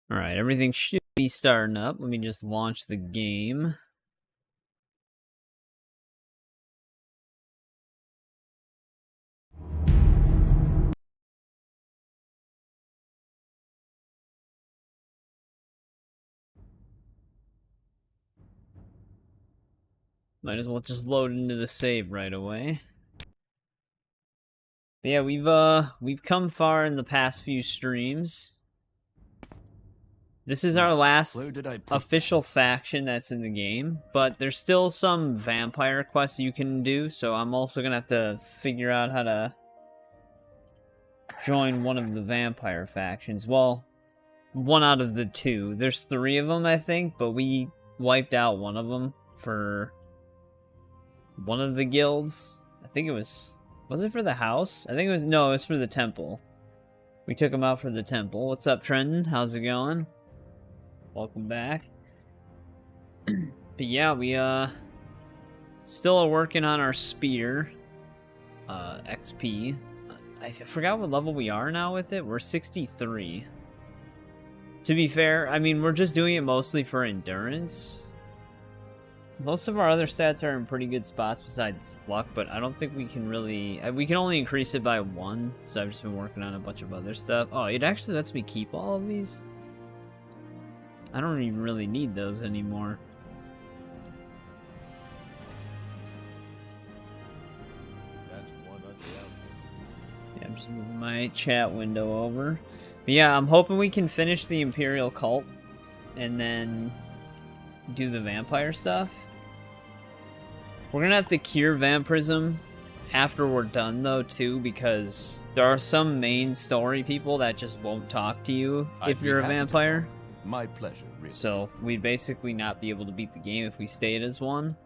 Alright, everything should be starting up. Let me just launch the game. Might as well just load into the save right away. But yeah, we've come far in the past few streams. This is our last official faction that's in the game, but there's still some vampire quests you can do, so I'm also gonna have to figure out how to join one of the vampire factions. Well, one out of the two. There's 3 of them, I think, but we wiped out one of them for one of the guilds. I think it was it for the house? I think it was, no, it was for the temple. We took him out for the temple. What's up, Trenton? How's it going? Welcome back. But yeah, we still are working on our spear XP. I forgot what level we are now with it. We're 63. To be fair, I mean, we're just doing it mostly for endurance. Most of our other stats are in pretty good spots besides luck, but I don't think we can really... we can only increase it by 1, so I've just been working on a bunch of other stuff. Oh, it actually lets me keep all of these? I don't even really need those anymore. Yeah, I'm just moving my chat window over. But yeah, I'm hoping we can finish the Imperial cult and then do the vampire stuff. We're gonna have to cure vampirism after we're done though too, because there are some main story people that just won't talk to you if you're a vampire. My pleasure, really. So we'd basically not be able to beat the game if we stayed as one.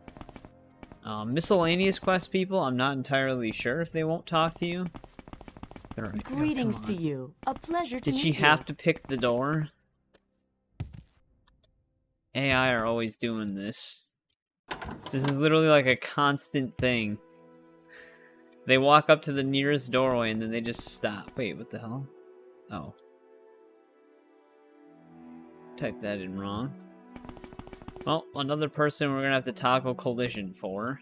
Miscellaneous quest people, I'm not entirely sure if they won't talk to you. Right, Greetings to you. A pleasure to meet you. Did she have to pick the door? AI are always doing this. This is literally like a constant thing. They walk up to the nearest doorway and then they just stop. Wait, what the hell? Oh. Typed that in wrong. Well, another person we're gonna have to toggle collision for.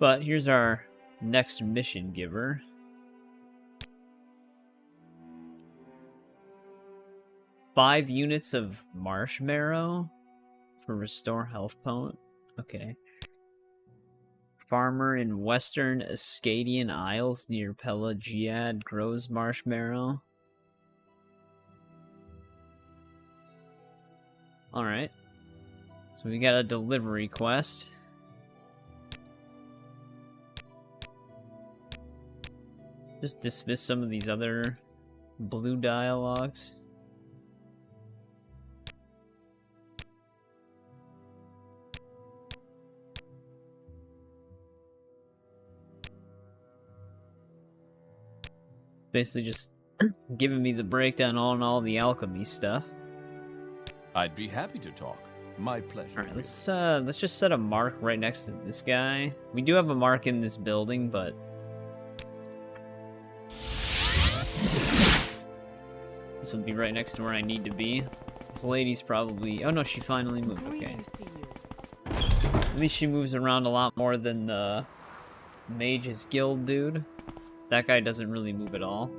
But here's our next mission giver. Five units of marshmallow for restore health point. Okay. Farmer in western Ascadian Isles near Pelagiad grows marshmallow. Alright. So we got a delivery quest. Just dismiss some of these other blue dialogues. Basically just giving me the breakdown on all the alchemy stuff. I'd be happy to talk. My pleasure. Alright, let's just set a mark right next to this guy. We do have a mark in this building, but this will be right next to where I need to be. This lady's probably... oh no, she finally moved. Okay. At least she moves around a lot more than the Mage's Guild dude. That guy doesn't really move at all.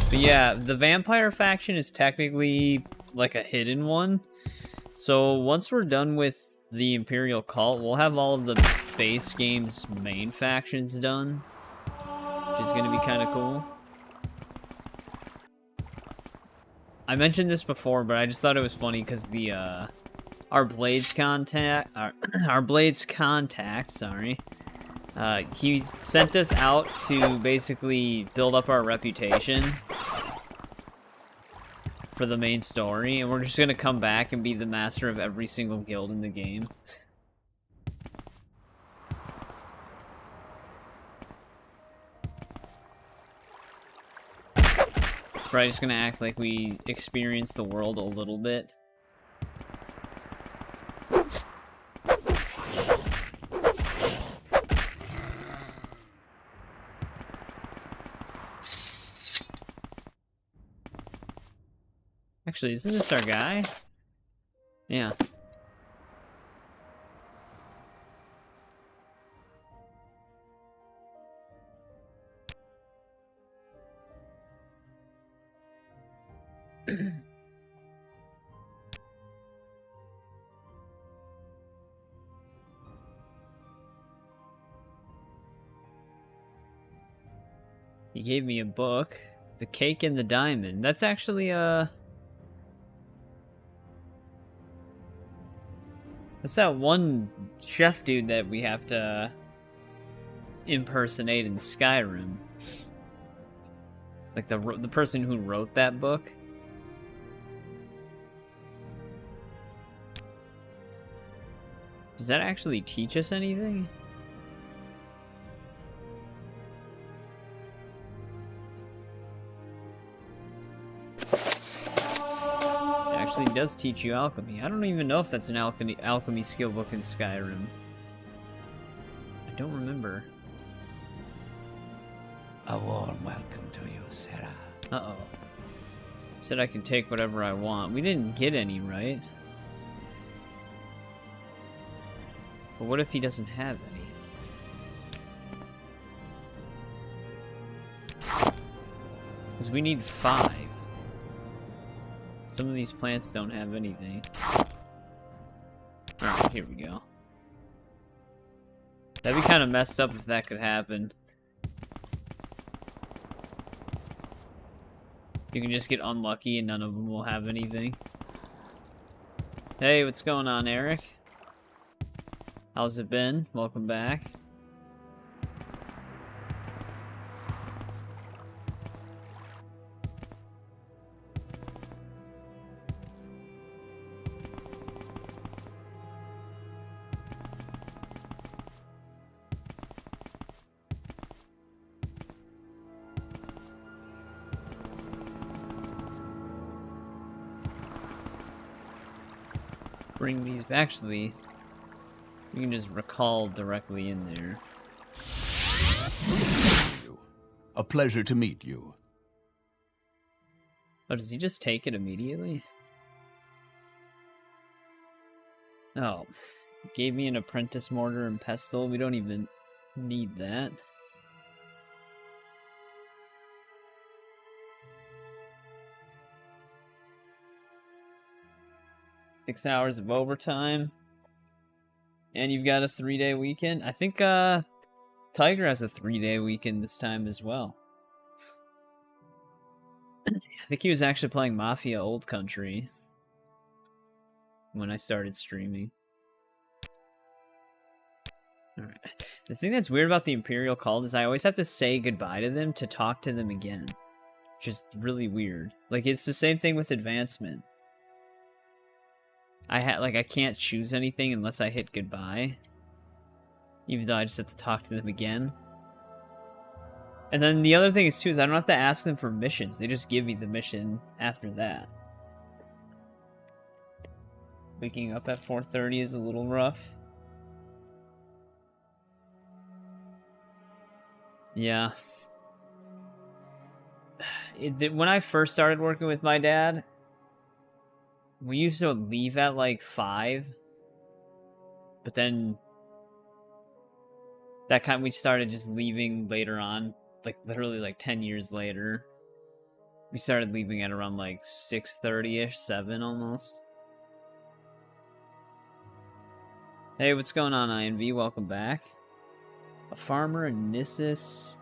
But yeah, the vampire faction is technically like a hidden one. So once we're done with the Imperial cult, we'll have all of the base game's main factions done, which is going to be kind of cool. I mentioned this before, but I just thought it was funny because the our Blades contact, sorry. He sent us out to basically build up our reputation for the main story, and we're just gonna come back and be the master of every single guild in the game. Probably just gonna act like we experience the world a little bit. Actually, isn't this our guy? Yeah. He gave me a book. The Cake and the Diamond. That's actually, that's that one chef dude that we have to impersonate in Skyrim. Like the person who wrote that book. Does that actually teach us anything? It actually does teach you alchemy. I don't even know if that's an alchemy skill book in Skyrim. I don't remember. A warm welcome to you, Sarah. Uh-oh. Said I can take whatever I want. We didn't get any, right? But what if he doesn't have any? Because we need 5. Some of these plants don't have anything. Alright, here we go. That'd be kind of messed up if that could happen. You can just get unlucky and none of them will have anything. Hey, what's going on, Eric? How's it been? Welcome back. Bring these back. Actually, you can just recall directly in there. A pleasure to meet you. Oh, does he just take it immediately? Oh, gave me an apprentice mortar and pestle. We don't even need that. Six hours of overtime. And you've got a 3-day weekend. I think Tiger has a 3-day weekend this time as well. I think he was actually playing Mafia Old Country when I started streaming. Alright. The thing that's weird about the Imperial cult is I always have to say goodbye to them to talk to them again. Which is really weird. Like, it's the same thing with advancement. I can't choose anything unless I hit goodbye. Even though I just have to talk to them again. And then the other thing is, too, is I don't have to ask them for missions. They just give me the mission after that. Waking up at 4:30 is a little rough. Yeah. When I first started working with my dad, we used to leave at like 5. But then we started just leaving later on, like literally like 10 years later. We started leaving at around like 6:30ish, 7 almost. Hey, what's going on, INV? Welcome back. A farmer in Nissus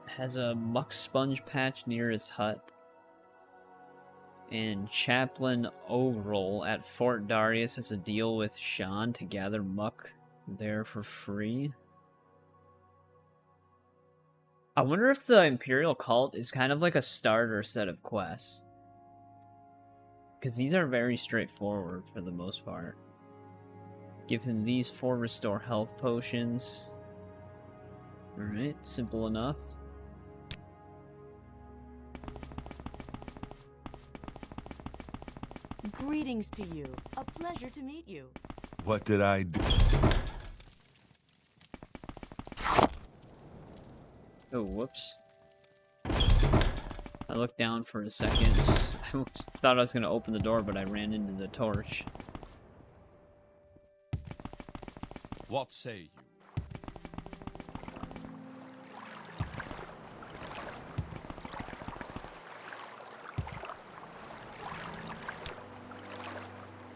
has a muck sponge patch near his hut. And Chaplain Ogrel at Fort Darius has a deal with Sean to gather muck there for free. I wonder if the Imperial cult is kind of like a starter set of quests. Because these are very straightforward for the most part. Give him these 4 restore health potions. Alright, simple enough. Greetings to you. A pleasure to meet you. What did I do? Oh, whoops. I looked down for a second. I I thought I was going to open the door, but I ran into the torch. What say you?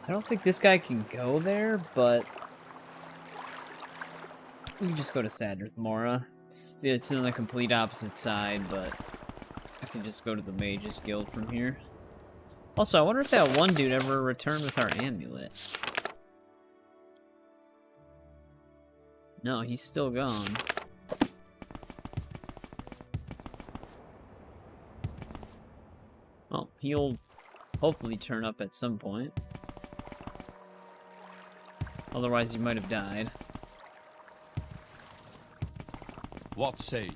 I don't think this guy can go there, but we can just go to Sadrith Mora. It's on the complete opposite side, but I can just go to the Mage's Guild from here. Also, I wonder if that one dude ever returned with our amulet. No, he's still gone. Well, he'll hopefully turn up at some point. Otherwise, he might have died. What say you?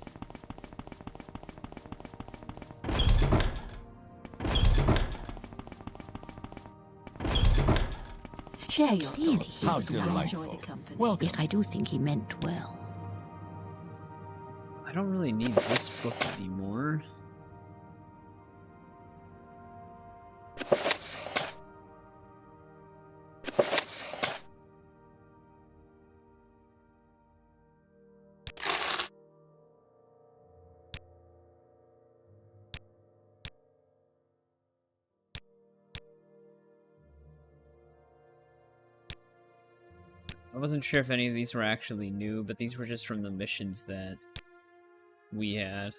Share your Clearly, thoughts. he How was delightful. Enjoy the company. Welcome. Yet I do think he meant well. I don't really need this book anymore. I wasn't sure if any of these were actually new, but these were just from the missions that we had.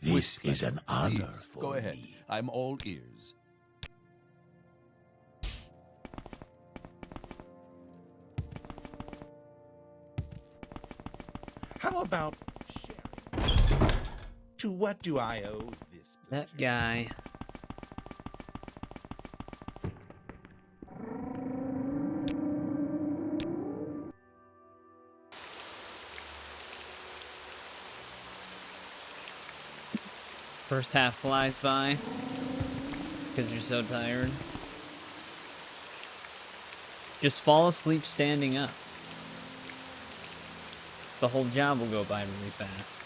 This is an honor Please, for go ahead. me. I'm all ears. How about sharing? To what do I owe this That pleasure? guy. First half flies by because you're so tired. Just fall asleep standing up. The whole job will go by really fast.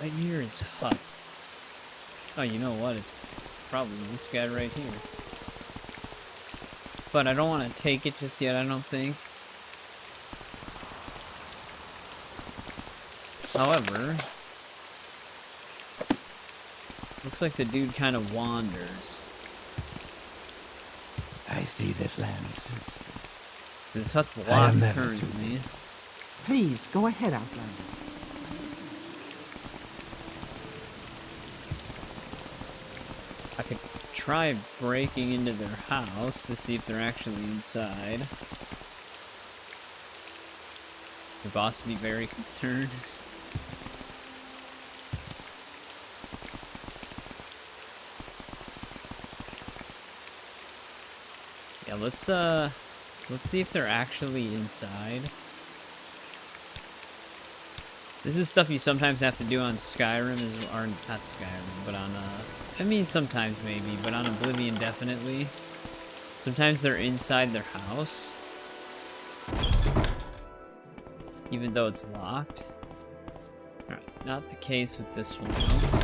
Right near his hut. Oh, you know what? It's probably this guy right here. But I don't want to take it just yet, I don't think. However, looks like the dude kind of wanders. I see this land suits me. So his hut's I am locked never too currently. Please, go ahead, Outlander. I could try breaking into their house to see if they're actually inside. The boss would be very concerned. Yeah, let's see if they're actually inside. This is stuff you sometimes have to do on Skyrim, or not Skyrim, but on, I mean sometimes maybe, but on Oblivion definitely. Sometimes they're inside their house. Even though it's locked. Alright, not the case with this one though.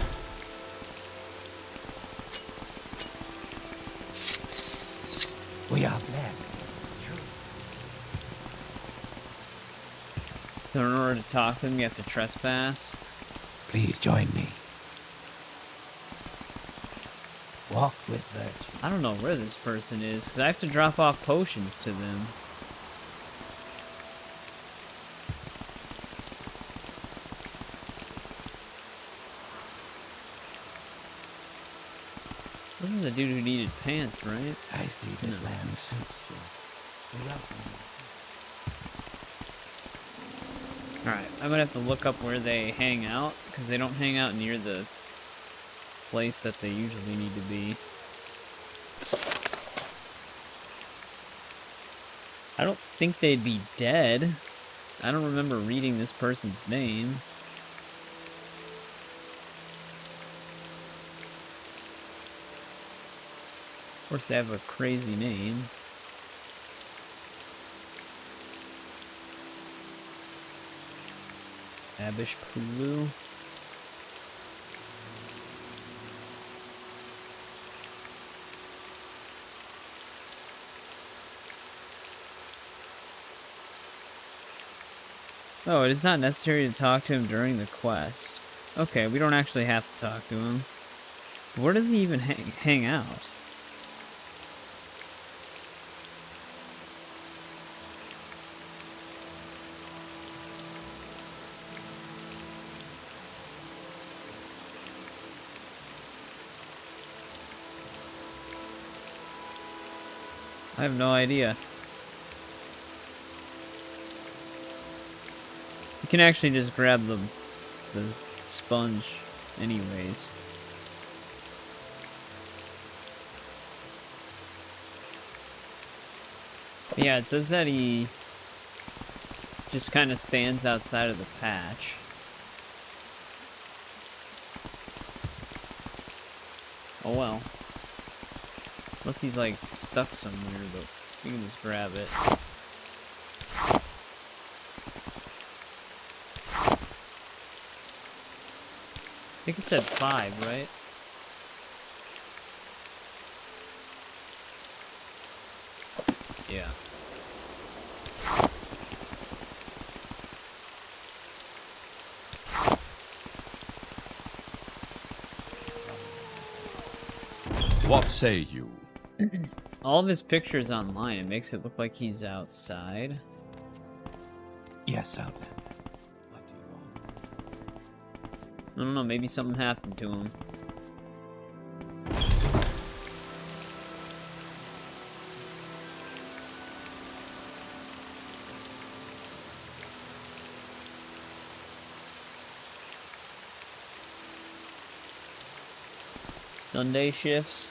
We are blessed. So in order to talk to them, you have to trespass. Please join me. Walk with virtue. I don't know where this person is, because I have to drop off potions to them. Wasn't the dude who needed pants, right? I see this land suits you. We welcome you. Alright, I'm gonna have to look up where they hang out, because they don't hang out near the place that they usually need to be. I don't think they'd be dead. I don't remember reading this person's name. course, they have a crazy name. Abish Pulu. Oh, it is not necessary to talk to him during the quest. Okay, we don't actually have to talk to him. Where does he even hang out? I have no idea. You can actually just grab the sponge anyways. But yeah, it says that he just kind of stands outside of the patch. Oh well. Unless he's like stuck somewhere, but we can just grab it. I think it said 5, right? Yeah. What say you? All of his pictures online, it makes it look like he's outside. Yes, Outlander. What do you want? I don't know, maybe something happened to him. Stun day shifts.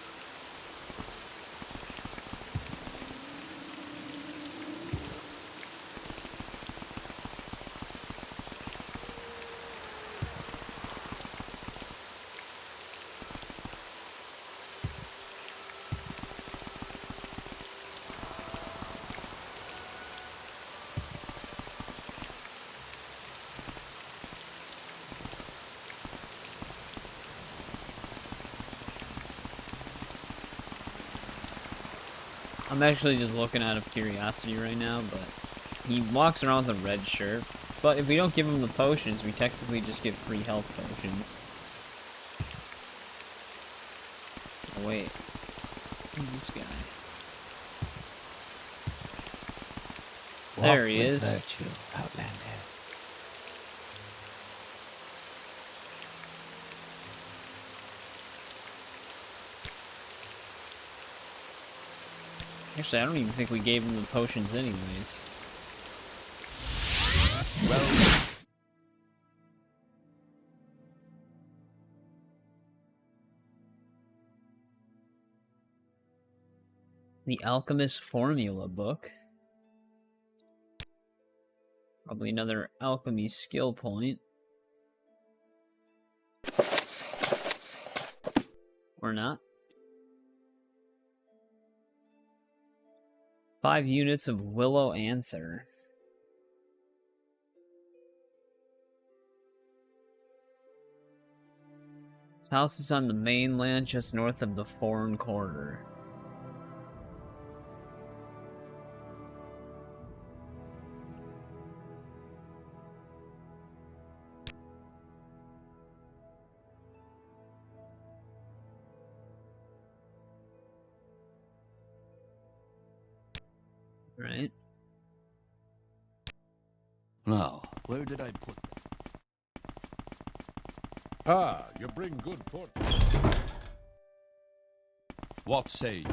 I'm actually just looking out of curiosity right now, but he walks around with a red shirt. But if we don't give him the potions, we technically just get free health potions. Oh wait, who's this guy? There he is. Virtue, Outlander. Actually, I don't even think we gave him the potions anyways. Well, The Alchemist Formula book. Probably another alchemy skill point. Or not. 5 units of Willow Anther. This house is on the mainland just north of the Foreign Quarter. Right? now, where did I put them? Ah, you bring good fortune. What say you?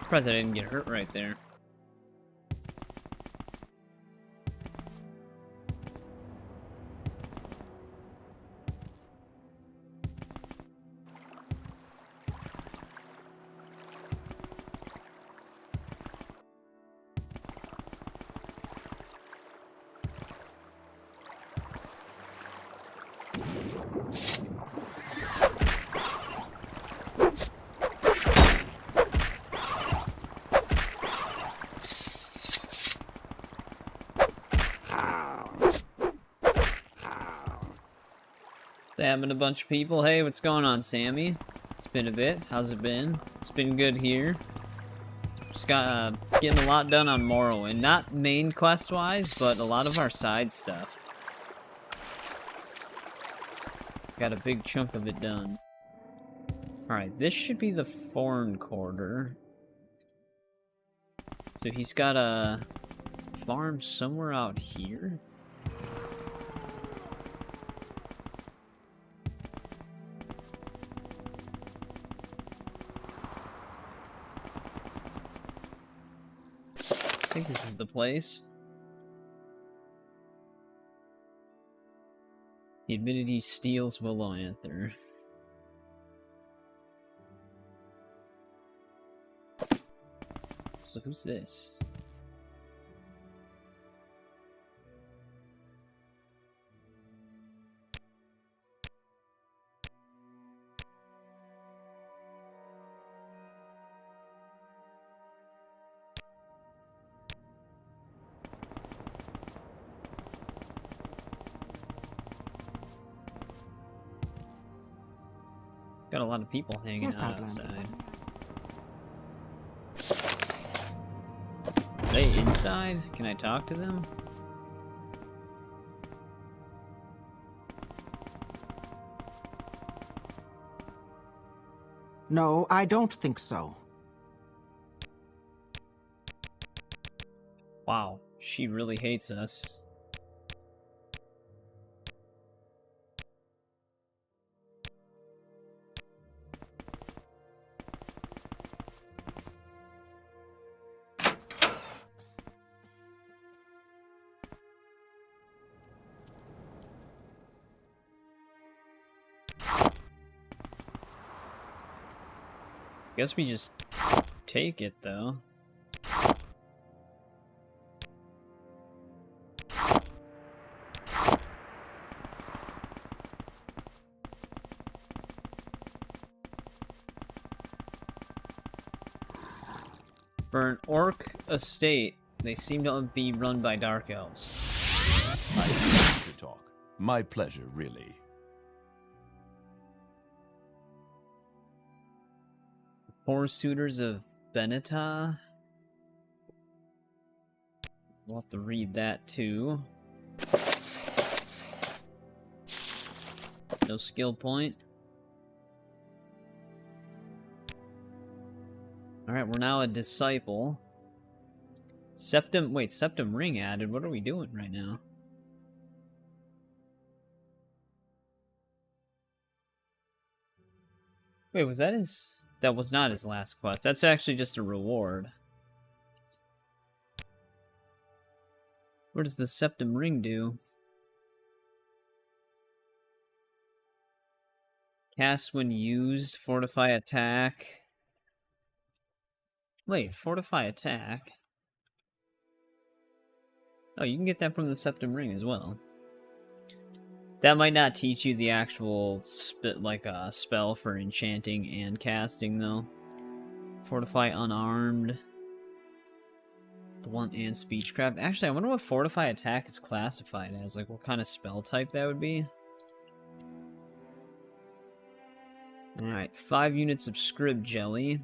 Surprised I didn't get hurt right there. Stabbing a bunch of people. Hey, what's going on, Sammy? It's been a bit. How's it been? It's been good here. Just got getting a lot done on Morrowind. Not main quest-wise, but a lot of our side stuff. Got a big chunk of it done. Alright, this should be the Foreign Quarter. So he's got a farm somewhere out here. I think this is the place. He admitted he steals Willow Anther. So who's this? Got a lot of people hanging Yes, out Outlander. outside. Are they inside? Can I talk to them? No, I don't think so. Wow, she really hates us. Guess we just take it, though. For an orc estate, they seem to be run by dark elves. I'd be happy to talk. My pleasure, really. Four Suitors of Beneta. We'll have to read that too. No skill point. Alright, we're now a disciple. Septum ring added. What are we doing right now? Wait, was that his... That was not his last quest. That's actually just a reward. What does the Septum Ring do? Cast when used, fortify attack. Wait, fortify attack? Oh, you can get that from the Septum Ring as well. That might not teach you the actual spell for enchanting and casting, though. Fortify unarmed. Blunt and speechcraft. Actually, I wonder what fortify attack is classified as. Like, what kind of spell type that would be. Alright, 5 units of scrib jelly.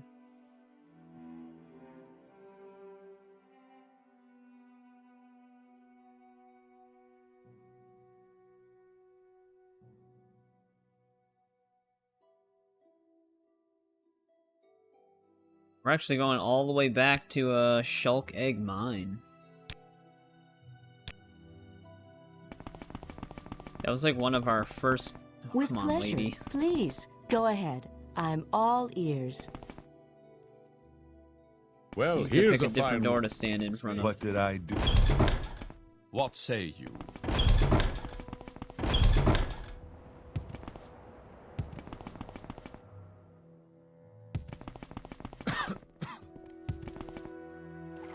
We're actually going all the way back to a Shulk Egg Mine. That was like one of our first... Oh, With come on, pleasure. lady. Please, go ahead. I'm all ears. Well, Needs to here's pick a a different fine door one. to stand in front of. What did I do? What say you?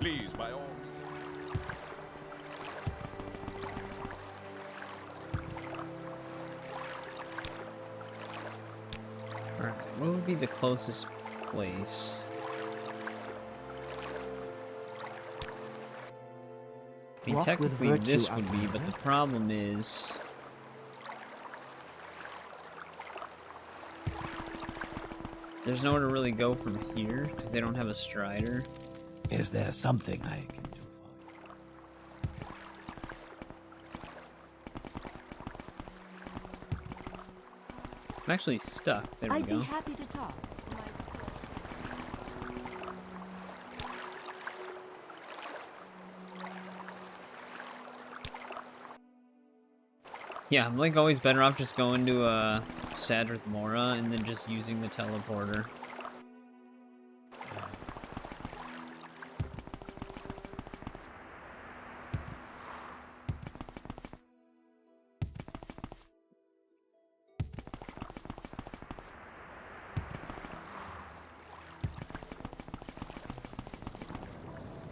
Please, by all means. Alright, what would be the closest place? I mean, Walk with technically virtue, this would be, but Outlander. the problem is... There's nowhere to really go from here, because they don't have a strider. Is there something I can do for you? I'm actually stuck. There we I'd go. be happy to talk. Yeah, I'm like always better off just going to Sadrith Mora and then just using the teleporter.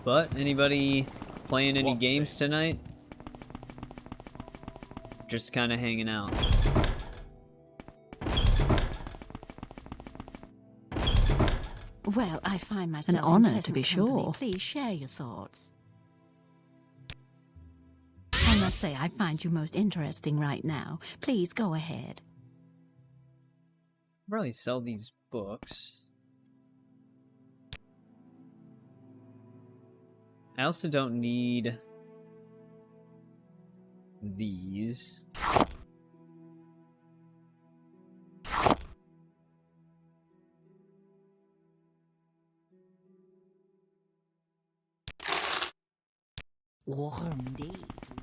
But anybody playing any games tonight? Just kind of hanging out. Well, I find myself An honor, in to be pleasant company. sure. Please share your thoughts. I must say, I find you most interesting right now. Please go ahead. Probably sell these books. I also don't need these. Warm day to you, friend.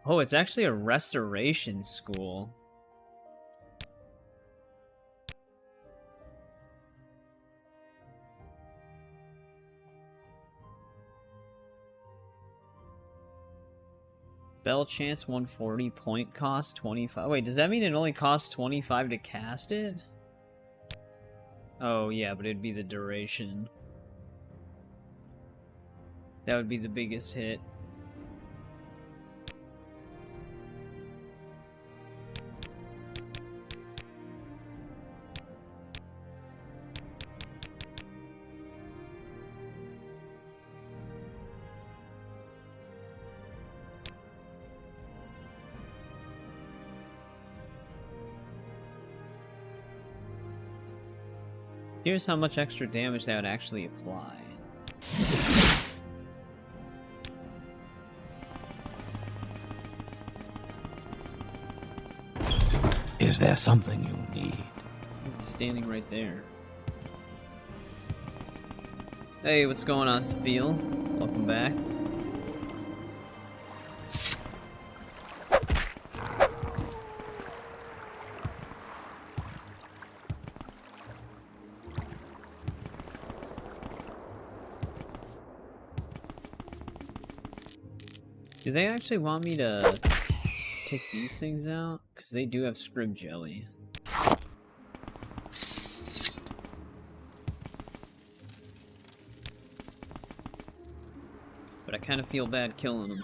Oh, it's actually a restoration school. Spell chance 140, point cost 25. Wait, does that mean it only costs 25 to cast it? Oh, yeah, but it'd be the duration. That would be the biggest hit. Here's how much extra damage that would actually apply. Is there something you need? He's standing right there. Hey, what's going on, Spiel? Welcome back. Do they actually want me to take these things out? Because they do have scrib jelly. But I kind of feel bad killing them.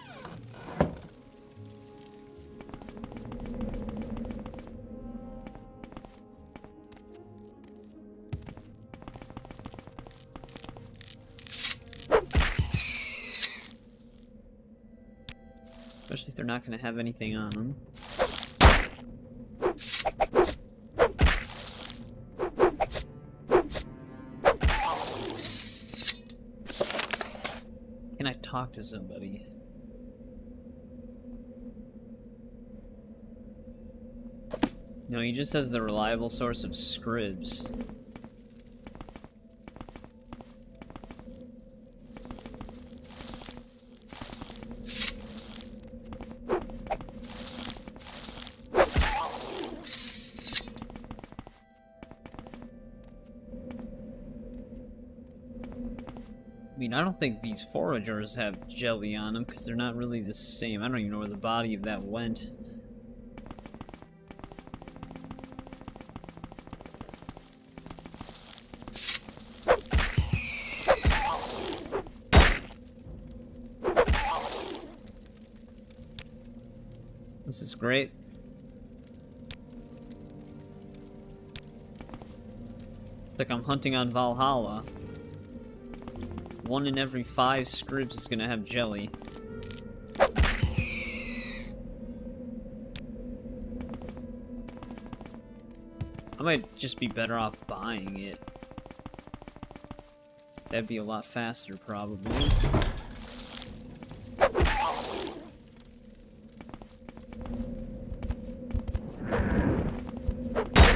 Especially if they're not going to have anything on them. Can I talk to somebody? No, he just says the reliable source of scribs. I mean, I don't think these foragers have jelly on them because they're not really the same. I don't even know where the body of that went. This is great. It's like I'm hunting on Valhalla. 1 in every 5 scripts is gonna have jelly. I might just be better off buying it. That'd be a lot faster, probably.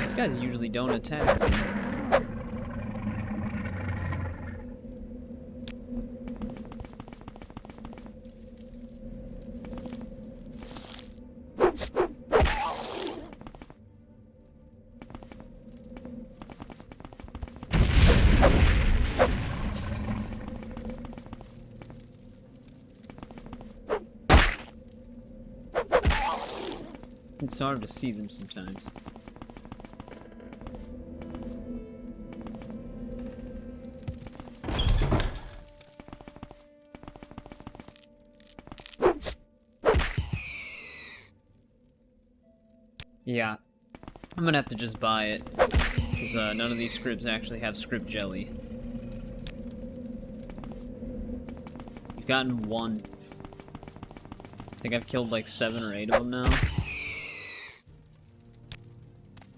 These guys usually don't attack. It's hard to see them sometimes. Yeah, I'm gonna have to just buy it, because none of these scripts actually have script jelly. You've gotten 1. I think I've killed like 7 or 8 of them now.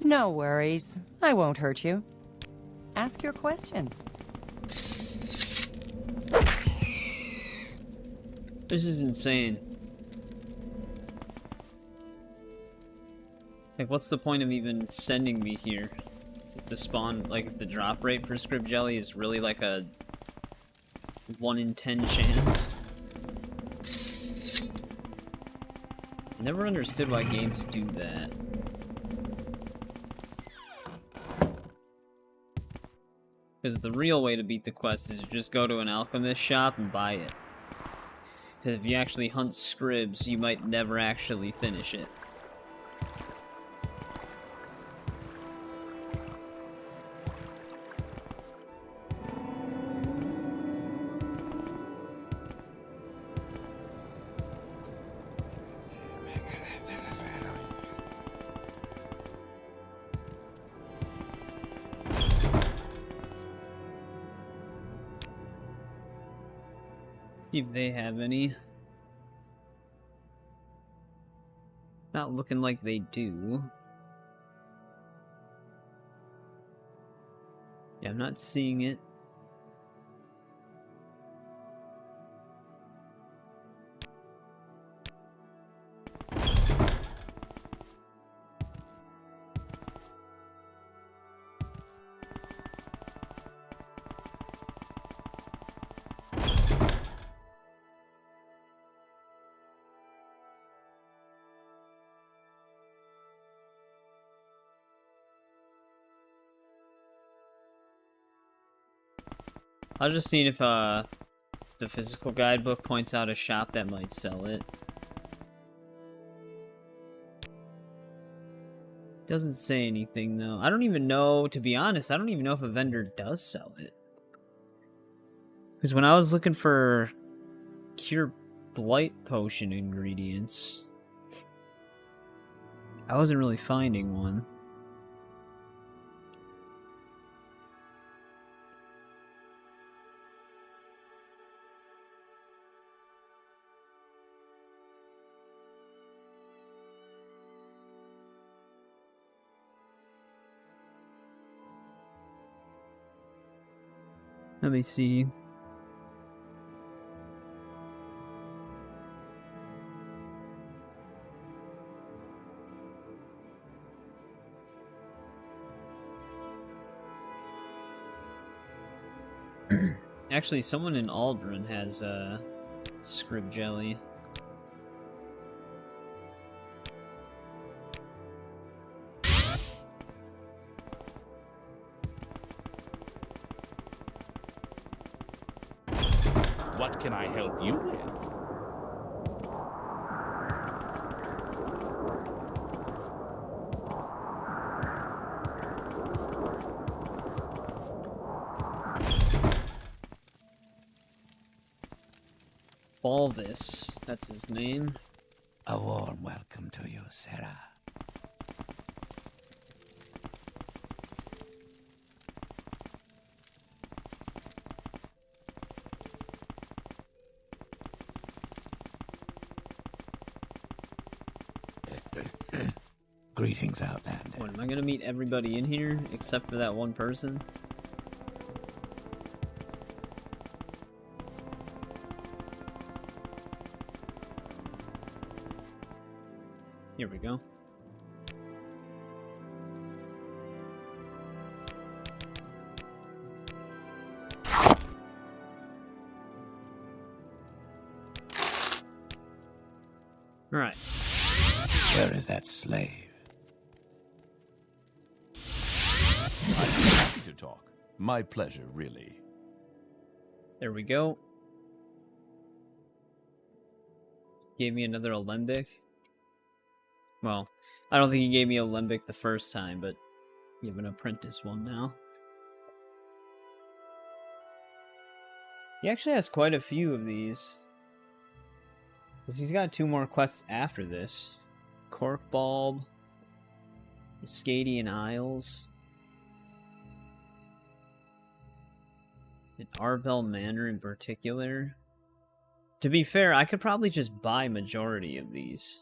No worries. I won't hurt you. Ask your question. This is insane. Like, what's the point of even sending me here? If the spawn, like, if the drop rate for script jelly is really like a 1 in 10 chance. I never understood why games do that. Because the real way to beat the quest is to just go to an alchemist shop and buy it. Because if you actually hunt scribs, you might never actually finish it. See if they have any. Not looking like they do. Yeah, I'm not seeing it. I was just seeing if the physical guidebook points out a shop that might sell it. Doesn't say anything though. I don't even know, to be honest, I don't even know if a vendor does sell it. Because when I was looking for Cure Blight Potion ingredients, I wasn't really finding one. Let me see. Actually, someone in Aldrin has script jelly. What can I help you with? Balvis, that's his name. A warm welcome to you, Sarah. Greetings, Outlander. What, am I gonna meet everybody in here except for that one person? Here we go. All right. Where is that slave? I'm happy to talk. My pleasure, really. There we go. Gave me another alembic. Well, I don't think he gave me alembic the first time, but you have an apprentice one now. He actually has quite a few of these. Because he's got 2 more quests after this. Cork Bulb, the Scadian Isles, and Arvel Manor in particular. To be fair, I could probably just buy majority of these.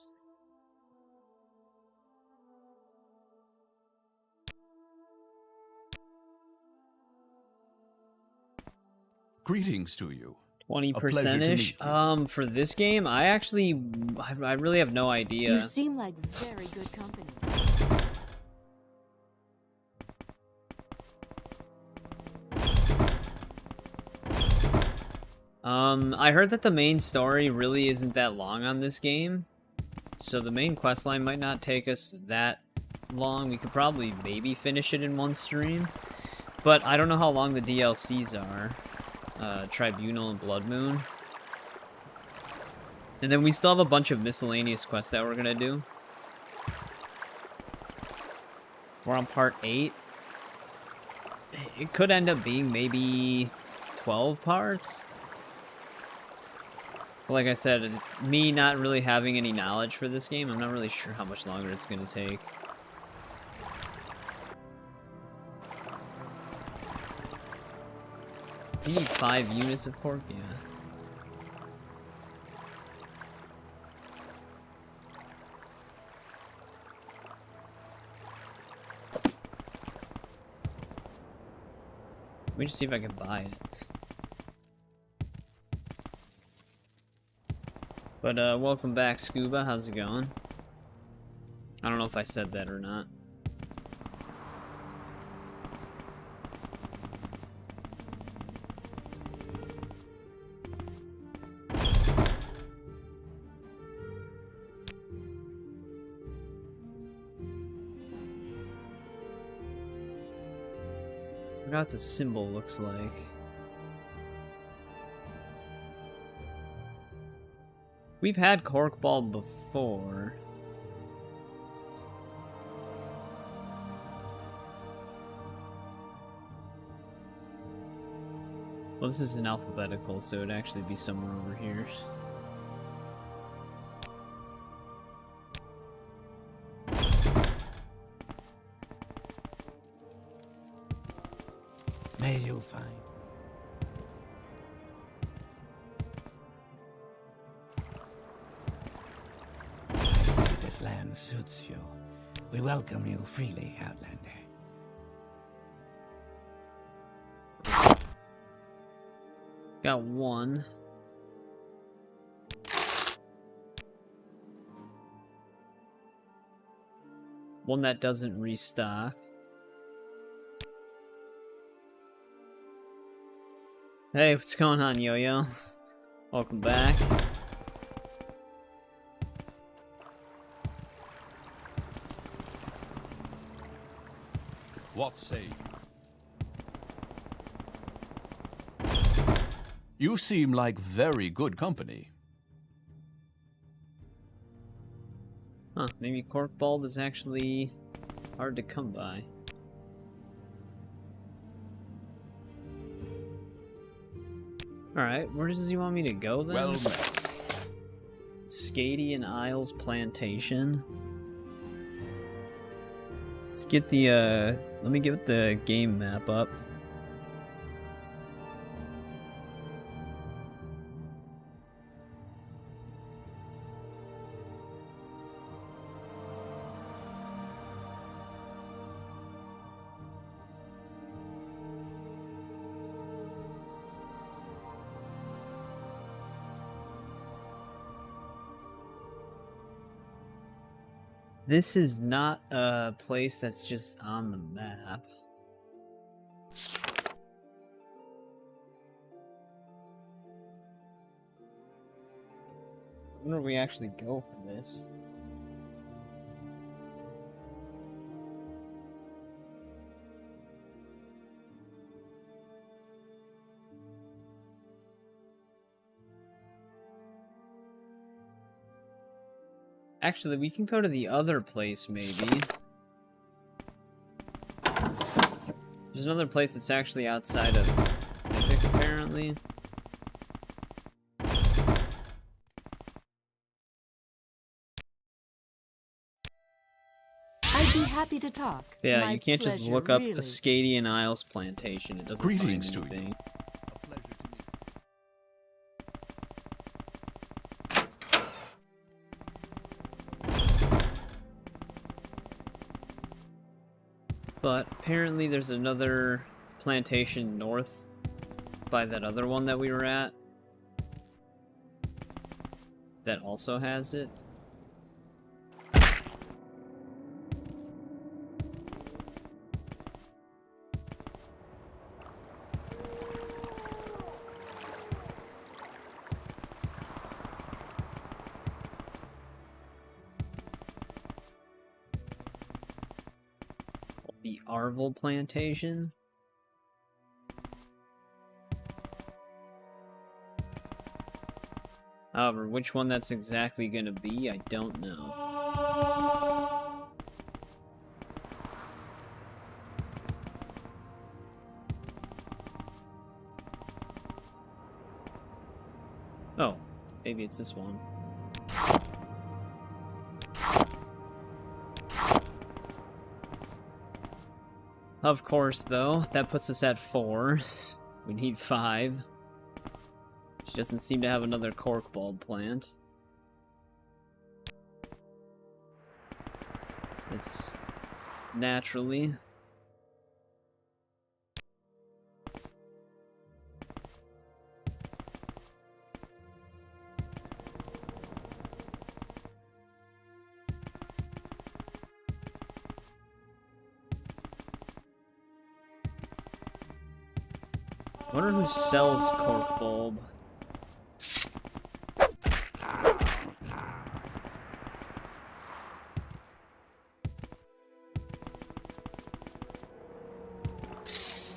Greetings to you. 20%-ish? For this game, I really have no idea. You seem like very good company. I heard that the main story really isn't that long on this game, so the main questline might not take us that long. We could probably maybe finish it in one stream, but I don't know how long the DLCs are. Tribunal and Blood Moon. And then we still have a bunch of miscellaneous quests that we're gonna do. We're on part 8. It could end up being maybe 12 parts. But like I said, it's me not really having any knowledge for this game. I'm not really sure how much longer it's gonna take. You need 5 units of cork? Yeah. Let me just see if I can buy it. But, welcome back, Scuba. How's it going? I don't know if I said that or not. I forgot what the symbol looks like. We've had Corkball before. Well, this is an alphabetical, so it'd actually be somewhere over here. May you find. I see this land suits you. We welcome you freely, Outlander. Got one. One that doesn't restock. Hey, what's going on, Yo-Yo? Welcome back. What say you? You seem like very good company. Huh, maybe cork bulb is actually hard to come by. Alright, where does he want me to go then? Well met. Scadian Isles Plantation. Let's get the, let me get the game map up. This is not a place that's just on the map. I wonder if we actually go for this. Actually, we can go to the other place, maybe. There's another place that's actually outside of Epic, apparently. I'd be happy to talk. Yeah, My you can't just pleasure, look up really. Ascadian Isles plantation. It doesn't Greetings find to you. anything. A pleasure to meet you. But apparently there's another plantation north by that other one that we were at that also has it. The Arvel plantation. However, which one that's exactly gonna be, I don't know. Oh, maybe it's this one. Of course, though, that puts us at 4. We need 5. She doesn't seem to have another cork bulb plant. It's naturally. I wonder who sells cork bulb.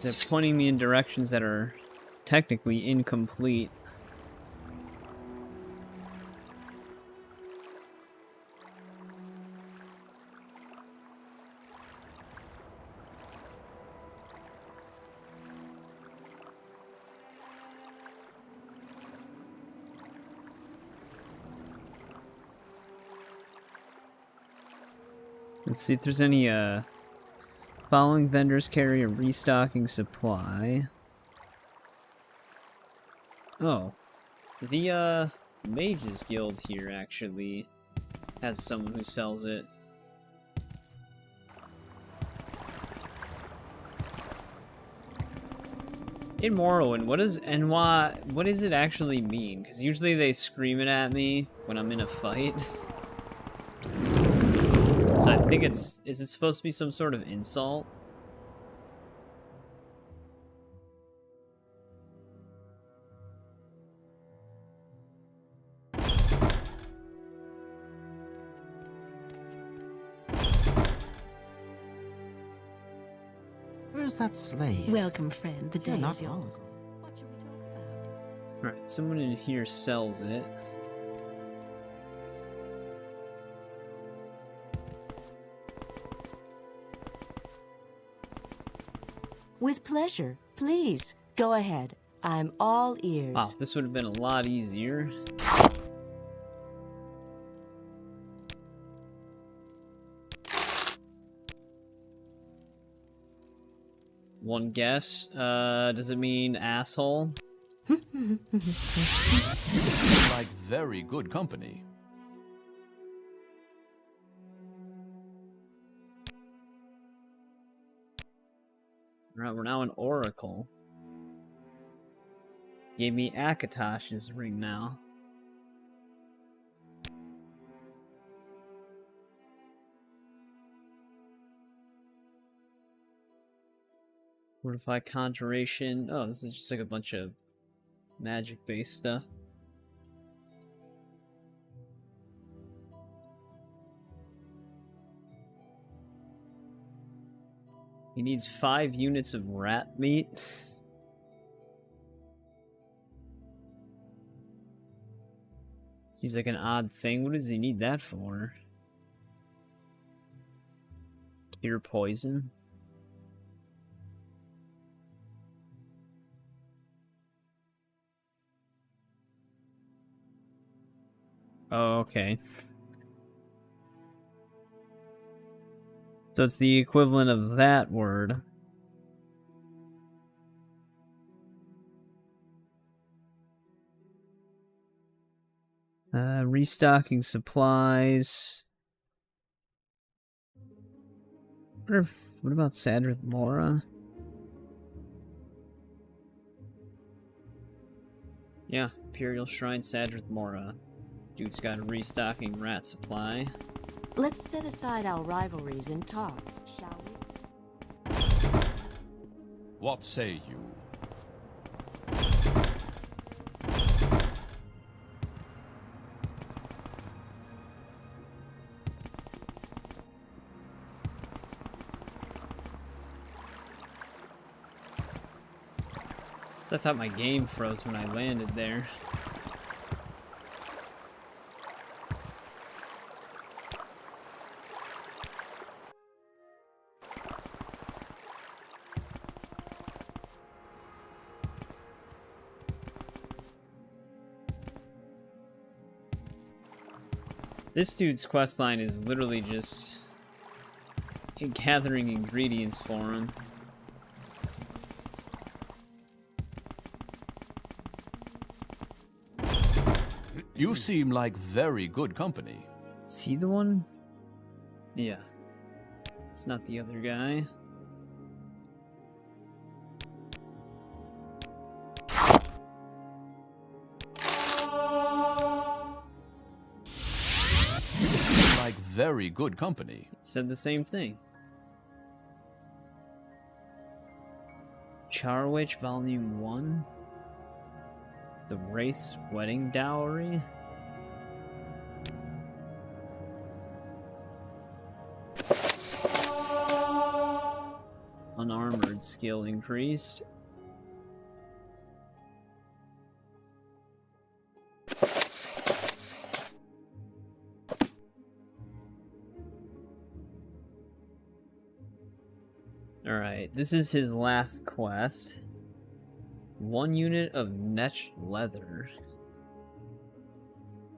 They're pointing me in directions that are technically incomplete. Let's see if there's any, following vendors carry a restocking supply. Oh. The, Mages Guild here, actually, has someone who sells it. In Morrowind, what does what does it actually mean? Because usually they scream it at me when I'm in a fight. So I think is it supposed to be some sort of insult? Where's that slave? Welcome, friend. The You're day not is yours. wrong. What shall we talk about? Alright, someone in here sells it. With pleasure. Please, go ahead. I'm all ears. Wow, this would have been a lot easier. One guess. Does it mean asshole? You like very good company. Alright, we're now an oracle. Gave me Akatosh's ring now. Fortify conjuration. Oh, this is just like a bunch of magic-based stuff. He needs 5 units of rat meat. Seems like an odd thing. What does he need that for? Cure poison? Oh, okay. So it's the equivalent of that word. Restocking supplies. What about Sadrith Mora? Yeah, Imperial Shrine Sadrith Mora. Dude's got a restocking rat supply. Let's set aside our rivalries and talk, shall we? What say you? I thought my game froze when I landed there. This dude's questline is literally just gathering ingredients for him. You seem like very good company. Is he the one? Yeah. It's not the other guy. You seem like very good company. Said the same thing. Charwitch Volume 1? The Wraith's Wedding Dowry? Unarmored skill increased. Alright, this is his last quest. 1 unit of netched leather.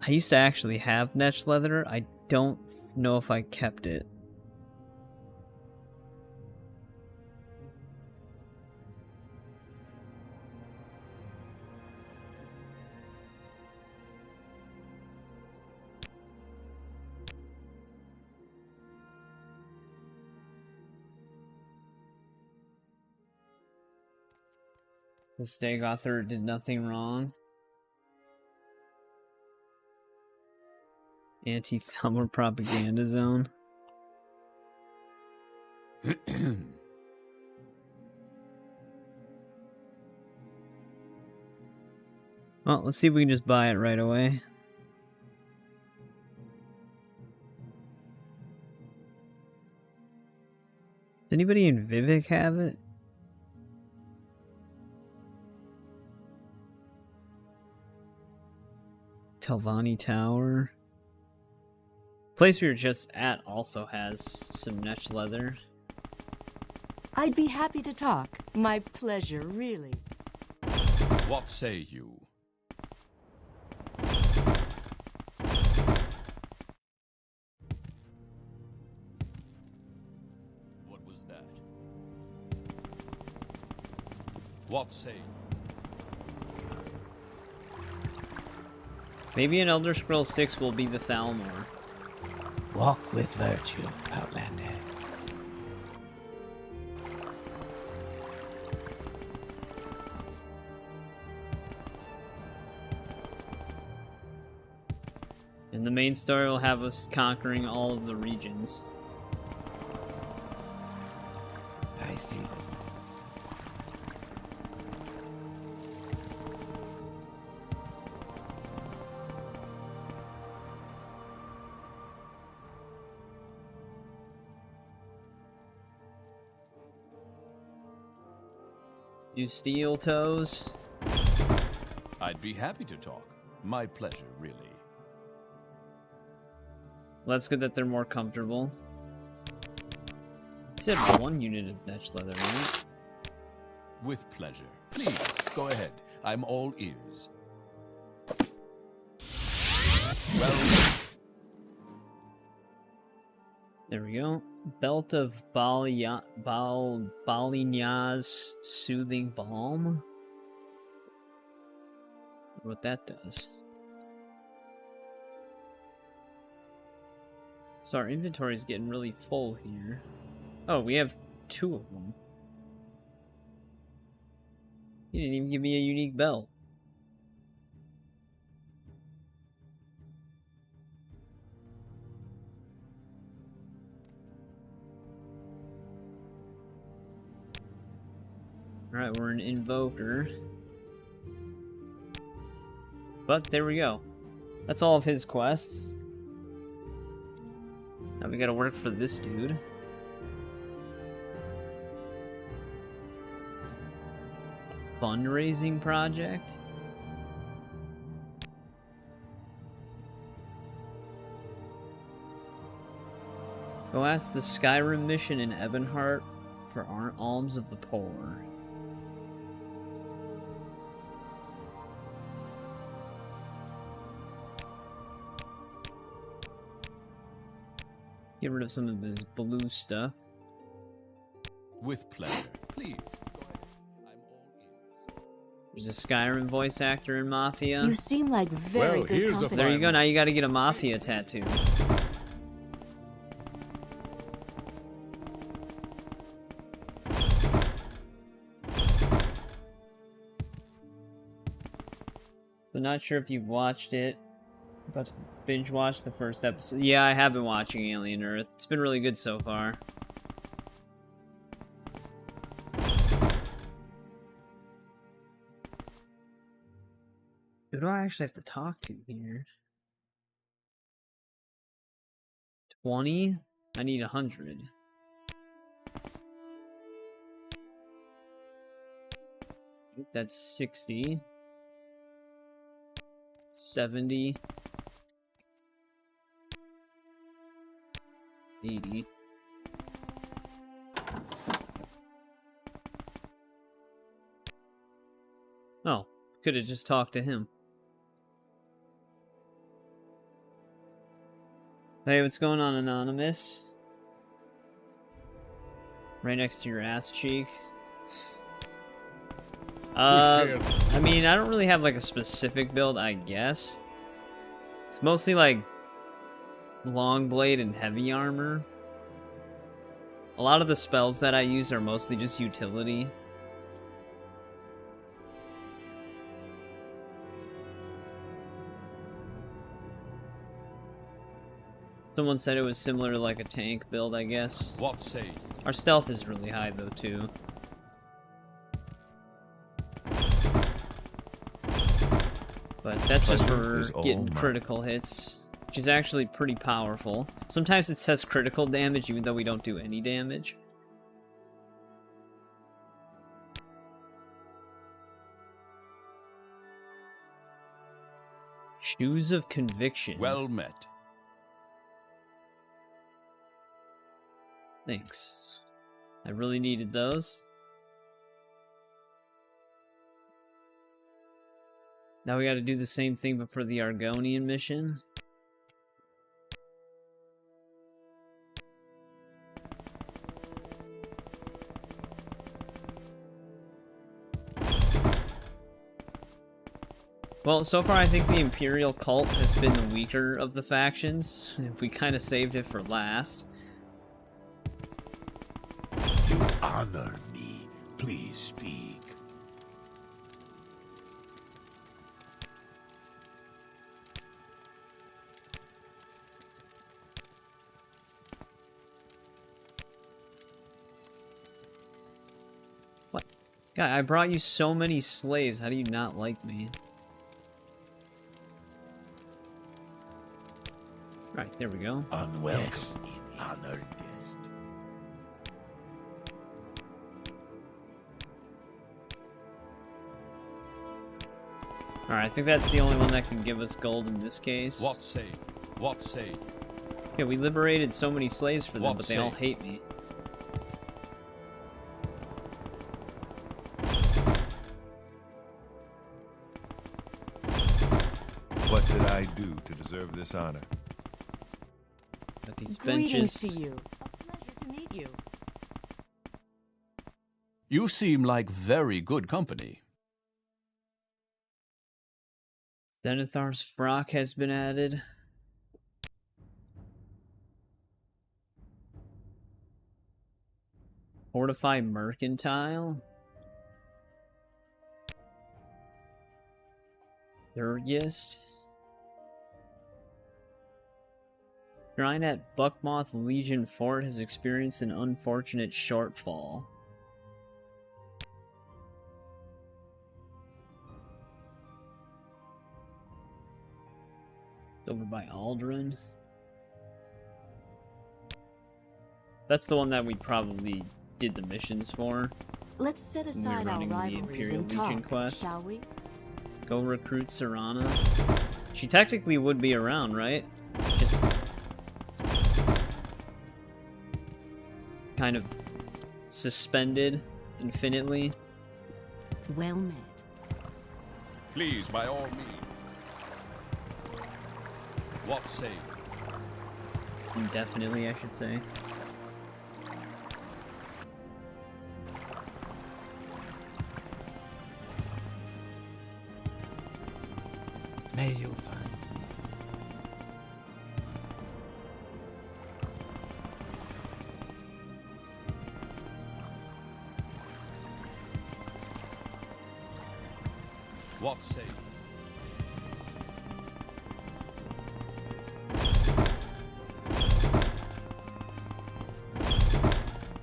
I used to actually have netched leather. I don't know if I kept it. The Stegother did nothing wrong. Anti-Thalmor propaganda zone. Well, let's see if we can just buy it right away. Does anybody in Vivek have it? Telvanni Tower. Place we were just at also has some netched leather. I'd be happy to talk. My pleasure, really. What say you? What was that? What say you? Maybe in Elder Scrolls 6 will be the Thalmor. Walk with virtue, Outlander. And the main story will have us conquering all of the regions. I see this. You steel toes? I'd be happy to talk. My pleasure, really. Well, that's good that they're more comfortable. You said 1 unit of fetch leather, right? With pleasure. Please, go ahead. I'm all ears. Well, There we go. Belt of Balinya's Soothing Balm. What that does. So our inventory is getting really full here. Oh, we have 2 of them. You didn't even give me a unique belt. Alright, we're an invoker. But there we go. That's all of his quests. Now we gotta work for this dude. Fundraising project? Go ask the Skyrim mission in Ebonheart for alms of the poor. Get rid of some of his blue stuff. with pleasure. Please, go ahead. I'm all ears. There's a Skyrim voice actor in Mafia. You seem like very Well, good here's a company. There you go, now you gotta get a Mafia tattoo. So not sure if you've watched it. About to binge watch the first episode. Yeah, I have been watching Alien Earth. It's been really good so far. Who do I actually have to talk to here? 20? I need 100. That's 60. 70. 80. Oh, could have just talked to him. Hey, what's going on, Anonymous? Right next to your ass cheek. I mean, I don't really have like a specific build, I guess. It's mostly like long blade and heavy armor. A lot of the spells that I use are mostly just utility. Someone said it was similar to like a tank build, I guess. What say you? Our stealth is really high though, too. But that's just for getting critical hits, which is actually pretty powerful. Sometimes it says critical damage even though we don't do any damage. Shoes of Conviction. Well met. Thanks. I really needed those. Now we gotta do the same thing but for the Argonian mission. Well, so far I think the Imperial cult has been the weaker of the factions. We kind of saved it for last. You honor me. Please speak. What? God, I brought you so many slaves. How do you not like me? Right, there we go. Unwelcome in honored guest. Alright, I think that's the only one that can give us gold in this case. What say? What say? Yeah, we liberated so many slaves for them, What but they say? all hate me. What did I do to deserve this honor? Got these Greetings benches. to you. A pleasure to meet you. You seem like very good company. Zenithar's frock has been added. Fortified Mercantile. Durgist. Shrine at Buckmoth Legion Fort has experienced an unfortunate shortfall. It's over by Aldrin. That's the one that we probably did the missions for. Let's set We're aside our running the rivalries Imperial and Legion talk, quest. shall we? Go recruit Serana. She technically would be around, right? Just kind of suspended infinitely. Well met. Please, by all means. What say? Indefinitely, I should say. May you find What say?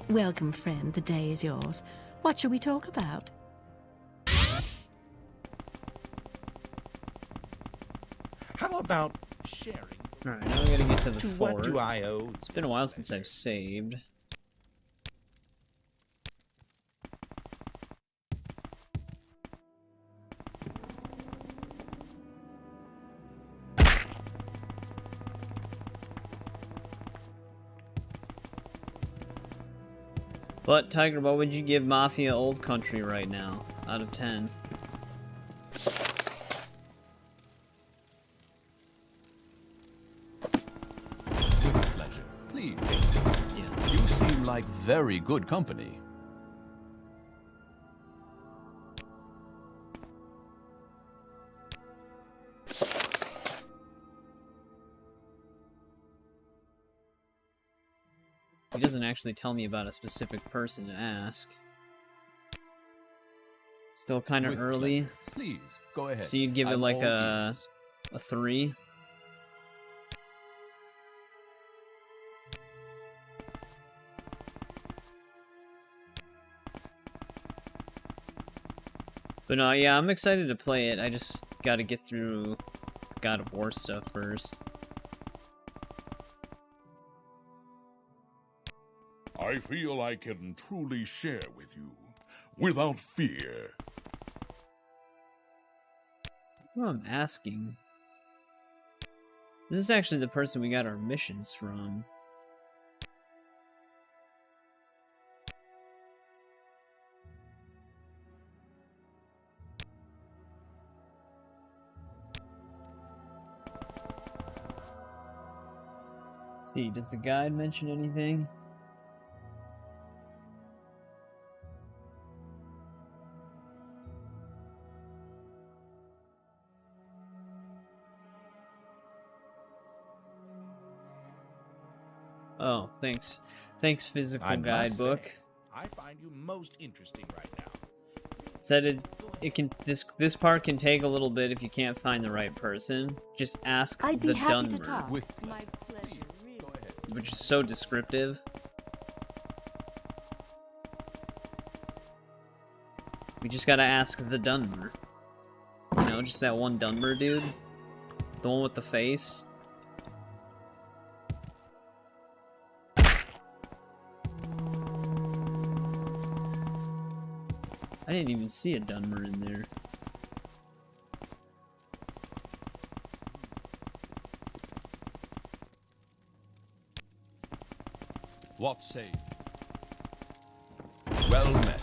Welcome, friend. The day is yours. What shall we talk about? How about sharing? Alright, now we gotta get to the To fort. what do I owe? It's been a while since I've saved. But, Tiger, what would you give Mafia Old Country right now, out of 10? With pleasure. Please. Yeah. You seem like very good company. He doesn't actually tell me about a specific person to ask. Still kind of With early. pleasure. Please, go ahead. So you'd give it I'm like all a ears. 3? But no, yeah, I'm excited to play it. I just gotta get through God of War stuff first. I feel I can truly share with you without fear. Well, I'm asking. This is actually the person we got our missions from. Let's see, does the guide mention anything? Oh, thanks. Thanks, physical I must guidebook. say, I find you most interesting right now. Said it can this part can take a little bit if you can't find the right person. Just ask I'd be the happy to Dunmer, talk. With My pleasure, really. Go ahead. which is so descriptive. We just gotta ask the Dunmer. You know, just that one Dunmer dude. The one with the face. I didn't even see a Dunmer in there. What say? Well met.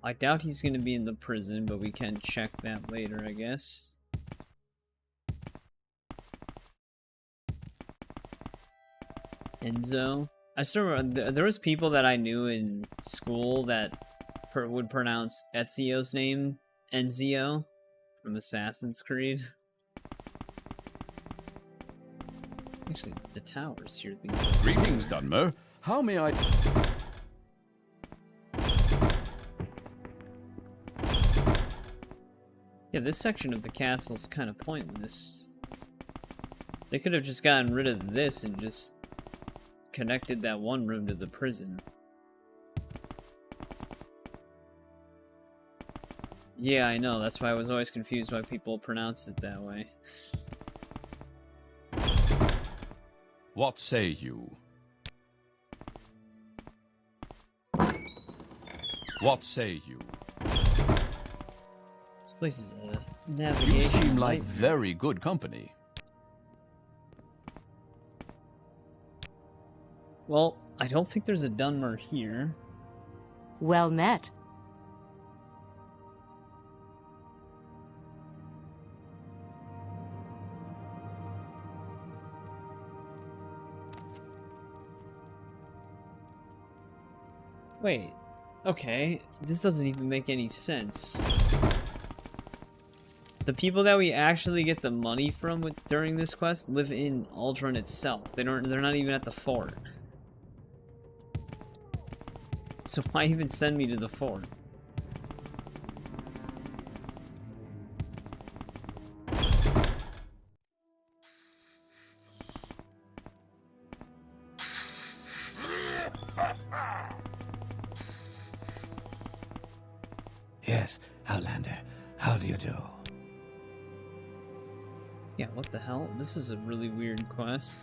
I doubt he's going to be in the prison, but we can check that later, I guess. Enzo. I still remember, there was people that I knew in school that would pronounce Ezio's name Enzio from Assassin's Creed. Actually, the tower's here. Greetings, Dunmer. How may I... Yeah, this section of the castle's kind of pointless. They could have just gotten rid of this and just connected that one room to the prison. Yeah, I know. That's why I was always confused why people pronounced it that way. What say you? What say you? This place is a navigation. You seem like nightmare. very good company. Well, I don't think there's a Dunmer here. Well met. Wait. Okay, this doesn't even make any sense. The people that we actually get the money from during this quest live in Aldrin itself. They're not even at the fort. So why even send me to the fort? Yes, Outlander. How do you do? Yeah, what the hell? This is a really weird quest.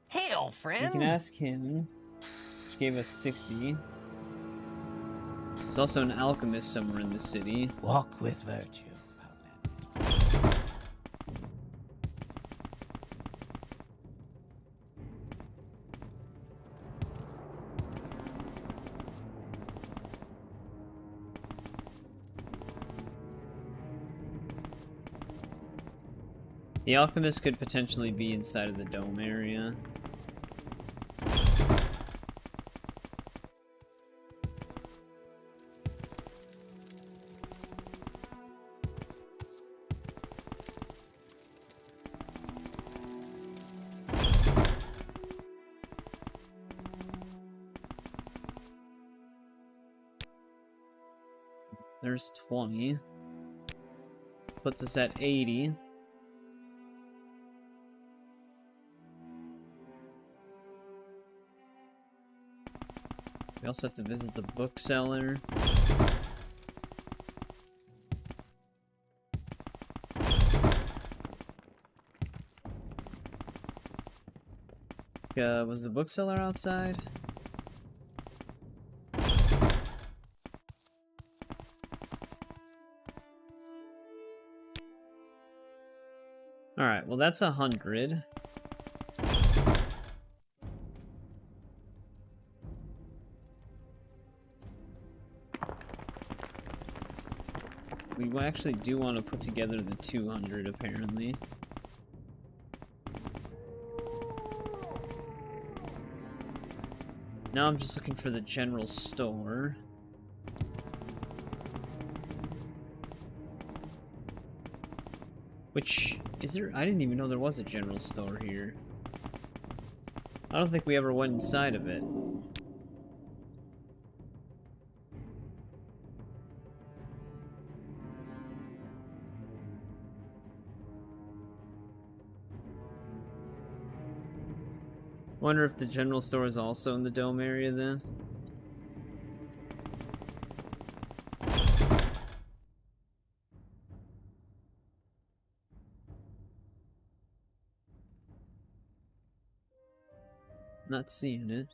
Hey, old We friend. can ask him. Which gave us 60. There's also an alchemist somewhere in the city. Walk with virtue, Outlander. The alchemist could potentially be inside of the dome area. There's 20. Puts us at 80. We also have to visit the bookseller. Was the bookseller outside? Alright, well that's 100. We actually do want to put together the 200, apparently. Now I'm just looking for the general store. Which, is there? I didn't even know there was a general store here. I don't think we ever went inside of it. Wonder if the general store is also in the dome area then. Not seeing it.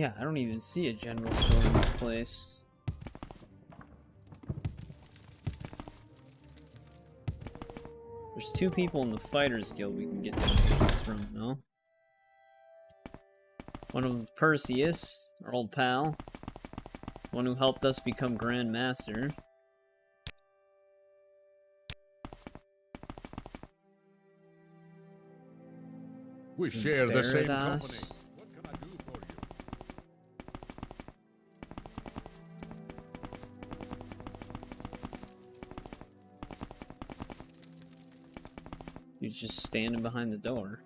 Yeah, I don't even see a general store in this place. There's 2 people in the Fighters Guild we can get donations from, no? One of them, Perseus, our old pal. One who helped us become Grand Master. We share the same company. Veritas. What can I do for you? He's just standing behind the door.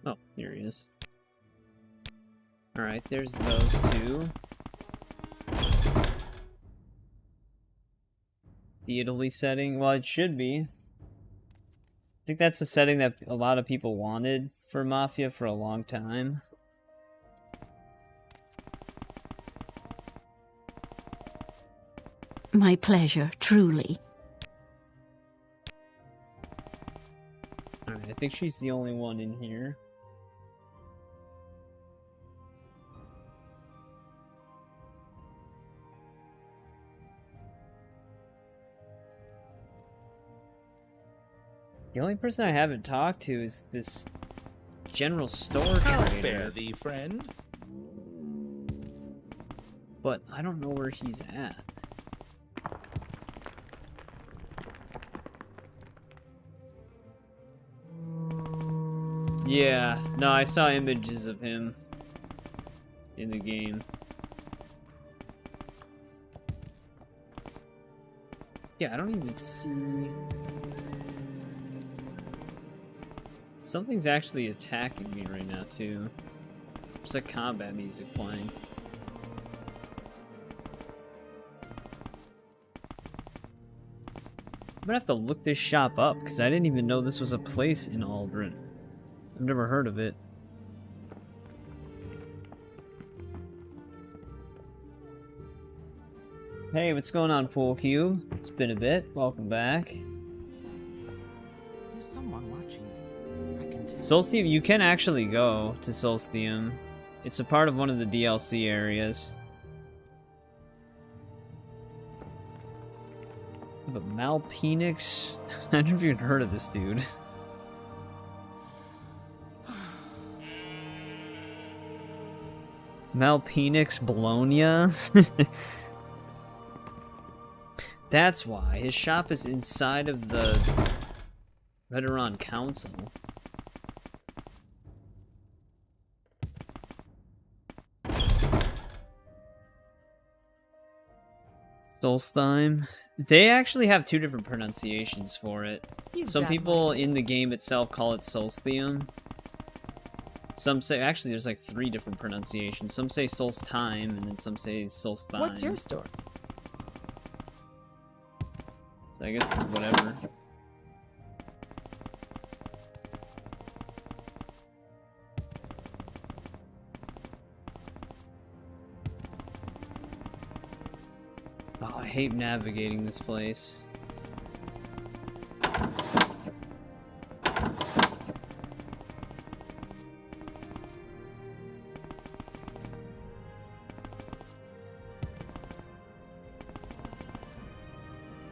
Oh, here he is. Alright, there's those 2. The Italy setting, well, it should be. I think that's a setting that a lot of people wanted for Mafia for a long time. My pleasure, truly. Alright, I think she's the only one in here. The only person I haven't talked to is this general store How trader. fare thee, friend? But I don't know where he's at. Yeah, no, I saw images of him in the game. Yeah, I don't even see... Something's actually attacking me right now, too. There's like combat music playing. I'm gonna have to look this shop up, because I didn't even know this was a place in Aldrin. I've never heard of it. Hey, what's going on, Pool Cube? It's been a bit. Welcome back. There's someone watching me. I can tell. Solstium, you can actually go to Solstium. It's a part of one of the DLC areas. But Malpenix? I've never even heard of this dude. Malpenix Bologna? That's why. His shop is inside of the Veteran Council. Solstheim. They actually have 2 different pronunciations for it. Some people in the game itself call it Solstium. Some say, actually there's like 3 different pronunciations. Some say Solstheim, and then some say Solstheim. What's your store? So I guess it's whatever. Oh, I hate navigating this place.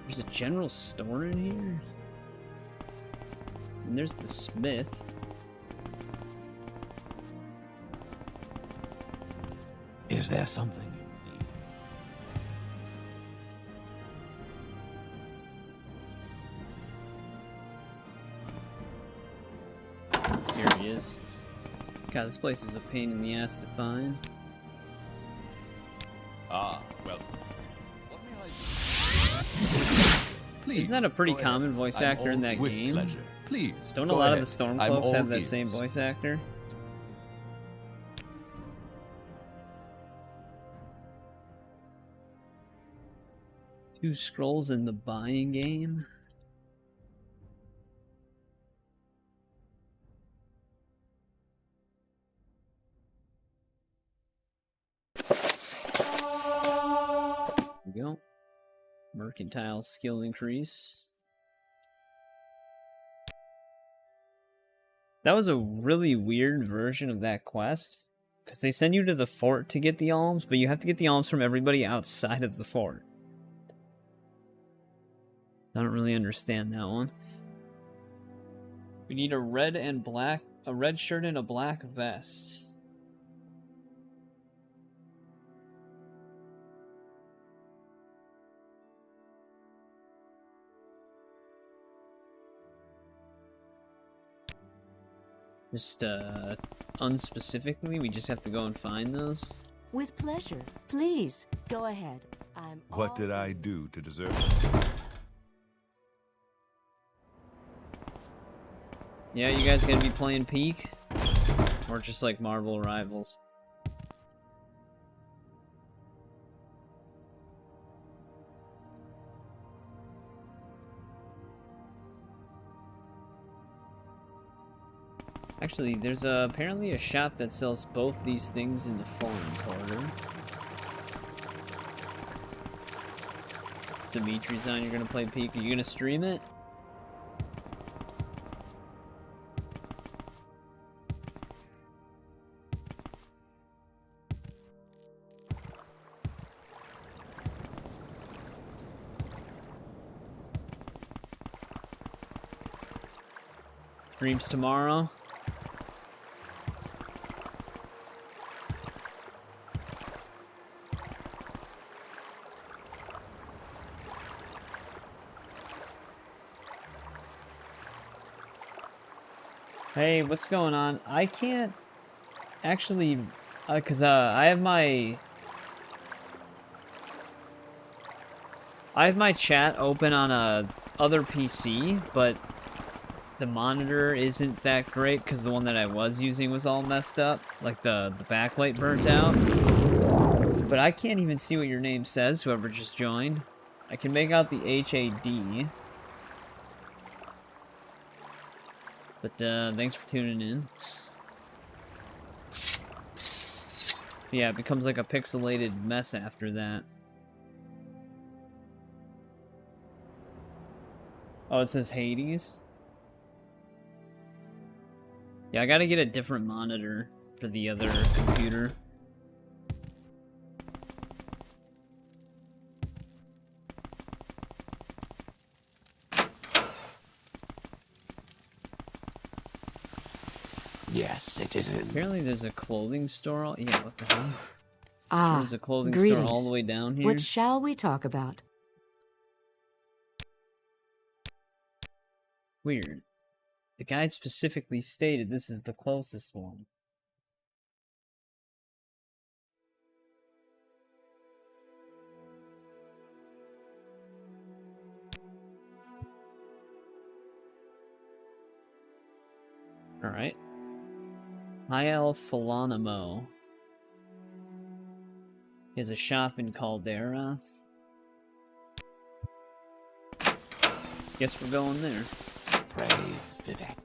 There's a general store in here? And there's the smith. Is there something you need? Here he is. God, this place is a pain in the ass to find. Ah, well. What may I do? Please, Isn't that a pretty go common ahead. voice I'm actor in all that with game? Pleasure. Please. Don't a go lot ahead. of the I'm Stormcloaks have all that same ears. voice actor? 2 scrolls in the buying game? we go. Mercantile skill increase. That was a really weird version of that quest. Because they send you to the fort to get the alms, but you have to get the alms from everybody outside of the fort. I don't really understand that one. We need a red shirt and a black vest. Just, unspecifically, we just have to go and find those? With pleasure. Please, go ahead. I'm What did I all do to deserve it? Yeah, you guys gonna be playing Peak? Or just like Marvel Rivals? Actually, there's apparently a shop that sells both these things in the foreign quarter. It's Dimitri's on. You're gonna play Peak. Are you gonna stream it? Streams tomorrow. Hey, what's going on? I can't actually, cause I have my chat open on a other PC, but the monitor isn't that great because the one that I was using was all messed up, like the backlight burnt out. But I can't even see what your name says, whoever just joined. I can make out the HAD. But thanks for tuning in. Yeah, it becomes like a pixelated mess after that. Oh, it says Hades? Yeah, I gotta get a different monitor for the other computer. Yes, citizen. Apparently there's a clothing store. Yeah, what the hell? Ah, There's a clothing greetings. store all the way down here. What shall we talk about? Weird. The guide specifically stated this is the closest one. Alright. Hiel Philanimo. He has a shop in Caldera. Guess we're going there. Praise Vivek.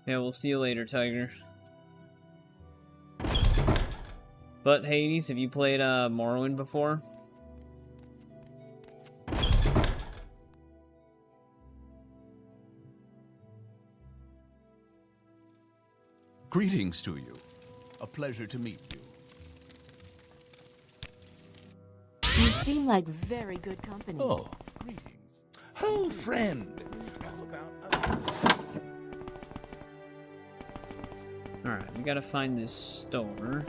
Yeah, we'll see you later, Tiger. But Hades, have you played Morrowind before? Greetings to you. A pleasure to meet you. You seem like very good company. Oh, greetings. Oh, friend. Alright, we gotta find this store.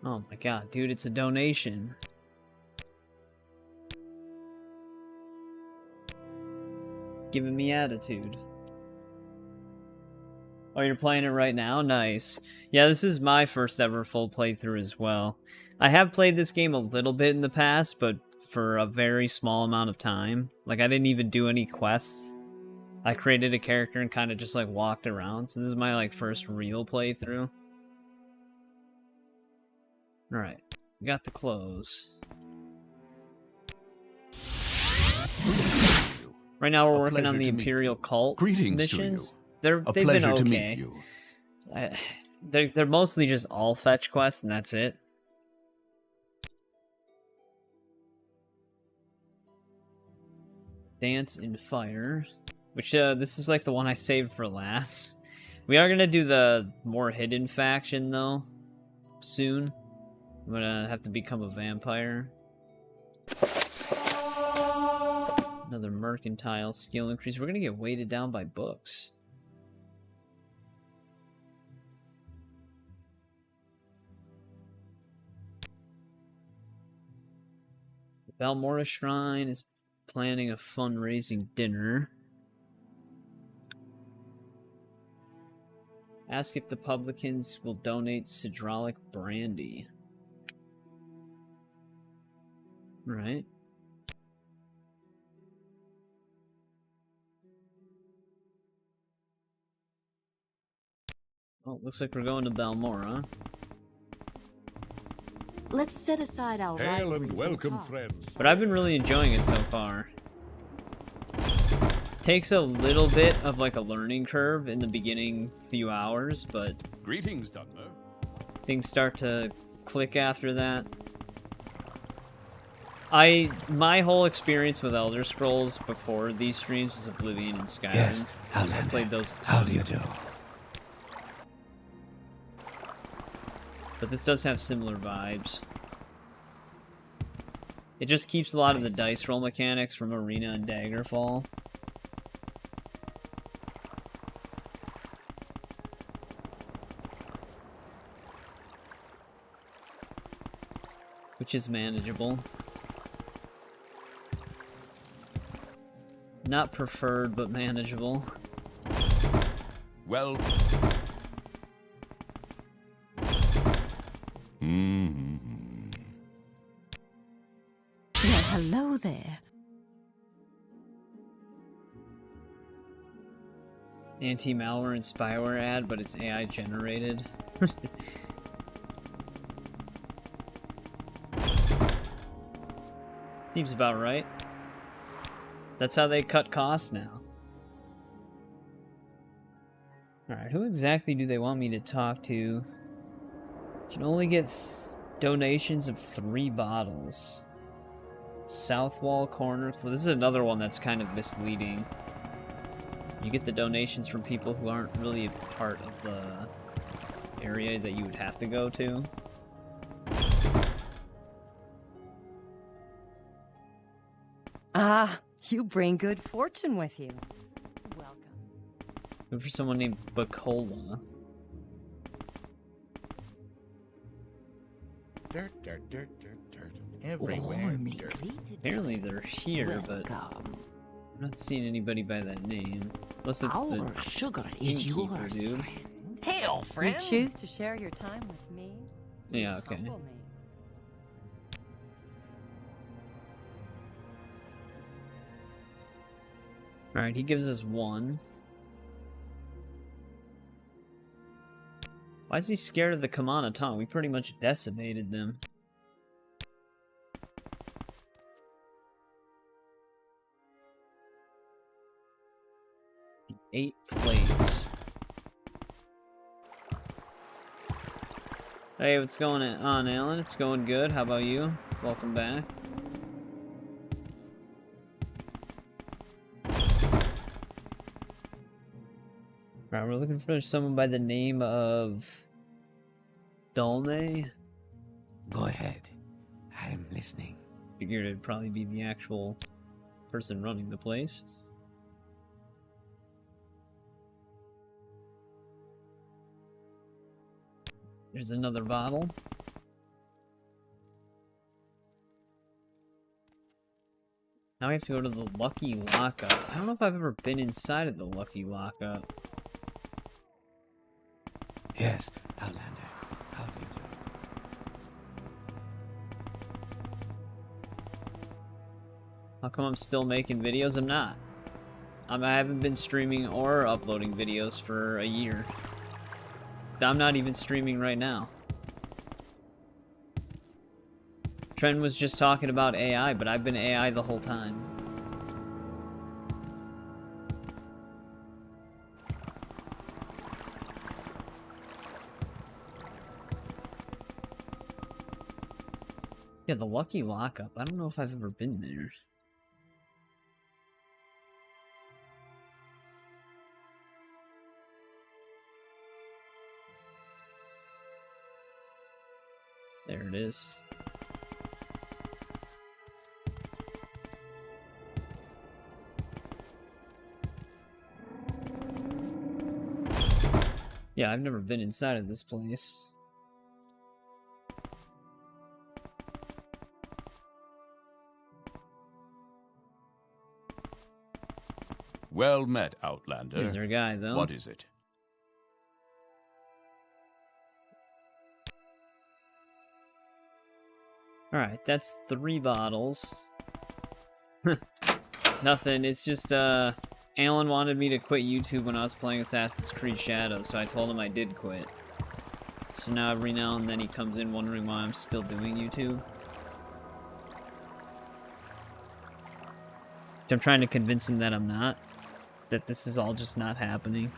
Oh my god, dude, it's a donation. Giving me attitude. Oh, you're playing it right now? Nice. Yeah, this is my first ever full playthrough as well. I have played this game a little bit in the past, but for a very small amount of time. Like, I didn't even do any quests. I created a character and kind of just, like, walked around. So this is my, like, first real playthrough. Alright, got the clothes. Right now we're working on the Imperial cult missions. They've been okay. They're mostly just all fetch quests, and that's it. Dance in Fire, which this is like the one I saved for last. We are gonna do the more hidden faction though soon. I'm gonna have to become a vampire. Another mercantile skill increase. We're gonna get weighted down by books. The Balmora Shrine is planning a fundraising dinner. Ask if the publicans will donate Sidrolic brandy. Right. Oh, looks like we're going to Balmora. Let's set aside our Hail and rivalries welcome, talk. friends. But I've been really enjoying it so far. Takes a little bit of like a learning curve in the beginning few hours, but Greetings, Dudmer. things start to click after that. My whole experience with Elder Scrolls before these streams was Oblivion and Skyrim. Yes, I Outlander. played those a How ton. do you do? But this does have similar vibes. It just keeps a lot of the dice roll mechanics from Arena and Daggerfall. Which is manageable. Not preferred, but manageable. Well. Well, hello there. Anti-malware and spyware ad, but it's AI generated. Seems about right. That's how they cut costs now. Alright, who exactly do they want me to talk to? You can only get donations of 3 bottles. South Wall Corner. Well, this is another one that's kind of misleading. You get the donations from people who aren't really a part of the area that you would have to go to. Ah, you bring good fortune with you. Welcome. Look for someone named Bacola. Dirt, dirt, dirt, dirt, dirt. Everywhere. Dirt. Apparently they're here, but I'm not seeing anybody by that name. Unless it's the Our sugar is innkeeper yours, dude. friend. Hail, You friend. choose to share your time with me? You Yeah, okay. humble me. Alright, he gives us 1. Why is he scared of the Kamana tongue? We pretty much decimated them. The 8 plates. Hey, what's going on, Alan? It's going good. How about you? Welcome back. Alright, we're looking for someone by the name of Dulne. Go ahead. I'm listening. Figured it'd probably be the actual person running the place. There's another bottle. Now we have to go to the Lucky Lockup. I don't know if I've ever been inside of the Lucky Lockup. Yes, Outlander. How do you do? How come I'm still making videos? I'm not. I haven't been streaming or uploading videos for a year. I'm not even streaming right now. Trent was just talking about AI, but I've been AI the whole time. Yeah, the Lucky Lockup. I don't know if I've ever been there. There it is. Yeah, I've never been inside of this place. Well met, Outlander. Here's our guy, though. What is it? Alright, that's 3 bottles. Nothing, it's just, Alan wanted me to quit YouTube when I was playing Assassin's Creed Shadows, so I told him I did quit. So now every now and then he comes in wondering why I'm still doing YouTube. I'm trying to convince him that I'm not. That this is all just not happening.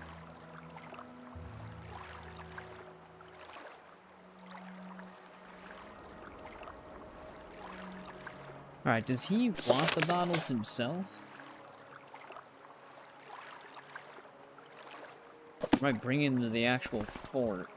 Alright, does he want the bottles himself? I might bring him to the actual fort.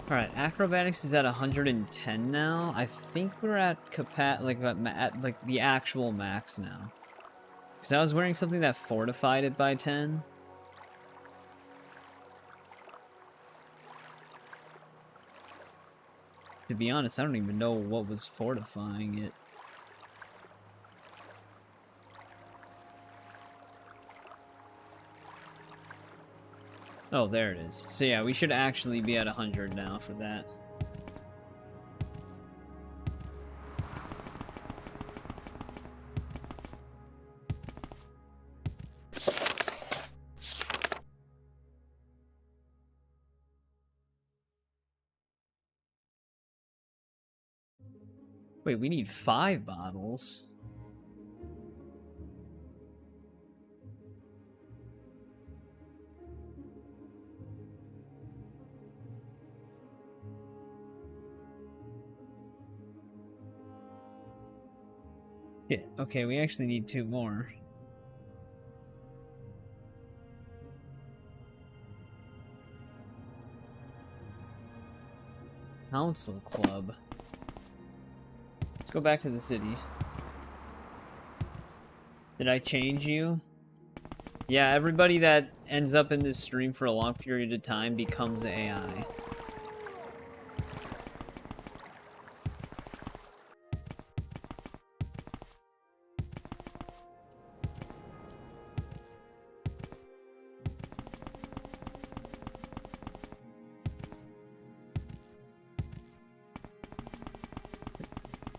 Alright, acrobatics is at 110 now. I think we're at at the actual max now. Because I was wearing something that fortified it by 10. To be honest, I don't even know what was fortifying it. Oh, there it is. So yeah, we should actually be at 100 now for that. Wait, we need 5 bottles. Yeah, okay, we actually need 2 more. Council Club. Let's go back to the city. Did I change you? Yeah, everybody that ends up in this stream for a long period of time becomes AI.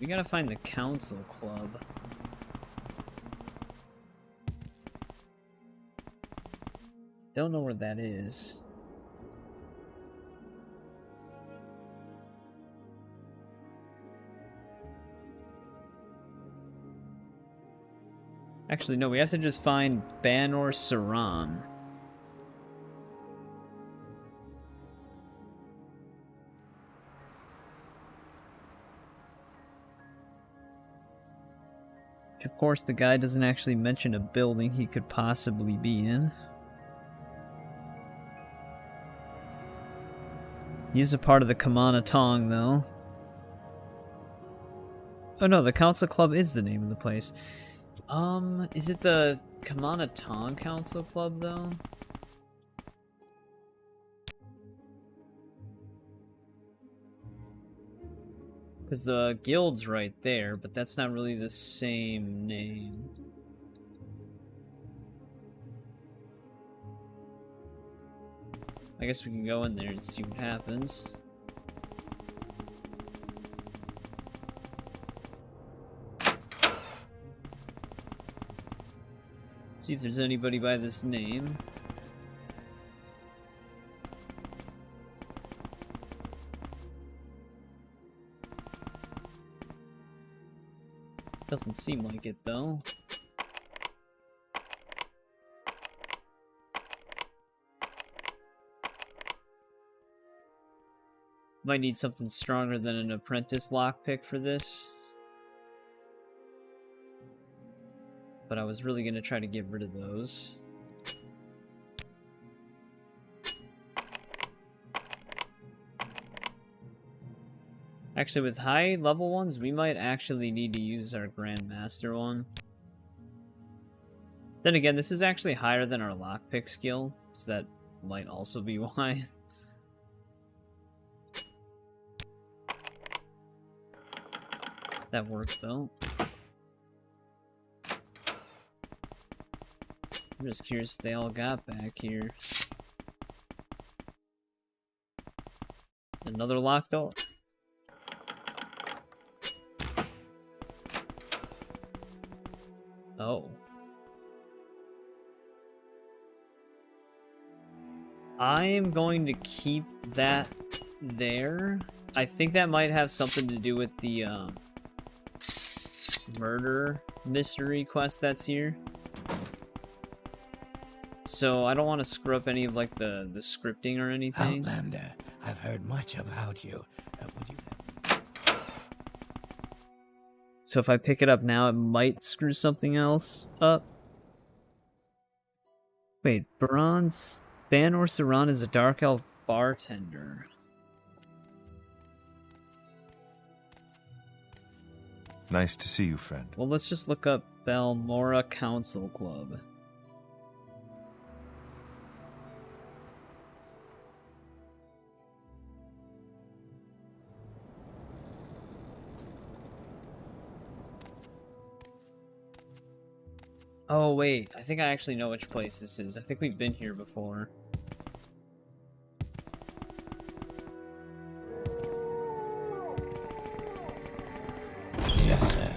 We gotta find the Council Club. Don't know where that is. Actually, no, we have to just find Banor Saran. Of course, the guy doesn't actually mention a building he could possibly be in. He's a part of the Kamana Tong, though. Oh no, the Council Club is the name of the place. Is it the Kamana Tong Council Club, though? Because the guild's right there, but that's not really the same name. I guess we can go in there and see what happens. See if there's anybody by this name. Doesn't seem like it, though. Might need something stronger than an apprentice lockpick for this. But I was really going to try to get rid of those. Actually, with high level ones, we might actually need to use our Grandmaster one. Then again, this is actually higher than our lockpick skill, so that might also be why. That works though. I'm just curious what they all got back here. Another locked door. Oh. I am going to keep that there. I think that might have something to do with the murder mystery quest that's here. So I don't want to screw up any of like the scripting or anything. Outlander, I've heard much about you. Would you... So if I pick it up now, it might screw something else up. Wait, Ban or Saran is a Dark Elf bartender. Nice to see you, friend. Well, let's just look up Balmora Council Club. Oh, wait. I think I actually know which place this is. I think we've been here before. Yes, sir.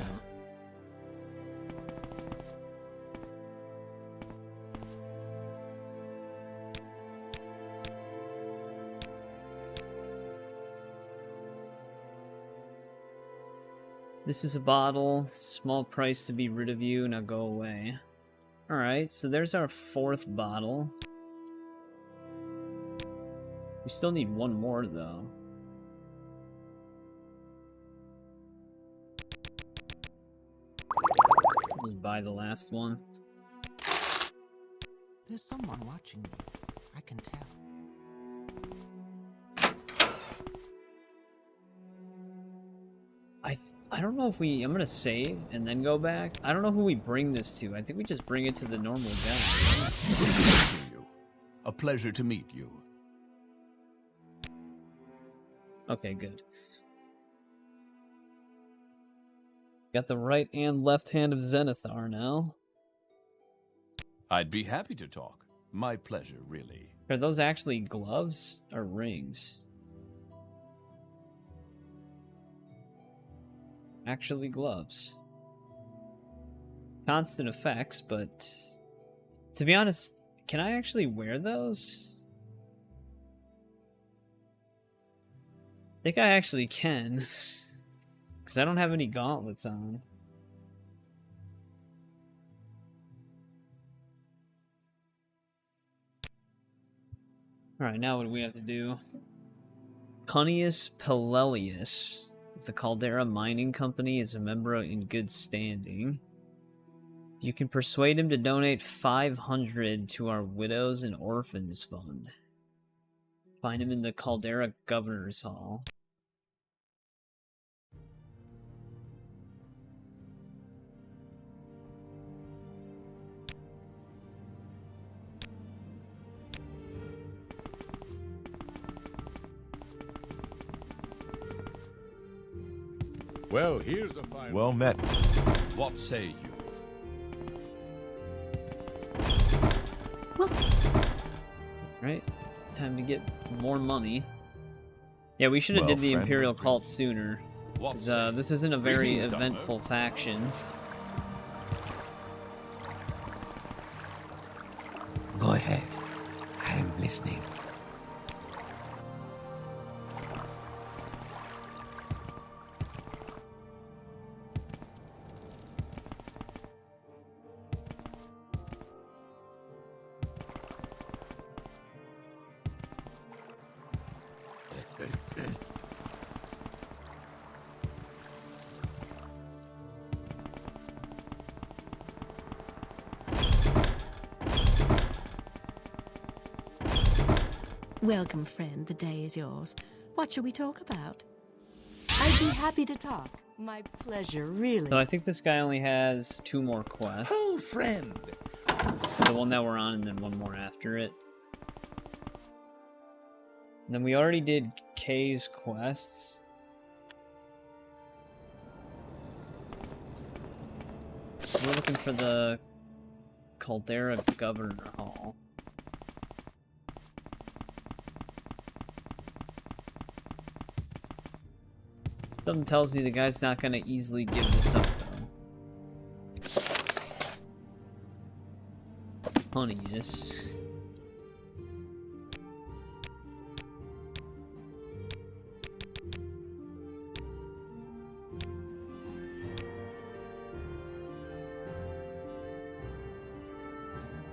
This is a bottle. Small price to be rid of you. Now go away. Alright, so there's our 4th bottle. We still need one more, though. Just buy the last one. There's someone watching me. I can tell. I don't know if we... I'm gonna save and then go back. I don't know who we bring this to. I think we just bring it to the normal guy. A pleasure to meet you. Okay, good. Got the right and left hand of Zenithar now. I'd be happy to talk. My pleasure, really. Are those actually gloves or rings? Actually gloves. Constant effects, but to be honest, can I actually wear those? I think I actually can. Because I don't have any gauntlets on. Alright, now what do we have to do? Cunius Pelelius of the Caldera Mining Company is a member in good standing. You can persuade him to donate 500 to our Widows and Orphans Fund. Find him in the Caldera Governor's Hall. Well, here's a fine... Well met. What say you? Right? Time to get more money. Yeah, we should have Well, did the friend, Imperial what cult sooner. What 'Cause, say this isn't a very Greetings, Doctor. eventful faction. Go ahead. I'm listening. Welcome, friend. The day is yours. What shall we talk about? I'd be happy to talk. My pleasure, really. So I think this guy only has 2 more quests. Oh, friend. The one that we're on and then one more after it. And then we already did Kay's quests. So we're looking for the Caldera Governor Hall. Something tells me the guy's not gonna easily give this up, though. Honey is.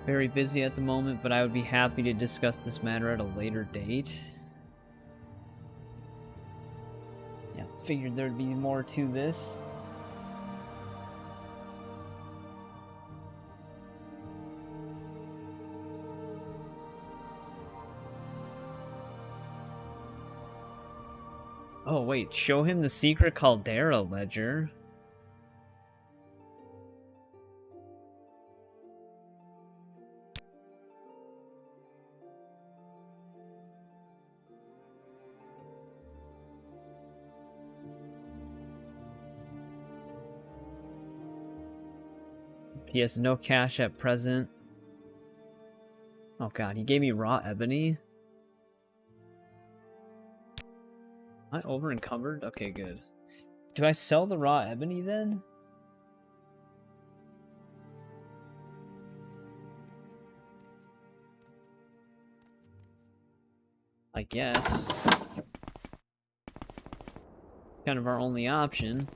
Very busy at the moment, but I would be happy to discuss this matter at a later date. Yeah, figured there'd be more to this. Oh wait, show him the secret Caldera ledger. He has no cash at present. Oh god, he gave me raw ebony? Am I over encumbered? Okay, good. Do I sell the raw ebony then? I guess. Kind of our only option.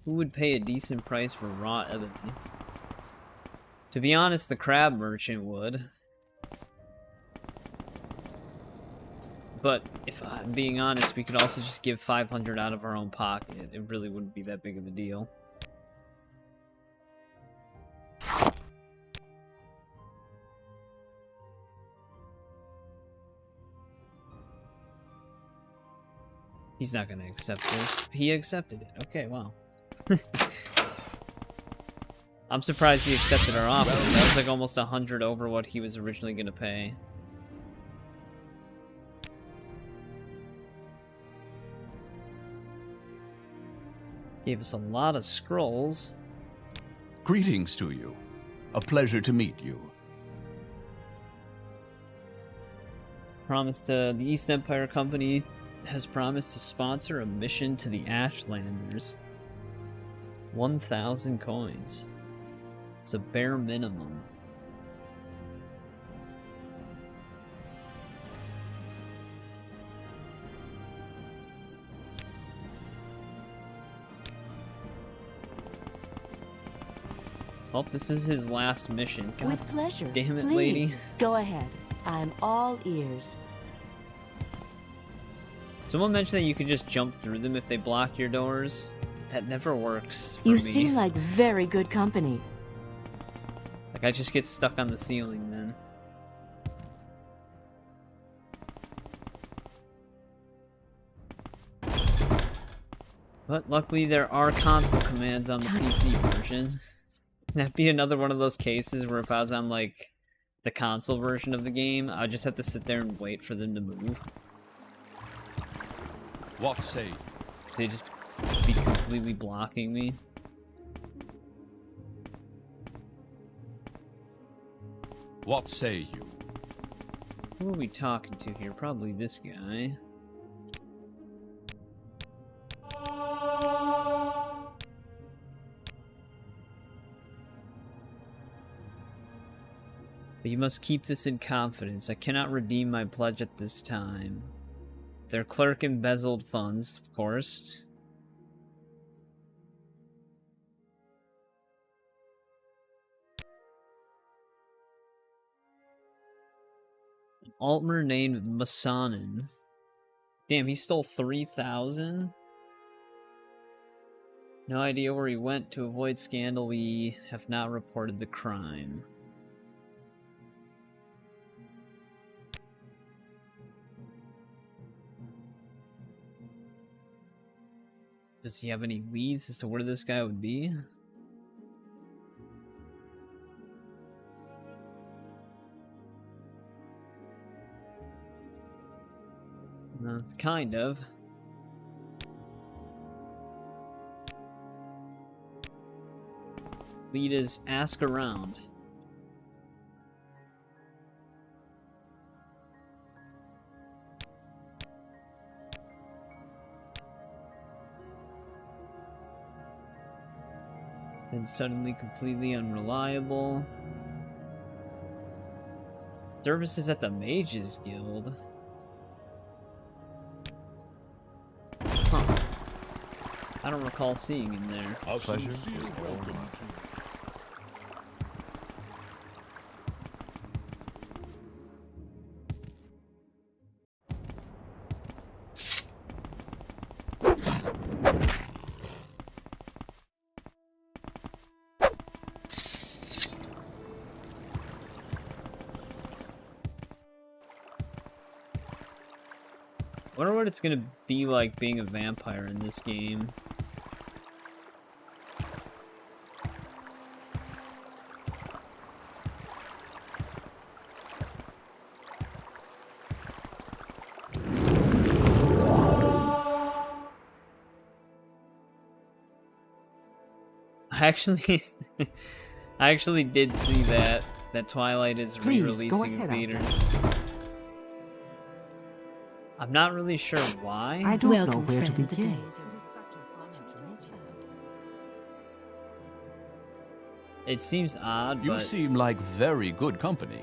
Who would pay a decent price for raw ebony? To be honest, the crab merchant would. But if I'm being honest, we could also just give 500 out of our own pocket. It really wouldn't be that big of a deal. He's not gonna accept this. He accepted it. Okay, wow. I'm surprised he accepted our offer. That was like almost 100 over what he was originally gonna pay. Gave us a lot of scrolls. Greetings to you. A pleasure to meet you. Promised the East Empire Company has promised to sponsor a mission to the Ashlanders. 1,000 coins. It's a bare minimum. Well, this is his last mission. God With pleasure. damn it, Please, lady. go ahead. I'm all ears. Someone mentioned that you could just jump through them if they block your doors. That never works for You me. seem like very good company. Like, I just get stuck on the ceiling then. But luckily there are console commands on the PC version. That'd be another one of those cases where if I was on, like, the console version of the game, I'd just have to sit there and wait for them to move. What say you? Because they just be completely blocking me. What say you? Who are we talking to here? Probably this guy. But you must keep this in confidence. I cannot redeem my pledge at this time. Their clerk embezzled funds, of course. An Altmer named Masanin. Damn, he stole 3,000? No idea where he went. To avoid scandal, we have not reported the crime. Does he have any leads as to where this guy would be? Kind of. Lead is ask around. Then suddenly completely unreliable. Services at the Mages Guild. Huh. I don't recall seeing him there. A Pleasure sincere is all welcome mine. to I wonder what it's gonna be like being a vampire in this game. I actually did see that Twilight is Please, go re-releasing in ahead, theaters. I'm not really sure why. I don't Welcome, know where to friend. The begin. day is yours. It seems odd, You but seem like very good company.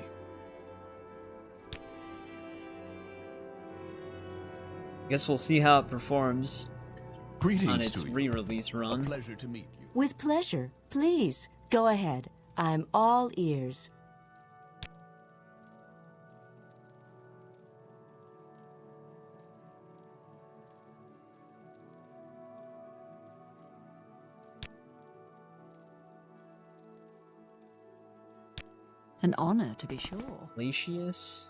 I guess we'll see how it performs Greetings on its to you. re-release A run. pleasure to meet you. With pleasure. Please, go ahead. I'm all ears. An honor, to be sure. Glacius?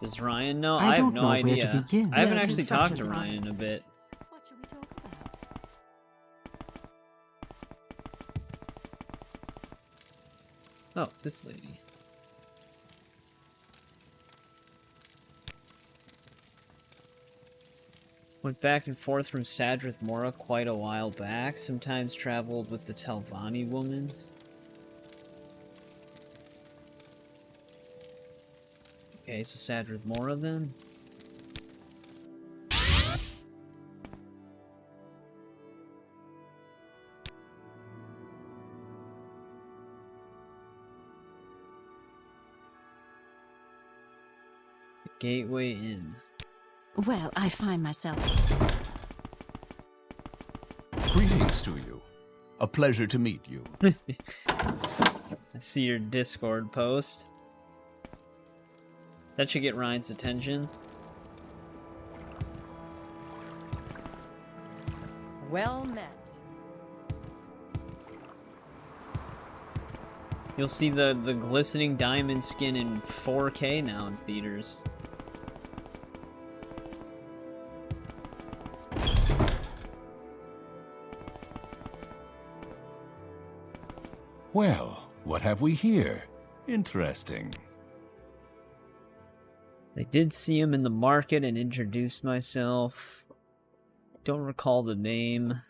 Does Ryan know? I I have don't no know where to idea. begin. I haven't Well, actually he's such talked a to good Ryan in a bit. What should we talk about? Oh, this lady. Went back and forth from Sadrith Mora quite a while back. Sometimes traveled with the Telvanni woman. Okay, so Sadrith Mora then. The Gateway Inn. Well, I find myself... Greetings to you. A pleasure to meet you. I see your Discord post. That should get Ryan's attention. Well met. You'll see the glistening diamond skin in 4K now in theaters. Well, what have we here? Interesting. I did see him in the market and introduced myself. Don't recall the name.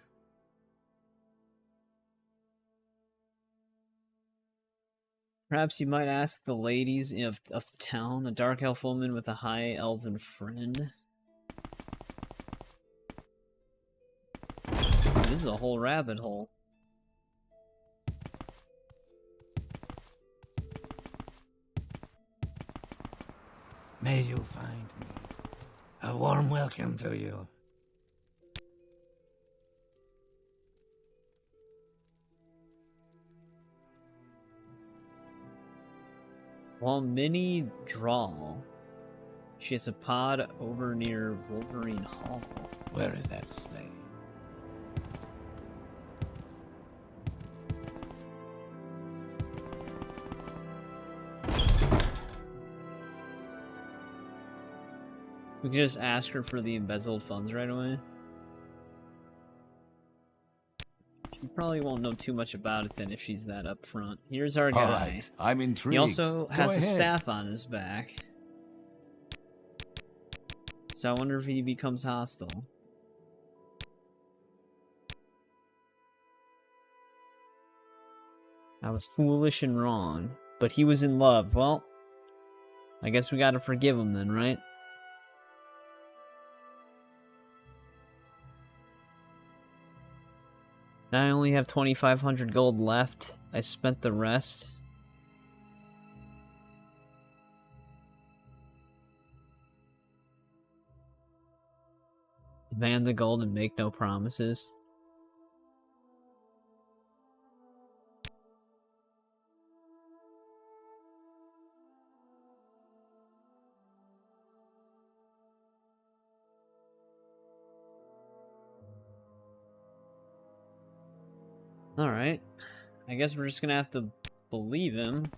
Perhaps you might ask the ladies of the town, a dark elf woman with a high elven friend. This is a whole rabbit hole. May you find me. A warm welcome to you. Well, Minnie Drawl. She has a pod over near Wolverine Hall. Where is that slave? We can just ask her for the embezzled funds right away. She probably won't know too much about it then if she's that upfront. Here's our guy. All right, I'm intrigued. He also has Go a ahead. staff on his back. So I wonder if he becomes hostile. I was foolish and wrong, but he was in love. Well, I guess we gotta forgive him then, right? Now I only have 2,500 gold left. I spent the rest. Demand the gold and make no promises. Alright. I guess we're just gonna have to believe him.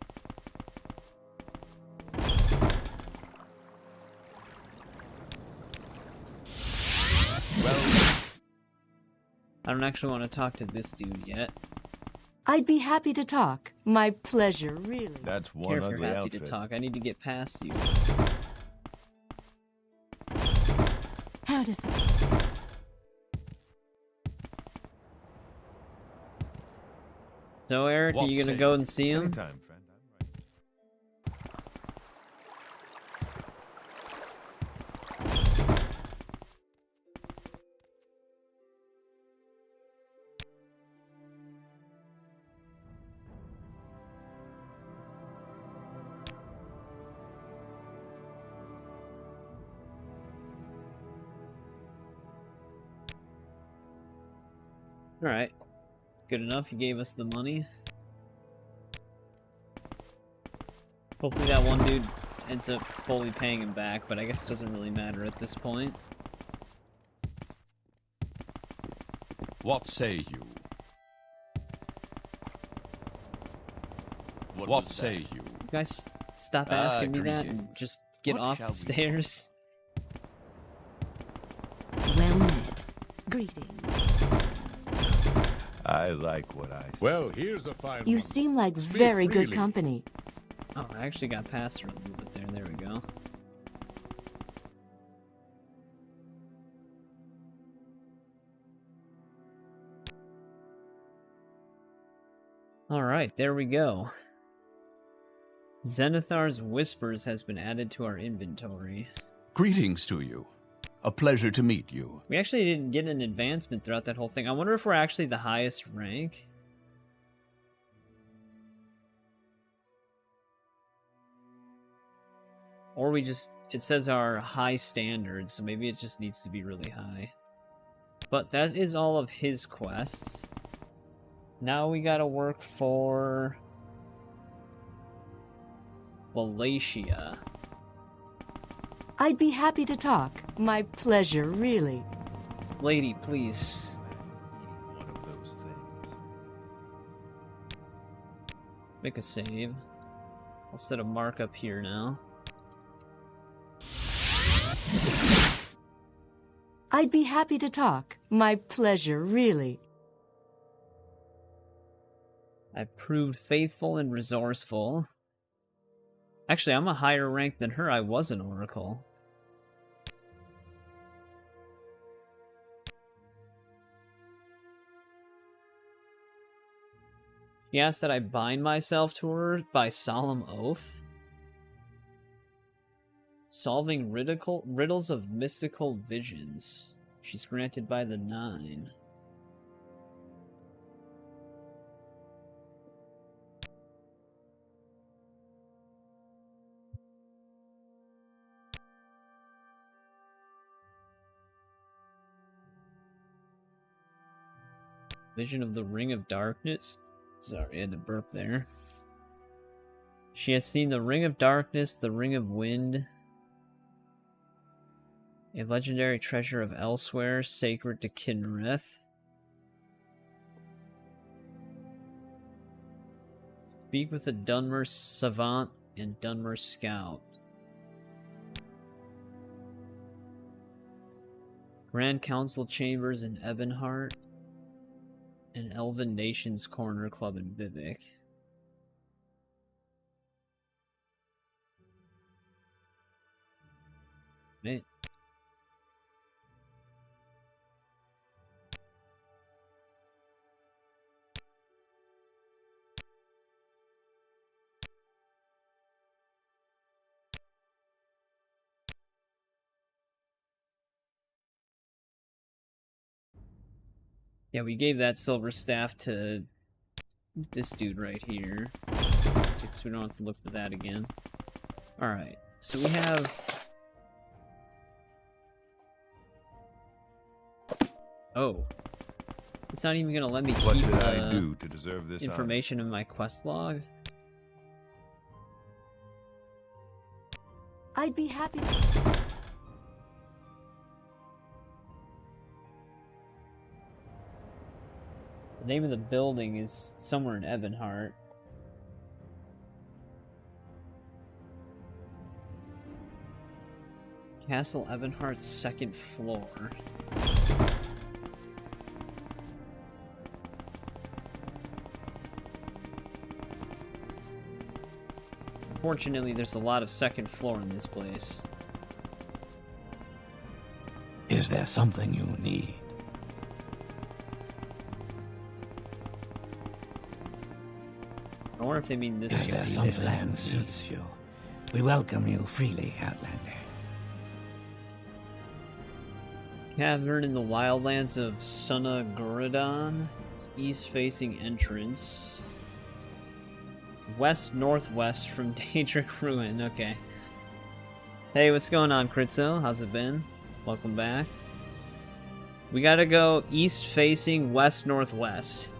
I don't actually want to talk to this dude yet. I'd be happy to talk. My pleasure, really. That's Care one if you're ugly happy outfit. to talk. I need to get past you. How does... So, Eric, are What you gonna say go and see him? Anytime, friend. I'm right. Alright. Good enough, he gave us the money. Hopefully that one dude ends up fully paying him back, but I guess it doesn't really matter at this point. What say you? What say you? You guys stop asking me that and greetings. just get What off shall the we- stairs. Well met. Greetings. I like what I see. Well, here's a fine You one. seem like Speak very good freely. company. Oh, I actually got past her a little bit there. There we go. Alright, there we go. Zenithar's Whispers has been added to our inventory. Greetings to you. A pleasure to meet you. We actually didn't get an advancement throughout that whole thing. I wonder if we're actually the highest rank. Or we just... It says our high standards, so maybe it just needs to be really high. But that is all of his quests. Now we gotta work for... Wallachia. I'd be happy to talk. My pleasure, really. Lady, please. Eating one of those things. Make a save. I'll set a mark up here now. I'd be happy to talk. My pleasure, really. I proved faithful and resourceful. Actually, I'm a higher rank than her. I was an oracle. She asked that I bind myself to her by solemn oath. Solving riddles of mystical visions. She's granted by the 9. Vision of the Ring of Darkness. Sorry, I had to burp there. She has seen the Ring of Darkness, the Ring of Wind, a legendary treasure of Elsewhere, sacred to Kinrith. Speak with a Dunmer Savant and Dunmer Scout. Grand Council Chambers in Ebonheart. And Elven Nations Corner Club in Vivek. Right. Yeah, we gave that silver staff to this dude right here. So we don't have to look for that again. Alright, so we have... Oh. It's not even gonna let me What keep did I do to deserve this information in my quest log. I'd be happy. The name of the building is somewhere in Ebonheart. Castle Ebonheart's 2nd floor. Fortunately, there's a lot of 2nd floor in this place. Is there something you need? I wonder if they mean this Is there something that suits you? We welcome you freely, Outlander. Cavern in the wildlands of Sunaguradon. It's east-facing entrance. West-northwest from Daedric Ruin. Okay. Hey, what's going on, Kritzo? How's it been? Welcome back. We gotta go east-facing west-northwest.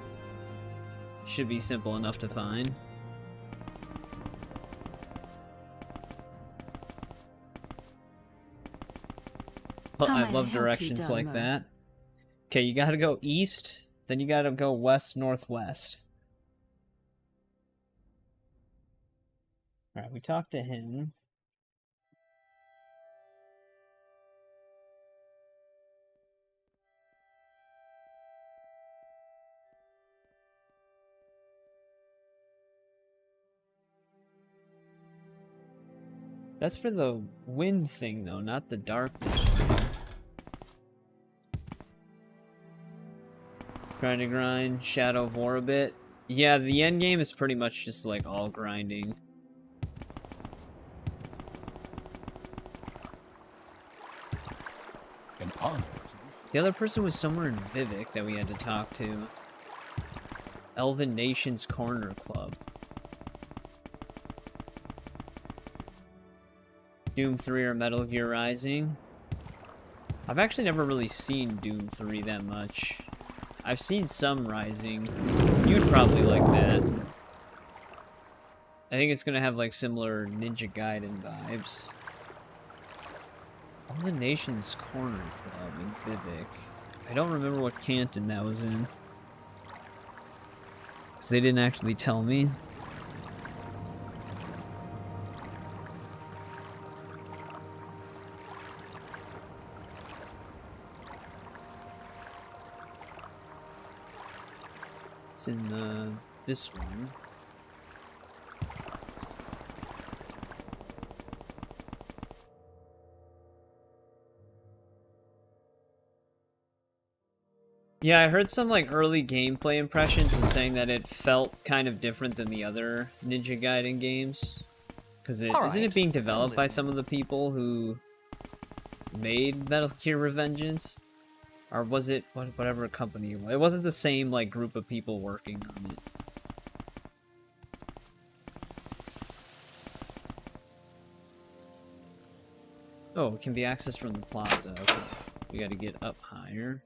Should be simple enough to find. Oh, I love directions like that. Okay, you gotta go east, then you gotta go west-northwest. Alright, we talked to him. That's for the wind thing, though, not the darkness ring. Trying to grind Shadow of War a bit. Yeah, the end game is pretty much just like all grinding. An honor. The other person was somewhere in Vivek that we had to talk to. Elven Nations Corner Club. Doom 3 or Metal Gear Rising. I've actually never really seen Doom 3 that much. I've seen some Rising. You'd probably like that. I think it's gonna have like similar Ninja Gaiden vibes. All the Nations Corner Club in Vivek. I don't remember what canton that was in. Because they didn't actually tell me. It's in this one. Yeah, I heard some like early gameplay impressions and saying that it felt kind of different than the other Ninja Gaiden games. Because isn't it being developed by some of the people who made Metal Gear Revengeance? Or was it whatever company it was? It wasn't the same like group of people working on it. Oh, it can be accessed from the plaza. Okay. We gotta get up higher.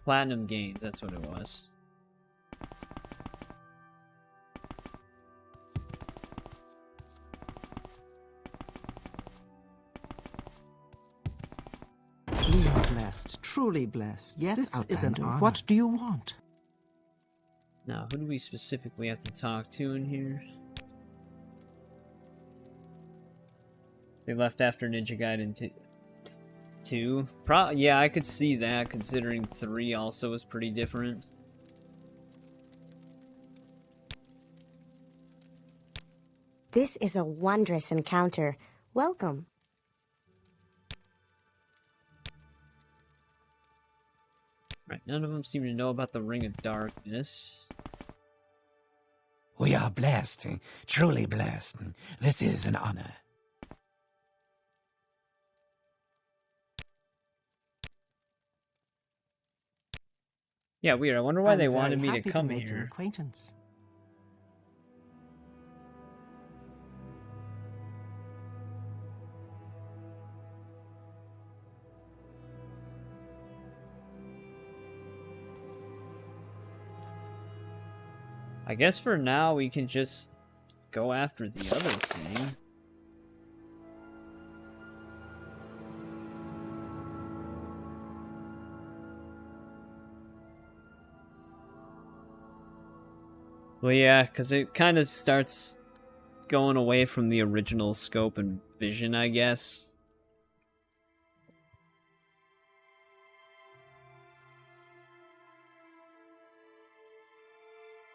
Platinum Games, that's what it was. We are blessed, truly blessed. Yes, this is an honor. What do you want? Now, who do we specifically have to talk to in here? They left after Ninja Gaiden 2. Yeah, I could see that, considering 3 also was pretty different. This is a wondrous encounter. Welcome. Right, none of them seem to know about the Ring of Darkness. We are blessed, truly blessed. This is an honor. Yeah, weird. I wonder why they wanted me to happy come make here. Your acquaintance. I guess for now we can just go after the other thing. Well, yeah, because it kind of starts going away from the original scope and vision, I guess.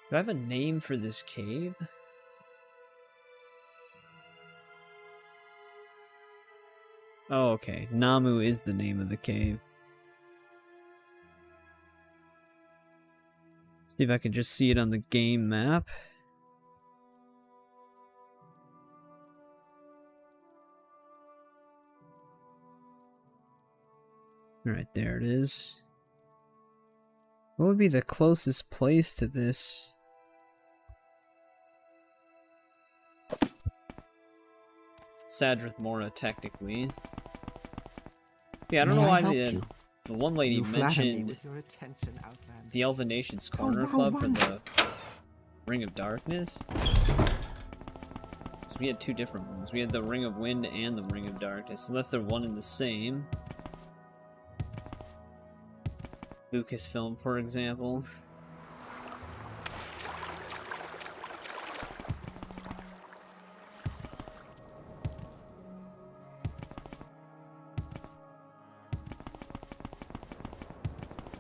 Do I have a name for this cave? Oh, okay. Namu is the name of the cave. See if I can just see it on the game map. Alright, there it is. What would be the closest place to this? Sadrith Mora, technically. Yeah, I don't know why the one lady mentioned the Elven Nations Corner Club for the Ring of Darkness. So we had two different ones. We had the Ring of Wind and the Ring of Darkness, unless they're one and the same. Lucasfilm, for example.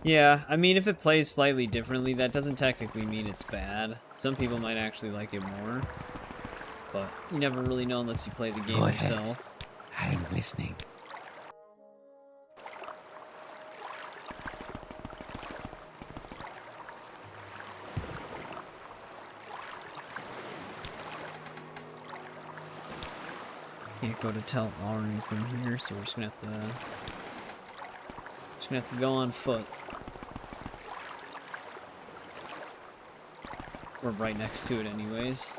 Yeah, I mean, if it plays slightly differently, that doesn't technically mean it's bad. Some people might actually like it more. But you never really know unless you play the game yourself. I'm listening. Can't go to Tel Arin from here, so we're just gonna have to go on foot. We're right next to it anyways.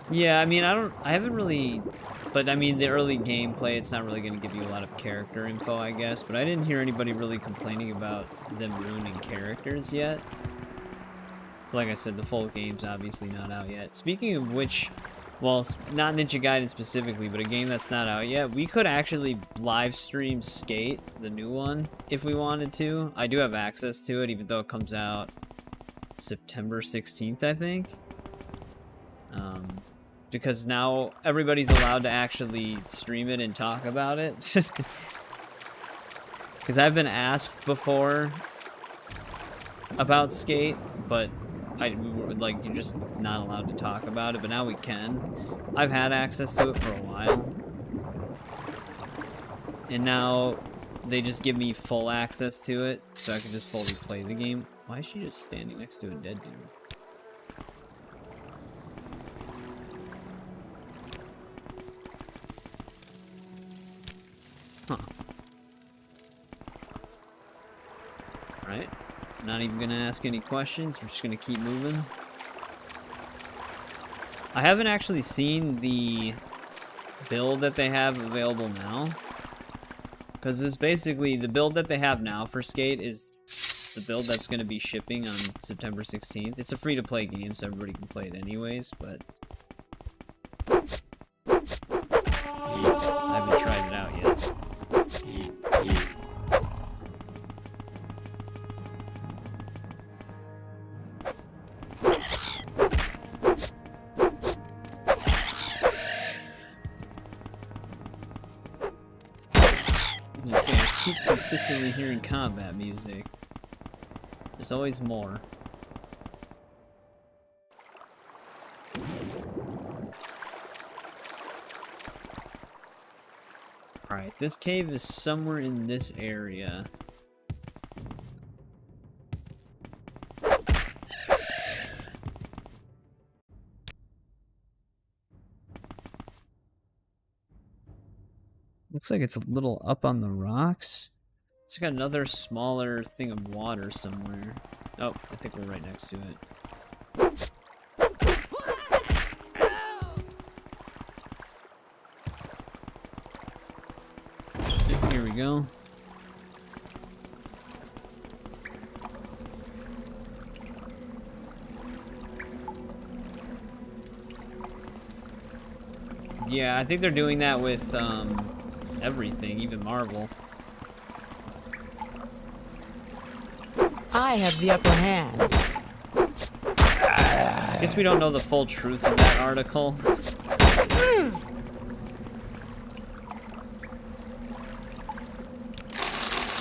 Yeah, I mean, I haven't really, but I mean, the early gameplay, it's not really going to give you a lot of character info, I guess, but I didn't hear anybody really complaining about them ruining characters yet. Like I said, the full game's obviously not out yet. Speaking of which, well, not Ninja Gaiden specifically, but a game that's not out yet, we could actually live stream Skate, the new one, if we wanted to. I do have access to it, even though it comes out September 16th, I think. Because now everybody's allowed to actually stream it and talk about it. Because I've been asked before about Skate, but we were, like, you're just not allowed to talk about it, but now we can. I've had access to it for a while. And now they just give me full access to it, so I can just fully play the game. Why is she just standing next to a dead dude? Huh. Right. Not even gonna ask any questions, we're just gonna keep moving. I haven't actually seen the build that they have available now. Because it's basically, the build that they have now for Skate is the build that's going to be shipping on September 16th. It's a free-to-play game, so everybody can play it anyways, but I haven't tried it out yet. I keep consistently hearing combat music. There's always more. Alright, this cave is somewhere in this area. Looks like it's a little up on the rocks. It's got another smaller thing of water somewhere. Oh, I think we're right next to it. Here we go. Yeah, I think they're doing that with everything, even Marvel. I have the upper hand. I guess we don't know the full truth of that article.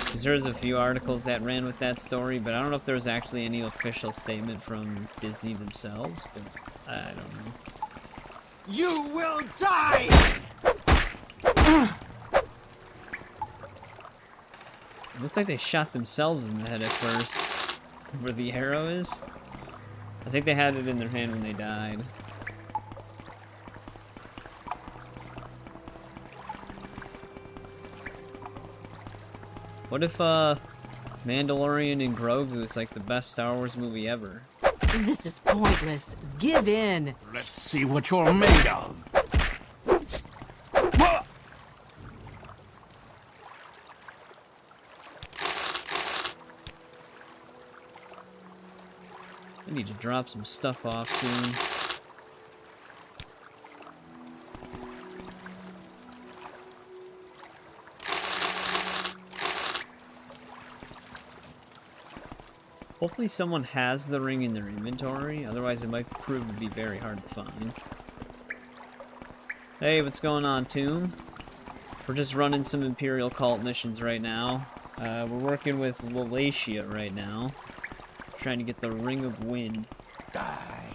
Because there's a few articles that ran with that story, but I don't know if there was actually any official statement from Disney themselves, but I don't know. You will die! It looked like they shot themselves in the head at first. Where the arrow is? I think they had it in their hand when they died. What if, Mandalorian and Grogu is like the best Star Wars movie ever? This is pointless. Give in. Let's see what you're made of. I need to drop some stuff off soon. Hopefully someone has the ring in their inventory, otherwise it might prove to be very hard to find. Hey, what's going on, Tomb? We're just running some Imperial cult missions right now. We're working with Wallachia right now. Trying to get the Ring of Wind. Die.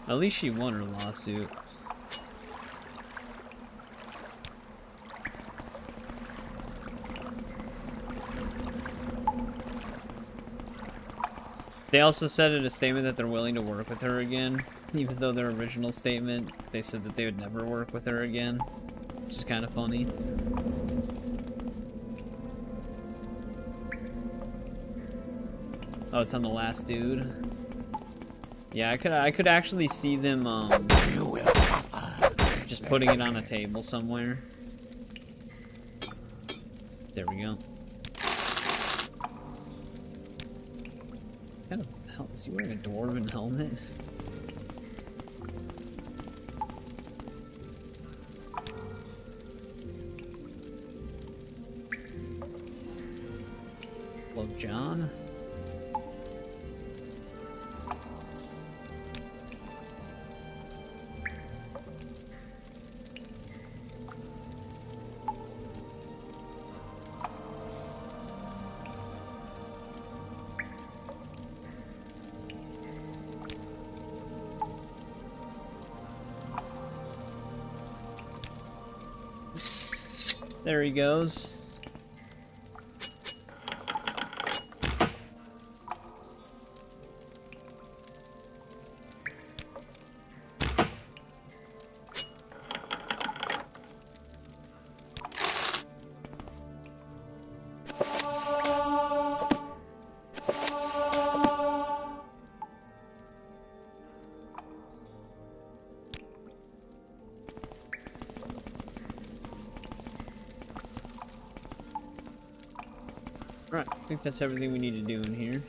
At least she won her lawsuit. They also said in a statement that they're willing to work with her again, even though their original statement, they said that they would never work with her again, which is kind of funny. Oh, it's on the last dude. Yeah, I could actually see them just putting it on a table somewhere. There we go. What kind of hell is he wearing? A dwarven helmet? Hello, John. There he goes. Right, I think that's everything we need to do in here.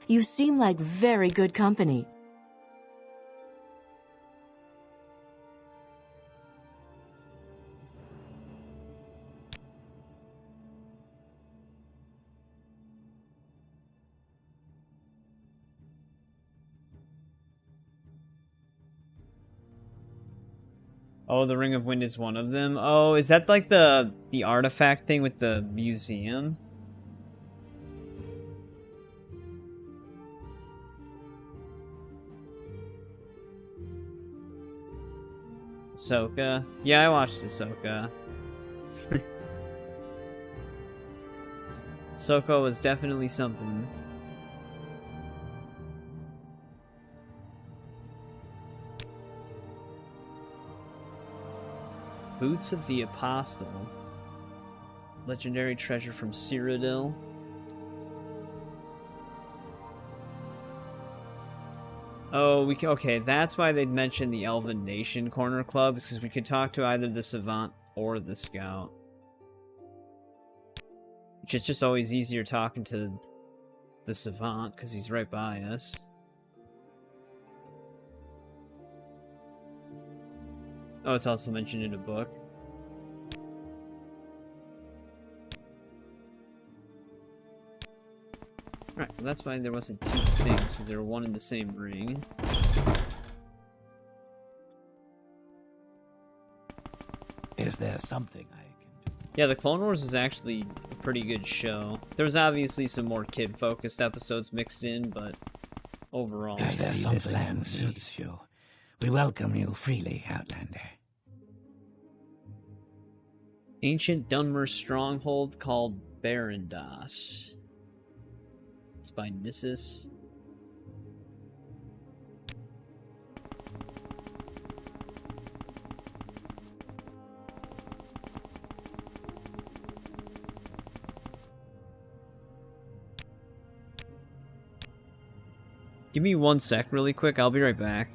You seem like very good company. Oh, the Ring of Wind is one of them. Oh, is that like the artifact thing with the museum? Ahsoka. Yeah, I watched Ahsoka. Ahsoka was definitely something. Boots of the Apostle. Legendary treasure from Cyrodiil. Oh, okay, that's why they'd mentioned the Elven Nation Corner Club, because we could talk to either the Savant or the Scout. Which is just always easier talking to the Savant, because he's right by us. Oh, it's also mentioned in a book. Right, well that's why there wasn't two things, because they were one in the same ring. Is there something I can do? Yeah, the Clone Wars was actually a pretty good show. There was obviously some more kid-focused episodes mixed in, but overall... Is there something that suits you? We welcome you freely, Outlander. Ancient Dunmer stronghold called Barandas. It's by Nissus. Give me 1 sec really quick, I'll be right back.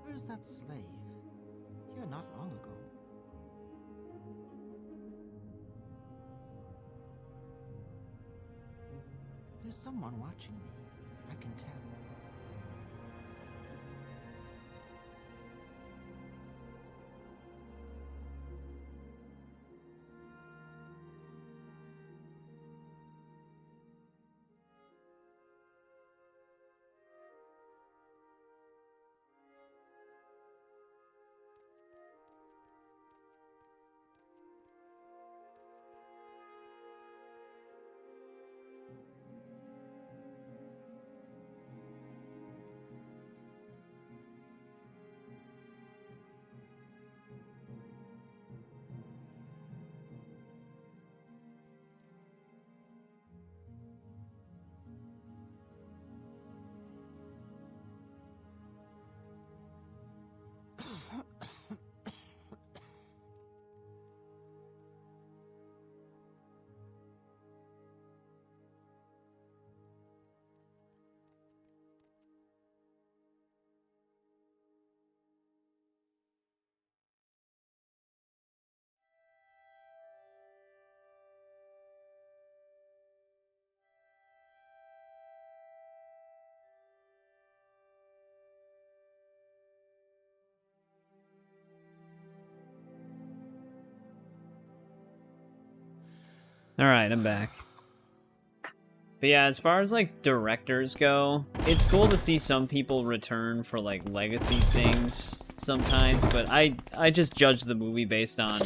Where's that slave? Here not long ago. There's someone watching me. I can tell. Alright, I'm back. But yeah, as far as like directors go, it's cool to see some people return for like legacy things sometimes, but I just judge the movie based on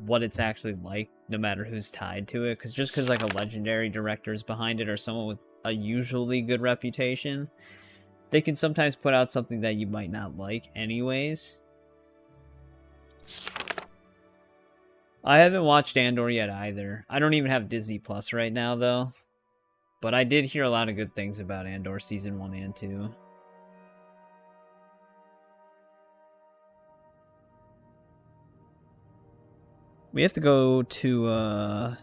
what it's actually like, no matter who's tied to it. Because just because like a legendary director's behind it or someone with a usually good reputation, they can sometimes put out something that you might not like anyways. I haven't watched Andor yet either. I don't even have Disney Plus right now though. But I did hear a lot of good things about Andor Season 1 and 2. We have to go to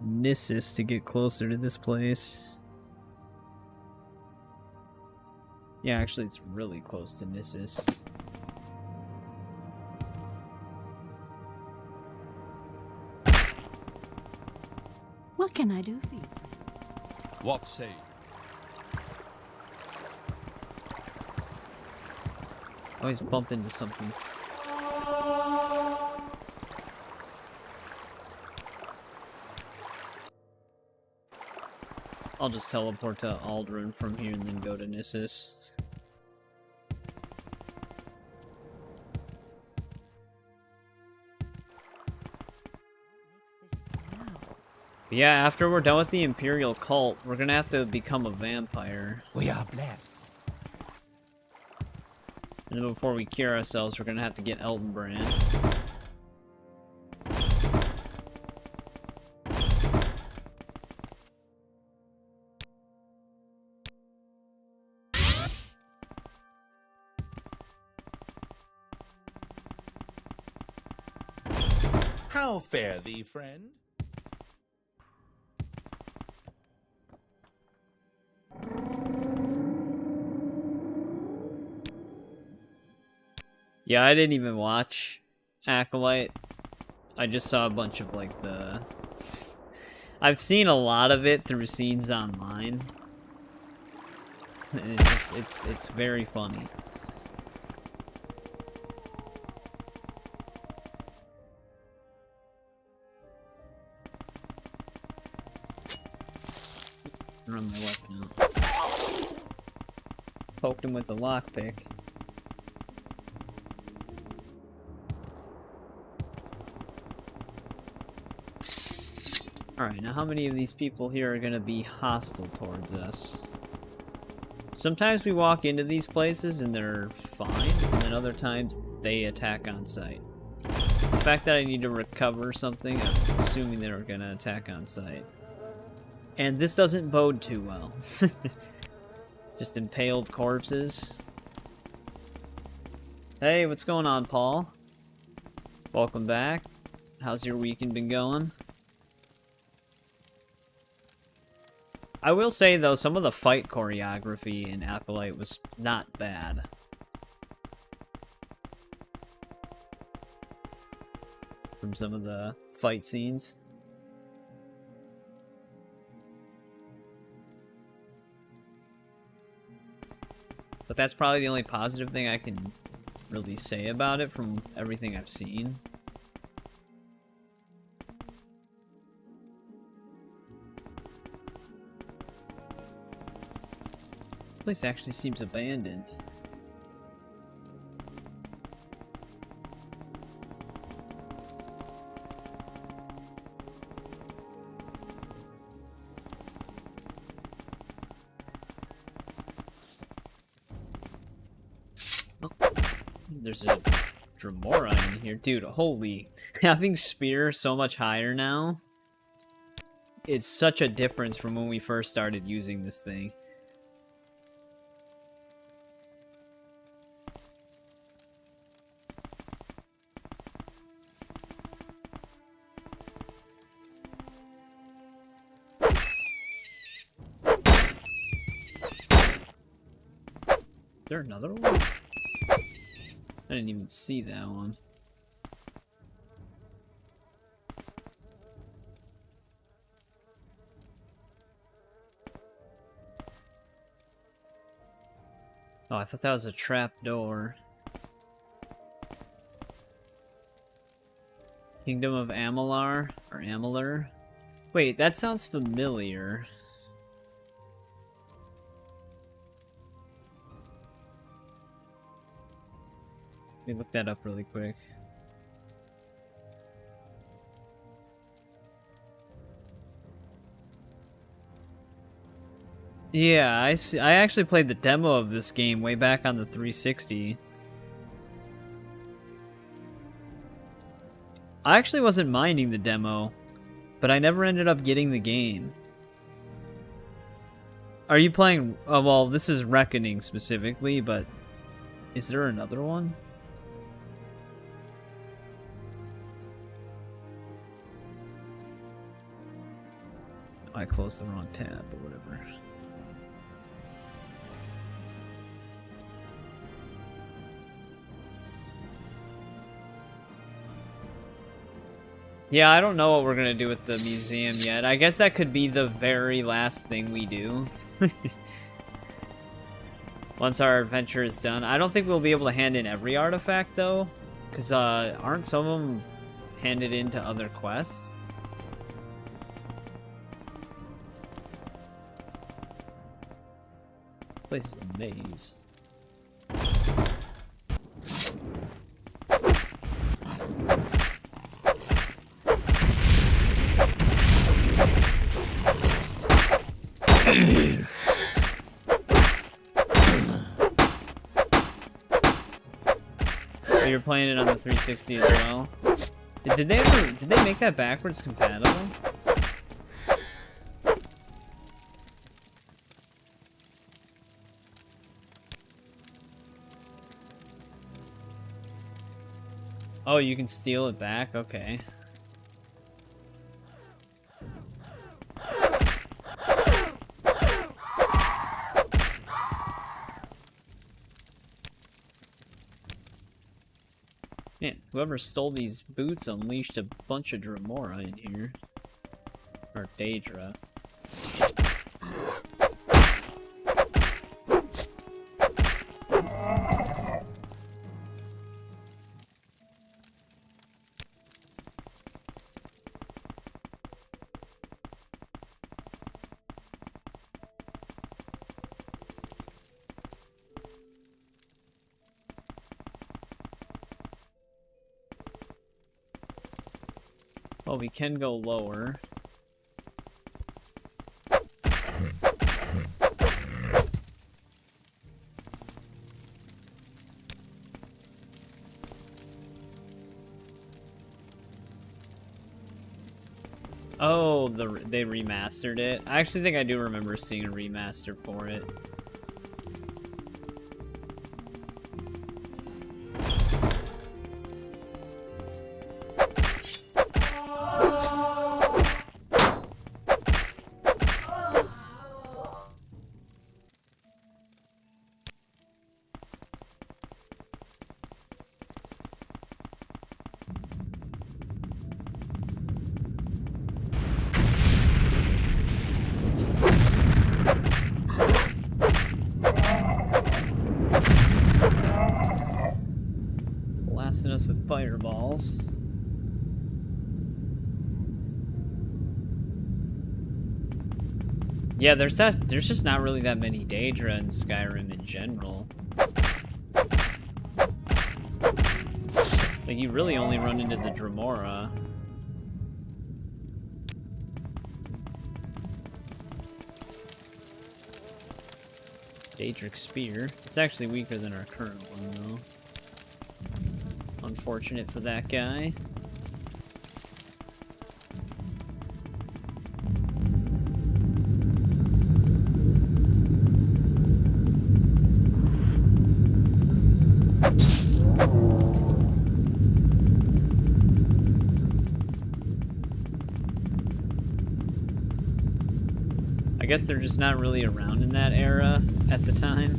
Nissus to get closer to this place. Yeah, actually it's really close to Nissus. What can I do for you? What say? Always bump into something. I'll just teleport to Aldrin from here and then go to Nissus. Yeah, after we're done with the Imperial cult, we're gonna have to become a vampire. We are blessed. And then before we cure ourselves, we're gonna have to get Elton Brand. How fare thee, friend? Yeah, I didn't even watch Acolyte. I just saw a bunch of like the... I've seen a lot of it through scenes online. And it's just, it's very funny. Run my weapon out. Poked him with a lockpick. Alright, now how many of these people here are gonna be hostile towards us? Sometimes we walk into these places and they're fine, and then other times they attack on sight. The fact that I need to recover something, I'm assuming they're gonna attack on sight. And this doesn't bode too well. Just impaled corpses. Hey, what's going on, Paul? Welcome back. How's your weekend been going? I will say, though, some of the fight choreography in Acolyte was not bad. From some of the fight scenes. But that's probably the only positive thing I can really say about it from everything I've seen. This place actually seems abandoned. Oh, there's a Dremora in here. Dude, holy. Having Spear so much higher now, it's such a difference from when we first started using this thing. Is there another one? I didn't even see that one. Oh, I thought that was a trap door. Kingdom of Amalur, or Amalur. Wait, that sounds familiar. Let me look that up really quick. Yeah, I actually played the demo of this game way back on the 360. I actually wasn't minding the demo, but I never ended up getting the game. Are you playing... Oh, well, this is Reckoning specifically, but is there another one? I closed the wrong tab, but whatever. Yeah, I don't know what we're gonna do with the museum yet. I guess that could be the very last thing we do. Once our adventure is done. I don't think we'll be able to hand in every artifact, though. Because, aren't some of them handed in to other quests? This place is a maze. So you're playing it on the 360 as well? Did they make that backwards compatible? Oh, you can steal it back? Okay. Man, whoever stole these boots unleashed a bunch of Dremora in here. Or Daedra. Oh, we can go lower. Oh, they remastered it. I actually think I do remember seeing a remaster for it. Blasting us with fireballs. Yeah, there's just not really that many Daedra in Skyrim in general. Like, you really only run into the Dremora. Daedric Spear. It's actually weaker than our current one, though. Unfortunate for that guy. I guess they're just not really around in that era at the time.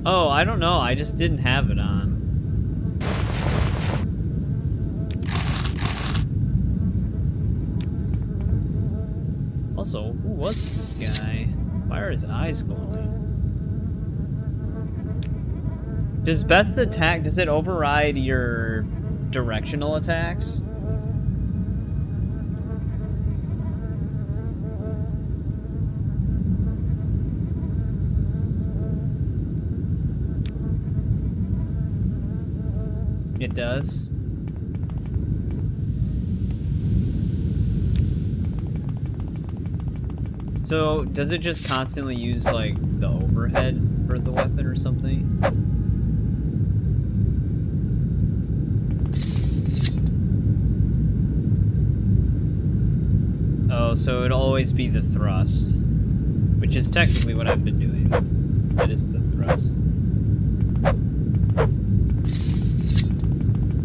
Oh, I don't know. I just didn't have it on. Also, who was this guy? Why are his eyes glowing? Does best attack, does it override your directional attacks? It does. So, does it just constantly use, like, the overhead for the weapon or something? Oh, so it'll always be the thrust. Which is technically what I've been doing. It is the thrust.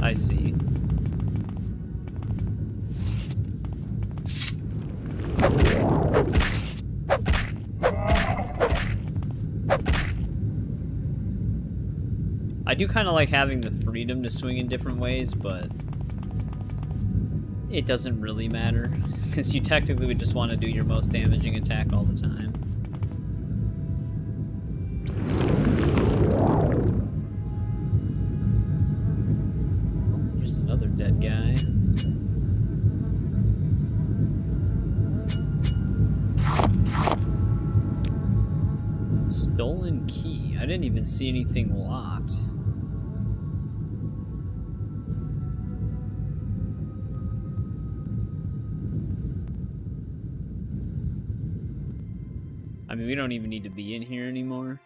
I see. I do kind of like having the freedom to swing in different ways, but it doesn't really matter, because you technically would just want to do your most damaging attack all the time. Oh, here's another dead guy. Stolen key. I didn't even see anything locked. I mean, we don't even need to be in here anymore.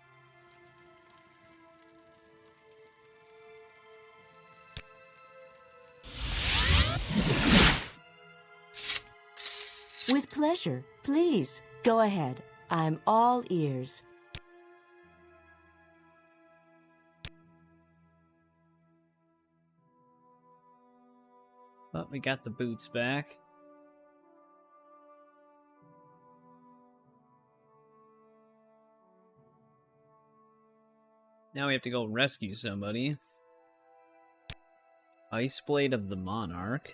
With pleasure. Please, go ahead. I'm all ears. But we got the boots back. Now we have to go rescue somebody. Ice Blade of the Monarch.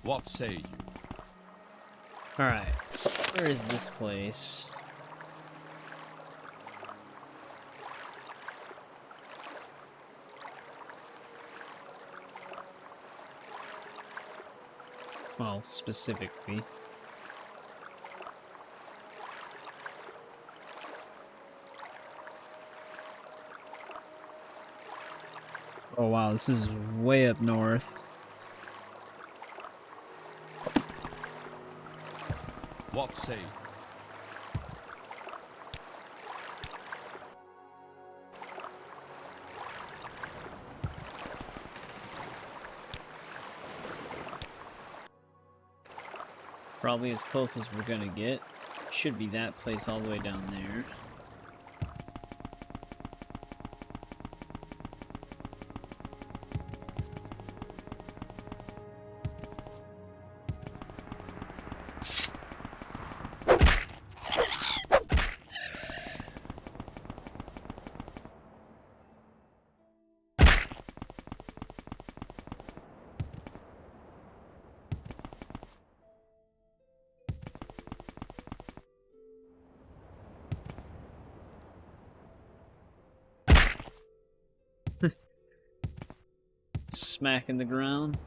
What say you? Alright, where is this place? Well, specifically. Oh wow, this is way up north. What say you? Probably as close as we're gonna get. Should be that place all the way down there. Smacking the ground.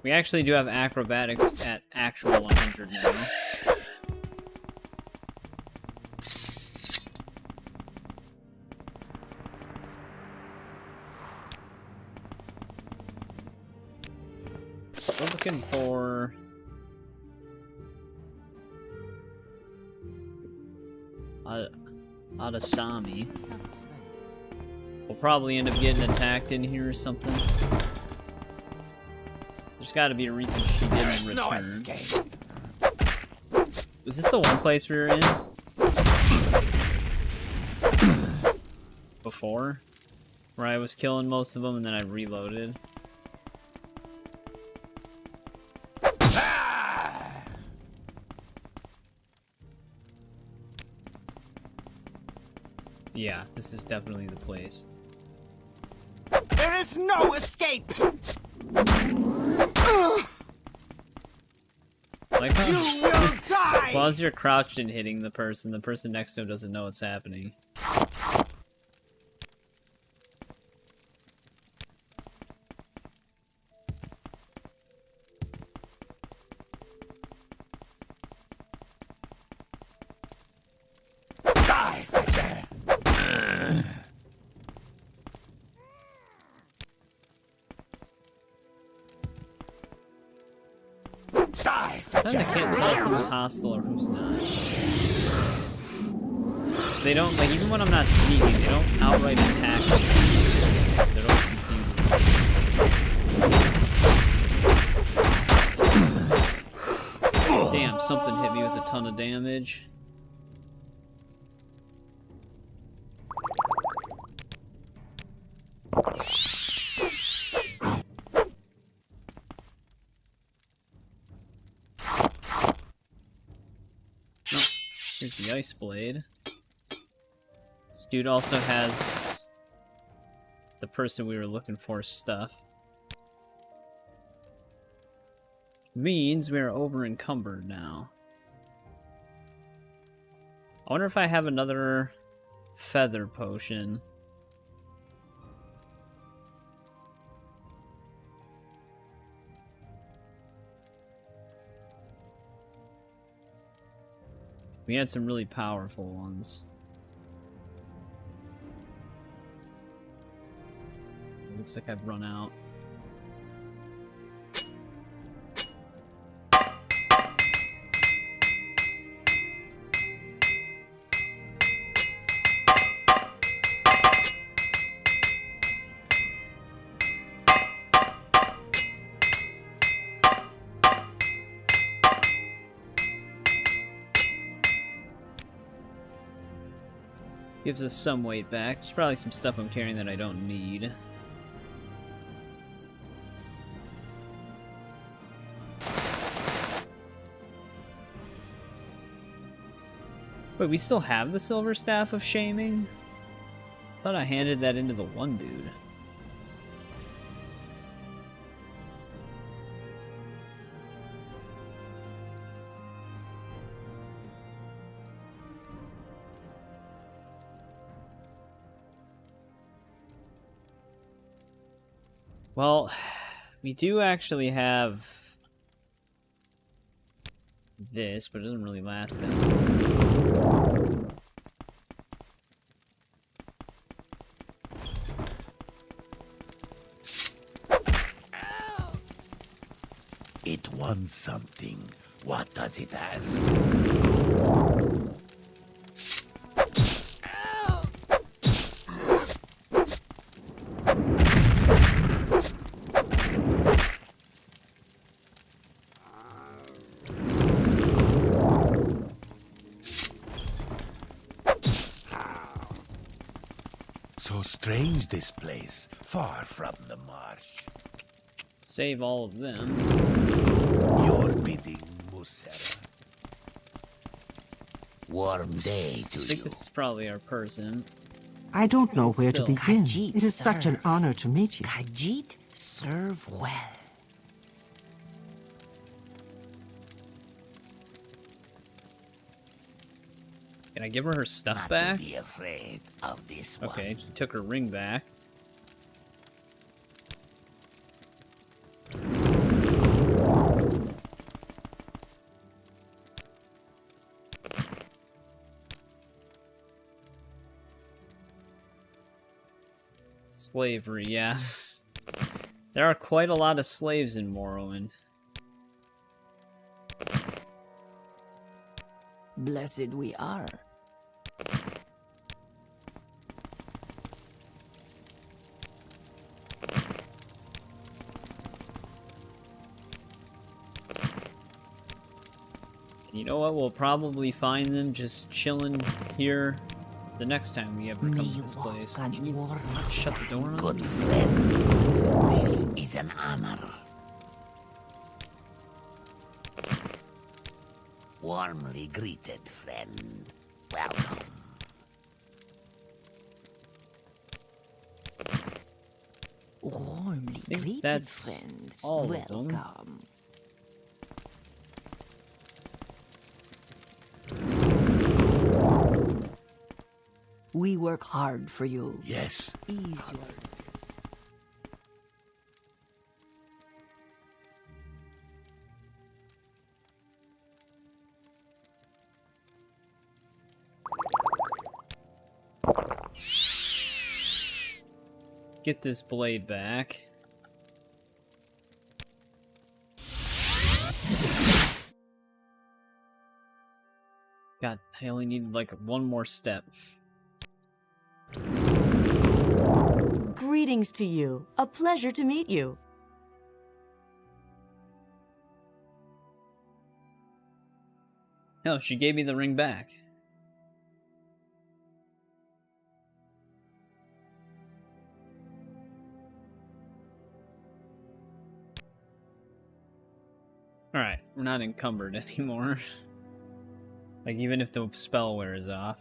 We actually do have acrobatics at actual 100 now. We're looking for... Adasami. We'll probably end up getting attacked in here or something. There's got to be a reason she didn't return. No escape. Was this the one place we were in? before, where I was killing most of them and then I reloaded. Yeah, this is definitely the place. There is no escape! Like how, You will die! as long as you're crouched and hitting the person next to him doesn't know what's happening. Die, Fetcher! Die, Fetcher! I can't tell who's hostile or who's not. 'Cause they don't, like, even when I'm not sneaking, they don't outright attack me. They're always confusing. Damn, something hit me with a ton of damage. Here's the ice blade. This dude also has the person we were looking for stuff. Means we are over encumbered now. I wonder if I have another feather potion. We had some really powerful ones. Looks like I've run out. Gives us some weight back. There's probably some stuff I'm carrying that I don't need. Wait, we still have the Silver Staff of Shaming? I thought I handed that into the one dude. Well, we do actually have this, but it doesn't really last that long. It wants something. What does it ask? So strange this place, far from the marsh. Save all of them. Your bidding, Musera. Warm day to I you. think this is probably our person. I don't know where to Still. begin. Khajiit, It is such an serve. honor to meet you. Khajiit, serve well. Can I give her stuff Not back? to be afraid of this one. Okay, she took her ring back. Slavery, yeah. There are quite a lot of slaves in Morrowind. Blessed we are. You know what? We'll probably find them just chilling here the next time we ever come to this place. Can you shut the door on Good me? friend, this is an honor. Warmly greeted, friend. Welcome. Warmly think greeted, that's friend. all of them. Welcome. We work hard for you. Yes. Easier. Get this blade back. God, I only need like one more step. Greetings to you. A pleasure to meet you. Oh, she gave me the ring back. Alright, we're not encumbered anymore. Like, even if the spell wears off.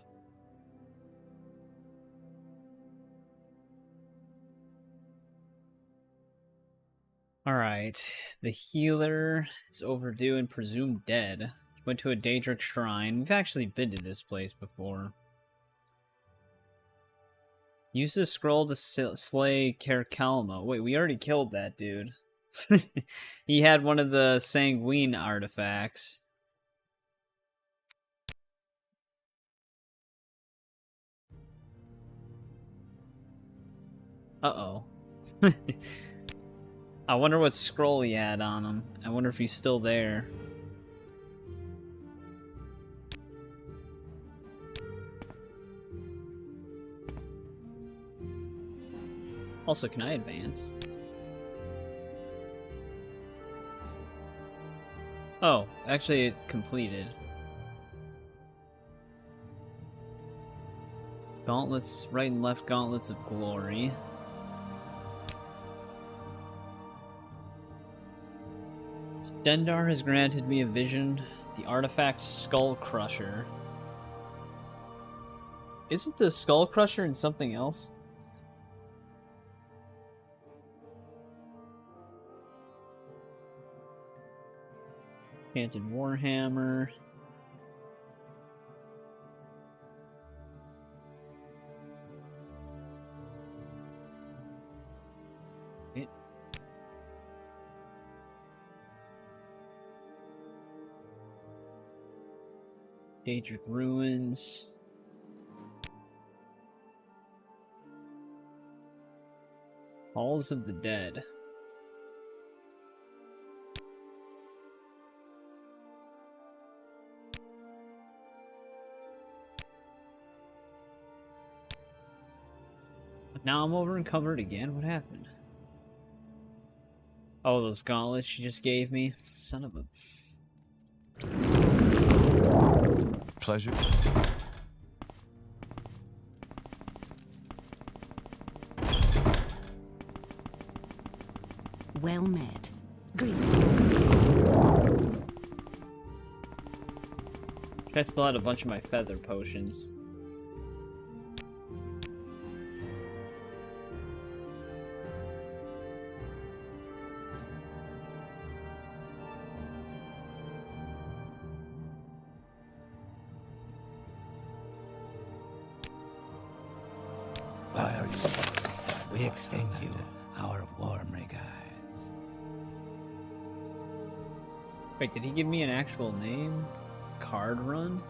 Alright, the healer is overdue and presumed dead. He went to a Daedric shrine. We've actually been to this place before. Use the scroll to slay Kerkalma. Wait, we already killed that dude. He had one of the sanguine artifacts. Uh-oh. I wonder what scroll he had on him. I wonder if he's still there. Also, can I advance? Oh, actually it completed. Gauntlets, right and left gauntlets of glory. Stendar has granted me a vision. The artifact Skull Crusher. Isn't the Skull Crusher in something else? Enchanted Warhammer. It. Daedric Ruins. Halls of the Dead. Now I'm over encumbered again. What happened? Oh, those gauntlets she just gave me. Son of a... Pleasure. Well met. Greetings. I still had a bunch of my feather potions. Well, we extend you our warm regards. Wait, did he give me an actual name? Card Run?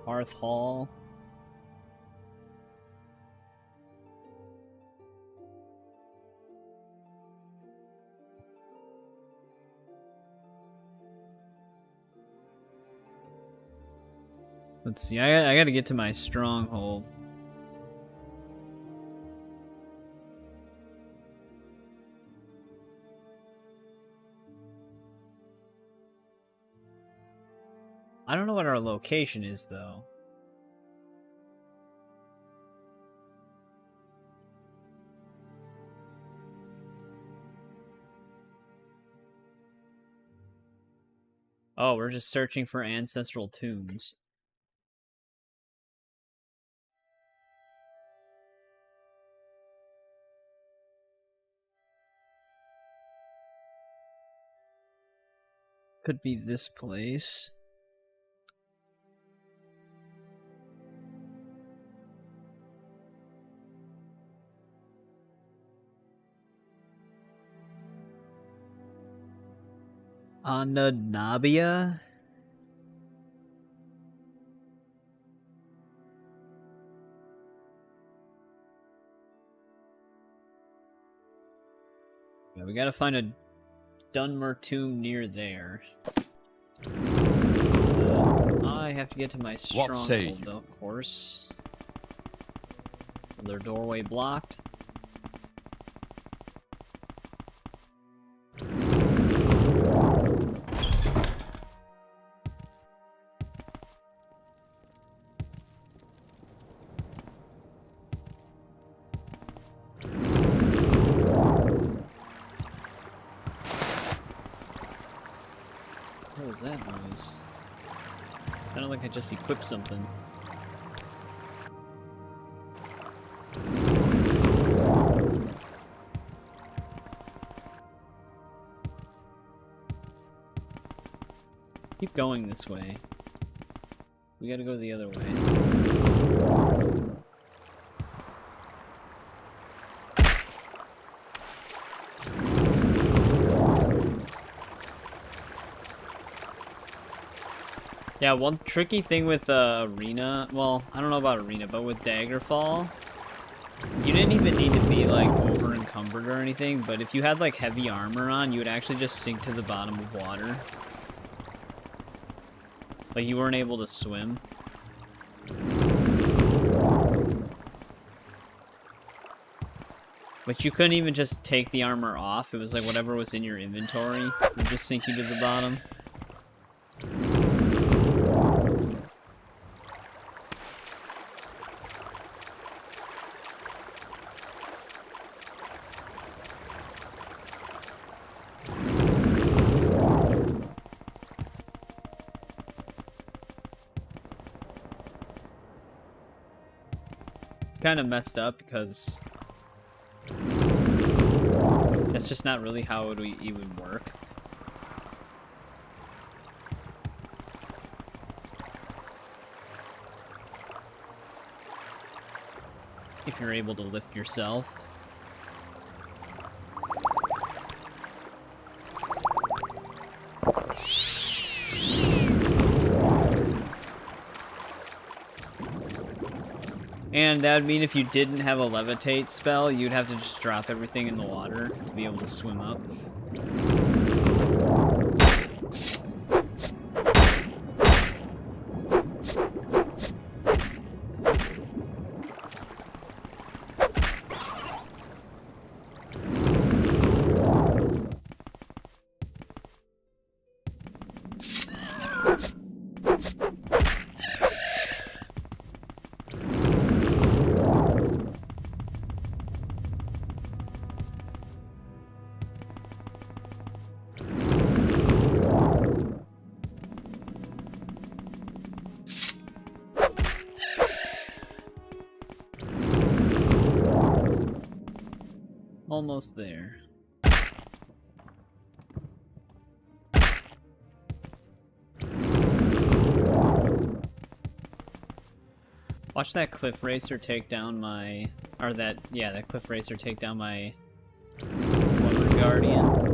Hearth Hall? Let's see, I gotta get to my stronghold. I don't know what our location is, though. Oh, we're just searching for ancestral tombs. Could be this place. Ananabia? Yeah, we gotta find a Dunmer tomb near there. I have to get to my stronghold, though, of course. Their doorway blocked. What was that noise? Sounded like I just equipped something. Keep going this way. We gotta go the other way. Yeah, one tricky thing with Arena, well, I don't know about Arena, but with Daggerfall, you didn't even need to be, like, over encumbered or anything, but if you had, like, heavy armor on, you would actually just sink to the bottom of water. Like, you weren't able to swim. But you couldn't even just take the armor off. It was like whatever was in your inventory would just sink you to the bottom. Kind of messed up because that's just not really how it would even work. If you're able to lift yourself. And that would mean if you didn't have a levitate spell, you'd have to just drop everything in the water to be able to swim up. Almost there. Watch that cliff racer take down my, or that, yeah, that cliff racer take down my Dwemer Guardian.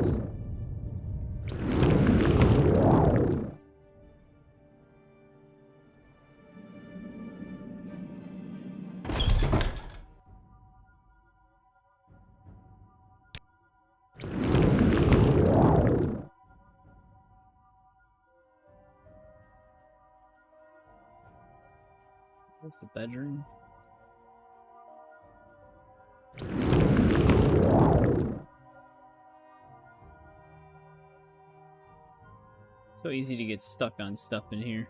What's the bedroom? So easy to get stuck on stuff in here.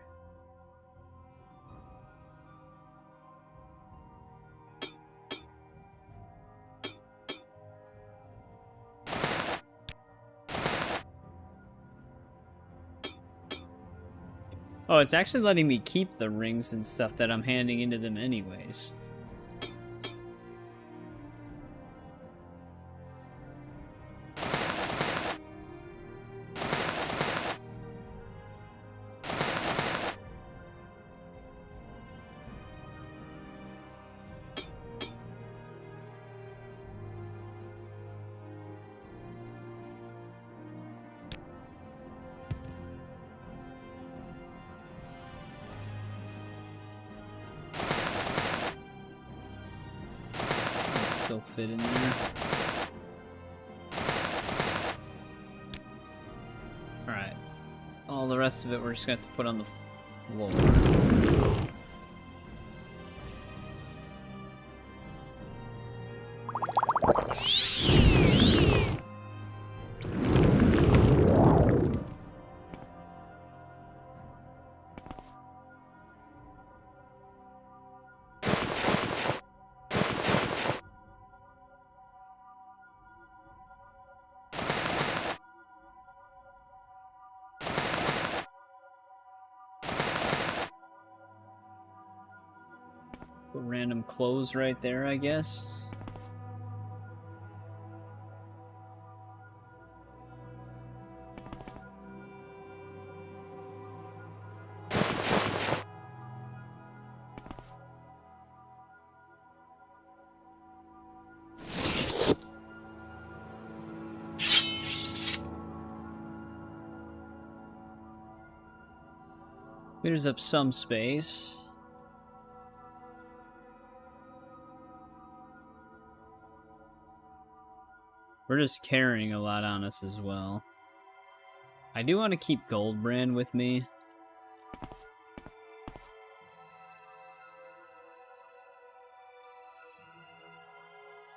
Oh, it's actually letting me keep the rings and stuff that I'm handing into them anyways. Still fit in there. Alright. All the rest of it we're just gonna have to put on the floor. Put random clothes right there, I guess. Clears up some space. We're just carrying a lot on us as well. I do want to keep Goldbrand with me.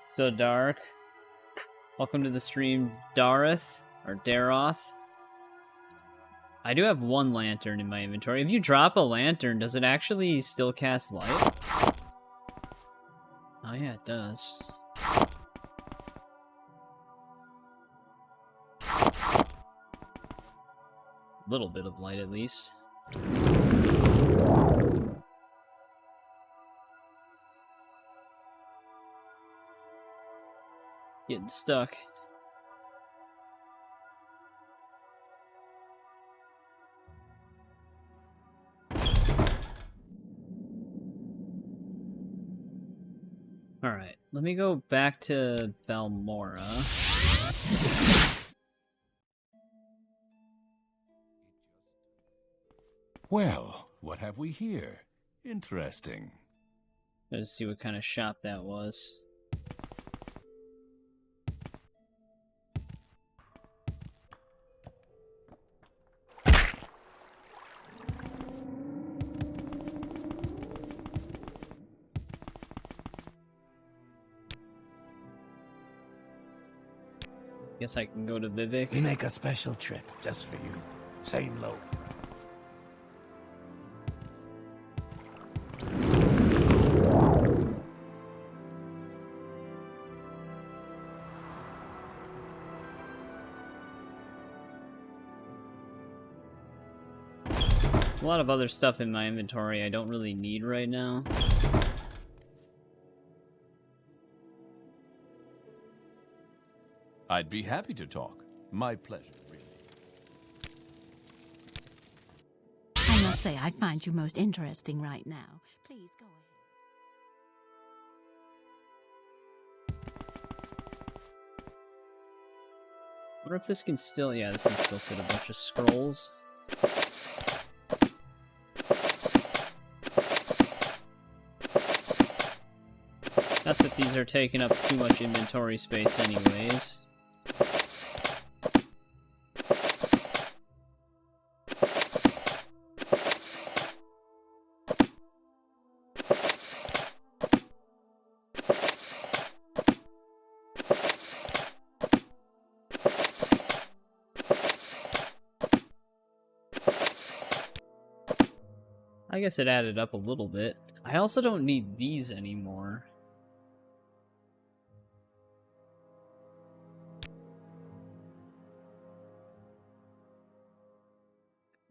So Dark. Welcome to the stream, Dareth, or Daroth. I do have one lantern in my inventory. If you drop a lantern, does it actually still cast light? Oh yeah, it does. A little bit of light, at least. Getting stuck. Alright, let me go back to Balmora. Well, what have we here? Interesting. Let's see what kind of shop that was. Guess I can go to Vivek. We make a special trip just for you. Same low. A lot of other stuff in my inventory I don't really need right now. I'd be happy to talk. My pleasure, really. I must say, I find you most interesting right now. Please go ahead. I wonder if this can still... Yeah, this can still fit a bunch of scrolls. Not that these are taking up too much inventory space anyways. I guess it added up a little bit. I also don't need these anymore.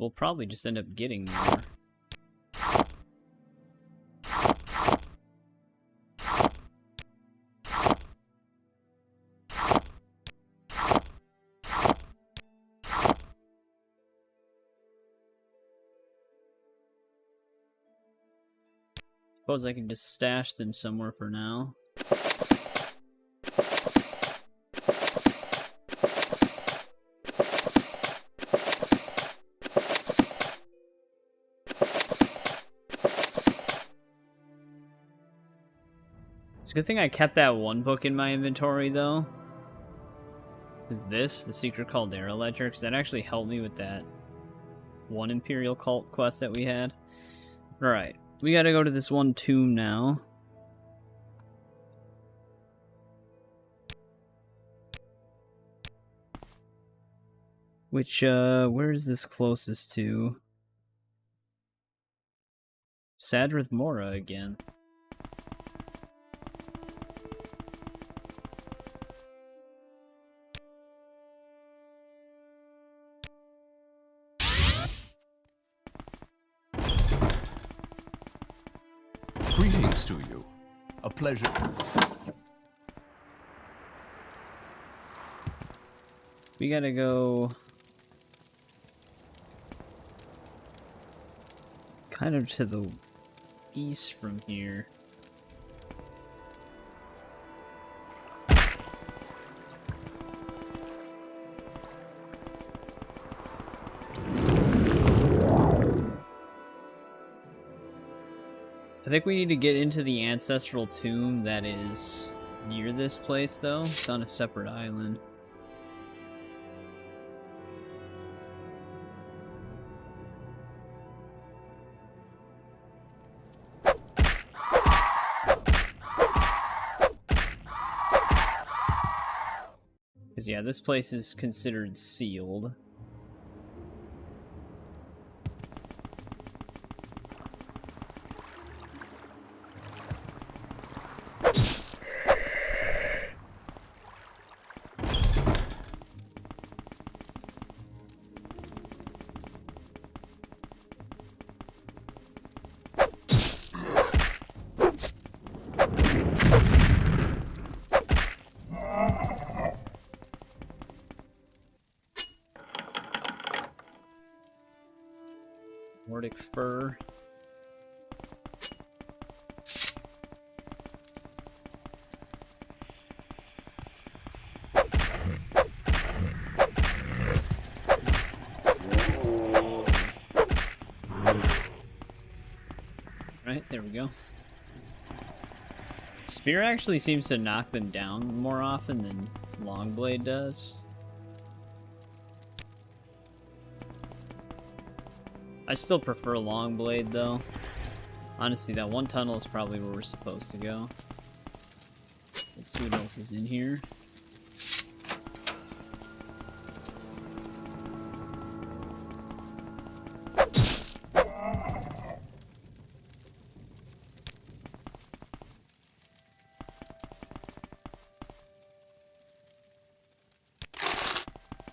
We'll probably just end up getting more. Suppose I can just stash them somewhere for now. It's a good thing I kept that one book in my inventory, though. Is this, the Secret Caldera Ledger? Because that actually helped me with that one Imperial cult quest that we had. Alright, we gotta go to this one tomb now. Which, where is this closest to? Sadrith Mora again. Greetings to you. A pleasure. We gotta go kind of to the east from here. I think we need to get into the ancestral tomb that is near this place, though. It's on a separate island. Because, yeah, this place is considered sealed. Nordic fur. Right, there we go. Spear actually seems to knock them down more often than Longblade does. I still prefer Longblade, though. Honestly, that one tunnel is probably where we're supposed to go. Let's see what else is in here.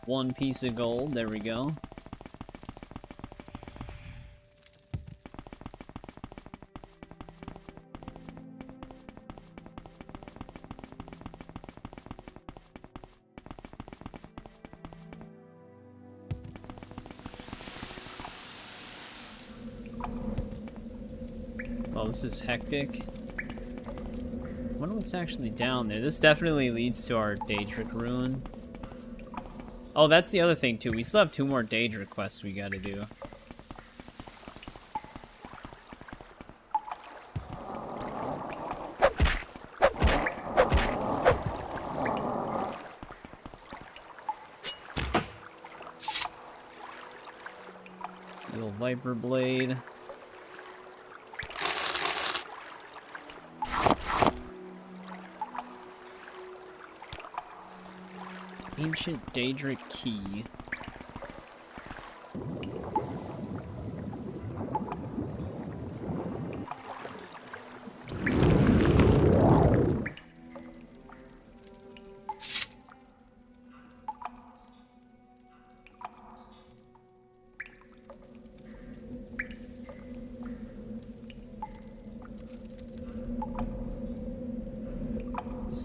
One piece of gold, there we go. Oh, this is hectic. I wonder what's actually down there. This definitely leads to our Daedric ruin. Oh, that's the other thing, too. We still have 2 more Daedric quests we gotta do. Steel Viper Blade. Ancient Daedric Key.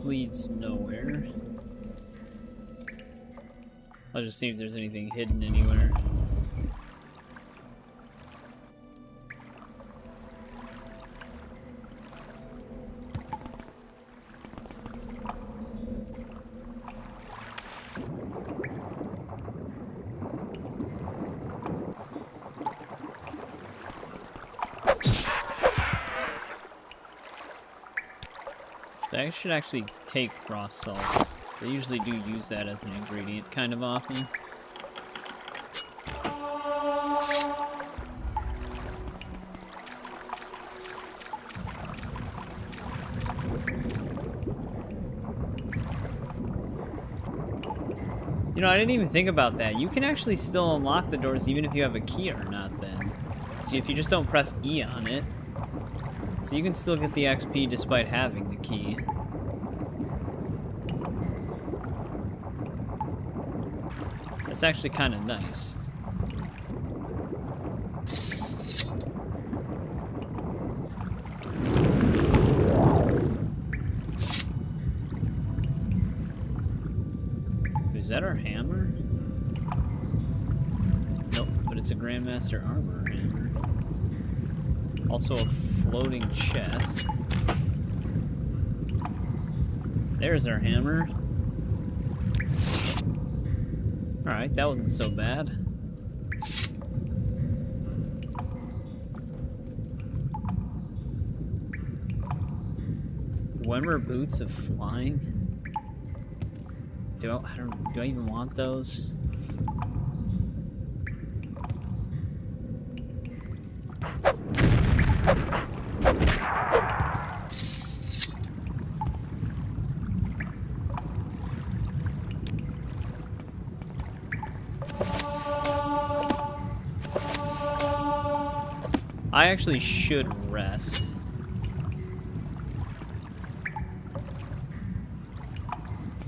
This leads nowhere. I'll just see if there's anything hidden anywhere. I should actually take frost salts. They usually do use that as an ingredient kind of often. You know, I didn't even think about that. You can actually still unlock the doors even if you have a key or not then. So if you just don't press E on it. So you can still get the XP despite having the key. That's actually kind of nice. Is that our hammer? Nope, but it's a Grandmaster Armor hammer. Also a floating chest. There's our hammer. Alright, that wasn't so bad. When were boots of flying? Do I even want those? I actually should rest.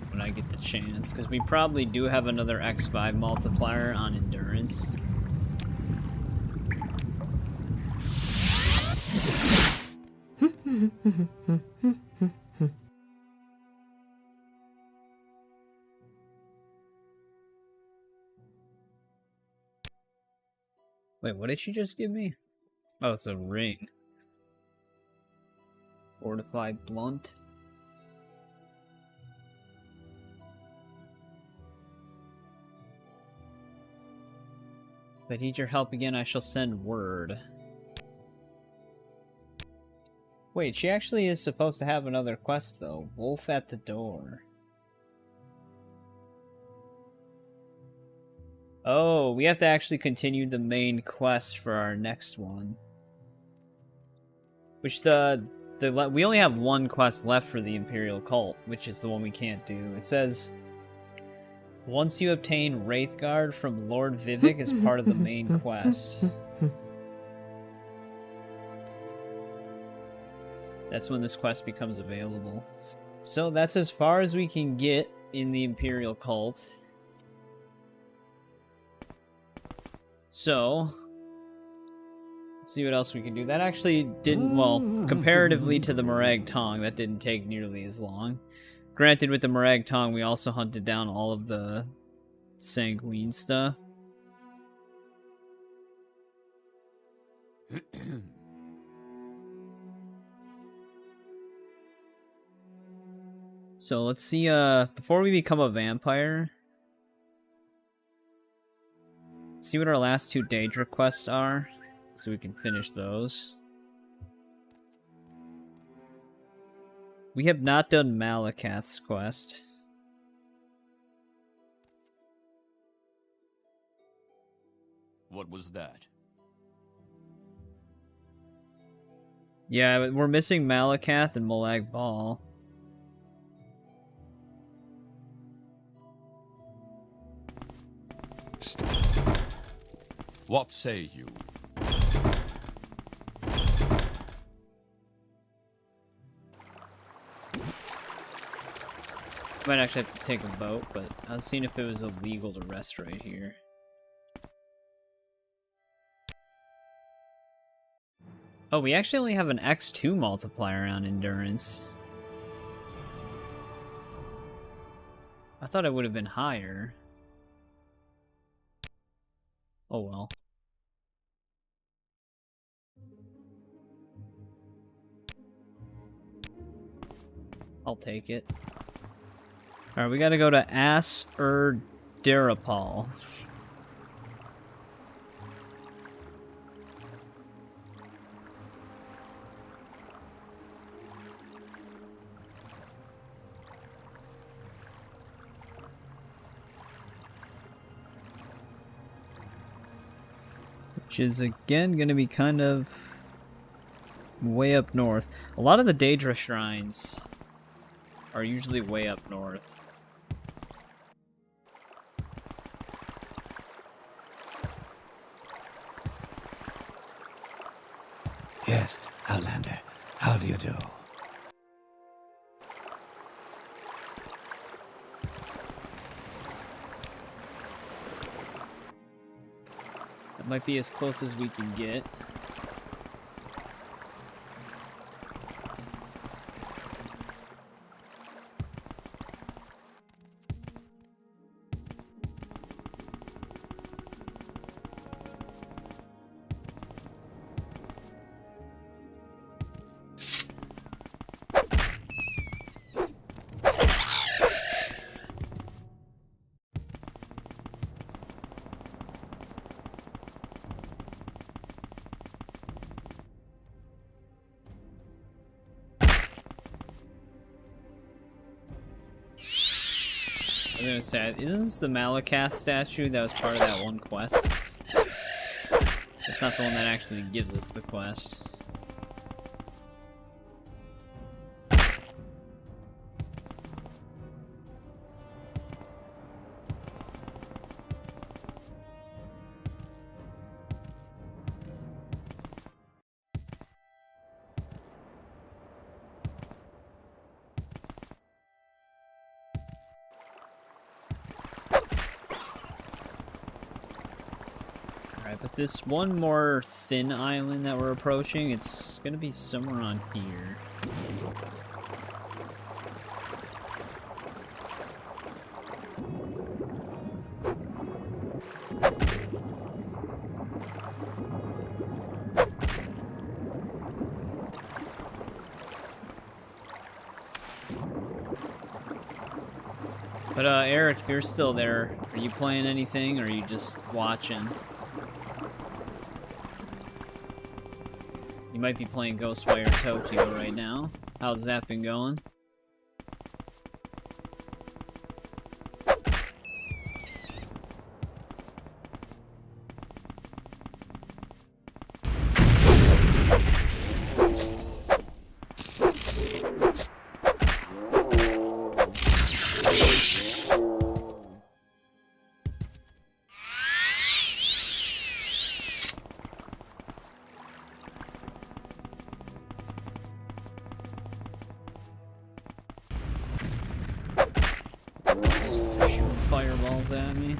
When I get the chance, because we probably do have another X5 multiplier on endurance. Wait, what did she just give me? Oh, it's a ring. Fortified blunt. If I need your help again, I shall send word. Wait, she actually is supposed to have another quest, though. Wolf at the door. Oh, we have to actually continue the main quest for our next one. Which we only have one quest left for the Imperial cult, which is the one we can't do. It says, once you obtain Wraithguard from Lord Vivek as part of the main quest. That's when this quest becomes available. So that's as far as we can get in the Imperial cult. So, let's see what else we can do. That actually didn't, well, comparatively to the Morag Tong, that didn't take nearly as long. Granted, with the Morag Tong, we also hunted down all of the Sanguine stuff. So let's see, before we become a vampire, let's see what our last two Daedra quests are, so we can finish those. We have not done Malakath's quest. What was that? Yeah, we're missing Malakath and Molag Bal. What say you? Might actually have to take a boat, but I was seeing if it was illegal to rest right here. Oh, we actually only have an X2 multiplier on endurance. I thought it would have been higher. Oh well. I'll take it. Alright, we gotta go to Azura. Which is again going to be kind of way up north. A lot of the Daedra shrines are usually way up north. Yes, Outlander. How do you do? That might be as close as we can get. I was gonna say, isn't this the Malakath statue that was part of that one quest? It's not the one that actually gives us the quest. Alright, but this one more thin island that we're approaching, it's gonna be somewhere on here. But Eric, if you're still there, are you playing anything or are you just watching? You might be playing Ghostwire Tokyo right now. How's that been going? Fireballs at me.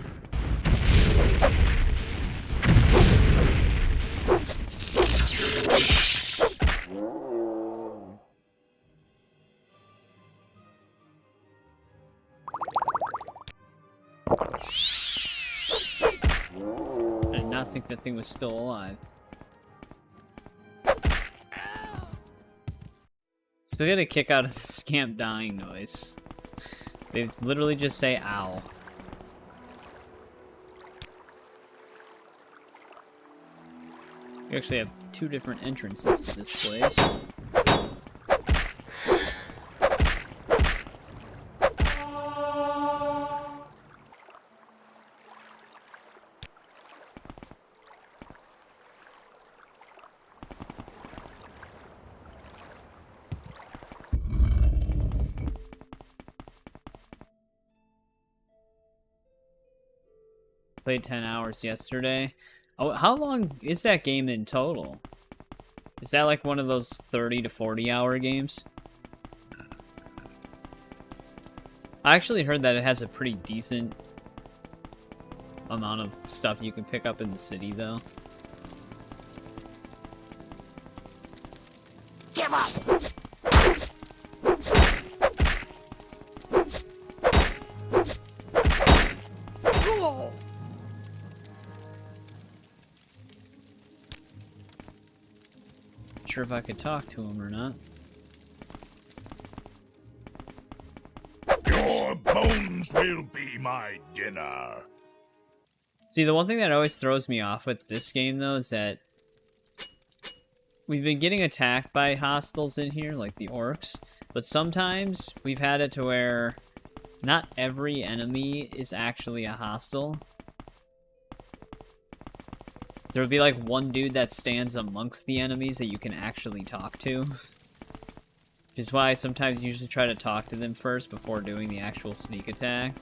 I did not think that thing was still alive. Still get a kick out of the scamp dying noise. They literally just say ow. We actually have two different entrances to this place. Played 10 hours yesterday. Oh, how long is that game in total? Is that like one of those 30 to 40 hour games? I actually heard that it has a pretty decent amount of stuff you can pick up in the city, though. Give up! Sure if I could talk to him or not. Your bones will be my dinner. See, the one thing that always throws me off with this game, though, is that we've been getting attacked by hostiles in here, like the orcs, but sometimes we've had it to where not every enemy is actually a hostile. There'll be like one dude that stands amongst the enemies that you can actually talk to. Which is why I sometimes usually try to talk to them first before doing the actual sneak attack.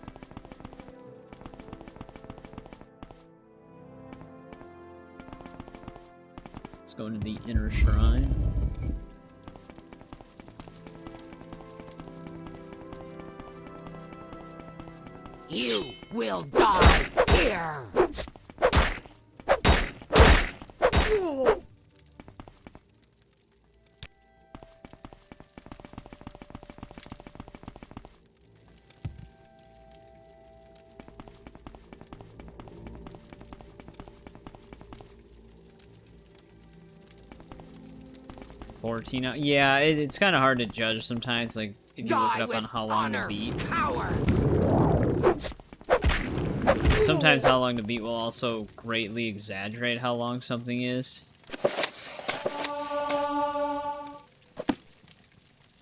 Let's go into the inner shrine. You will die here! 14 hours. Yeah, it's kind of hard to judge sometimes, like, if you look it up on how long to beat. Sometimes how long to beat will also greatly exaggerate how long something is.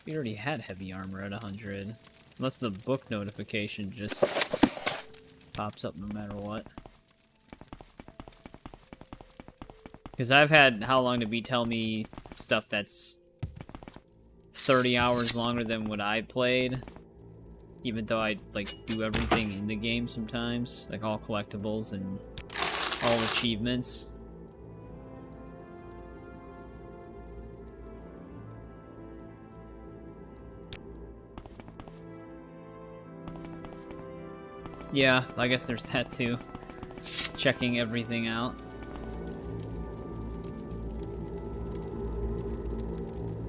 We already had heavy armor at 100. Unless the book notification just pops up no matter what. Because I've had how long to beat tell me stuff that's 30 hours longer than what I played. Even though I, like, do everything in the game sometimes. Like, all collectibles and all achievements. Yeah, I guess there's that too. Checking everything out.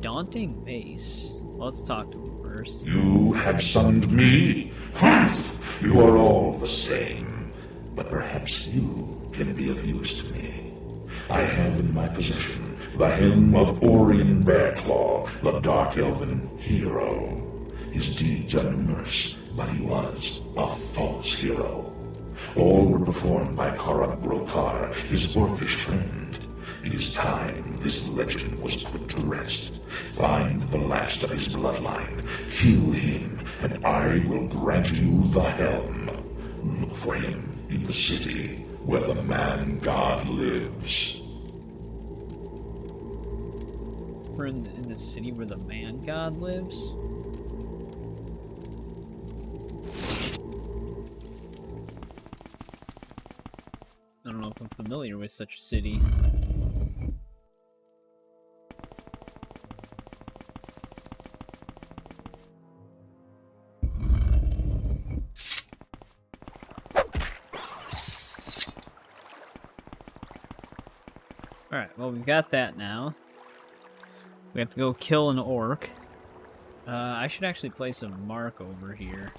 Daunting base. Let's talk to him first. You have summoned me? Humph! You are all the same. But perhaps you can be of use to me. I have in my possession the helm of Orion Bearclaw, the Dark Elven hero. His deeds are numerous, but he was a false hero. All were performed by Karak Brokar, his orcish friend. It is time this legend was put to rest. Find the last of his bloodline, kill him, and I will grant you the helm. Look for him in the city where the man-god lives. We're in the city where the man-god lives? I don't know if I'm familiar with such a city. Alright, well, we've got that now. We have to go kill an orc. I should actually place a mark over here.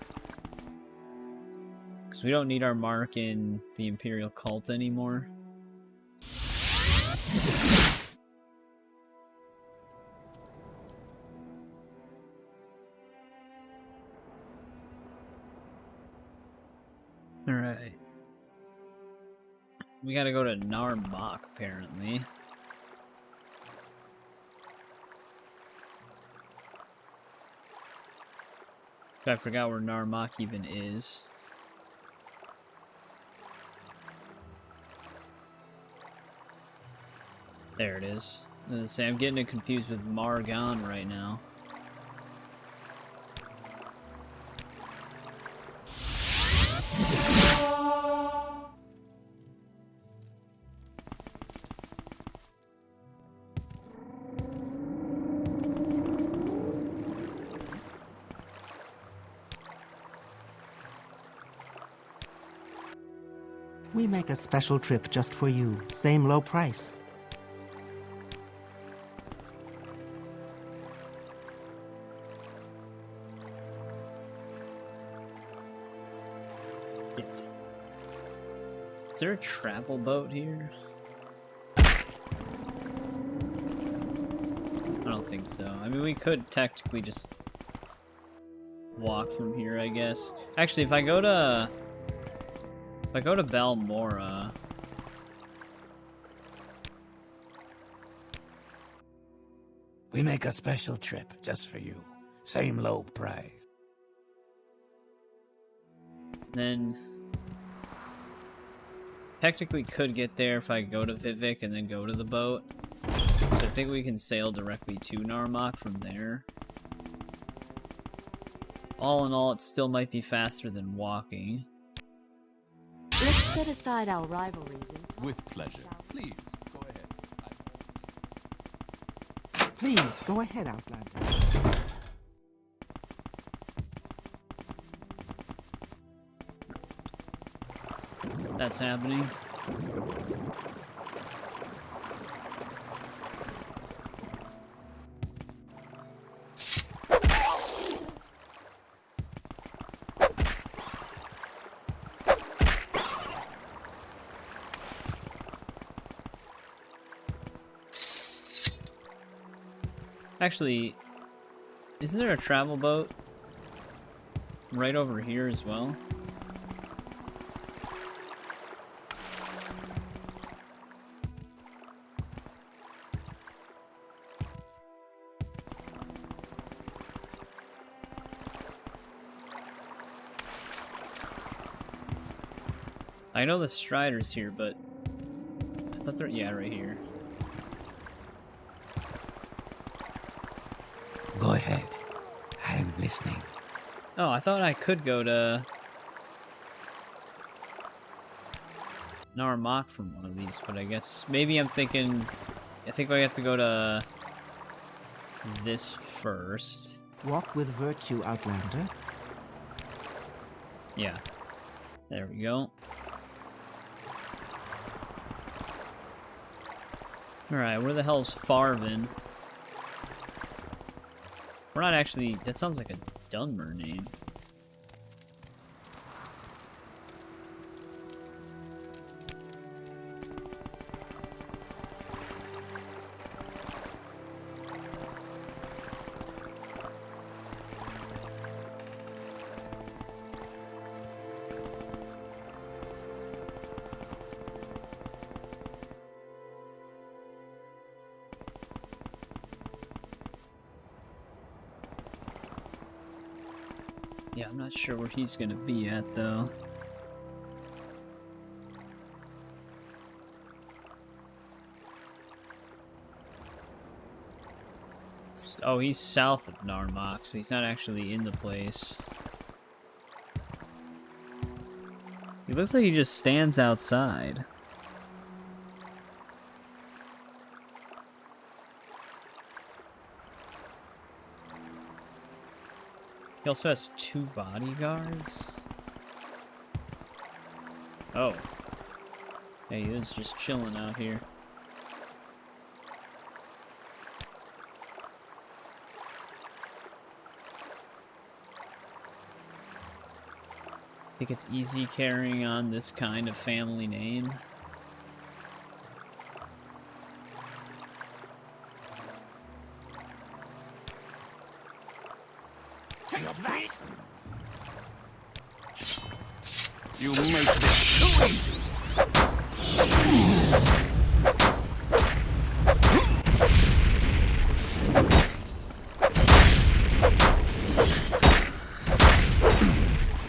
Because we don't need our mark in the Imperial cult anymore. Alright. We gotta go to Narmak, apparently. I forgot where Narmak even is. There it is. I was gonna say, I'm getting it confused with Margon right now. We make a special trip just for you. Same low price. there a travel boat here? I don't think so. I mean, we could technically just walk from here, I guess. Actually, if I go to Balmora, We make a special trip just for you. Same low price. then technically could get there if I go to Vivek and then go to the boat. So I think we can sail directly to Narmak from there. All in all, it still might be faster than walking. Let's set aside our rivalries and talk. With pleasure. Please, go ahead. Please, go ahead, Outlander. That's happening. Actually, isn't there a travel boat right over here as well? I know the Strider's here, but I thought they're, yeah, right here. Go ahead. I'm listening. Oh, I thought I could go to Narmak from one of these, but I guess maybe I'm thinking. I think I have to go to this first. Walk with virtue, Outlander. Yeah. There we go. Alright, where the hell's Farvin? We're not actually... That sounds like a Dunmer name. Yeah, I'm not sure where he's gonna be at, though. Oh, he's south of Narmak, so he's not actually in the place. He looks like he just stands outside. He also has 2 bodyguards. Oh. Yeah, he is just chilling out here. I think it's easy carrying on this kind of family name. You make this too easy.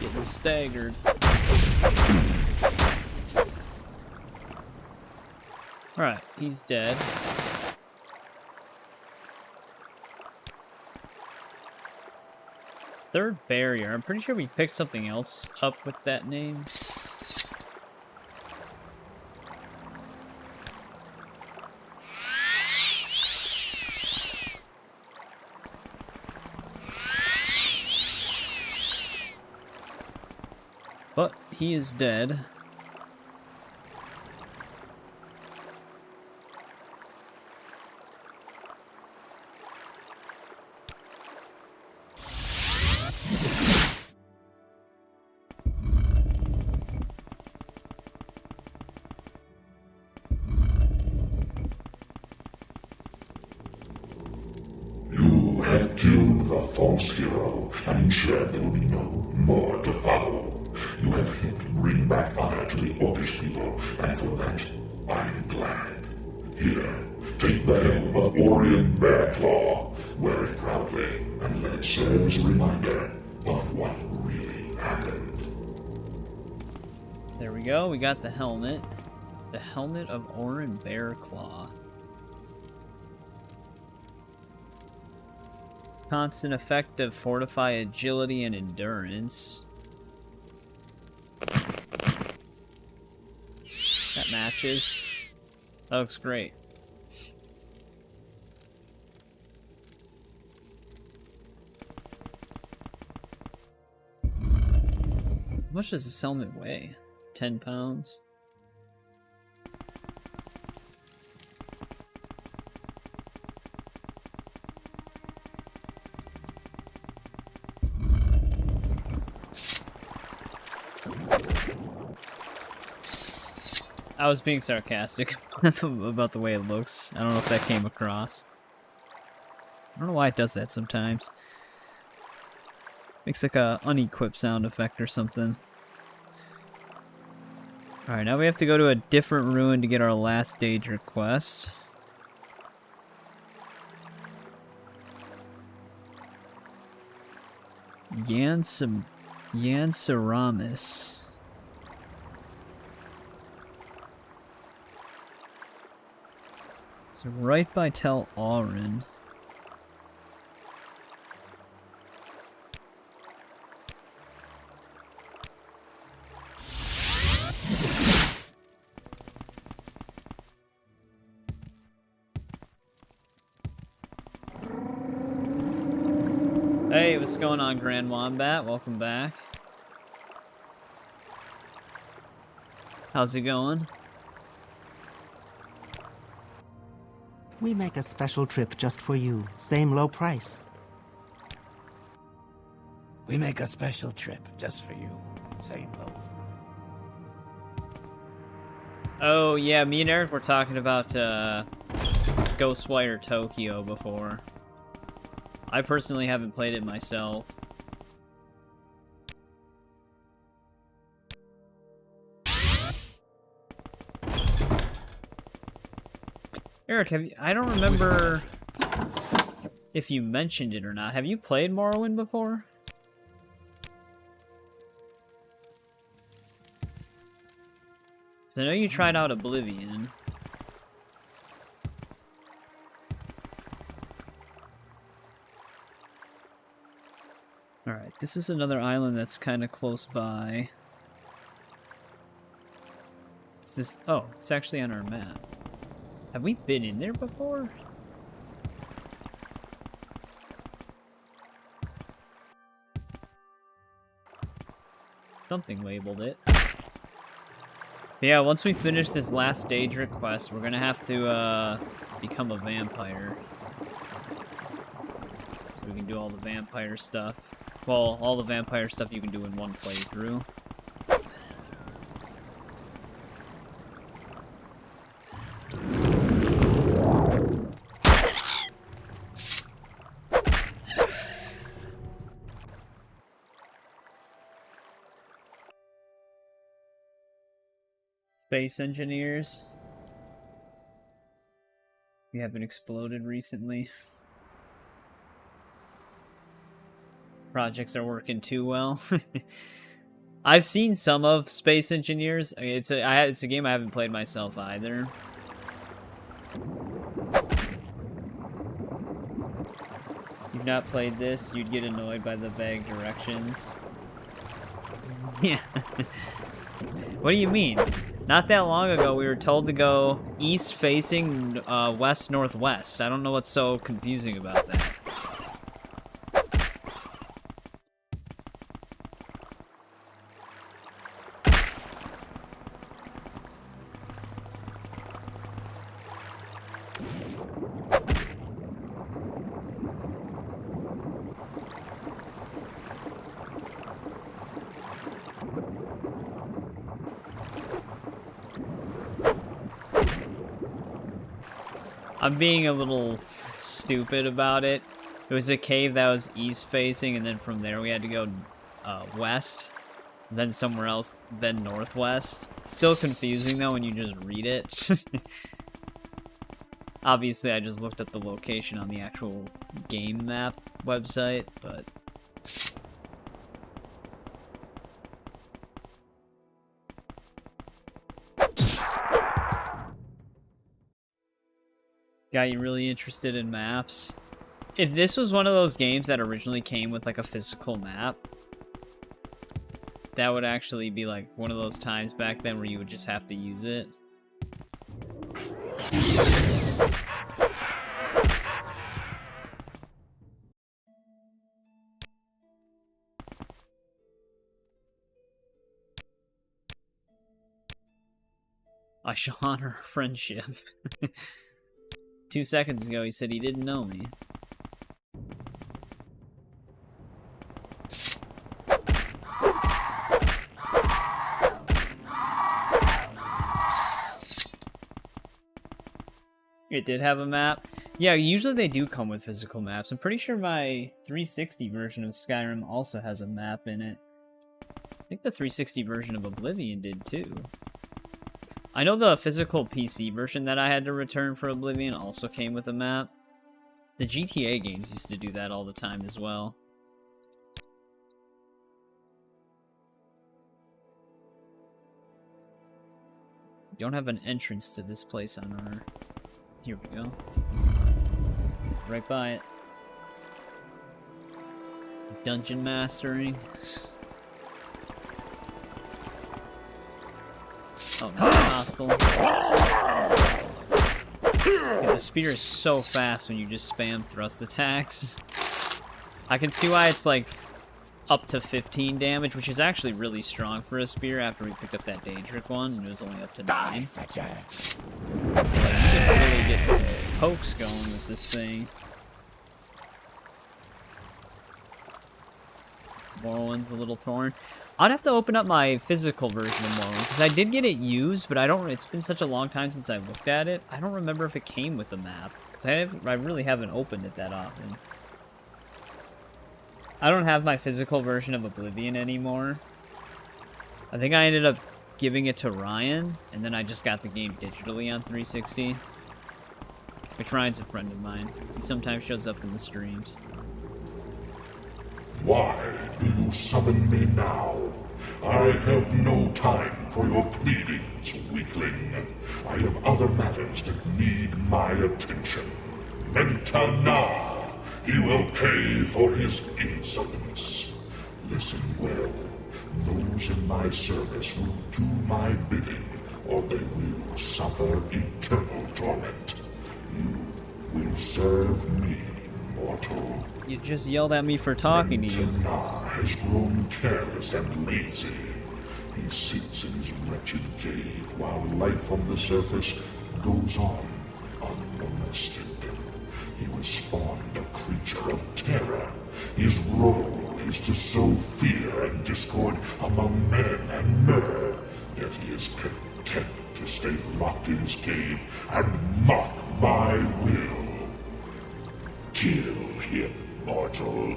Getting staggered. Alright, he's dead. Third barrier. I'm pretty sure we picked something else up with that name. But he is dead. have killed the false hero and ensured there will be no more to follow. You have helped bring back honor to the Orcish people, and for that, I am glad. Here, take the helm of Orion Bearclaw, wear it proudly, and let it serve as a reminder of what really happened. There we go, we got the helmet. The helmet of Orion Bearclaw. Constant effect of fortify agility and endurance. That matches. That looks great. How much does this helmet weigh? 10 pounds? I was being sarcastic about the way it looks. I don't know if that came across. I don't know why it does that sometimes. Makes like a unequipped sound effect or something. Alright, now we have to go to a different ruin to get our last stage request. Yansaramis. So right by Tel Aurin. Hey, what's going on, Grand Wombat? Welcome back. How's it going? We make a special trip just for you. Same low price. We make a special trip just for you. Same low. Oh, yeah, me and Eric were talking about Ghostwire Tokyo before. I personally haven't played it myself. Eric, I don't remember if you mentioned it or not. Have you played Morrowind before? Because I know you tried out Oblivion. Alright, this is another island that's kind of close by. It's this... Oh, it's actually on our map. Have we been in there before? Something labeled it. Yeah, once we finish this last stage request, we're gonna have to become a vampire. So we can do all the vampire stuff. Well, all the vampire stuff you can do in one playthrough. Space engineers. We haven't exploded recently. Projects are working too well. I've seen some of Space Engineers. It's a game I haven't played myself either. You've not played this, you'd get annoyed by the vague directions. Yeah. What do you mean? Not that long ago, we were told to go east facing west northwest. I don't know what's so confusing about that. I'm being a little stupid about it. It was a cave that was east facing, and then from there we had to go west, then somewhere else, then northwest. Still confusing though when you just read it. Obviously I just looked up the location on the actual game map website, but... Got you really interested in maps? If this was one of those games that originally came with like a physical map, that would actually be like one of those times back then where you would just have to use it. I shall honor our friendship. 2 seconds ago he said he didn't know me. It did have a map. Yeah, usually they do come with physical maps. I'm pretty sure my 360 version of Skyrim also has a map in it. I think the 360 version of Oblivion did too. I know the physical PC version that I had to return for Oblivion also came with a map. The GTA games used to do that all the time as well. You don't have an entrance to this place on our... Here we go. Right by it. Dungeon mastering. Oh, no, hostile. Yeah, the spear is so fast when you just spam thrust attacks. I can see why it's like up to 15 damage, which is actually really strong for a spear after we picked up that Daedric one, and it was only up to 9. Like, you can really get some pokes going with this thing. Morrowind's a little torn. I'd have to open up my physical version of Morrowind, because I did get it used, but I don't. It's been such a long time since I looked at it. I don't remember if it came with a map, because I really haven't opened it that often. I don't have my physical version of Oblivion anymore. I think I ended up giving it to Ryan, and then I just got the game digitally on 360. Which Ryan's a friend of mine. He sometimes shows up in the streams. Why do you summon me now? I have no time for your pleadings, weakling. I have other matters that need my attention. Enter now. He will pay for his insolence. Listen well. Those in my service will do my bidding, or they will suffer eternal torment. You will serve me, mortal. You just yelled at me for talking to you. Mentor has grown careless and lazy. He sits in his wretched cave while life on the surface goes on unmolested. He was spawned a creature of terror. His role is to sow fear and discord among men and mer. Yet he is content to stay locked in his cave and mock my will. Kill him, mortal.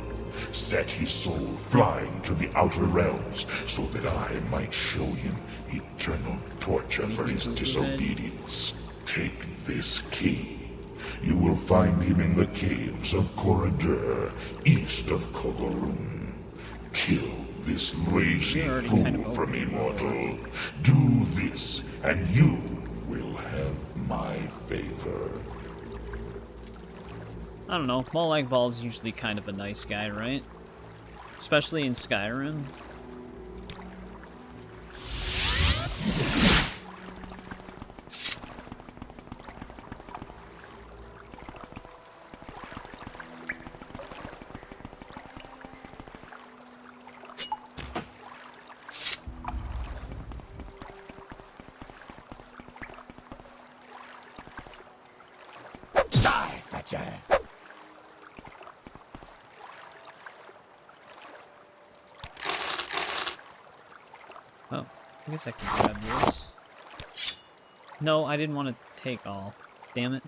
Set his soul flying to the outer realms so that I might show him eternal torture for his disobedience. Take this key. You will find him in the caves of Corridor, east of Kogorun. Kill this lazy fool from immortal. Do this, and you will have my favor. I don't know, Molag Bal's usually kind of a nice guy, right? Especially in Skyrim. Die, Fetcher! Oh, I guess I can grab this. No, I didn't want to take all. Damn it.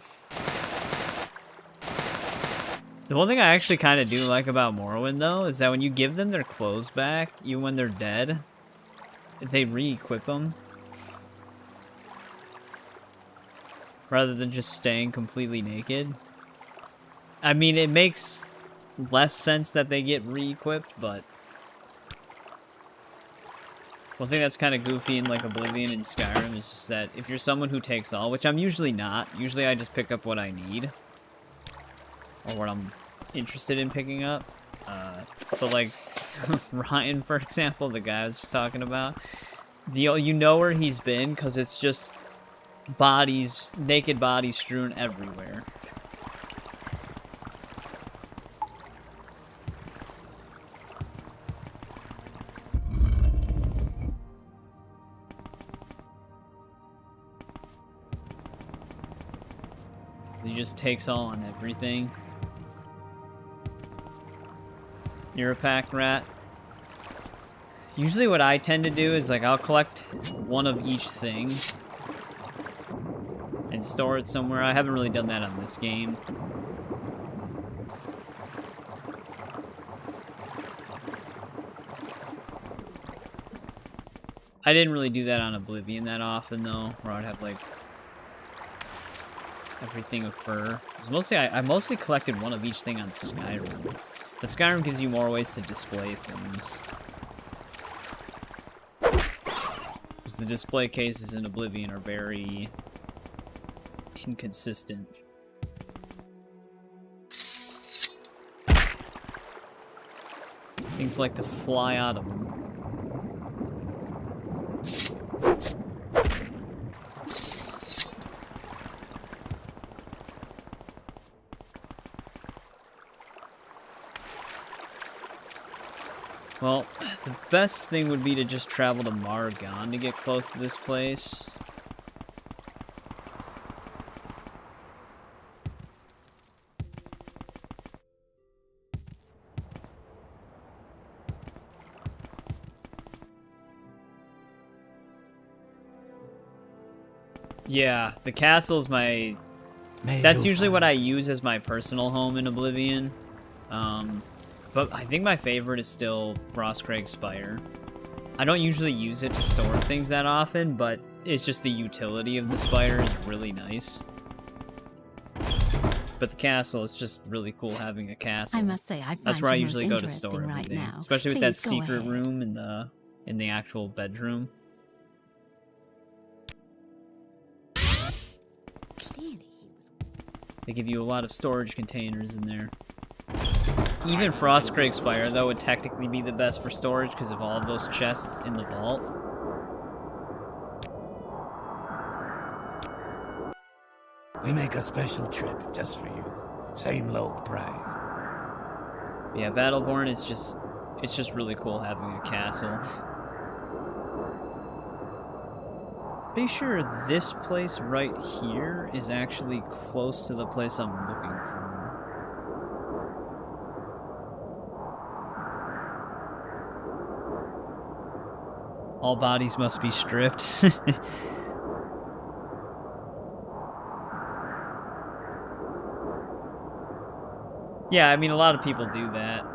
The one thing I actually kind of do like about Morrowind, though, is that when you give them their clothes back, even when they're dead, they re-equip them. Rather than just staying completely naked. I mean, it makes less sense that they get re-equipped, but... one thing that's kind of goofy in, like, Oblivion and Skyrim is just that if you're someone who takes all, which I'm usually not, usually I just pick up what I need. Or what I'm interested in picking up. But, like, Ryan, for example, the guy I was talking about, you know where he's been, because it's just bodies, naked bodies strewn everywhere. He just takes all on everything. You're a pack rat. Usually what I tend to do is, like, I'll collect one of each thing and store it somewhere. I haven't really done that on this game. I didn't really do that on Oblivion that often, though, where I'd have, like, everything of fur. Mostly, I mostly collected one of each thing on Skyrim. But Skyrim gives you more ways to display things. Because the display cases in Oblivion are very inconsistent. Things like to fly out of them. Well, the best thing would be to just travel to Margon to get close to this place. Yeah, the castle's my... That's usually what I use as my personal home in Oblivion. But I think my favorite is still Frostcrag Spire. I don't usually use it to store things that often, but it's just the utility of the spire is really nice. But the castle, it's just really cool having a castle. I must say, I find that's where I you usually most go to store interesting everything, right now. especially with that Please go secret ahead. room in the actual bedroom. They give you a lot of storage containers in there. Even Frostcrag Spire, though, would technically be the best for storage because of all of those chests in the vault. We make a special trip just for you. Same low price. Yeah, Battleborn is just... it's just really cool having a castle. Pretty sure this place right here is actually close to the place I'm looking for. All bodies must be stripped. Yeah, I mean, a lot of people do that.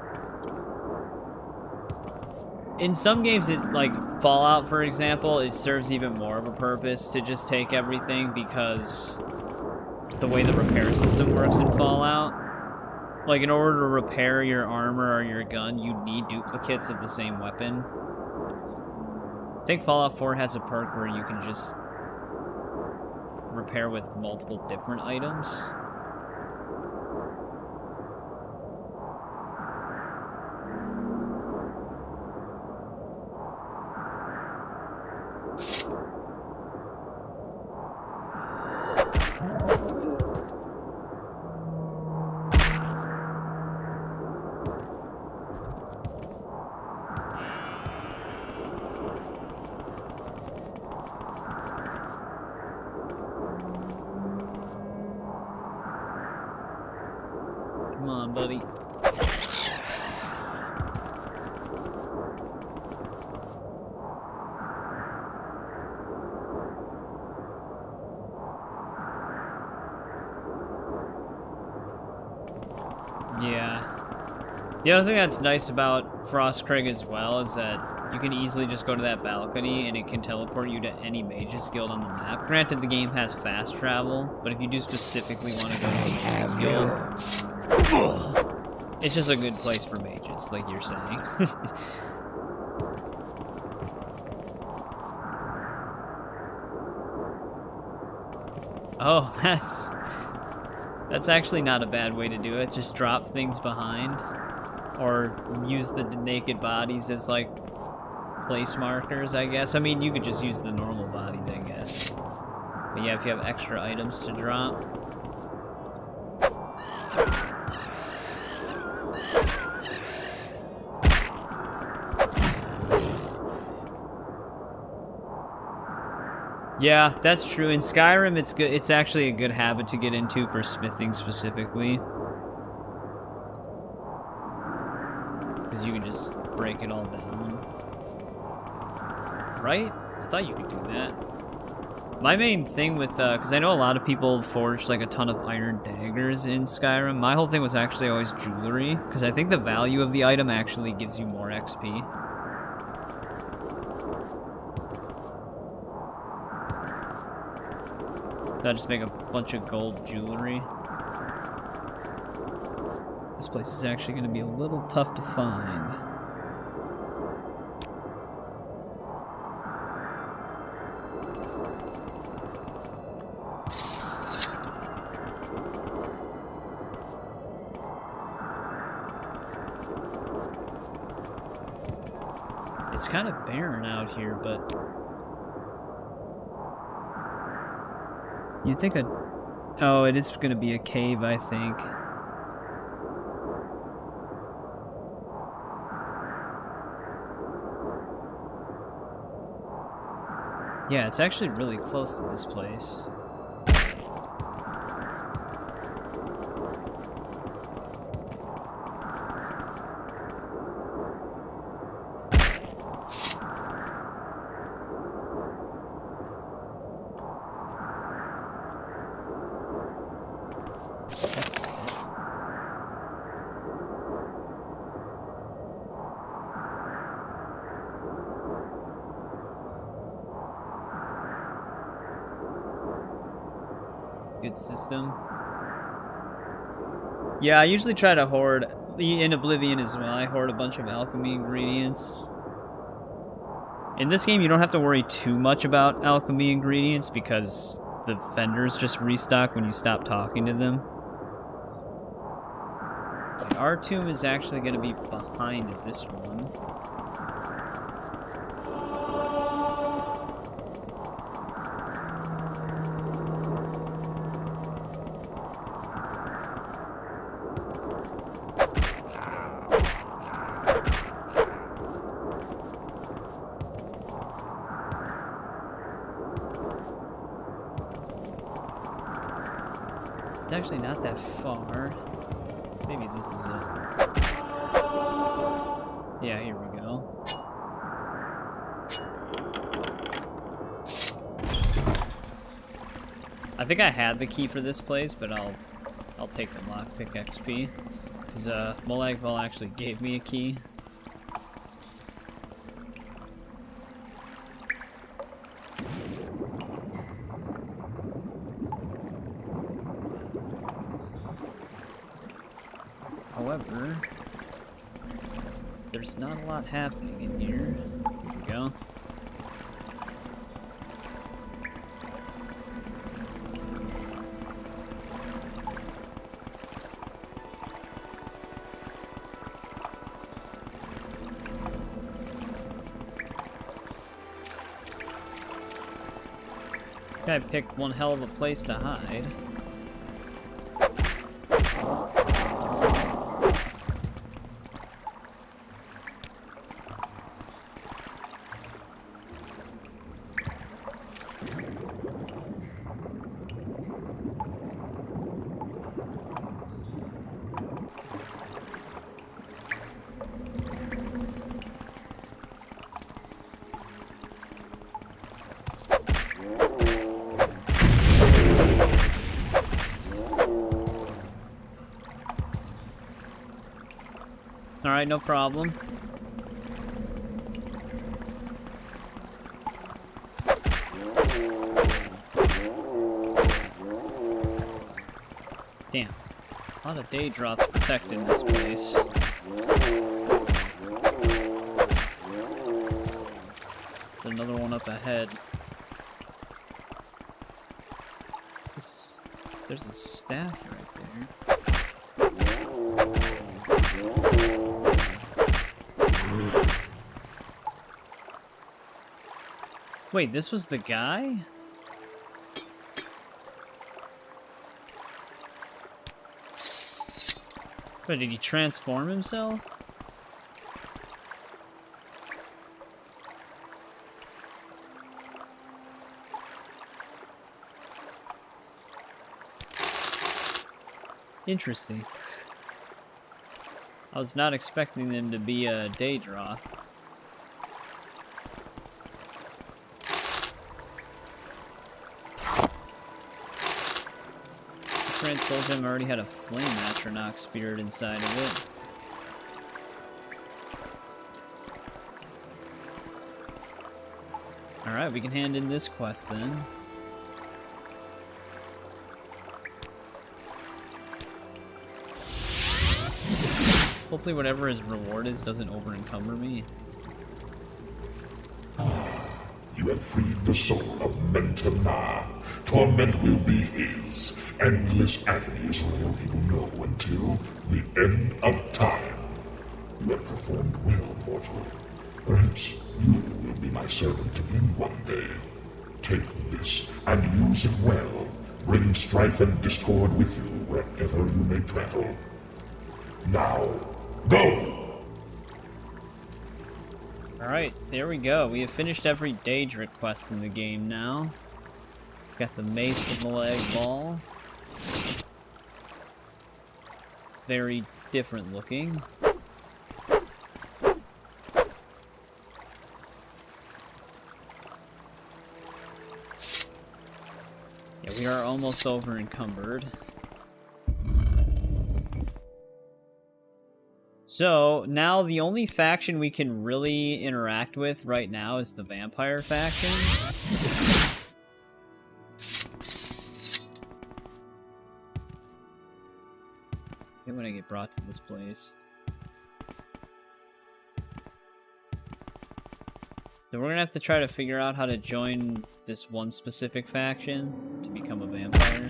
In some games, like Fallout, for example, it serves even more of a purpose to just take everything because the way the repair system works in Fallout. Like, in order to repair your armor or your gun, you need duplicates of the same weapon. I think Fallout 4 has a perk where you can just repair with multiple different items. Come on, buddy. Yeah. The other thing that's nice about Frostcraig as well is that you can easily just go to that balcony and it can teleport you to any Mage's Guild on the map. Granted, the game has fast travel, but if you do specifically want to go to a Mage's Guild, it's just a good place for mages, like you're saying. Oh, that's actually not a bad way to do it. Just drop things behind. Or use the naked bodies as, like, place markers, I guess. I mean, you could just use the normal bodies, I guess. But yeah, if you have extra items to drop. Yeah, that's true. In Skyrim, it's good. It's actually a good habit to get into for smithing specifically. Because you can just break it all down. Right? I thought you could do that. My main thing with, because I know a lot of people forge like a ton of iron daggers in Skyrim. My whole thing was actually always jewelry, because I think the value of the item actually gives you more XP. So I just make a bunch of gold jewelry. This place is actually going to be a little tough to find. It's kind of barren out here, but you'd think oh, it is going to be a cave, I think. Yeah, it's actually really close to this place. Good system. Yeah, I usually try to hoard, in Oblivion as well, I hoard a bunch of alchemy ingredients. In this game, you don't have to worry too much about alchemy ingredients because the vendors just restock when you stop talking to them. Our tomb is actually going to be behind this one. It's actually not that far. Maybe this is it. Yeah, here we go. I think I had the key for this place, but I'll take the lockpick XP. Because Molagval actually gave me a key. However, there's not a lot happening in here. Here we go. Guy picked one hell of a place to hide. Alright, no problem. Damn. A lot of day drops protecting this place. There's another one up ahead. There's a staff right there. Wait, this was the guy? Wait, did he transform himself? Interesting. I was not expecting them to be a day draw. Friend sold him already had a flame atronach spirit inside of it. Alright, we can hand in this quest then. Hopefully whatever his reward is doesn't over-encumber me. You have freed the soul of Mentana. Torment will be his. Endless agony is all he will know until the end of time. You have performed well, mortal. Perhaps you will be my servant again one day. Take this and use it well. Bring strife and discord with you wherever you may travel. Now, go! Alright, there we go. We have finished every Daedric quest in the game now. Got the Mace of Malag Ball. Very different looking. Yeah, we are almost over encumbered. So, now the only faction we can really interact with right now is the vampire faction. When I get brought to this place. So we're gonna have to try to figure out how to join this one specific faction to become a vampire.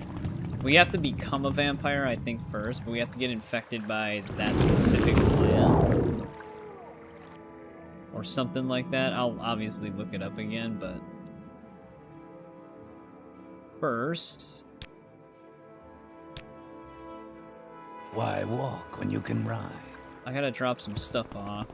We have to become a vampire, I think, first, but we have to get infected by that specific clan. Or something like that. I'll obviously look it up again, but... First... Why walk when you can ride? I gotta drop some stuff off.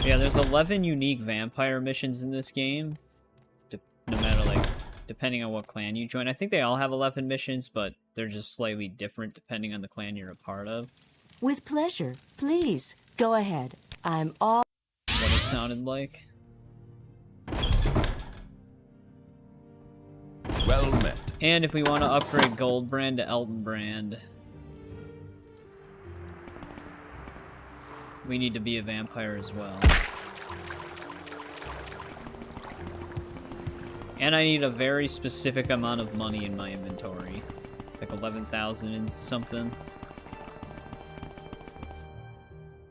Yeah, there's 11 unique vampire missions in this game. No matter, like, depending on what clan you join. I think they all have 11 missions, but they're just slightly different depending on the clan you're a part of. With pleasure. Please, go ahead. I'm all... What it sounded like. Well met. And if we want to upgrade Goldbrand to Eltonbrand, we need to be a vampire as well. And I need a very specific amount of money in my inventory. Like 11,000 and something.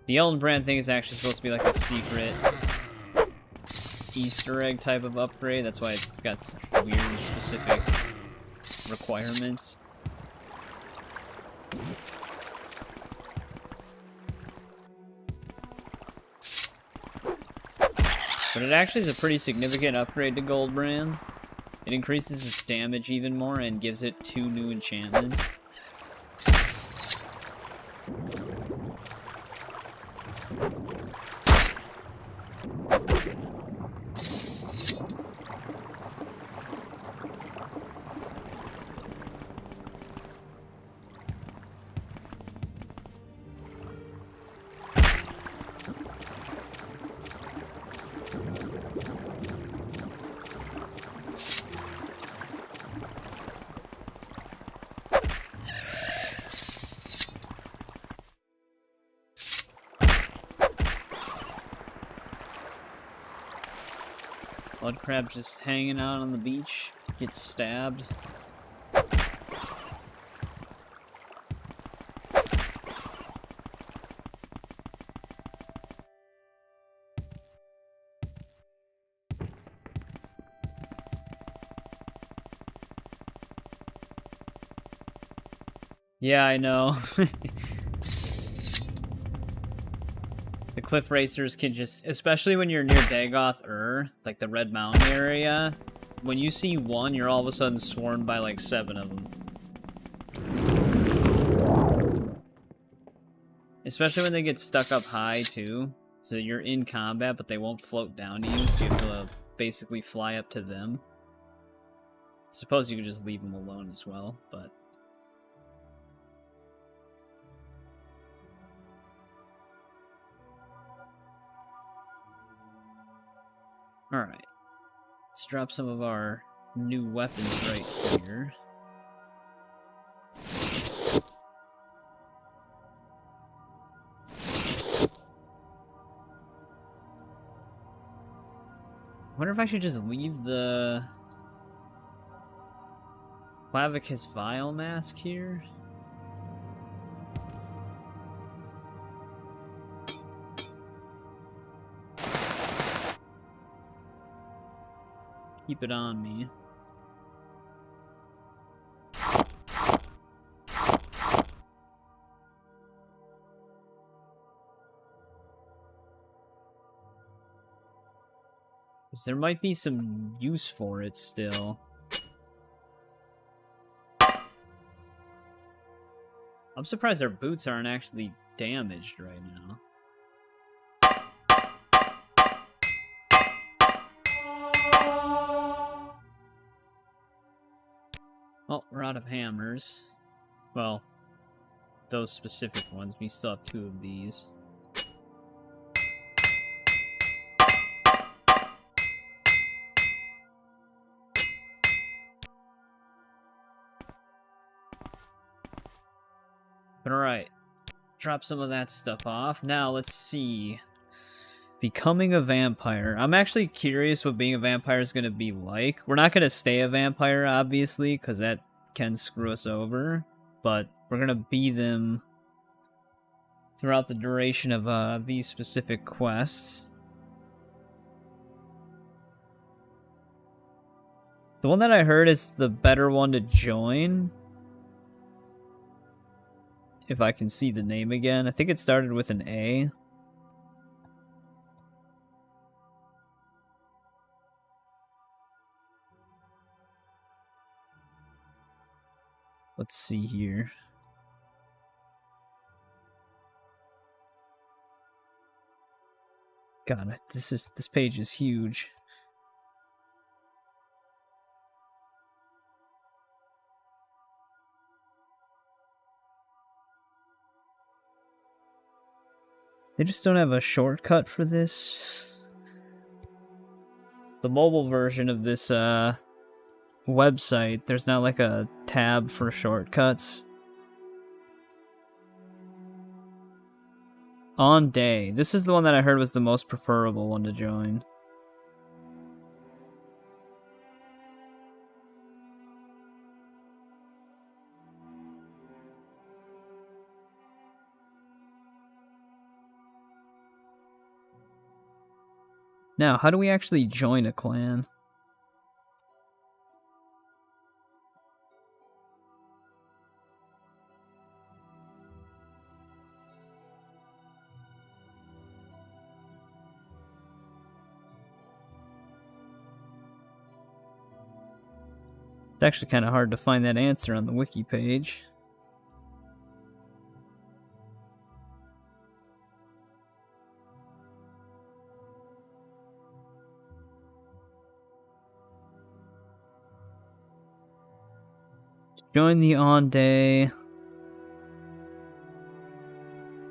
The Eltonbrand thing is actually supposed to be like a secret Easter egg type of upgrade. That's why it's got such weird and specific requirements. But it actually is a pretty significant upgrade to Goldbrand. It increases its damage even more and gives it 2 new enchantments. Blood crab just hanging out on the beach, gets stabbed. Yeah, I know. The cliff racers can just, especially when you're near Dagoth like the Red Mountain area, when you see one, you're all of a sudden swarmed by like 7 of them. Especially when they get stuck up high too. So you're in combat, but they won't float down to you, so you have to basically fly up to them. I suppose you could just leave them alone as well, but... Alright. Let's drop some of our new weapons right here. I wonder if I should just leave the Clavicus Vial mask here? Keep it on me. Because there might be some use for it still. I'm surprised our boots aren't actually damaged right now. Well, we're out of hammers. Well, those specific ones. We still have 2 of these. But alright. Drop some of that stuff off. Now, let's see. Becoming a vampire. I'm actually curious what being a vampire is going to be like. We're not going to stay a vampire, obviously, because that can screw us over. But we're going to be them throughout the duration of these specific quests. The one that I heard is the better one to join. If I can see the name again. I think it started with an A. Let's see here. God, this page is huge. They just don't have a shortcut for this. The mobile version of this website, there's not like a tab for shortcuts. On day. This is the one that I heard was the most preferable one to join. Now, how do we actually join a clan? It's actually kind of hard to find that answer on the wiki page. Join the on day.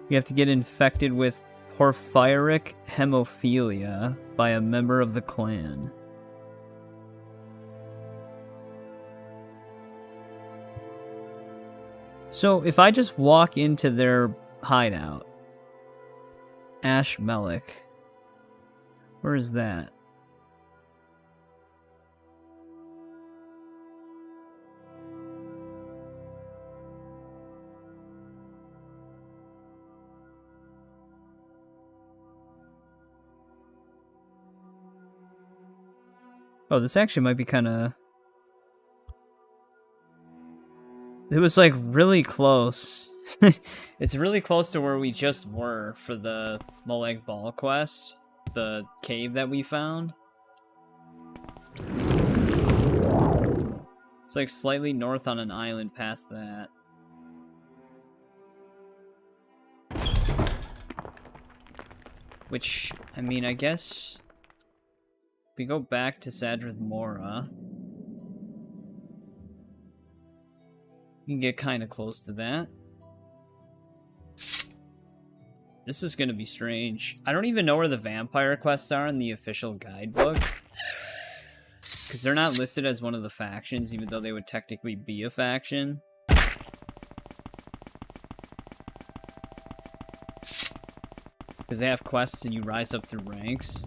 You have to get infected with porphyric hemophilia by a member of the clan. So if I just walk into their hideout, Ash Melik, where is that? Oh, this actually might be kind of... It was like really close. It's really close to where we just were for the Molag Bal quest. The cave that we found. It's like slightly north on an island past that. Which, I mean, I guess... If we go back to Sadrith Mora... We can get kind of close to that. This is going to be strange. I don't even know where the vampire quests are in the official guidebook. Because they're not listed as one of the factions, even though they would technically be a faction. Because they have quests and you rise up through ranks.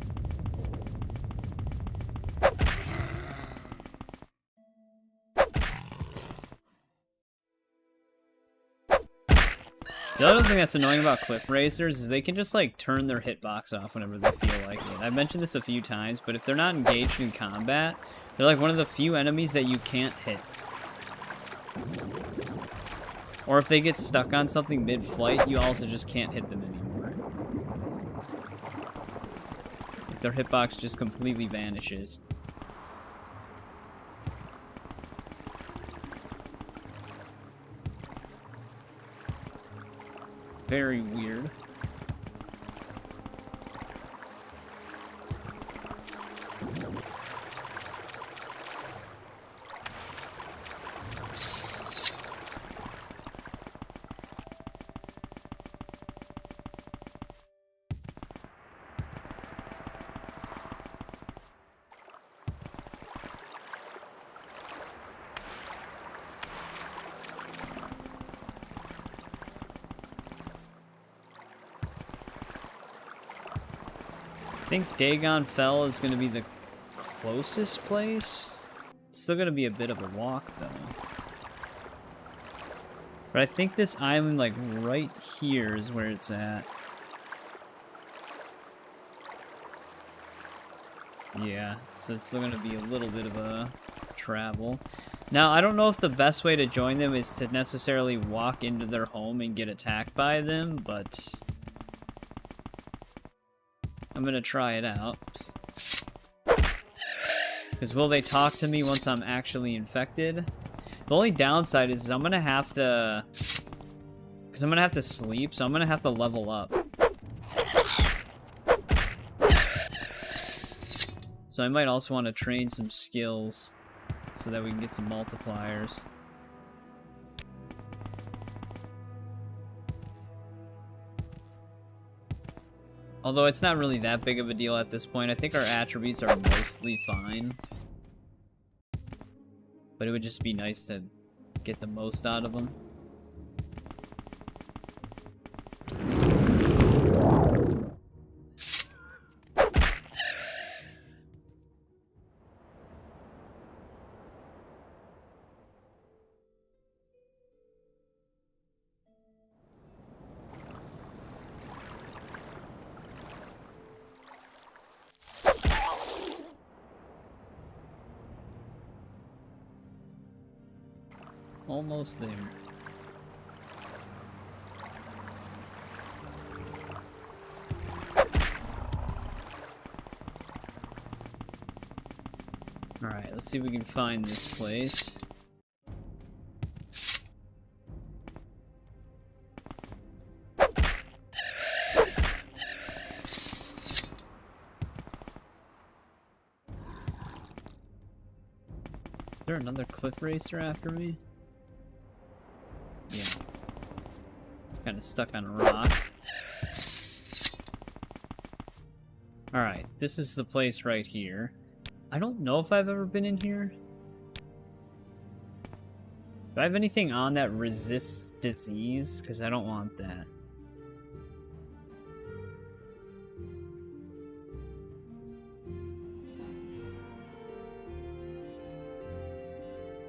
The other thing that's annoying about Cliff Racers is they can just, like, turn their hitbox off whenever they feel like it. I've mentioned this a few times, but if they're not engaged in combat, they're like one of the few enemies that you can't hit. Or if they get stuck on something mid-flight, you also just can't hit them anymore. Like, their hitbox just completely vanishes. Very weird. I think Dagon Fell is going to be the closest place. It's still going to be a bit of a walk, though. But I think this island, like, right here is where it's at. Yeah, so it's still going to be a little bit of a travel. Now, I don't know if the best way to join them is to necessarily walk into their home and get attacked by them, but... I'm gonna try it out. Because will they talk to me once I'm actually infected? The only downside is I'm gonna have to... Because I'm gonna have to sleep, so I'm gonna have to level up. So I might also want to train some skills so that we can get some multipliers. Although it's not really that big of a deal at this point. I think our attributes are mostly fine. But it would just be nice to get the most out of them. Almost there. Alright, let's see if we can find this place. Is there another cliff racer after me? Yeah. It's kind of stuck on a rock. Alright, this is the place right here. I don't know if I've ever been in here. Do I have anything on that resists disease? Because I don't want that.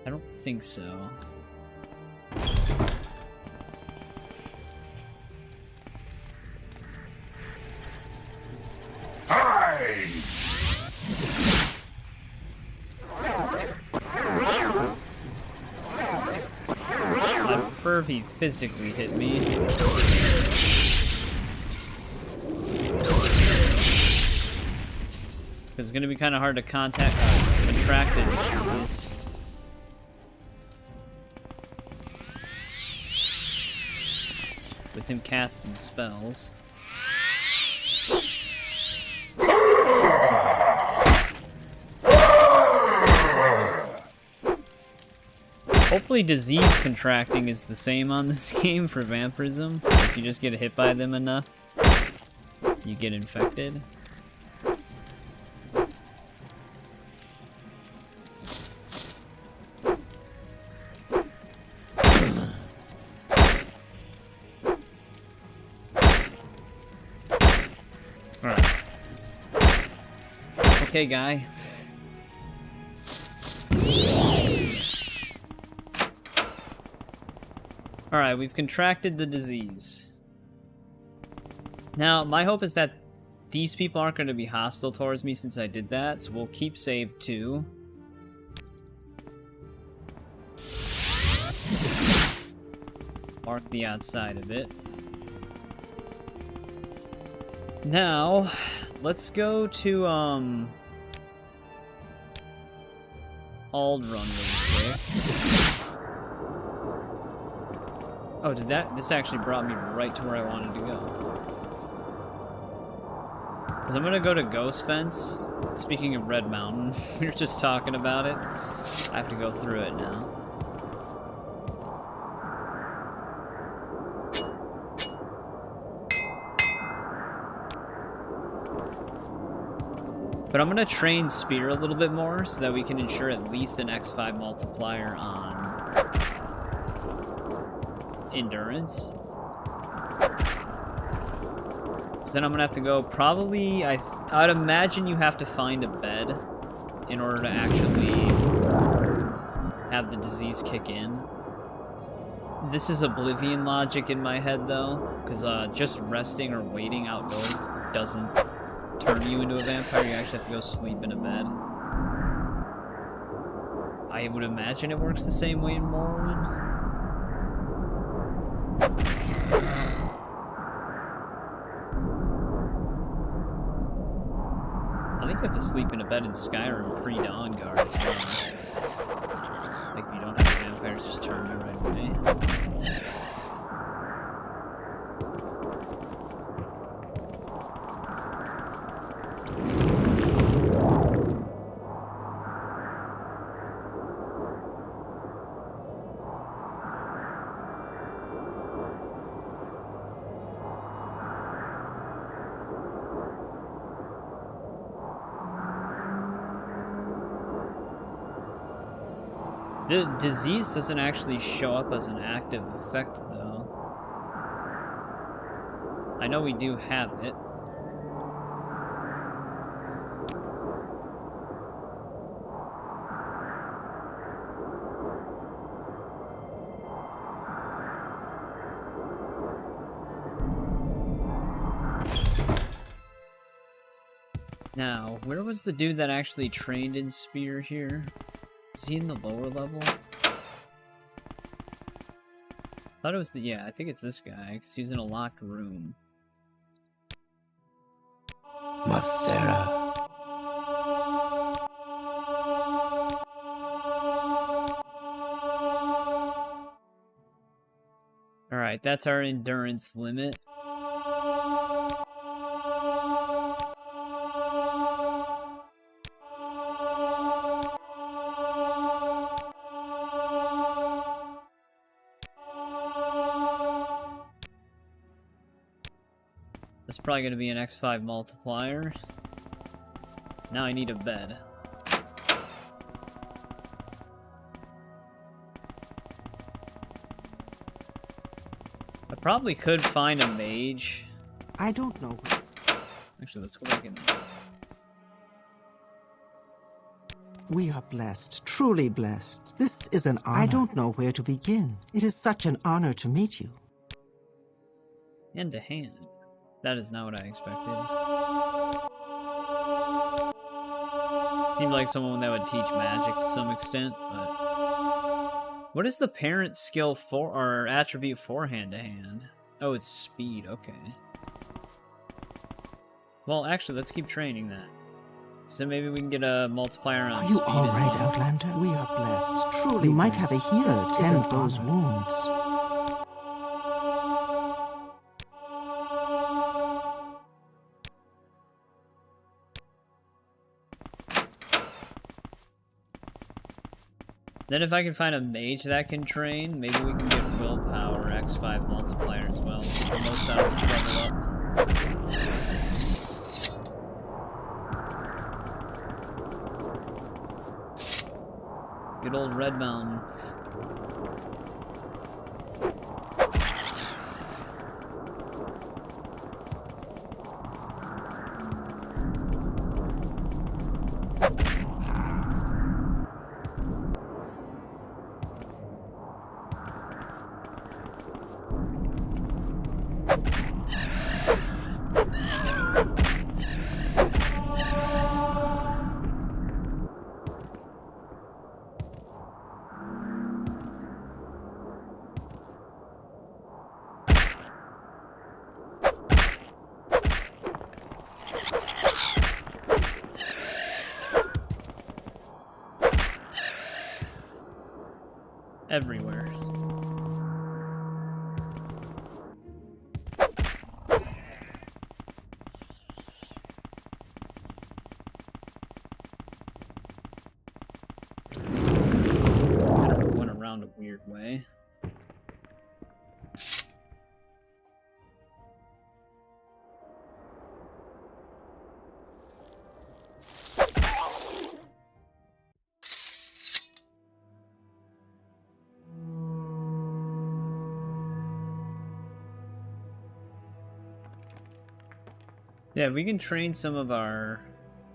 I don't think so. prefer if he physically hit me. It's gonna be kind of hard to contract the disease. With him casting spells. Hopefully disease contracting is the same on this game for vampirism. If you just get hit by them enough, you get infected. Alright. Okay, guy. Alright, we've contracted the disease. Now, my hope is that these people aren't going to be hostile towards me since I did that, so we'll keep save 2. Mark the outside of it. Now, let's go to, Ald Run really quick. Oh, this actually brought me right to where I wanted to go. Because I'm gonna go to Ghost Fence. Speaking of Red Mountain, we were just talking about it. I have to go through it now. But I'm gonna train Spear a little bit more so that we can ensure at least an X5 multiplier on endurance. So then I'm gonna have to go probably, I'd imagine you have to find a bed in order to actually have the disease kick in. This is Oblivion logic in my head though, because just resting or waiting outdoors doesn't turn you into a vampire. You actually have to go sleep in a bed. I would imagine it works the same way in Morrowind. I think you have to sleep in a bed in Skyrim pre-Dawn Guard as well. Like you don't have vampires just turn you right away. The disease doesn't actually show up as an active effect, though. I know we do have it. Now, where was the dude that actually trained in Spear here? Is he in the lower level? Thought it was the, yeah, I think it's this guy, because he's in a locked room. Mathera. Alright, that's our endurance limit. That's probably going to be an X5 multiplier. Now I need a bed. I probably could find a mage. I don't know. Actually, let's go back in there. We are blessed, truly blessed. This is an honor. I don't know where to begin. It is such an honor to meet you. Hand to hand. That is not what I expected. Seemed like someone that would teach magic to some extent, but What is the parent skill for, or attribute for hand-to-hand? Oh, it's speed, okay. Well, actually, let's keep training that. So maybe we can get a multiplier on Are speed you all as right, well. Outlander? We are blessed. Truly, you might have a healer tend those wounds. Then if I can find a mage that can train, maybe we can get willpower X5 multiplier as well. Get the most out of this level up. Good old Red Mountain. Everywhere. Went around a weird way. Yeah, we can train some of our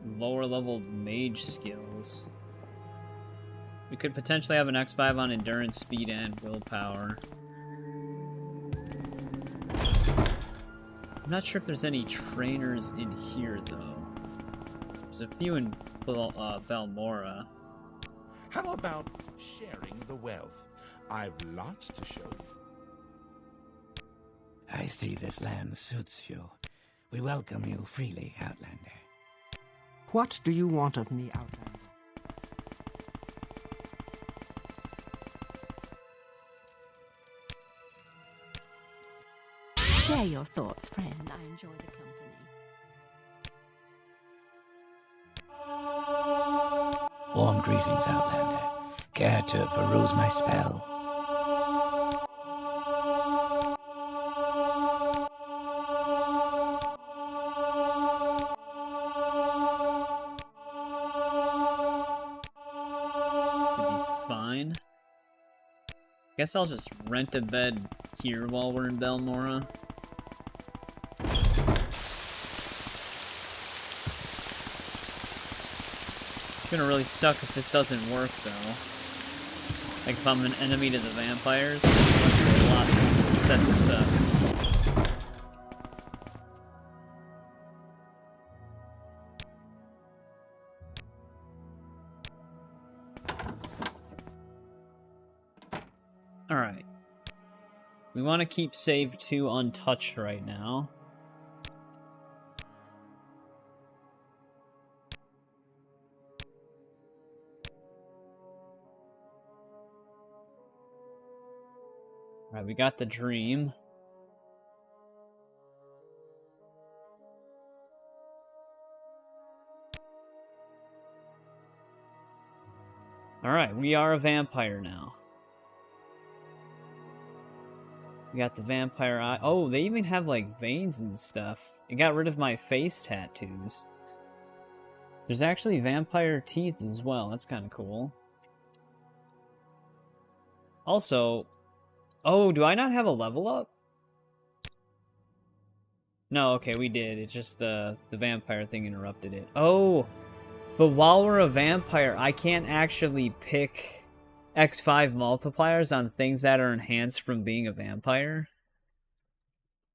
lower level mage skills. We could potentially have an X5 on endurance, speed, and willpower. I'm not sure if there's any trainers in here, though. There's a few in Balmora. How about sharing the wealth? I've lots to show you. I see this land suits you. We welcome you freely, Outlander. What do you want of me, Outlander? Share your thoughts, friend. I enjoy the company. Warm greetings, Outlander. Care to peruse my spell? Fine. Guess I'll just rent a bed here while we're in Balmora. It's gonna really suck if this doesn't work, though. Like if I'm an enemy to the vampires, it's gonna do a lot to set this up. Alright. We want to keep save 2 untouched right now. Alright, we got the dream. Alright, we are a vampire now. We got the vampire eye. Oh, they even have, like, veins and stuff. It got rid of my face tattoos. There's actually vampire teeth as well. That's kind of cool. Also... Oh, do I not have a level up? No, okay, we did. It's just the vampire thing interrupted it. Oh! But while we're a vampire, I can't actually pick... X5 multipliers on things that are enhanced from being a vampire.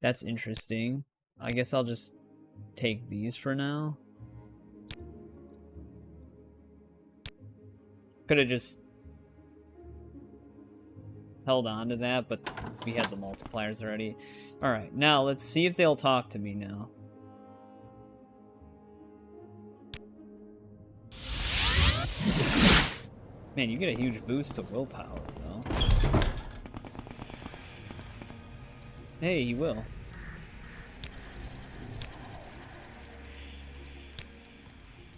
That's interesting. I guess I'll just take these for now. Could have just held on to that, but we had the multipliers already. Alright, now let's see if they'll talk to me now. Man, you get a huge boost to willpower, though. Hey, he will.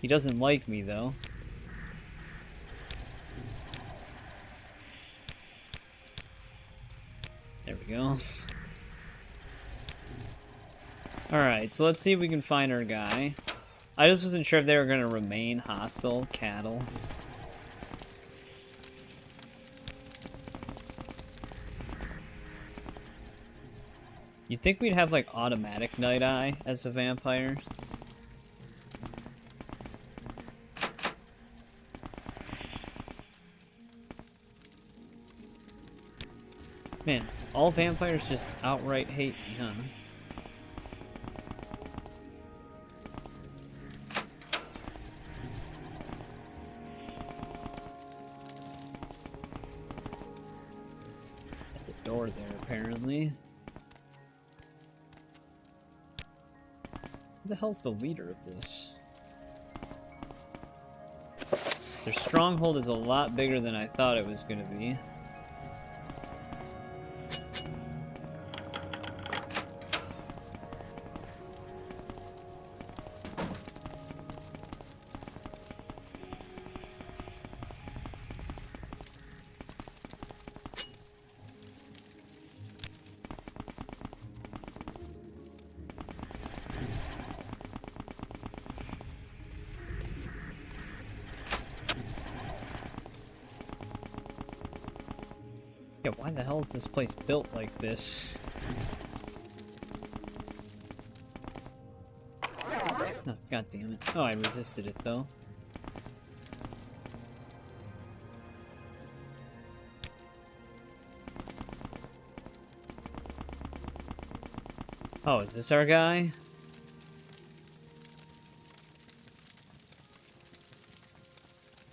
He doesn't like me, though. There we go. Alright, so let's see if we can find our guy. I just wasn't sure if they were going to remain hostile cattle. You'd think we'd have, like, automatic Night Eye as a vampire. Man, all vampires just outright hate me, huh? That's a door there, apparently. Who the hell's the leader of this? Their stronghold is a lot bigger than I thought it was gonna be. Yeah, why the hell is this place built like this? Oh, God damn it. Oh, I resisted it, though. Oh, is this our guy?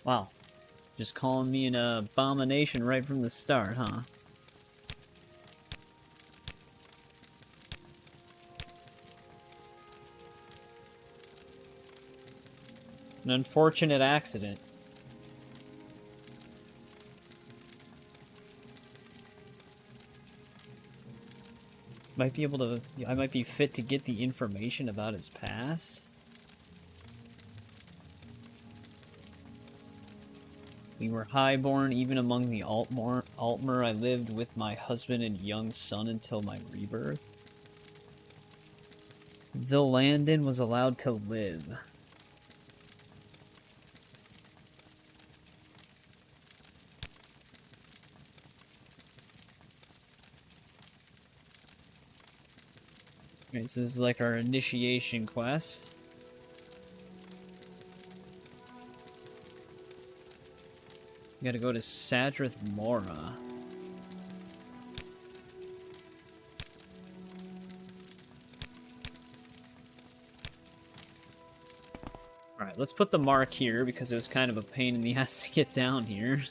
Wow. Just calling me an abomination right from the start, huh? An unfortunate accident. Might be able to... I might be fit to get the information about his past. We were highborn, even among the Altmer. I lived with my husband and young son until my rebirth. The Landon was allowed to live. Okay, so this is like our initiation quest. We gotta go to Sadrith Mora. Alright, let's put the mark here because it was kind of a pain in the ass to get down here.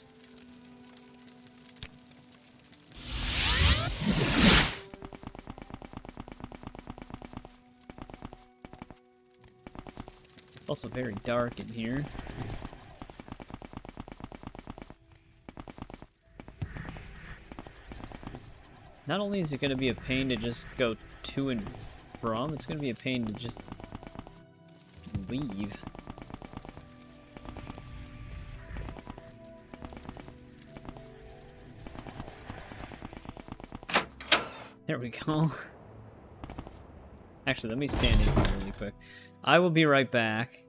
Also very dark in here. Not only is it going to be a pain to just go to and from, it's going to be a pain to just leave. There we go. Actually, let me stand in here really quick. I will be right back.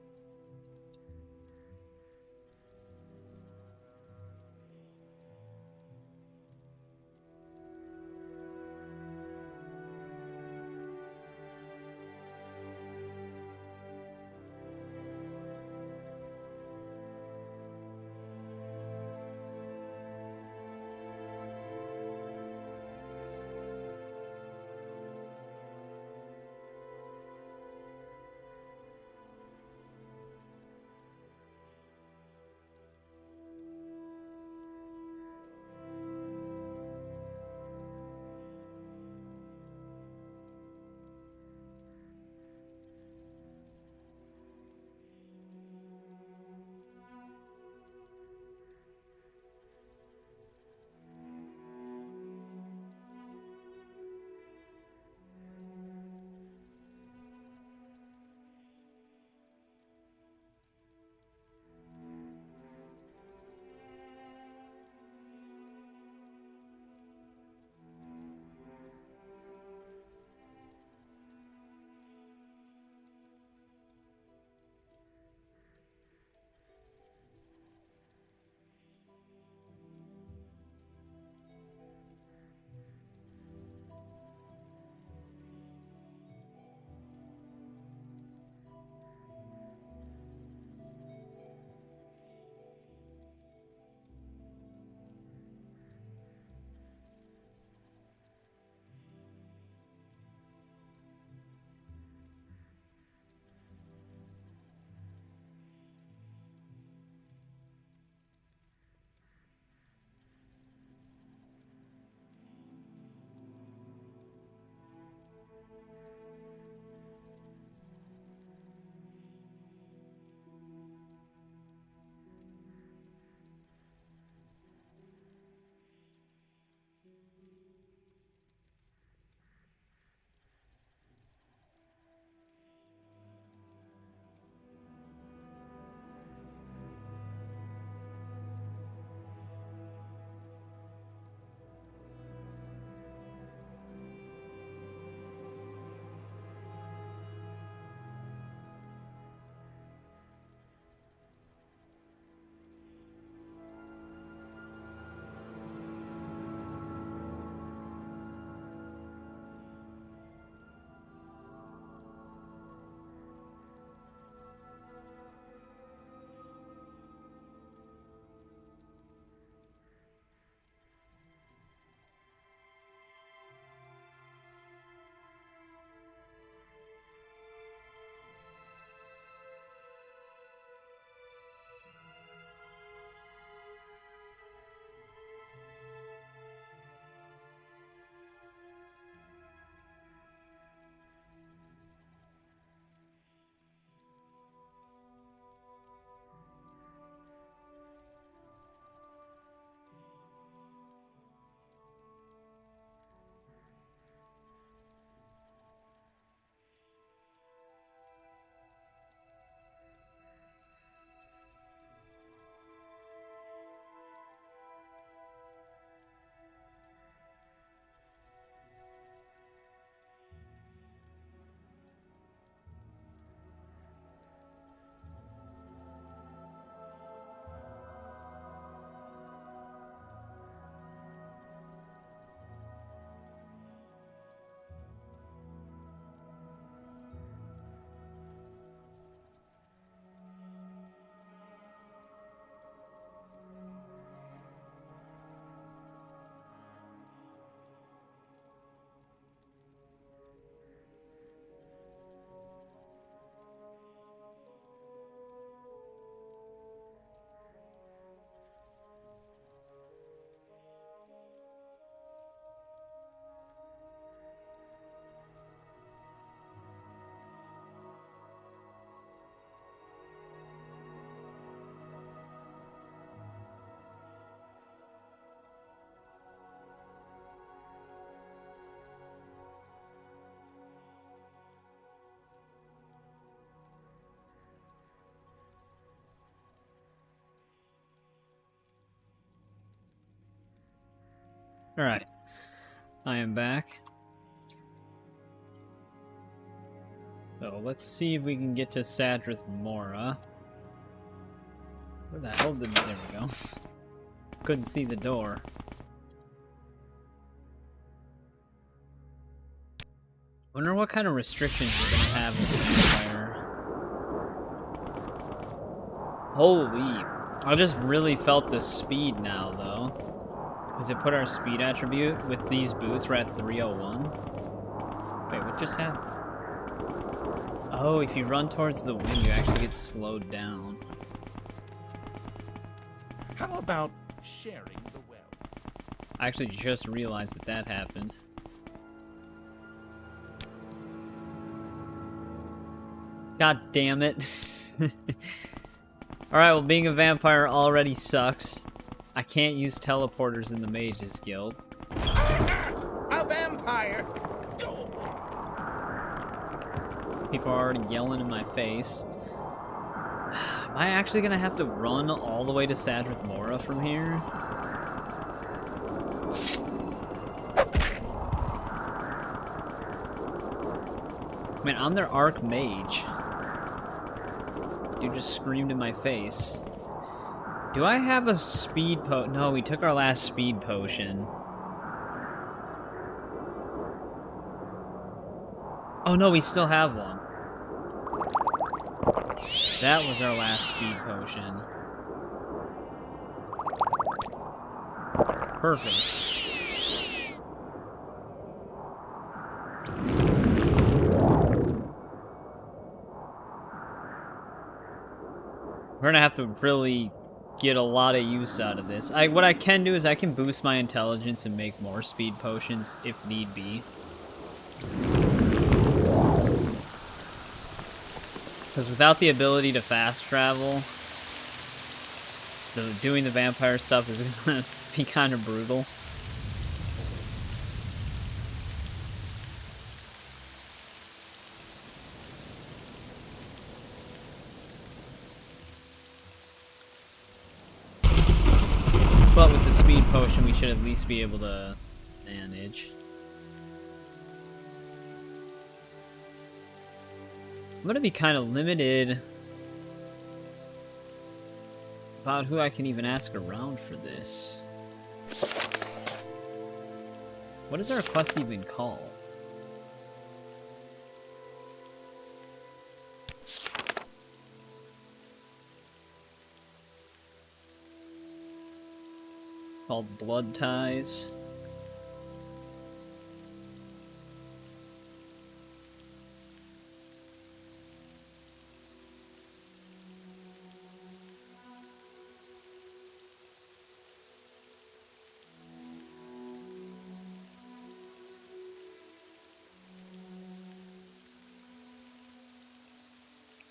Alright. I am back. So let's see if we can get to Sadrith Mora. Where the hell did... There we go. Couldn't see the door. Wonder what kind of restrictions we're gonna have as a vampire. Holy... I just really felt the speed now, though. Because it put our speed attribute with these boots, we're at 301. Wait, what just happened? Oh, if you run towards the wind, you actually get slowed down. How about sharing the wealth? I actually just realized that that happened. God damn it. Alright, well, being a vampire already sucks. I can't use teleporters in the Mages Guild. A vampire! People are already yelling in my face. Am I actually gonna have to run all the way to Sadrith Mora from here? I mean, I'm their Archmage. Dude just screamed in my face. Do I have a speed No, we took our last speed potion. Oh no, we still have one. That was our last speed potion. Perfect. We're gonna have to really get a lot of use out of this. What I can do is I can boost my intelligence and make more speed potions if need be. Because without the ability to fast travel, doing the vampire stuff is gonna be kind of brutal. But with the speed potion, we should at least be able to manage. I'm gonna be kind of limited about who I can even ask around for this. What does our quest even call? Called Blood Ties.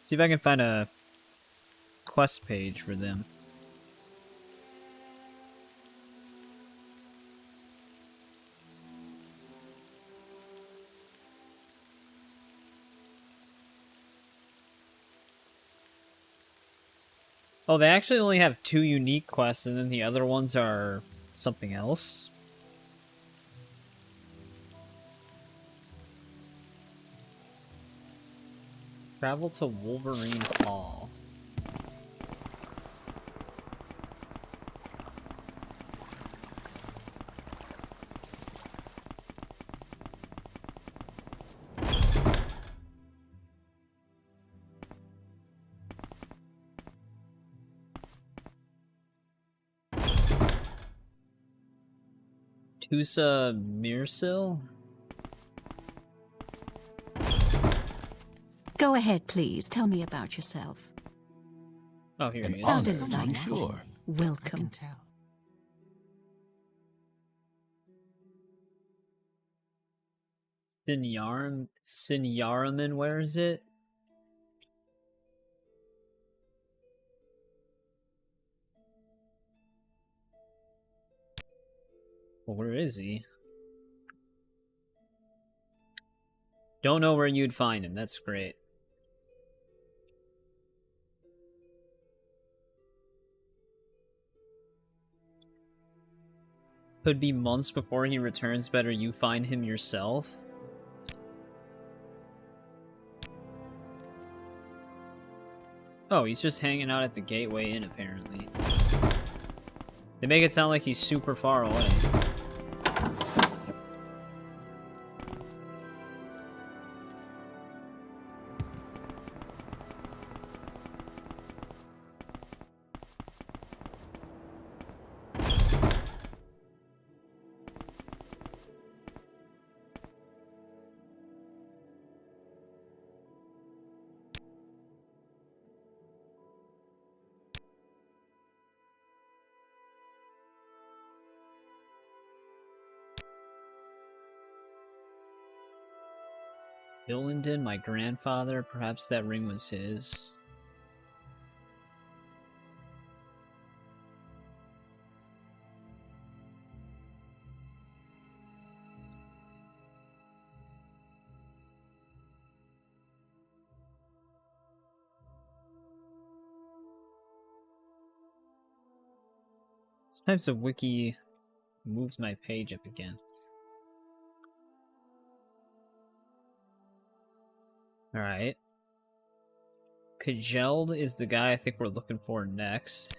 See if I can find a quest page for them. Oh, they actually only have 2 unique quests, and then the other ones are something else? Travel to Wolverine Hall. Tusa Mirsil? Go ahead, please. Tell me about yourself. Oh, here he is. How I'm delightful. sure. I Welcome. can tell. Sinyaraman, where is it? Well, where is he? Don't know where you'd find him. That's great. Could be months before he returns. Better you find him yourself. Oh, he's just hanging out at the gateway inn, apparently. They make it sound like he's super far away. Billenden, my grandfather, perhaps that ring was his. Sometimes the wiki moves my page up again. Alright. Kjeld is the guy I think we're looking for next.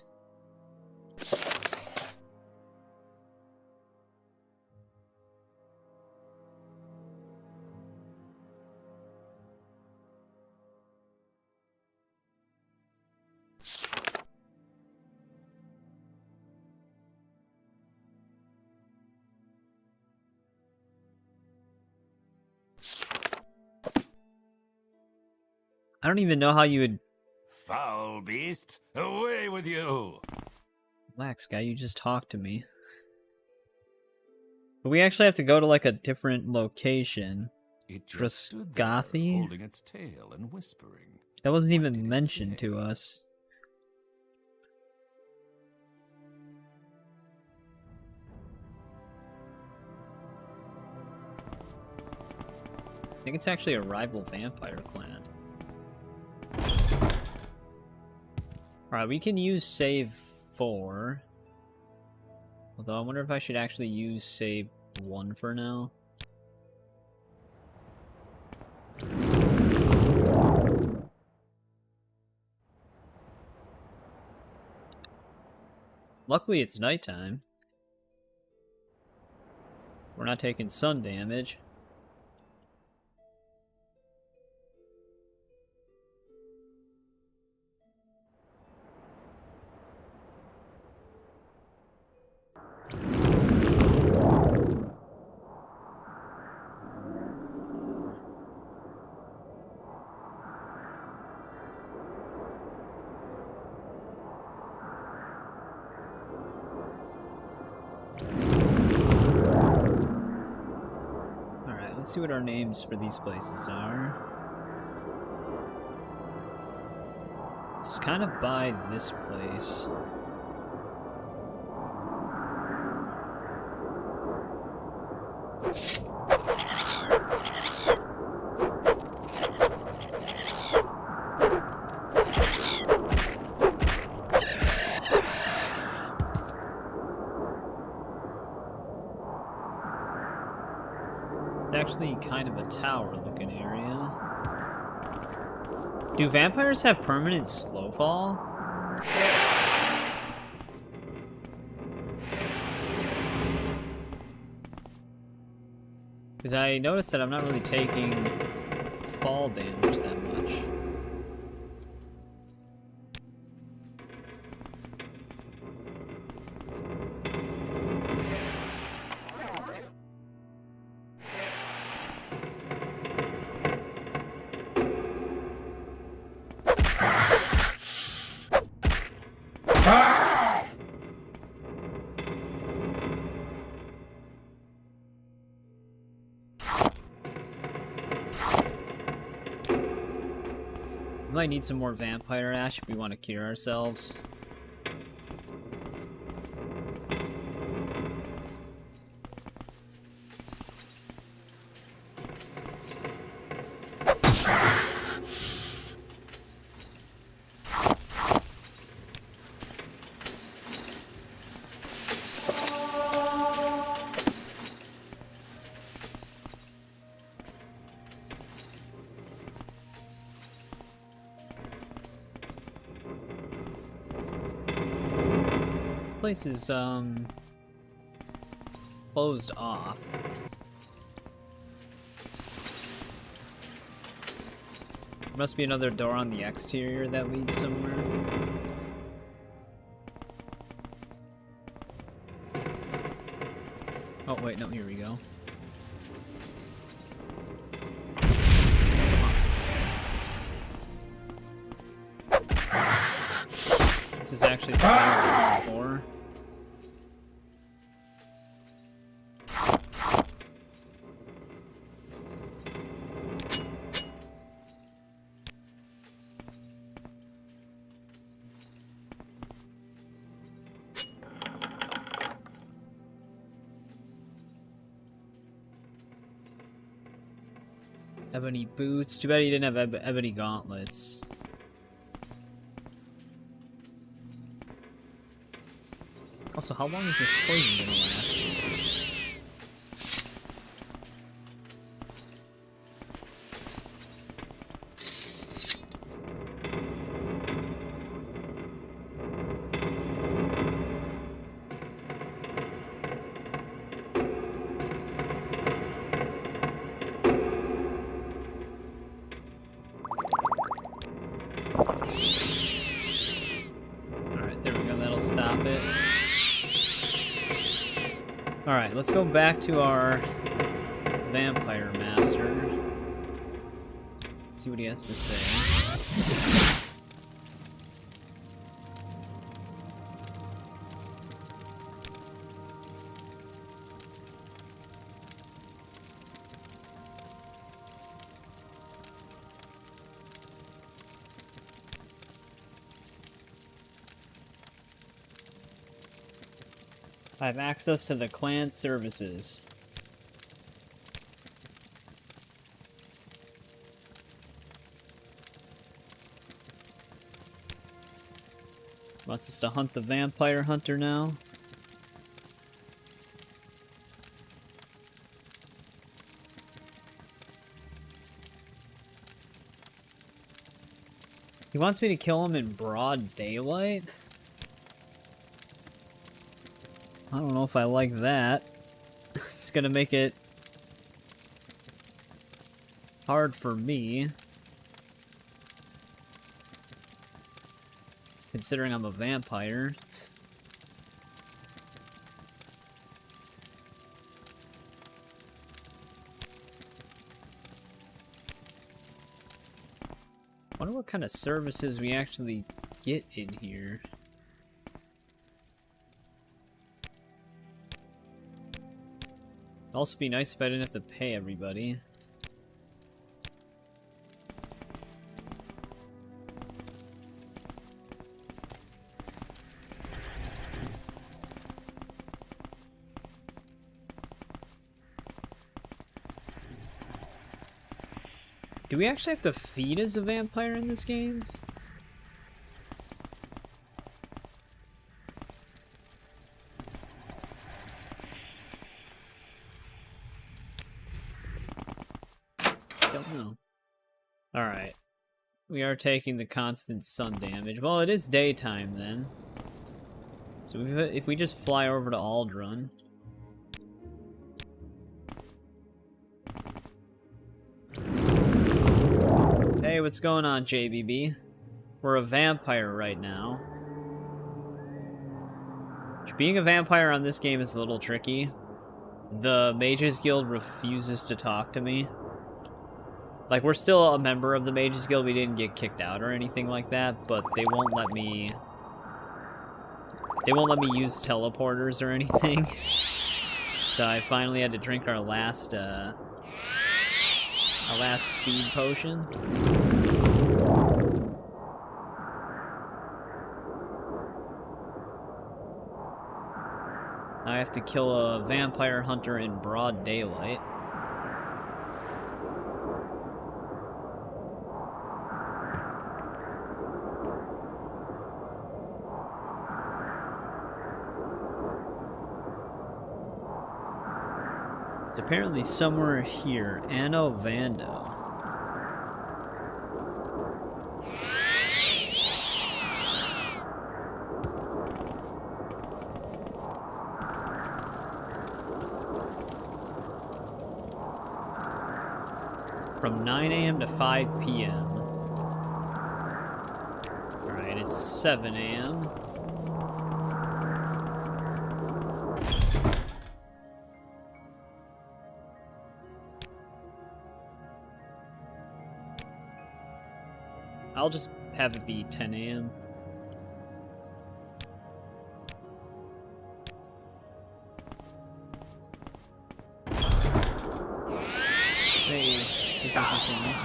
I don't even know how you would... Foul beast, away with you! Relax, guy, you just talked to me. But we actually have to go to, like, a different location. It just stood there, Drusgathi? holding its tail and whispering. That wasn't even mentioned to us. I think it's actually a rival vampire clan. Alright, we can use save 4. Although I wonder if I should actually use save 1 for now. Luckily it's nighttime. We're not taking sun damage. Let's see what our names for these places are. It's kind of by this place. Actually kind of a tower looking area. Do vampires have permanent slow fall? Because I noticed that I'm not really taking fall damage that much. We might need some more vampire ash if we want to cure ourselves. place is, closed off. There must be another door on the exterior that leads somewhere. Oh, wait, no, here we go. This is actually the door before. Ebony boots. Too bad he didn't have ebony gauntlets. Also, how long is this poison gonna last? Alright, there we go. That'll stop it. Alright, let's go back to our vampire master. See what he has to say. I have access to the clan services. Wants us to hunt the vampire hunter now. He wants me to kill him in broad daylight? I don't know if I like that. It's gonna make it hard for me. Considering I'm a vampire. Wonder what kind of services we actually get in here. It'd also be nice if I didn't have to pay everybody. Do we actually have to feed as a vampire in this game? Don't know. Alright. We are taking the constant sun damage. Well, it is daytime then. So if we just fly over to Aldrun. Hey, what's going on, JBB? We're a vampire right now. Being a vampire on this game is a little tricky. The Mages Guild refuses to talk to me. Like, we're still a member of the Mages Guild, we didn't get kicked out or anything like that, but they won't let me... They won't let me use teleporters or anything. So I finally had to drink our last speed potion. I have to kill a vampire hunter in broad daylight. It's apparently somewhere here. Anno Vando. from 9 a.m. to 5 p.m. Alright, it's 7 a.m. I'll just have it be 10 a.m. Hey, it does the same.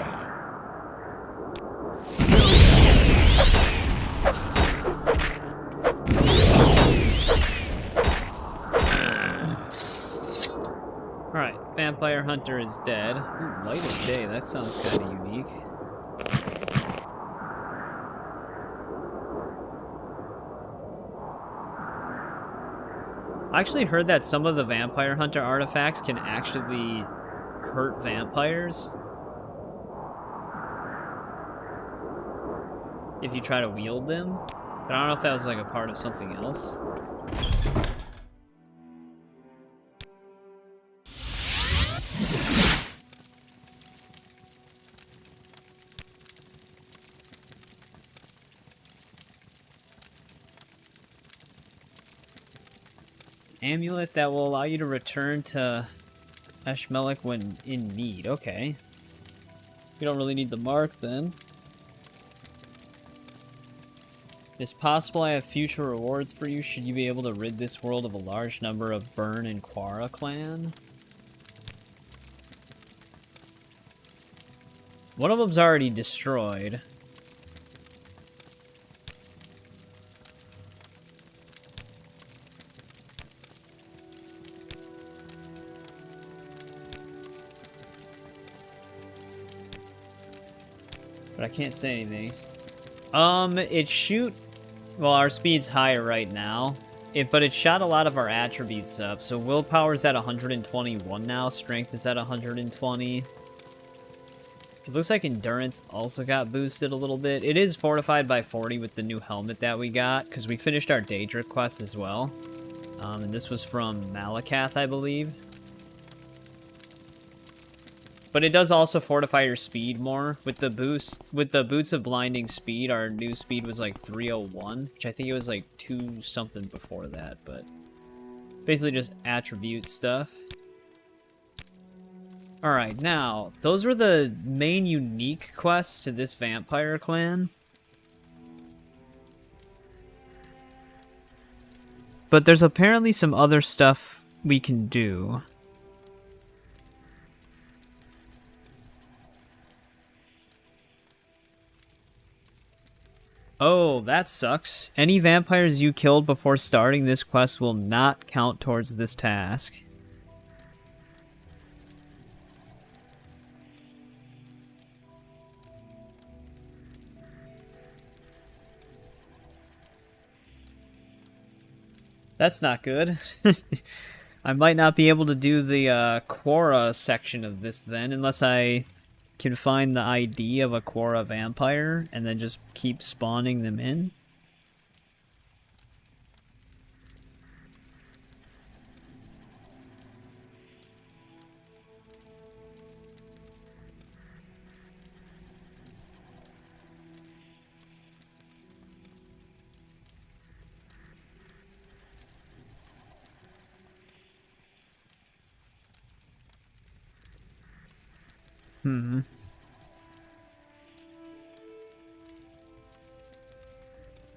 Alright, Vampire Hunter is dead. Ooh, light of day, that sounds kind of unique. I actually heard that some of the Vampire Hunter artifacts can actually hurt vampires if you try to wield them. But I don't know if that was like a part of something else. Amulet that will allow you to return to Ashmelech when in need. Okay. We don't really need the mark then. It's possible I have future rewards for you should you be able to rid this world of a large number of Burn and Quara clan. One of them's already destroyed. But I can't say anything. It shoot... Well, our speed's higher right now. But it shot a lot of our attributes up. So willpower's at 121 now. Strength is at 120. It looks like endurance also got boosted a little bit. It is fortified by 40 with the new helmet that we got. Because we finished our Daedric quest as well. And this was from Malakath, I believe. But it does also fortify your speed more. With the boost, with the Boots of Blinding Speed, our new speed was like 301, which I think it was like 2 something before that, but basically just attribute stuff. Alright, now, those were the main unique quests to this vampire clan. But there's apparently some other stuff we can do. Oh, that sucks. Any vampires you killed before starting this quest will not count towards this task. That's not good. I might not be able to do the Quora section of this then, unless I can find the ID of a Quora vampire and then just keep spawning them in.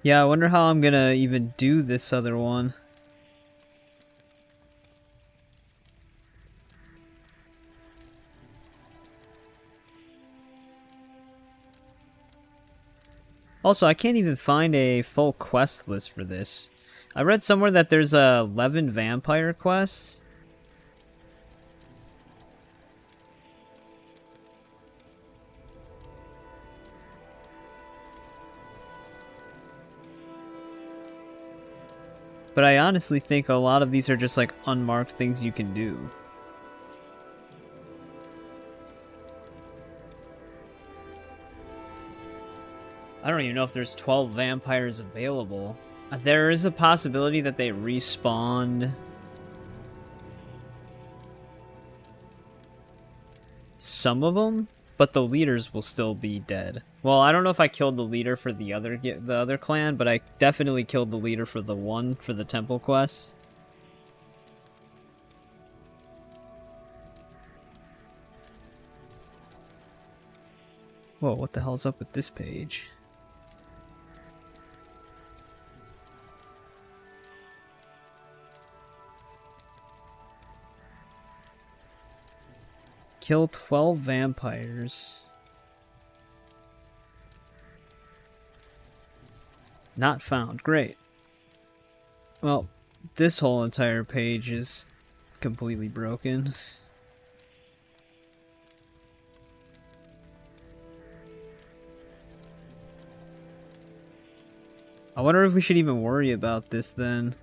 Yeah, I wonder how I'm gonna even do this other one. Also, I can't even find a full quest list for this. I read somewhere that there's 11 vampire quests. But I honestly think a lot of these are just like unmarked things you can do. I don't even know if there's 12 vampires available. There is a possibility that they respawn some of them, but the leaders will still be dead. Well, I don't know if I killed the leader for the other clan, but I definitely killed the leader for the one for the temple quest. Whoa, what the hell's up with this page? Kill 12 vampires. Not found. Great. Well, this whole entire page is completely broken. I wonder if we should even worry about this then.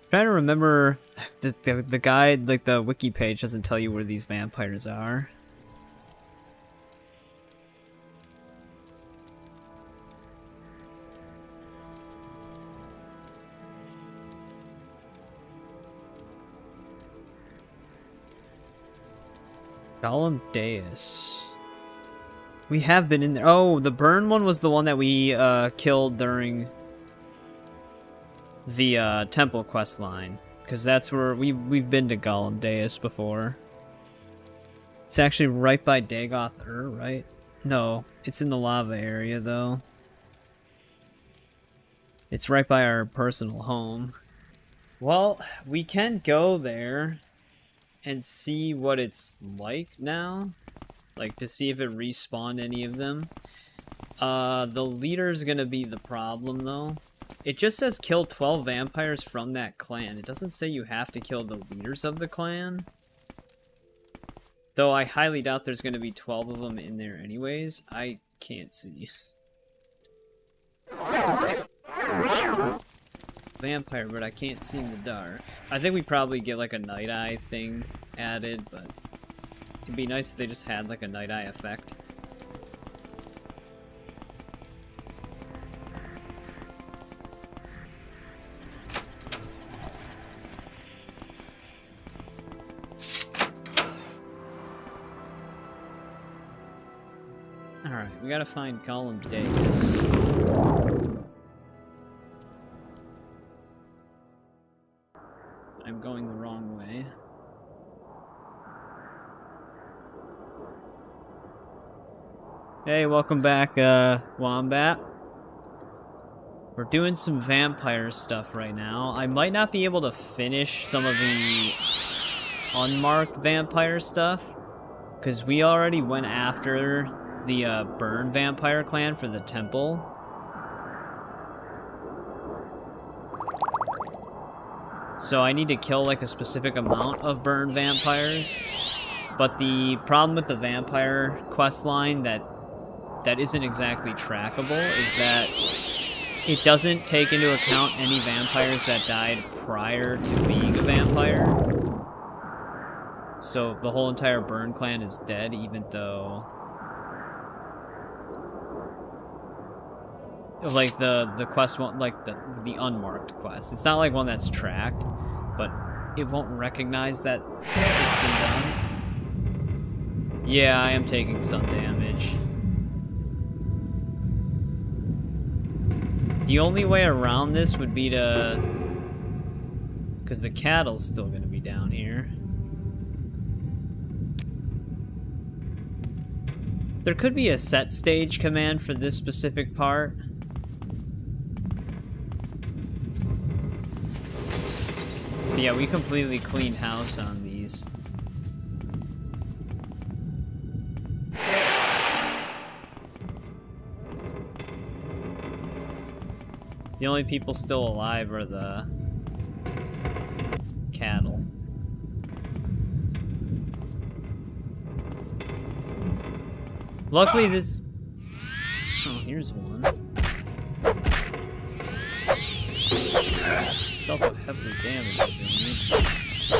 Trying to remember the guide, like the wiki page doesn't tell you where these vampires are. Golem Deus. We have been in there. Oh, the burn one was the one that we killed during the temple quest line, because that's where we've been to Golem Deus before. It's actually right by Dagoth right? No, it's in the lava area though. It's right by our personal home. Well, we can go there and see what it's like now, like to see if it respawned any of them. The leader's gonna be the problem though. It just says kill 12 vampires from that clan. It doesn't say you have to kill the leaders of the clan. Though I highly doubt there's going to be 12 of them in there anyways. I can't see. Vampire, but I can't see in the dark. I think we probably get like a night eye thing added, but it'd be nice if they just had like a night eye effect. Alright, we gotta find Golem Deus. I'm going the wrong way. Hey, welcome back, Wombat. We're doing some vampire stuff right now. I might not be able to finish some of the unmarked vampire stuff, because we already went after the burn vampire clan for the temple. So I need to kill like a specific amount of burn vampires. But the problem with the vampire quest line that isn't exactly trackable is that it doesn't take into account any vampires that died prior to being a vampire. So the whole entire burn clan is dead, even though like the quest won't, like the unmarked quest. It's not like one that's tracked, but it won't recognize that it's been done. Yeah, I am taking some damage. The only way around this would be to, because the cattle's still gonna be down here. There could be a set stage command for this specific part. But yeah, we completely cleaned house on these. The only people still alive are the cattle. Luckily this... Oh, here's one. which also heavily damages me.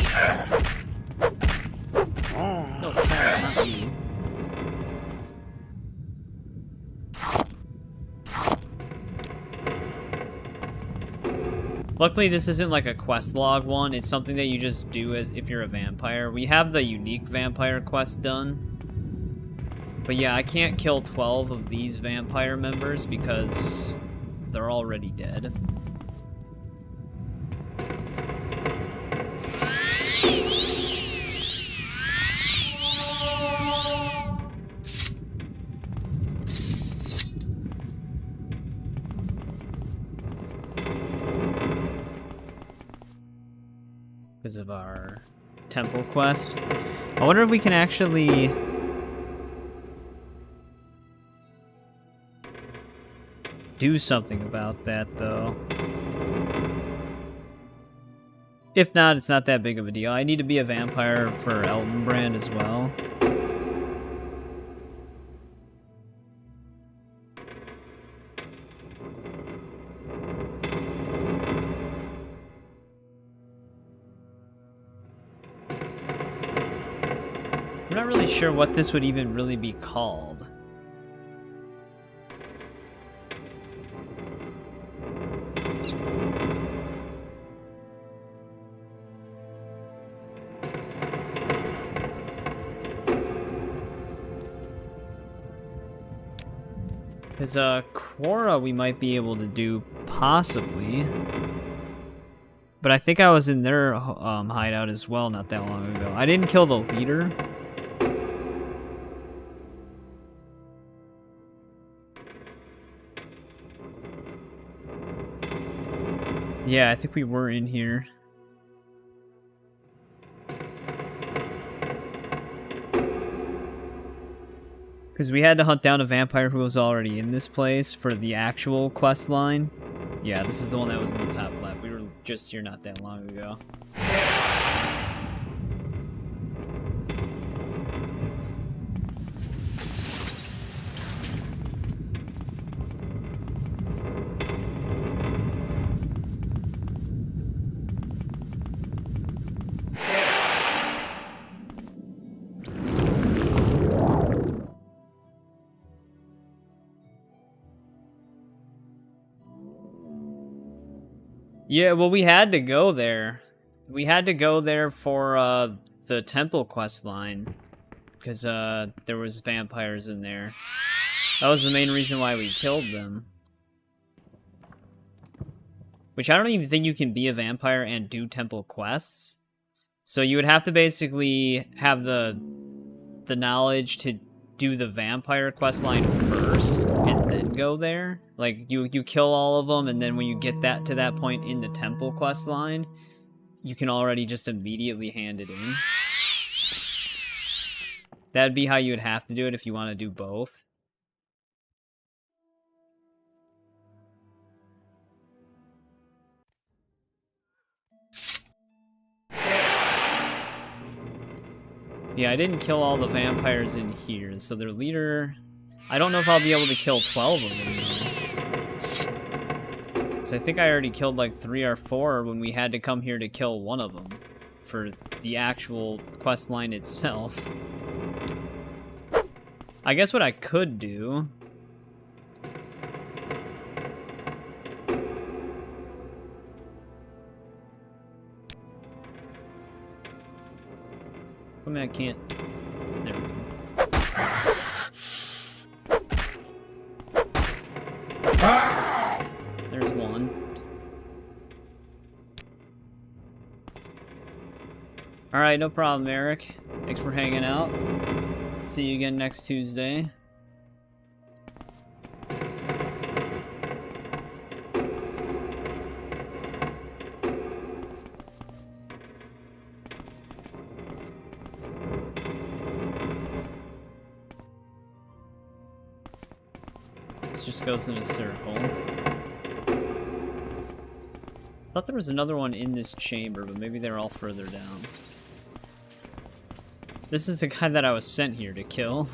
No, cat, not you. Luckily, this isn't like a quest log one. It's something that you just do as if you're a vampire. We have the unique vampire quest done. But yeah, I can't kill 12 of these vampire members because they're already dead. Because of our temple quest. I wonder if we can actually do something about that, though. If not, it's not that big of a deal. I need to be a vampire for Eldenbrand as well. I'm not really sure what this would even really be called. Because, Quora we might be able to do, possibly. But I think I was in their, hideout as well not that long ago. I didn't kill the leader. Yeah, I think we were in here. Because we had to hunt down a vampire who was already in this place for the actual quest line. Yeah, this is the one that was in the top left. We were just here not that long ago. Yeah, well, we had to go there. We had to go there for the temple quest line. Because there was vampires in there. That was the main reason why we killed them. Which I don't even think you can be a vampire and do temple quests. So you would have to basically have the knowledge to do the vampire quest line first and then go there. Like you kill all of them, and then when you get that to that point in the temple quest line, you can already just immediately hand it in. That'd be how you would have to do it if you want to do both. Yeah, I didn't kill all the vampires in here, so their leader... I don't know if I'll be able to kill 12 of them, though. Because I think I already killed like 3 or 4 when we had to come here to kill one of them. For the actual quest line itself. I guess what I could do... I mean, I can't... There we go. There's one. Alright, no problem, Eric. Thanks for hanging out. See you again next Tuesday. Just goes in a circle. Thought there was another one in this chamber, but maybe they're all further down. This is the guy that I was sent here to kill.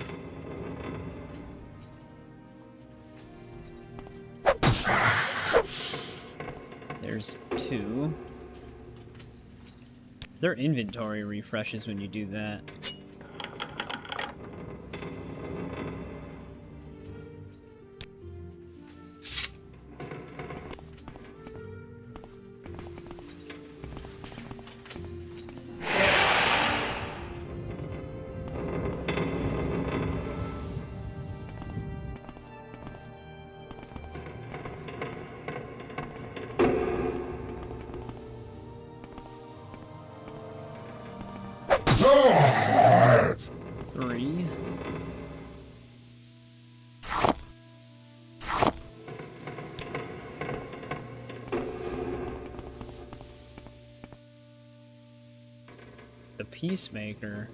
There's 2. Their inventory refreshes when you do that. Three. The Peacemaker.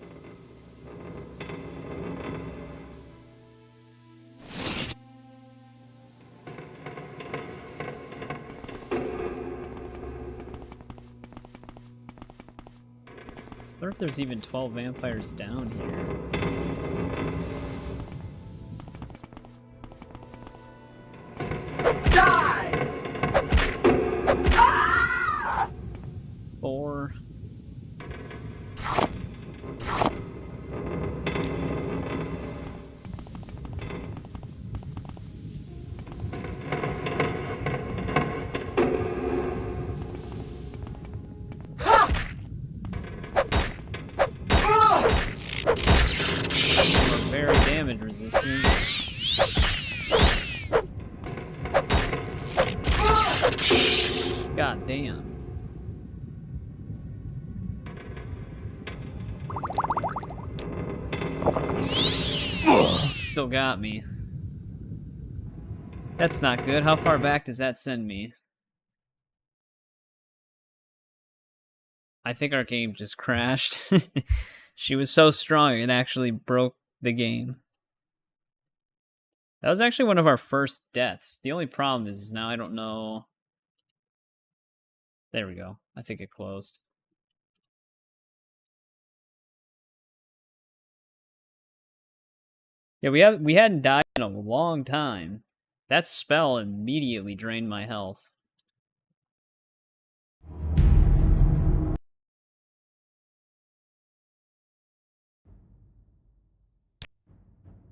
I wonder if there's even 12 vampires down here. Die! Ah! 4. Very damage resistant. God damn. Still got me. That's not good. How far back does that send me? I think our game just crashed. She was so strong it actually broke the game. That was actually one of our first deaths. The only problem is now I don't know. There we go. I think it closed. Yeah, we hadn't died in a long time. That spell immediately drained my health.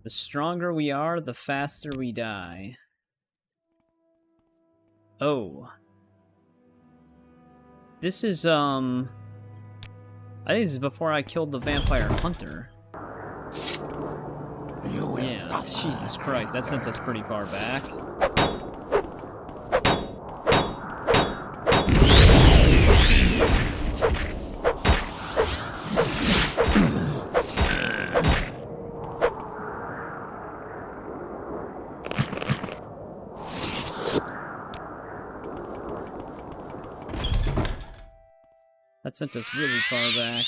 The stronger we are, the faster we die. Oh. This is, I think this is before I killed the vampire hunter. Yeah, Jesus Christ, that sent us pretty far back. That sent us really far back.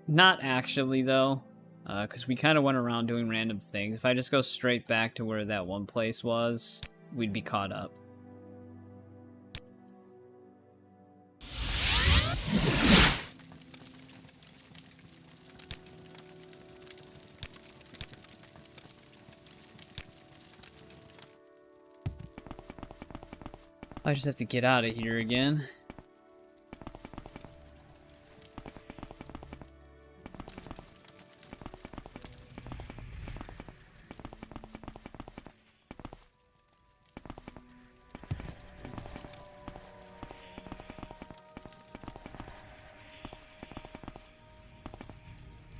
Not actually, though, because we kind of went around doing random things. If I just go straight back to where that one place was, we'd be caught up. I just have to get out of here again.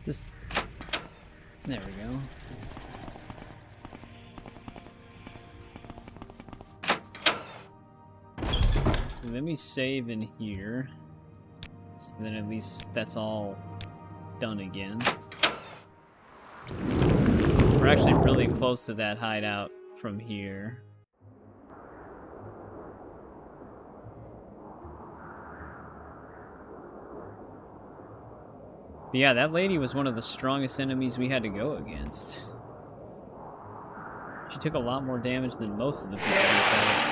Just... There we go. Let me save in here. So then at least that's all done again. We're actually really close to that hideout from here. But yeah, that lady was one of the strongest enemies we had to go against. She took a lot more damage than most of the people we fought.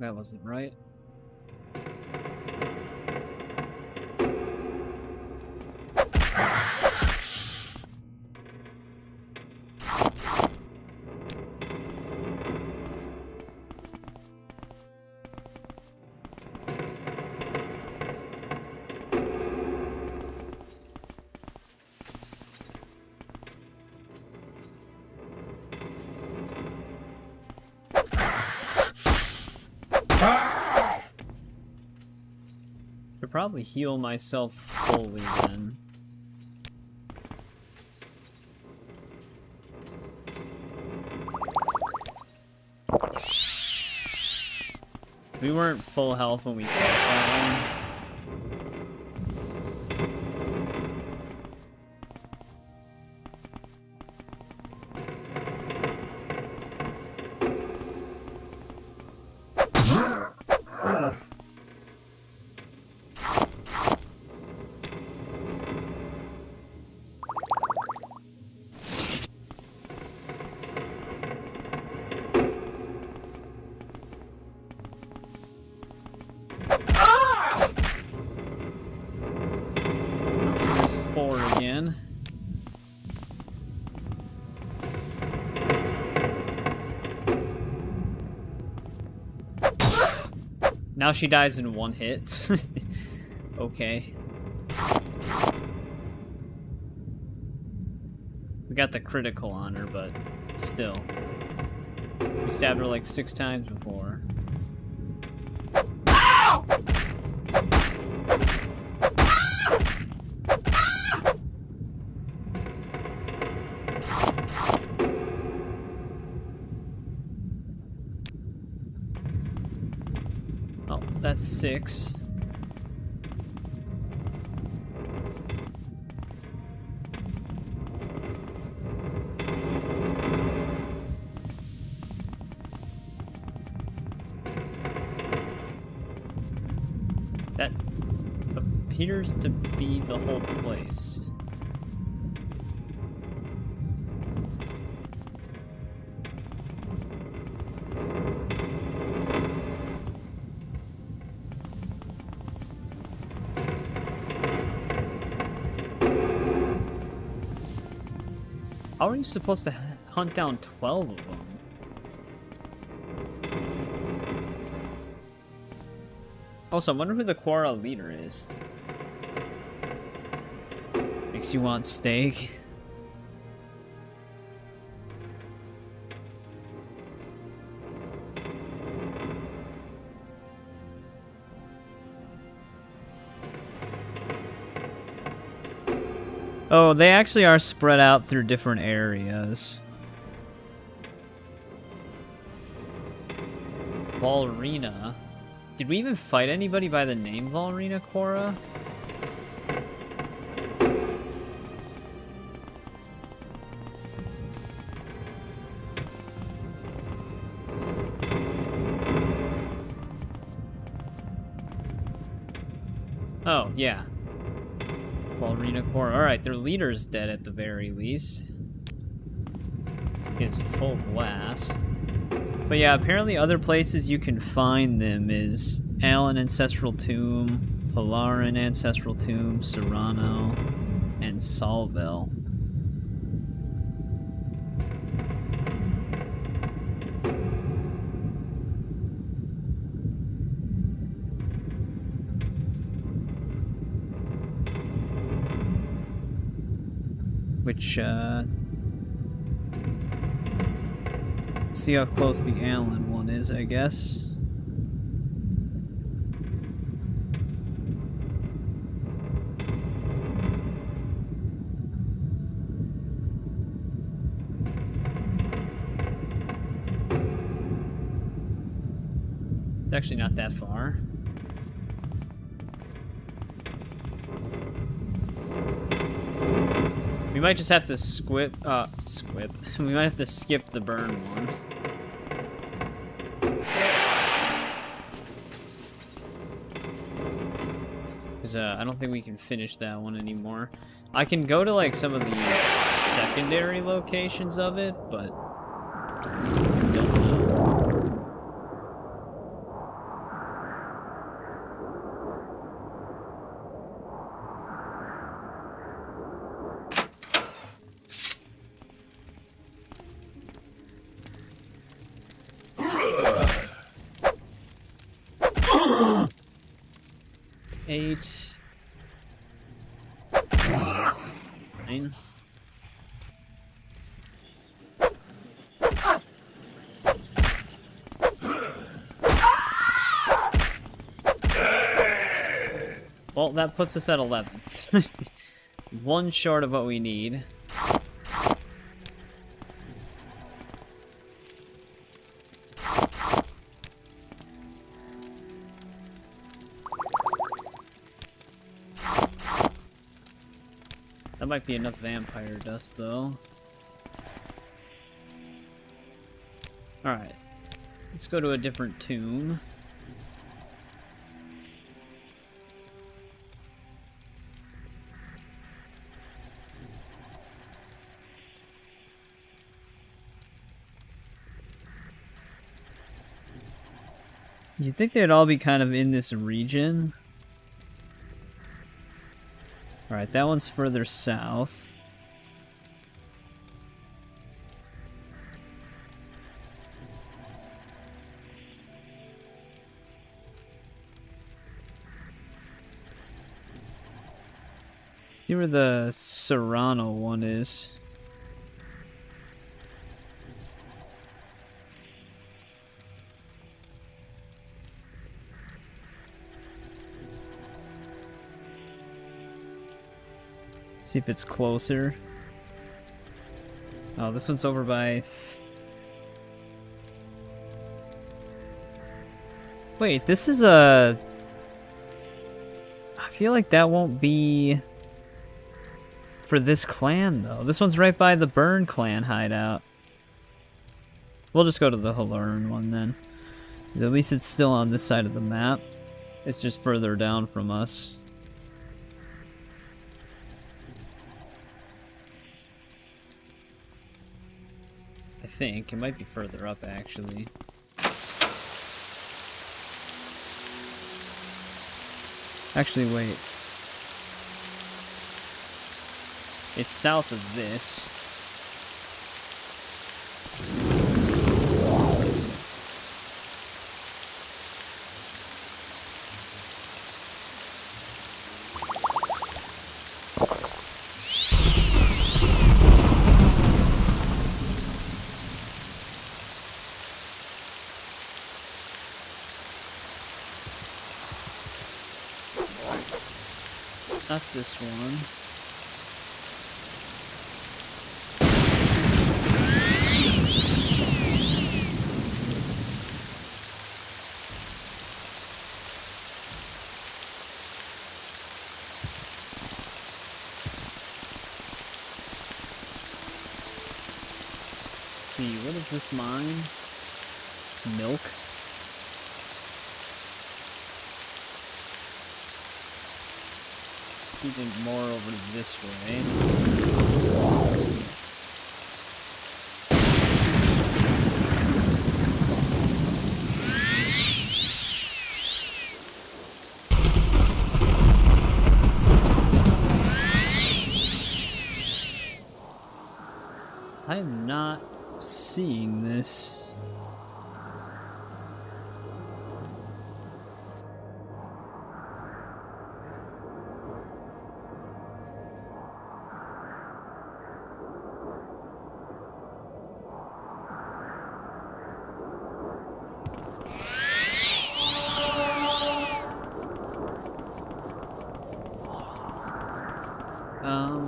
That wasn't right. Could probably heal myself fully then. We weren't full health when we fought that one. Again. Now she dies in one hit. Okay. We got the critical on her, but still. We stabbed her like 6 times before. Oh, that's 6. That appears to be the whole place. How are you supposed to hunt down 12 of them? Also, I wonder who the Quora leader is. Makes you want steak. Oh, they actually are spread out through different areas. Valrina. Did we even fight anybody by the name Valrina, Quora? Oh, yeah. Valrina Quora. Alright, their leader's dead at the very least. He has full glass. But yeah, apparently other places you can find them is Allen Ancestral Tomb, Halaran Ancestral Tomb, Serrano, and Salvel. Which, let's see how close the Allen one is, I guess. It's actually not that far. We might just have to we might have to skip the burn one. Because I don't think we can finish that one anymore. I can go to like some of the secondary locations of it, but I don't know. 8. 9. Well, that puts us at 11. One short of what we need. That might be enough vampire dust, though. Alright. Let's go to a different tomb. You'd think they'd all be kind of in this region. Alright, that one's further south. See where the Serrano one is. See if it's closer. Oh, this one's over by... Wait, this is a... I feel like that won't be... for this clan, though. This one's right by the Burn clan hideout. We'll just go to the Halurn one, then. Because at least it's still on this side of the map. It's just further down from us. I think. It might be further up, actually. Actually, wait. It's south of this. Not this one. Let's see, what is this mine? Milk? Even more over this way. I am not seeing this.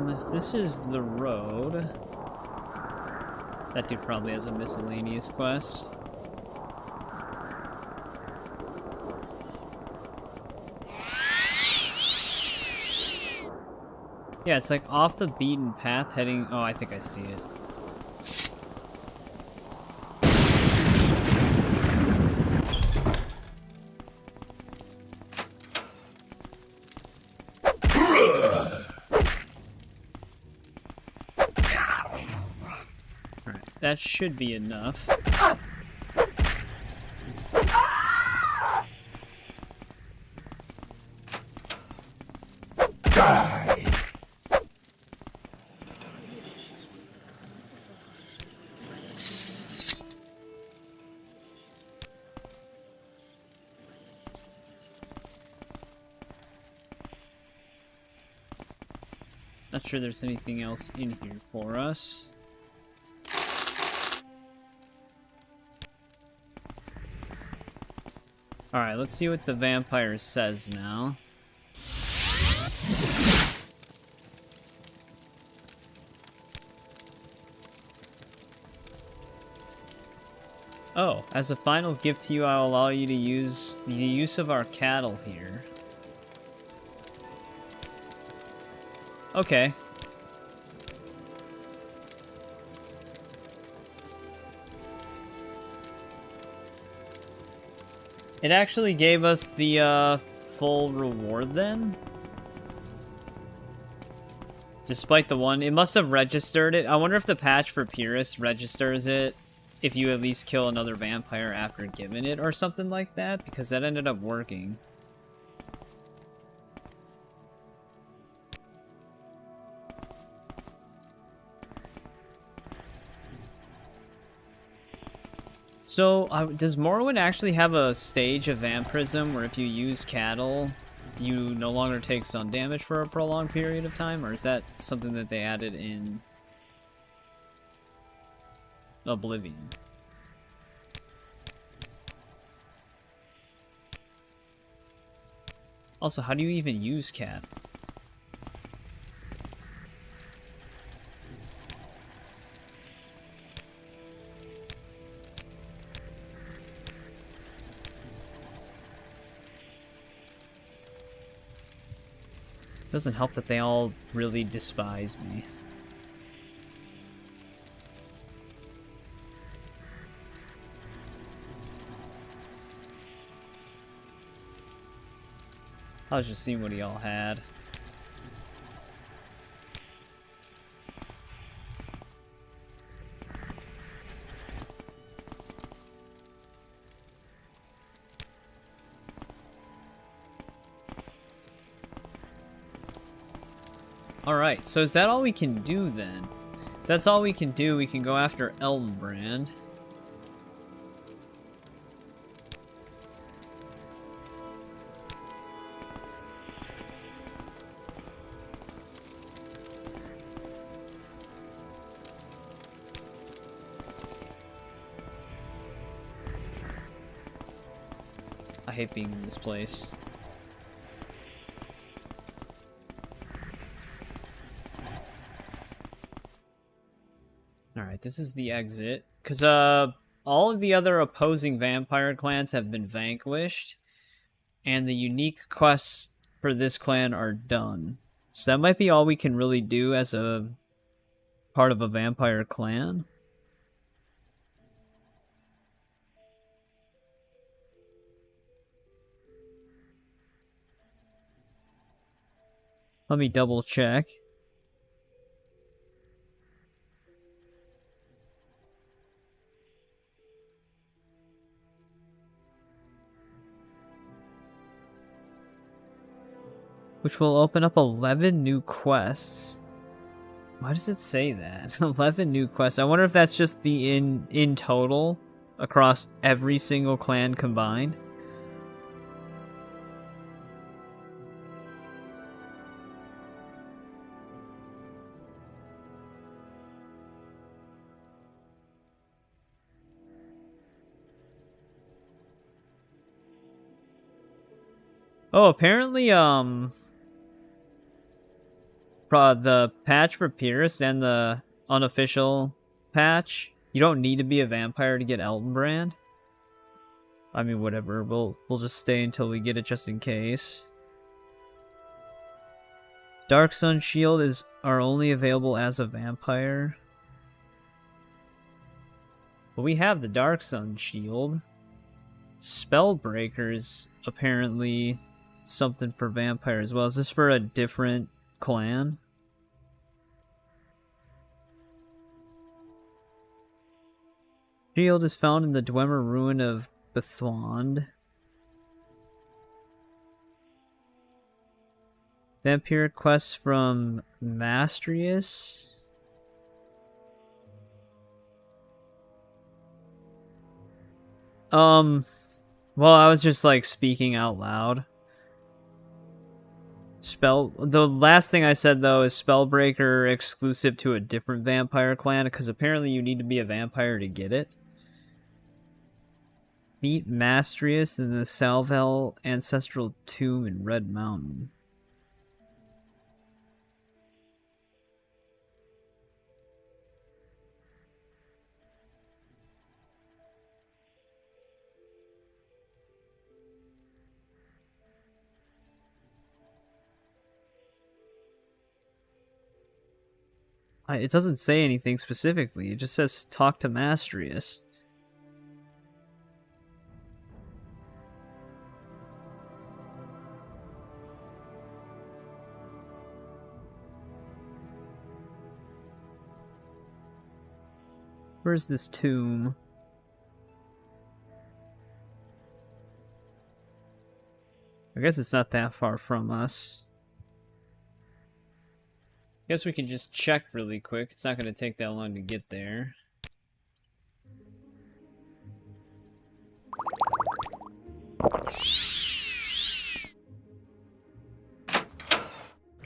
If this is the road, that dude probably has a miscellaneous quest. Yeah, it's like off the beaten path heading... Oh, I think I see it. That should be enough. Die! Not sure there's anything else in here for us. Alright, let's see what the vampire says now. Oh, as a final gift to you, I will allow you to use the use of our cattle here. Okay. It actually gave us the full reward then? Despite the one, it must have registered it. I wonder if the patch for Purist registers it if you at least kill another vampire after giving it or something like that, because that ended up working. So, does Morrowind actually have a stage of vampirism where if you use cattle, you no longer take sun damage for a prolonged period of time? Or is that something that they added in Oblivion? Also, how do you even use cat? Doesn't help that they all really despise me. I was just seeing what he all had. Alright, so is that all we can do then? If that's all we can do, we can go after Eldenbrand. I hate being in this place. Alright, this is the exit. Because, all of the other opposing vampire clans have been vanquished. And the unique quests for this clan are done. So that might be all we can really do as a part of a vampire clan. Let me double check. Which will open up 11 new quests. Why does it say that? 11 new quests. I wonder if that's just the in total across every single clan combined. Oh, apparently, the patch for Purist and the unofficial patch, you don't need to be a vampire to get Eldenbrand. I mean, whatever. We'll just stay until we get it just in case. Dark Sun Shield are only available as a vampire. But we have the Dark Sun Shield. Spellbreaker's apparently something for vampire as well. Is this for a different clan? Shield is found in the Dwemer ruin of Bethwand. Vampiric quests from Mastrius. Well, I was just like speaking out loud. The last thing I said, though, is Spellbreaker exclusive to a different vampire clan, because apparently you need to be a vampire to get it. Meet Mastrius in the Salvel Ancestral Tomb in Red Mountain. It doesn't say anything specifically. It just says talk to Mastrius. Where's this tomb? I guess it's not that far from us. Guess we can just check really quick. It's not going to take that long to get there.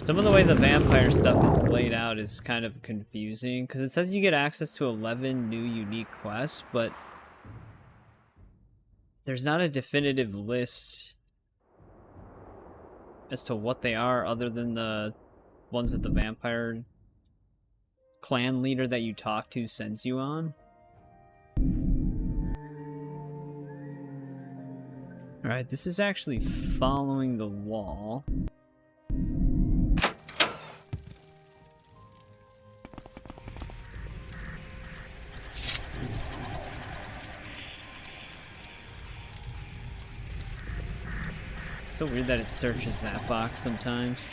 Some of the way the vampire stuff is laid out is kind of confusing, because it says you get access to 11 new unique quests, but there's not a definitive list as to what they are other than the ones that the vampire clan leader that you talk to sends you on. Alright, this is actually following the wall. It's so weird that it searches that box sometimes.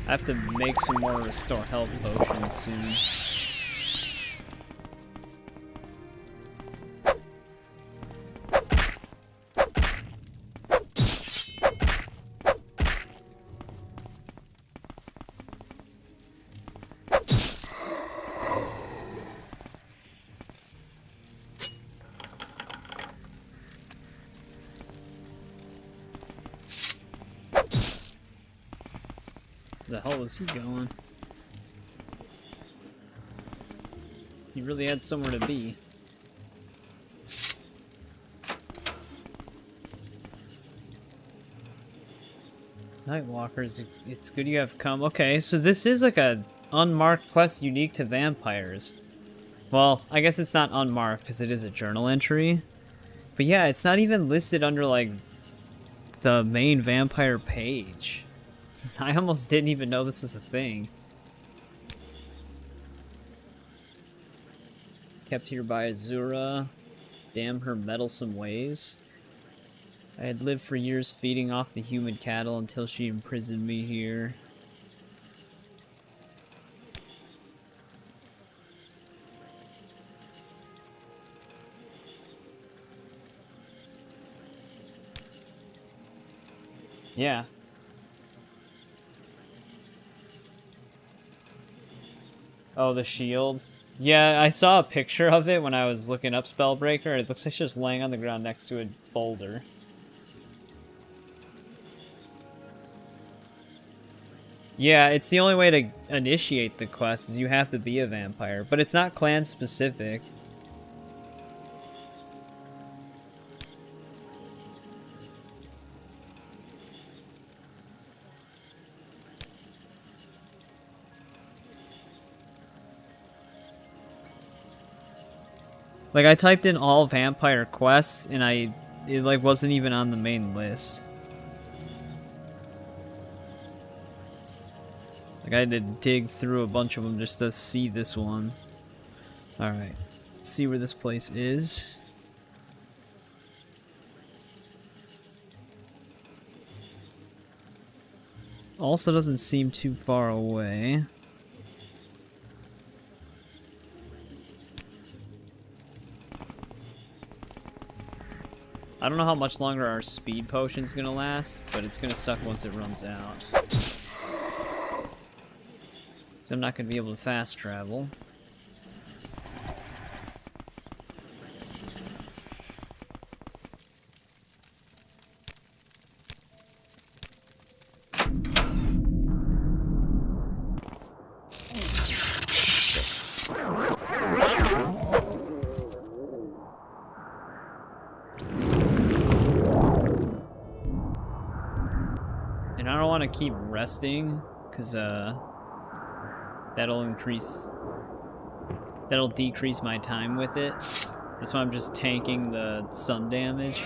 I have to make some more restore health potions soon. The hell is he going? He really had somewhere to be. Nightwalkers, it's good you have come. Okay, so this is like a unmarked quest unique to vampires. Well, I guess it's not unmarked because it is a journal entry. But yeah, it's not even listed under like the main vampire page. I almost didn't even know this was a thing. Kept here by Azura. Damn her meddlesome ways. I had lived for years feeding off the human cattle until she imprisoned me here. Yeah. Oh, the shield? Yeah, I saw a picture of it when I was looking up Spellbreaker. It looks like it's just laying on the ground next to a boulder. Yeah, it's the only way to initiate the quest is you have to be a vampire, but it's not clan specific. Like, I typed in all vampire quests, and it like wasn't even on the main list. Like, I had to dig through a bunch of them just to see this one. Alright, let's see where this place is. Also doesn't seem too far away. I don't know how much longer our speed potion's gonna last, but it's gonna suck once it runs out. So I'm not gonna be able to fast travel. And I don't want to keep resting, because that'll decrease my time with it. That's why I'm just tanking the sun damage.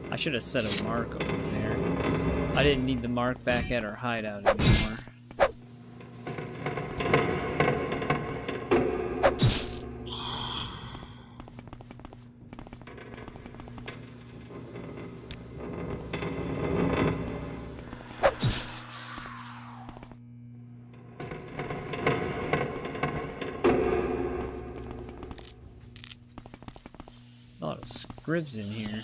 I should have set a mark over there. I didn't need the mark back at our hideout anymore. A lot of scribs in here.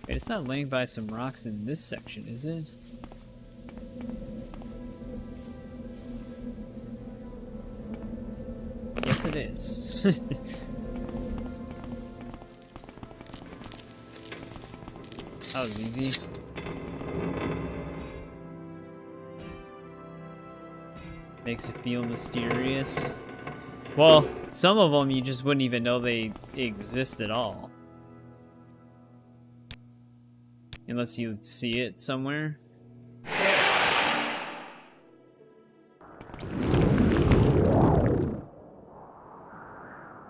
Wait, it's not laying by some rocks in this section, is it? Yes, it is. That was easy. Makes it feel mysterious. Well, some of them you just wouldn't even know they exist at all. Unless you see it somewhere.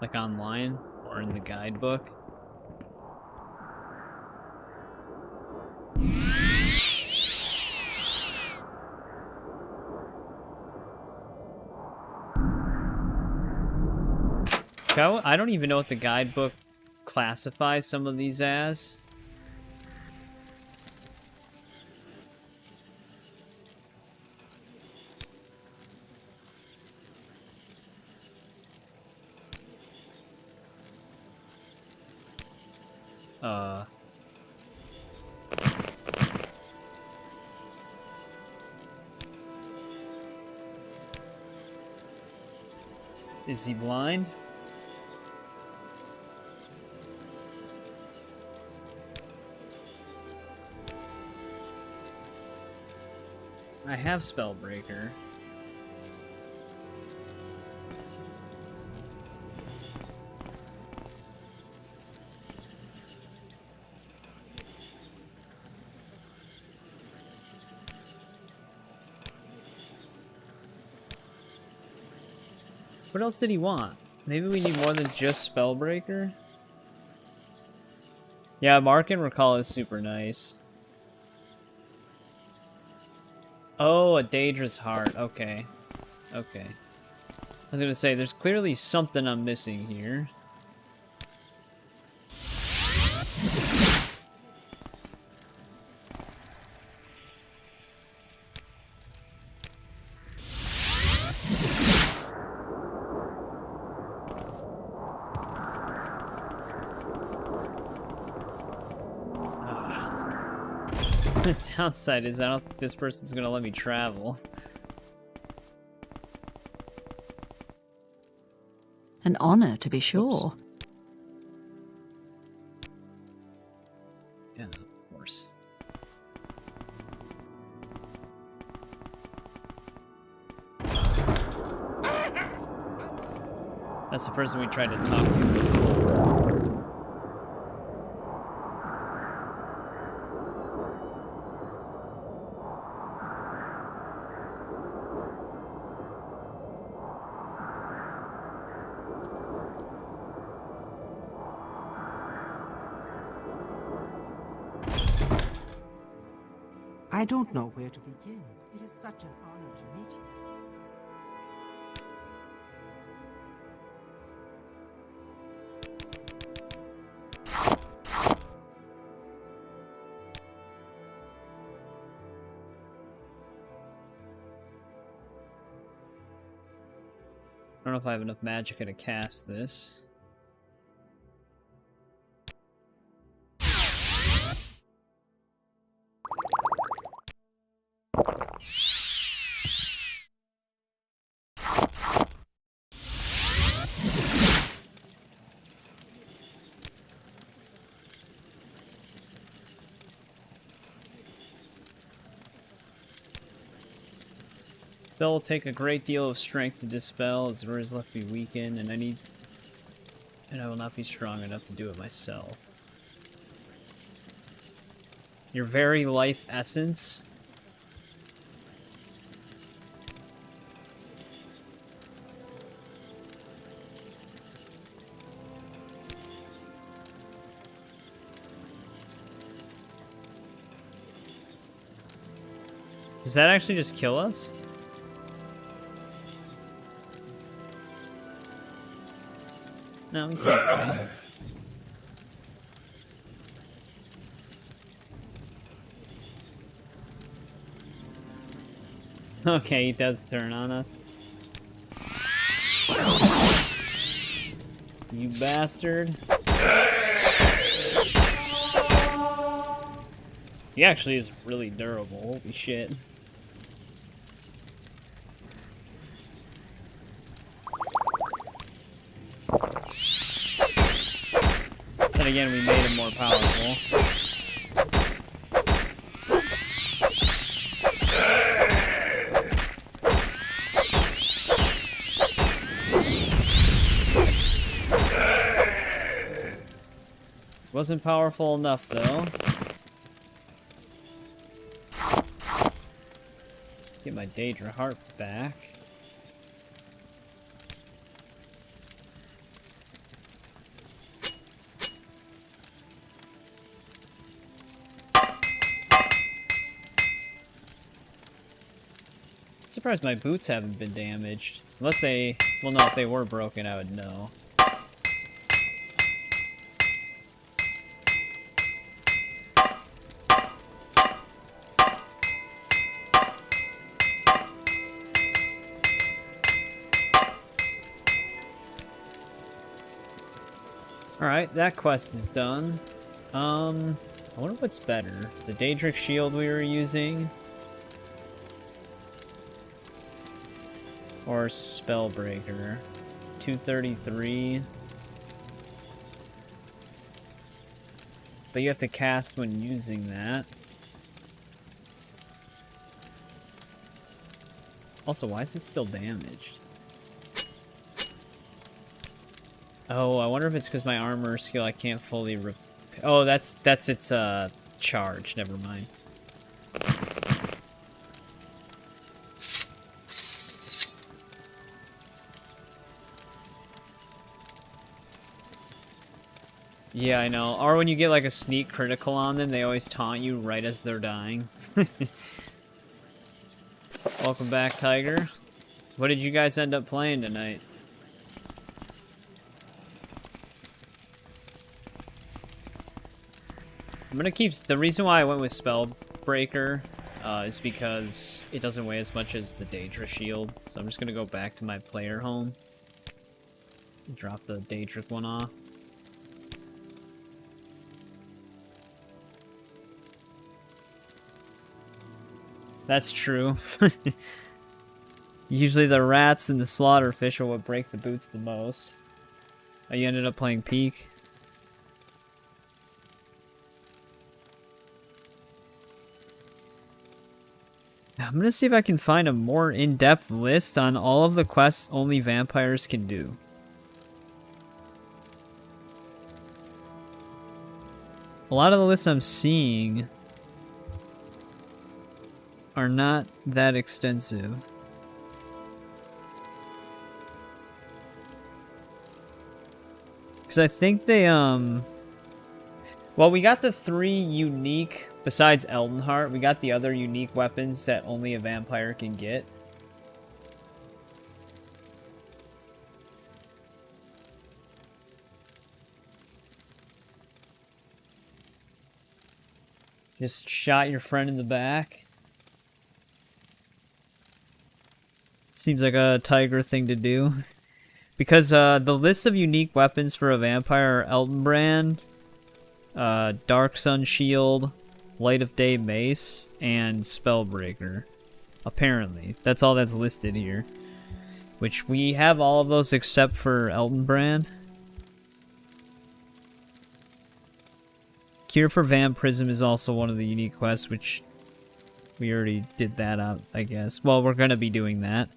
Like online or in the guidebook. I don't even know what the guidebook classifies some of these as. Is he blind? I have Spellbreaker. What else did he want? Maybe we need more than just Spellbreaker? Yeah, Mark and Recall is super nice. Oh, a Daedra's Heart. Okay. Okay. I was gonna say, there's clearly something I'm missing here. The downside is I don't think this person's gonna let me travel. An honor, to be sure. Oops. Yeah, of course. That's the person we tried to talk to before. I don't know where to begin. It is such an honor to meet you. don't know if I have enough magicka to cast this. Spell will take a great deal of strength to dispel, as Azura's left me weakened, and I will not be strong enough to do it myself. Your very life essence? Does that actually just kill us? No, he's not. Okay, he does turn on us. You bastard. He actually is really durable, holy shit. Then again, we made him more powerful. Wasn't powerful enough, though. Get my Daedra Heart back. Surprised my boots haven't been damaged. Unless they... well, no, if they were broken, I would know. Alright, that quest is done. I wonder what's better. The Daedric shield we were using? Or Spellbreaker? 233. But you have to cast when using that. Also, why is it still damaged? Oh, I wonder if it's because my armor skill I can't fully oh, that's its charge. Never mind. Yeah, I know. Or when you get like a sneak critical on them, they always taunt you right as they're dying. Welcome back, Tiger. What did you guys end up playing tonight? I'm gonna keep... the reason why I went with Spellbreaker is because it doesn't weigh as much as the Daedra shield. So I'm just gonna go back to my player home. Drop the Daedric one off. That's true. Usually the rats and the slaughterfish are what break the boots the most. Oh, you ended up playing Peak? I'm gonna see if I can find a more in-depth list on all of the quests only vampires can do. A lot of the lists I'm seeing are not that extensive. Because I think they, well, we got the 3 unique, besides Eldenheart, we got the other unique weapons that only a vampire can get. Just shot your friend in the back. Seems like a tiger thing to do. Because the list of unique weapons for a vampire are Eldenbrand, Dark Sun Shield, Light of Day Mace, and Spellbreaker. Apparently. That's all that's listed here. Which we have all of those except for Eldenbrand. Cure for Vampirism is also one of the unique quests, which we already did that out, I guess. Well, we're gonna be doing that.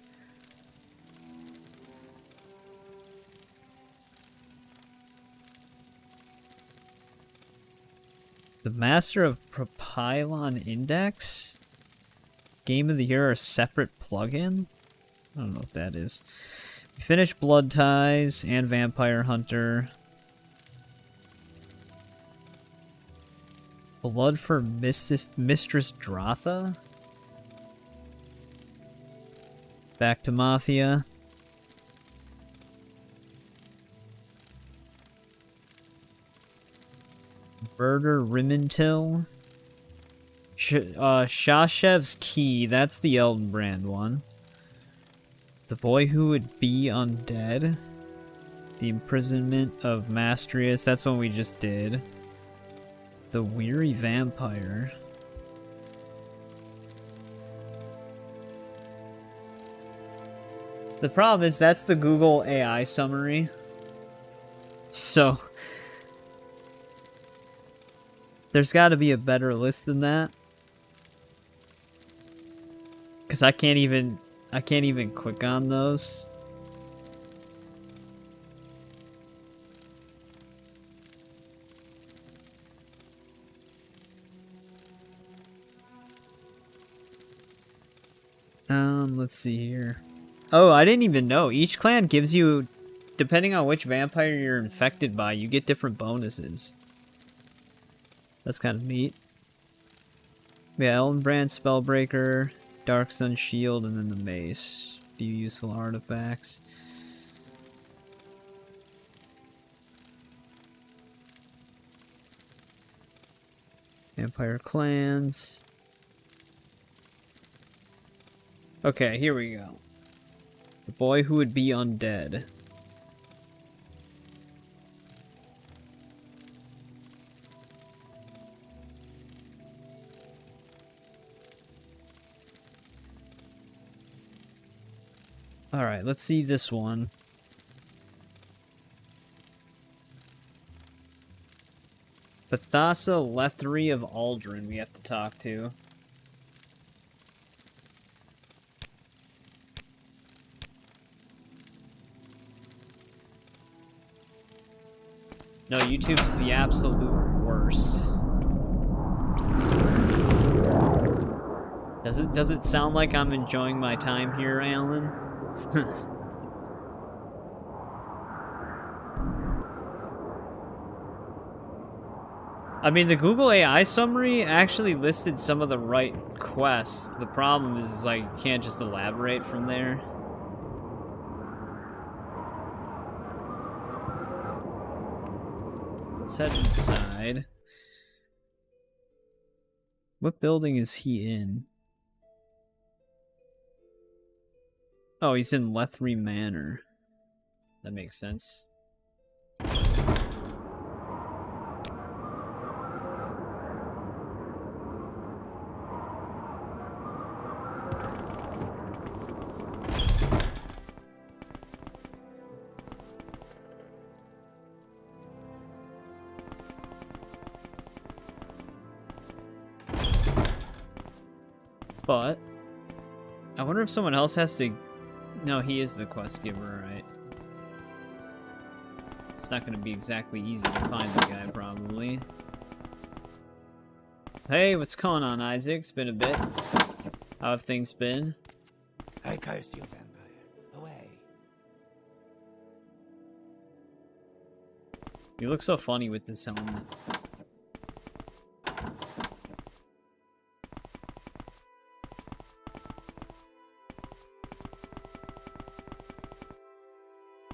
The Master of Propylon Index? Game of the Year, a separate plugin? I don't know what that is. We finished Blood Ties and Vampire Hunter. Blood for Mistress Dratha? Back to Mafia. Murder Rimentil. Shashev's Key, that's the Eldenbrand one. The Boy Who Would Be Undead. The Imprisonment of Mastrius, that's one we just did. The Weary Vampire. The problem is that's the Google AI summary. So there's got to be a better list than that. Cuz I can't even click on those. Let's see here. Oh, I didn't even know. Each clan gives you, depending on which vampire you're infected by, you get different bonuses. That's kind of neat. Yeah, Eldenbrand, Spellbreaker, Dark Sun Shield, and then the Mace. Few useful artifacts. Vampire clans. Okay, here we go. The Boy Who Would Be Undead. Alright, let's see this one. Bethassa Lethri of Aldrin we have to talk to. No, YouTube's the absolute worst. Does it sound like I'm enjoying my time here, Alan? I mean, the Google AI summary actually listed some of the right quests. The problem is, like, you can't just elaborate from there. Let's head inside. What building is he in? Oh, he's in Lethri Manor. That makes sense. But I wonder if someone else has to... No, he is the quest giver, right? It's not going to be exactly easy to find the guy, probably. Hey, what's going on, Isaac? It's been a bit. How have things been? I curse you, vampire. Away. You look so funny with this helmet.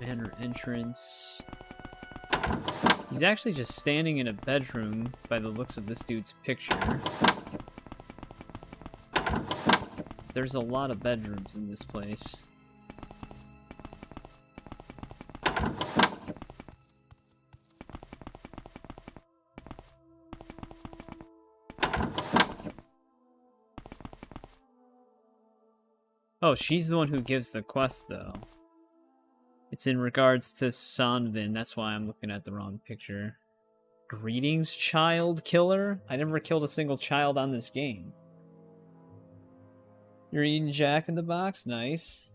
Manor entrance. He's actually just standing in a bedroom by the looks of this dude's picture. There's a lot of bedrooms in this place. Oh, she's the one who gives the quest, though. It's in regards to Sonvin. That's why I'm looking at the wrong picture. Greetings, child killer? I never killed a single child on this game. You're eating Jack in the Box? Nice.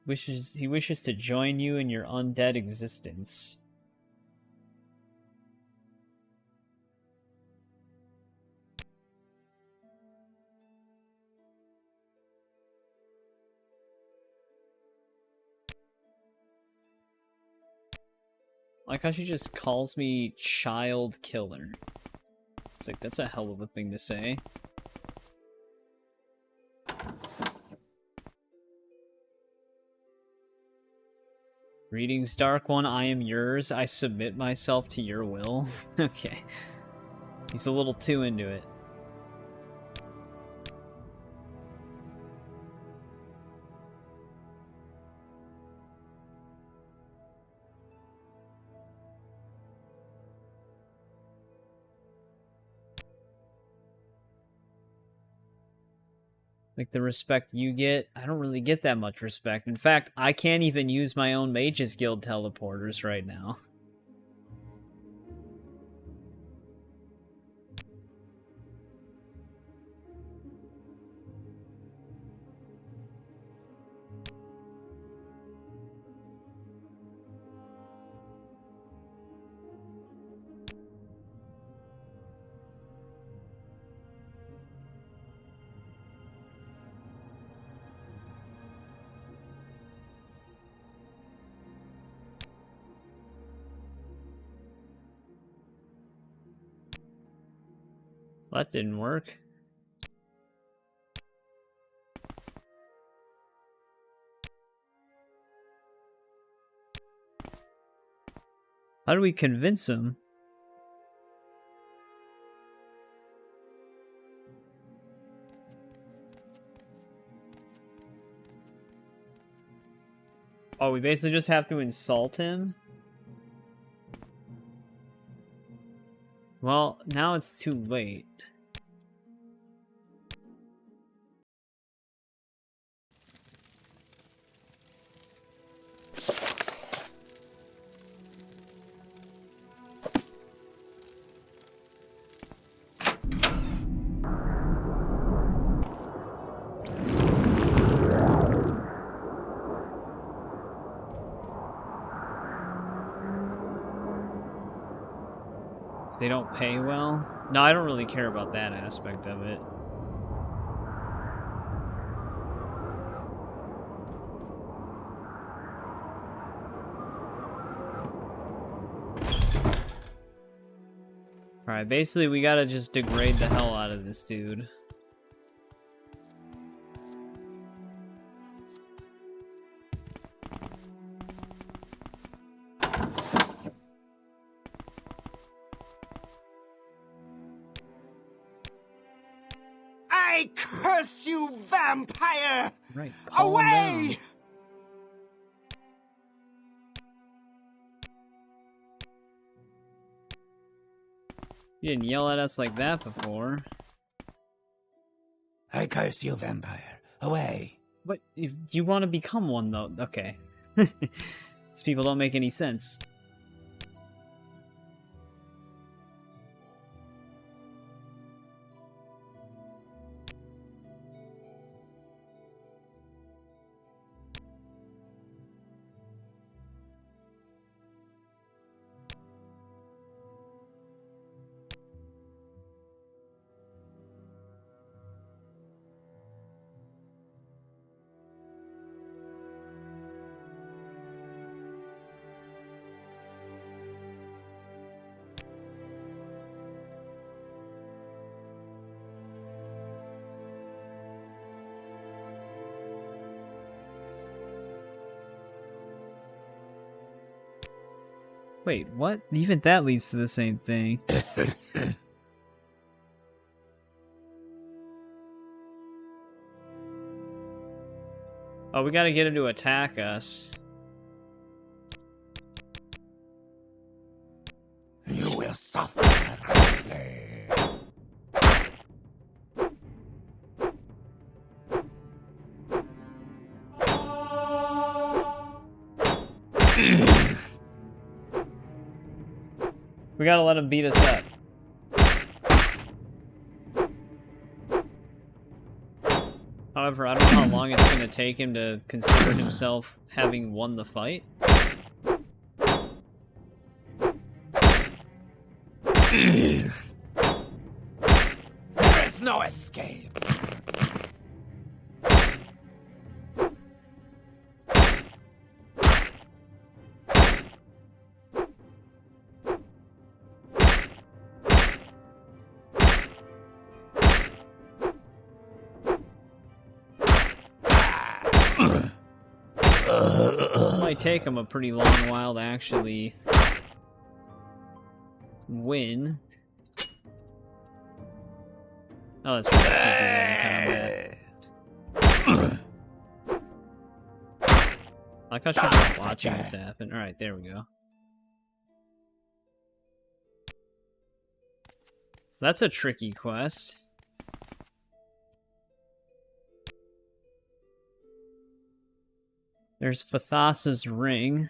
He wishes to join you in your undead existence. Like how she just calls me child killer. It's like, that's a hell of a thing to say. Greetings, Dark One. I am yours. I submit myself to your will. Okay. He's a little too into it. Like, the respect you get, I don't really get that much respect. In fact, I can't even use my own Mages Guild teleporters right now. Well, that didn't work. How do we convince him? Oh, we basically just have to insult him? Well, now it's too late. They don't pay well? No, I don't really care about that aspect of it. Alright, basically we gotta just degrade the hell out of this dude. I curse you, vampire! Right. Away! You didn't yell at us like that before. I curse you, vampire. Away. But you want to become one, though. Okay. These people don't make any sense. Wait, what? Even that leads to the same thing. Oh, we gotta get him to attack us. You will suffer greatly. We gotta let him beat us up. However, I don't know how long it's gonna take him to consider himself having won the fight. There is no escape. It might take him a pretty long while to actually win. Oh, that's right. I can't do that in combat. I like how she's just watching this happen. Alright, there we go. That's a tricky quest. There's Fathasa's ring.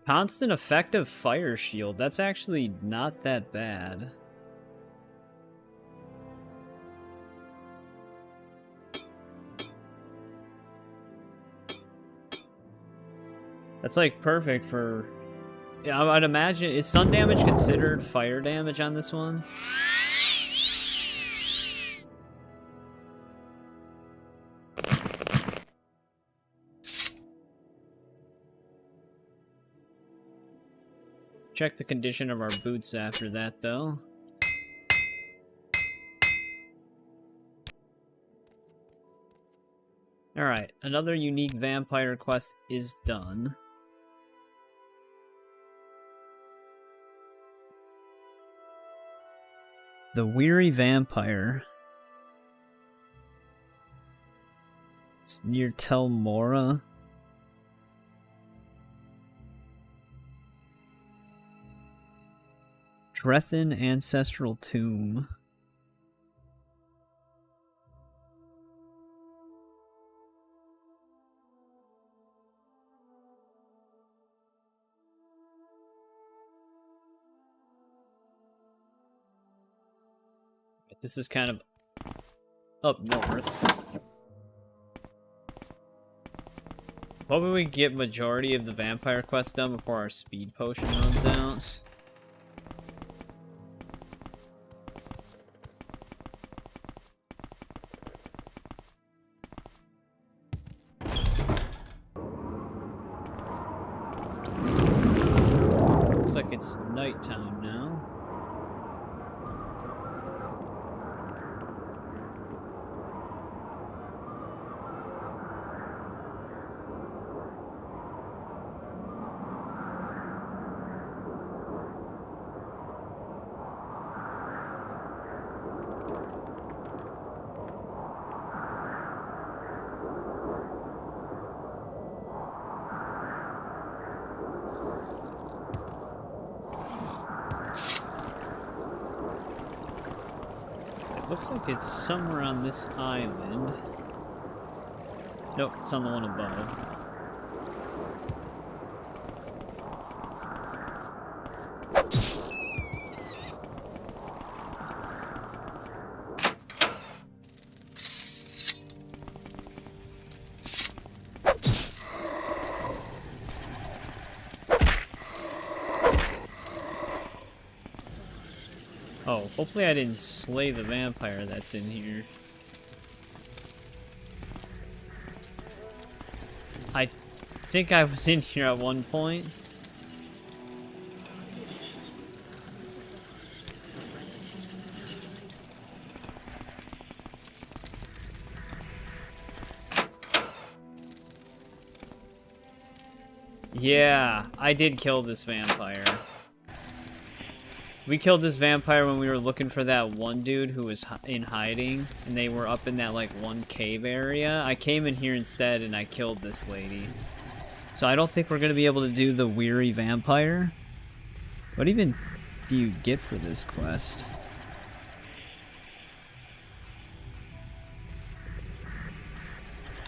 Constant effective fire shield. That's actually not that bad. That's like perfect for... Yeah, I'd imagine... Is sun damage considered fire damage on this one? Check the condition of our boots after that, though. Alright, another unique vampire quest is done. The Weary Vampire. It's near Tel Mora. Drethin Ancestral Tomb. This is kind of up north. Hoping we get majority of the vampire quest done before our speed potion runs out. Looks like it's nighttime now. Looks like it's somewhere on this island. Nope, it's on the one above. Oh, hopefully I didn't slay the vampire that's in here. I think I was in here at one point. Yeah, I did kill this vampire. We killed this vampire when we were looking for that one dude who was in hiding, and they were up in that, like, one cave area. I came in here instead, and I killed this lady. So I don't think we're going to be able to do the weary vampire. What even do you get for this quest?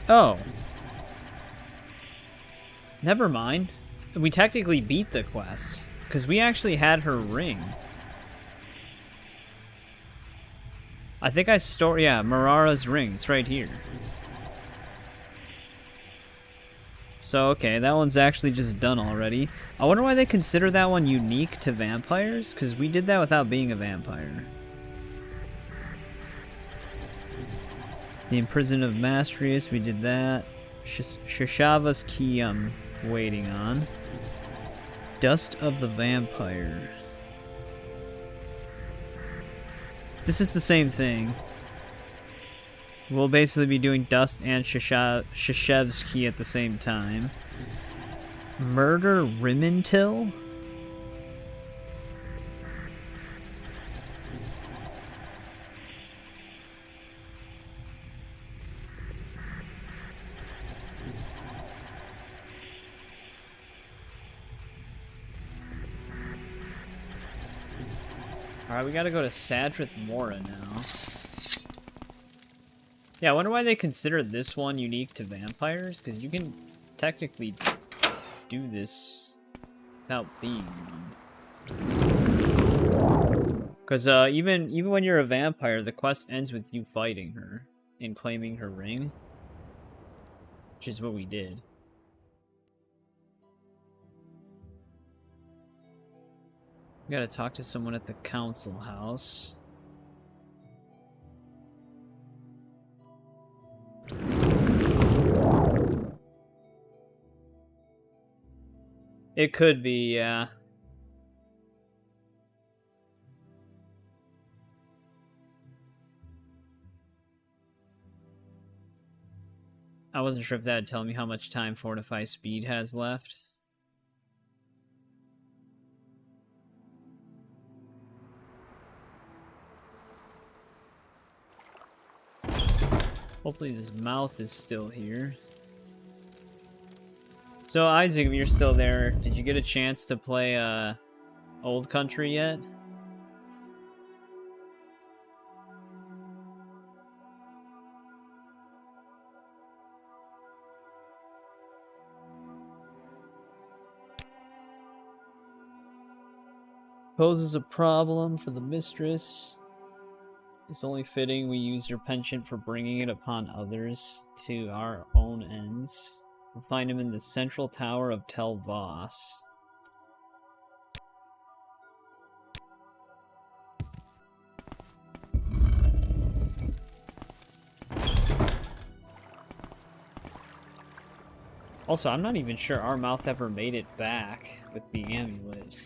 Oh. Never mind. We technically beat the quest, because we actually had her ring. I think I stored, yeah, Marara's ring. It's right here. So, okay, that one's actually just done already. I wonder why they consider that one unique to vampires, because we did that without being a vampire. The Imprisonment of Mastrius, we did that. Shishava's Key I'm waiting on. Dust of the Vampire. This is the same thing. We'll basically be doing Dust and Shishev's Key at the same time. Murder Rimentil? Alright, we gotta go to Sadrith Mora now. Yeah, I wonder why they consider this one unique to vampires, because you can technically do this without being one. Because even when you're a vampire, the quest ends with you fighting her and claiming her ring, which is what we did. We gotta talk to someone at the council house. It could be, yeah. I wasn't sure if that would tell me how much time Fortify Speed has left. Hopefully this mouth is still here. So Isaac, if you're still there, did you get a chance to play Old Country yet? Poses a problem for the mistress. It's only fitting we use your penchant for bringing it upon others to our own ends. We'll find him in the central tower of Tel Voss. Also, I'm not even sure our mouth ever made it back with the amulet.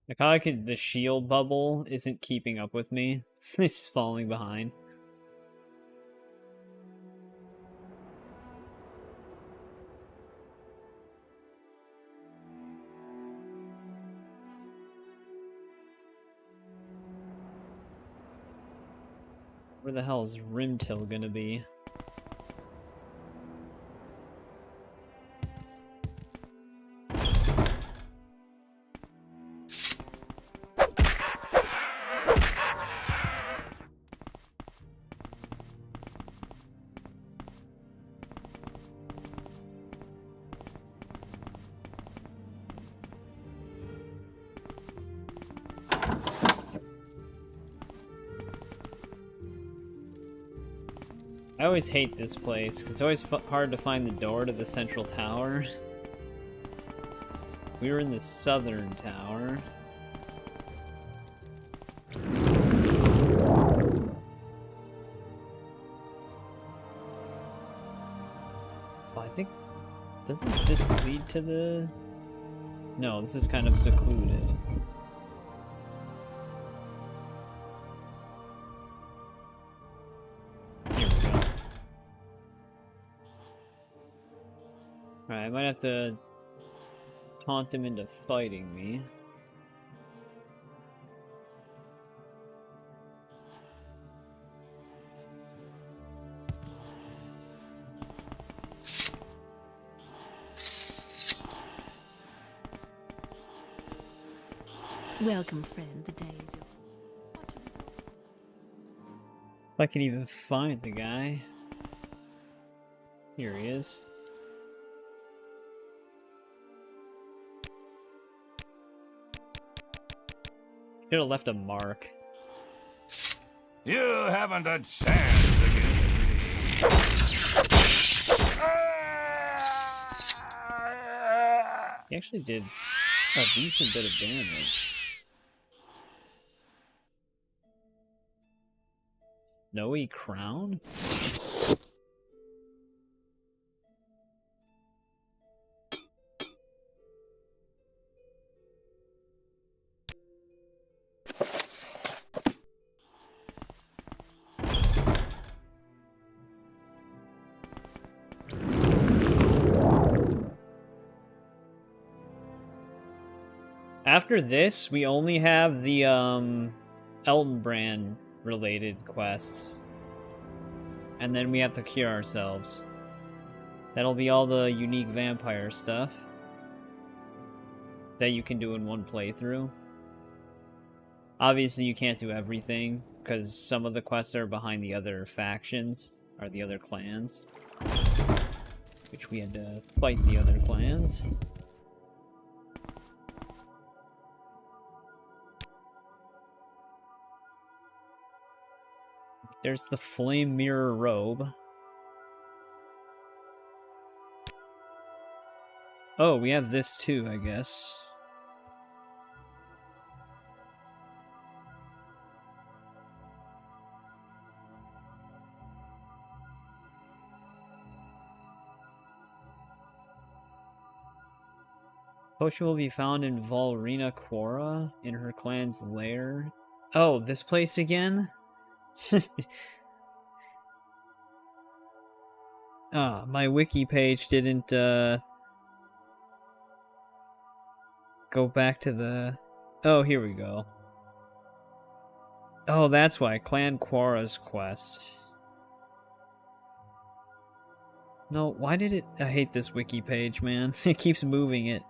Like how the shield bubble isn't keeping up with me. It's falling behind. Where the hell is Rimtil gonna be? I always hate this place, because it's always hard to find the door to the central tower. We were in the southern tower. Oh, I think... Doesn't this lead to the... No, this is kind of secluded. Here we go. Alright, I might have to taunt him into fighting me. Welcome, friend. The day is yours. If I can even find the guy. Here he is. Should have left a mark. You haven't a chance against me. He actually did a decent bit of damage. Snowy crown? After this, we only have the Eldenbrand related quests. And then we have to cure ourselves. That'll be all the unique vampire stuff that you can do in one playthrough. Obviously you can't do everything, because some of the quests are behind the other factions, or the other clans. Which we had to fight the other clans. There's the Flame Mirror Robe. Oh, we have this too, I guess. Potion will be found in Valrina Quora, in her clan's lair. Oh, this place again? Ah, my wiki page didn't go back to the... Oh, here we go. Oh, that's why. Clan Quara's quest. No, why did it... I hate this wiki page, man. It keeps moving it.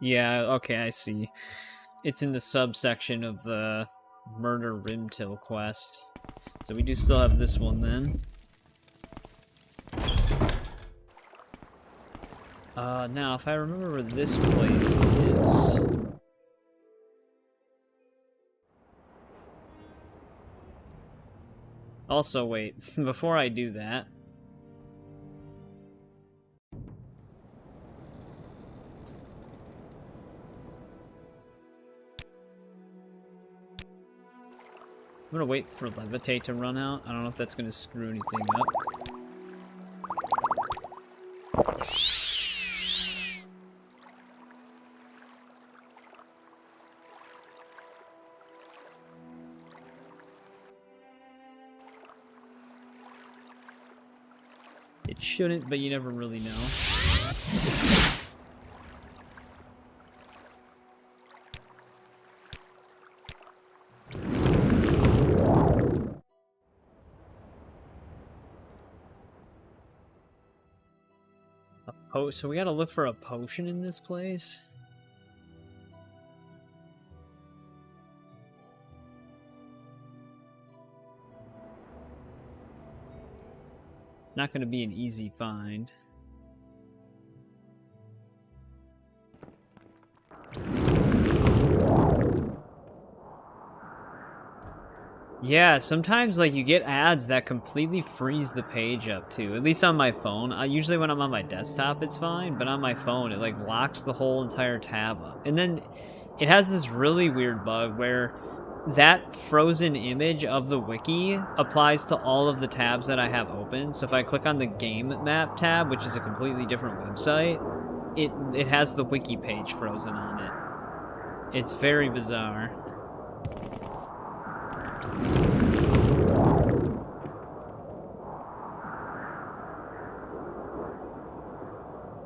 Yeah, okay, I see. It's in the subsection of the Murder Rimtil quest. So we do still have this one then. Now, if I remember where this place is... Also, wait, before I do that... I'm gonna wait for Levitate to run out. I don't know if that's gonna screw anything up. It shouldn't, but you never really know. Oh, so we gotta look for a potion in this place? Not gonna be an easy find. Yeah, sometimes like you get ads that completely freeze the page up too. At least on my phone. Usually when I'm on my desktop it's fine, but on my phone it like locks the whole entire tab up. And then it has this really weird bug where that frozen image of the wiki applies to all of the tabs that I have open. So if I click on the game map tab, which is a completely different website, it has the wiki page frozen on it. It's very bizarre.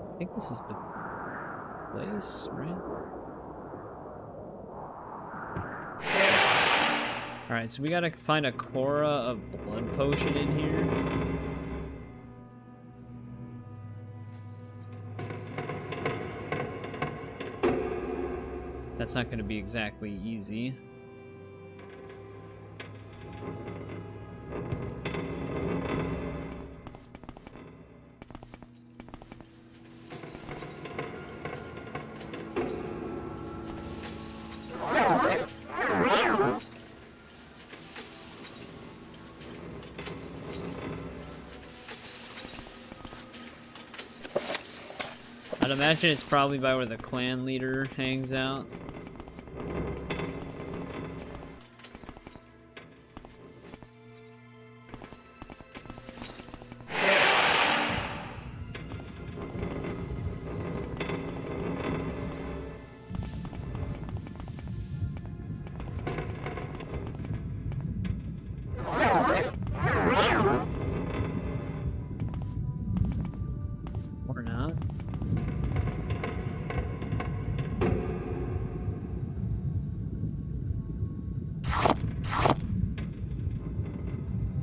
I think this is the place, right? Alright, so we gotta find a Cora of Blood Potion in here. That's not gonna be exactly easy. I'd imagine it's probably by where the clan leader hangs out. Or not.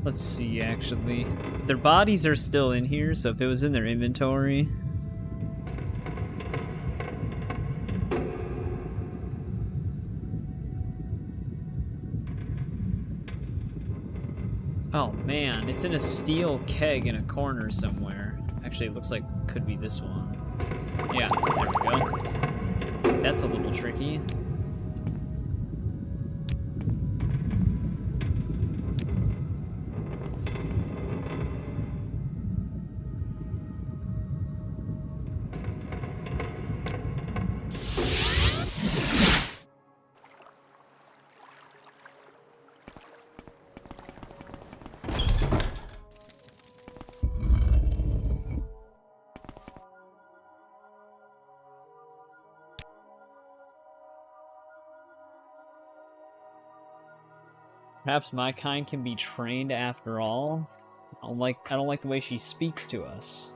Let's see, actually. Their bodies are still in here, so if it was in their inventory... Oh man, it's in a steel keg in a corner somewhere. Actually, it looks like it could be this one. Yeah, there we go. That's a little tricky. Perhaps my kind can be trained after all. I don't like the way she speaks to us.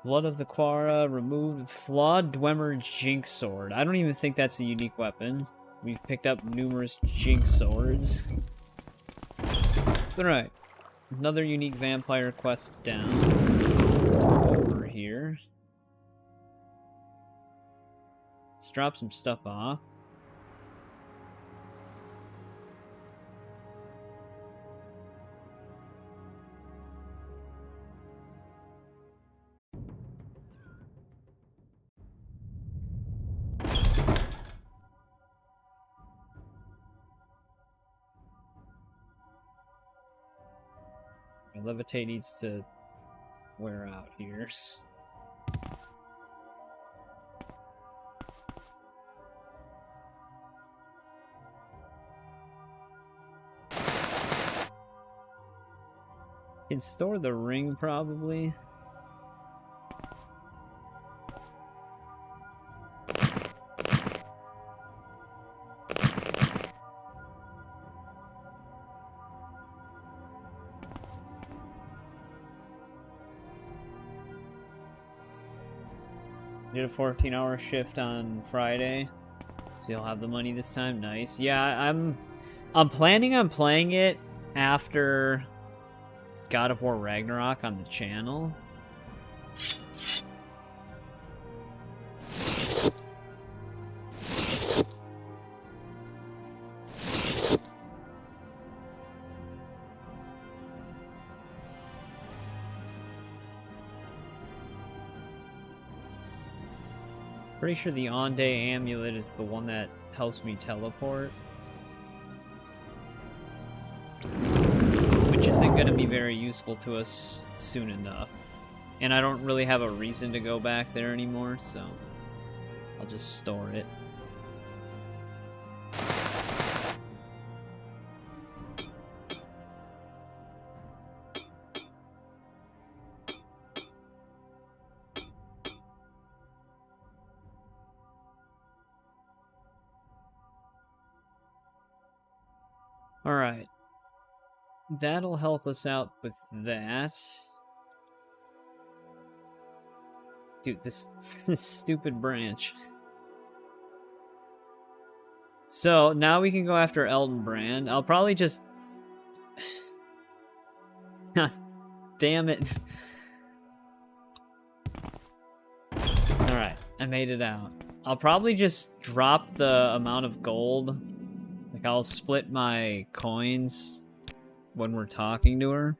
Blood of the Quara, removed flawed Dwemer Jinx sword. I don't even think that's a unique weapon. We've picked up numerous Jinx swords. Alright. Another unique vampire quest down. Since we're over here. Let's drop some stuff off. Levitate needs to wear out here. Can store the ring probably. Did a 14-hour shift on Friday, so you'll have the money this time. Nice. Yeah, I'm planning on playing it after God of War Ragnarok on the channel. Pretty sure the on-day amulet is the one that helps me teleport. isn't going to be very useful to us soon enough. And I don't really have a reason to go back there anymore, so I'll just store it. Alright. That'll help us out with that. Dude, this stupid branch. So, now we can go after Eldenbrand. I'll probably just... Damn it. Alright, I made it out. I'll probably just drop the amount of gold. Like, I'll split my coins when we're talking to her.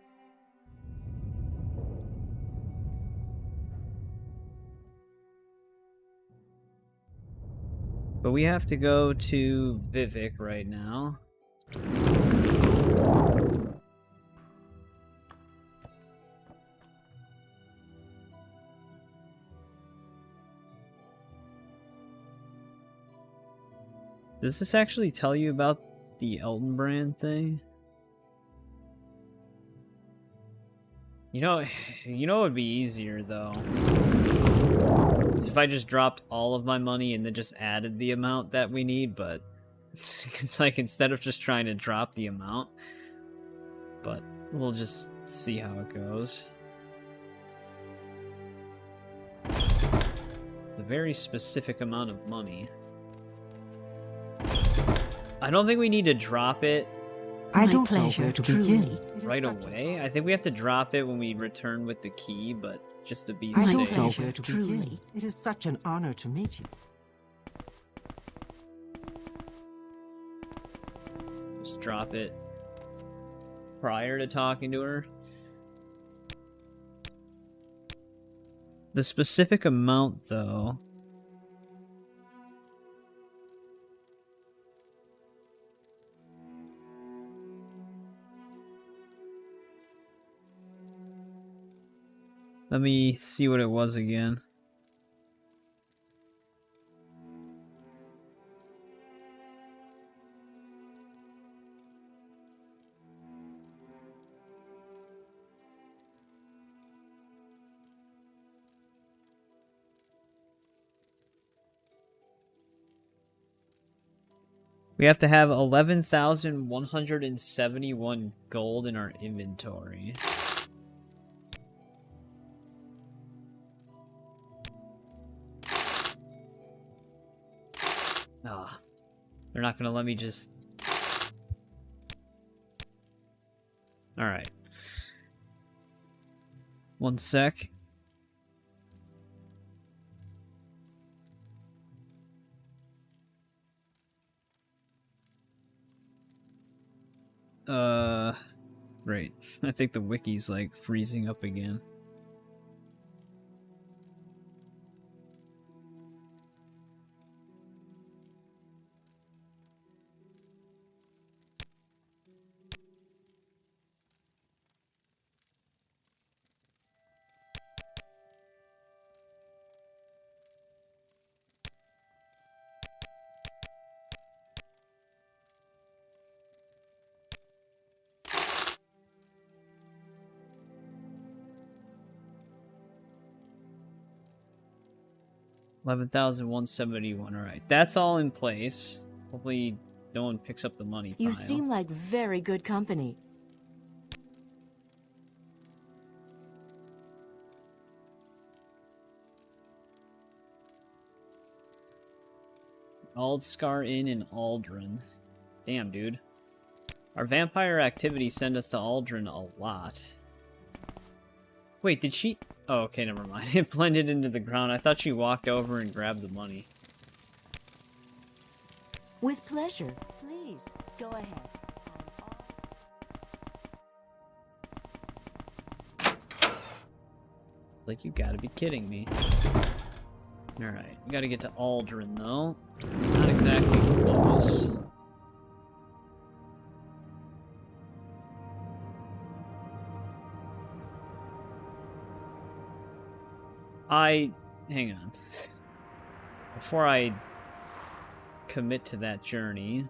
But we have to go to Vivek right now. Does this actually tell you about the Eldenbrand thing? You know it would be easier though. It's if I just dropped all of my money and then just added the amount that we need, but it's like instead of just trying to drop the amount, but we'll just see how it goes. A very specific amount of money. I don't think we need to drop it. I don't know where to begin. Right away. I think we have to drop it when we return with the key, but just to be I safe. don't know where to begin. It is such an honor to meet you. Just drop it prior to talking to her. The specific amount, though. Let me see what it was again. We have to have 11,171 gold in our inventory. Ah, they're not gonna let me just... Alright. One sec. Right. I think the wiki's like freezing up again. $11,171. All right, that's all in place. Hopefully, no one picks up the money You pile. seem like very good company. Aldscar Inn in Aldrin. Damn, dude. Our vampire activities send us to Aldrin a lot. Wait, did she... Oh, okay, never mind. It blended into the ground. I thought she walked over and grabbed the money. With pleasure. Please, go ahead. It's like, you gotta be kidding me. Alright, we gotta get to Aldrin, though. Not exactly close. Hang on. Before I commit to that journey,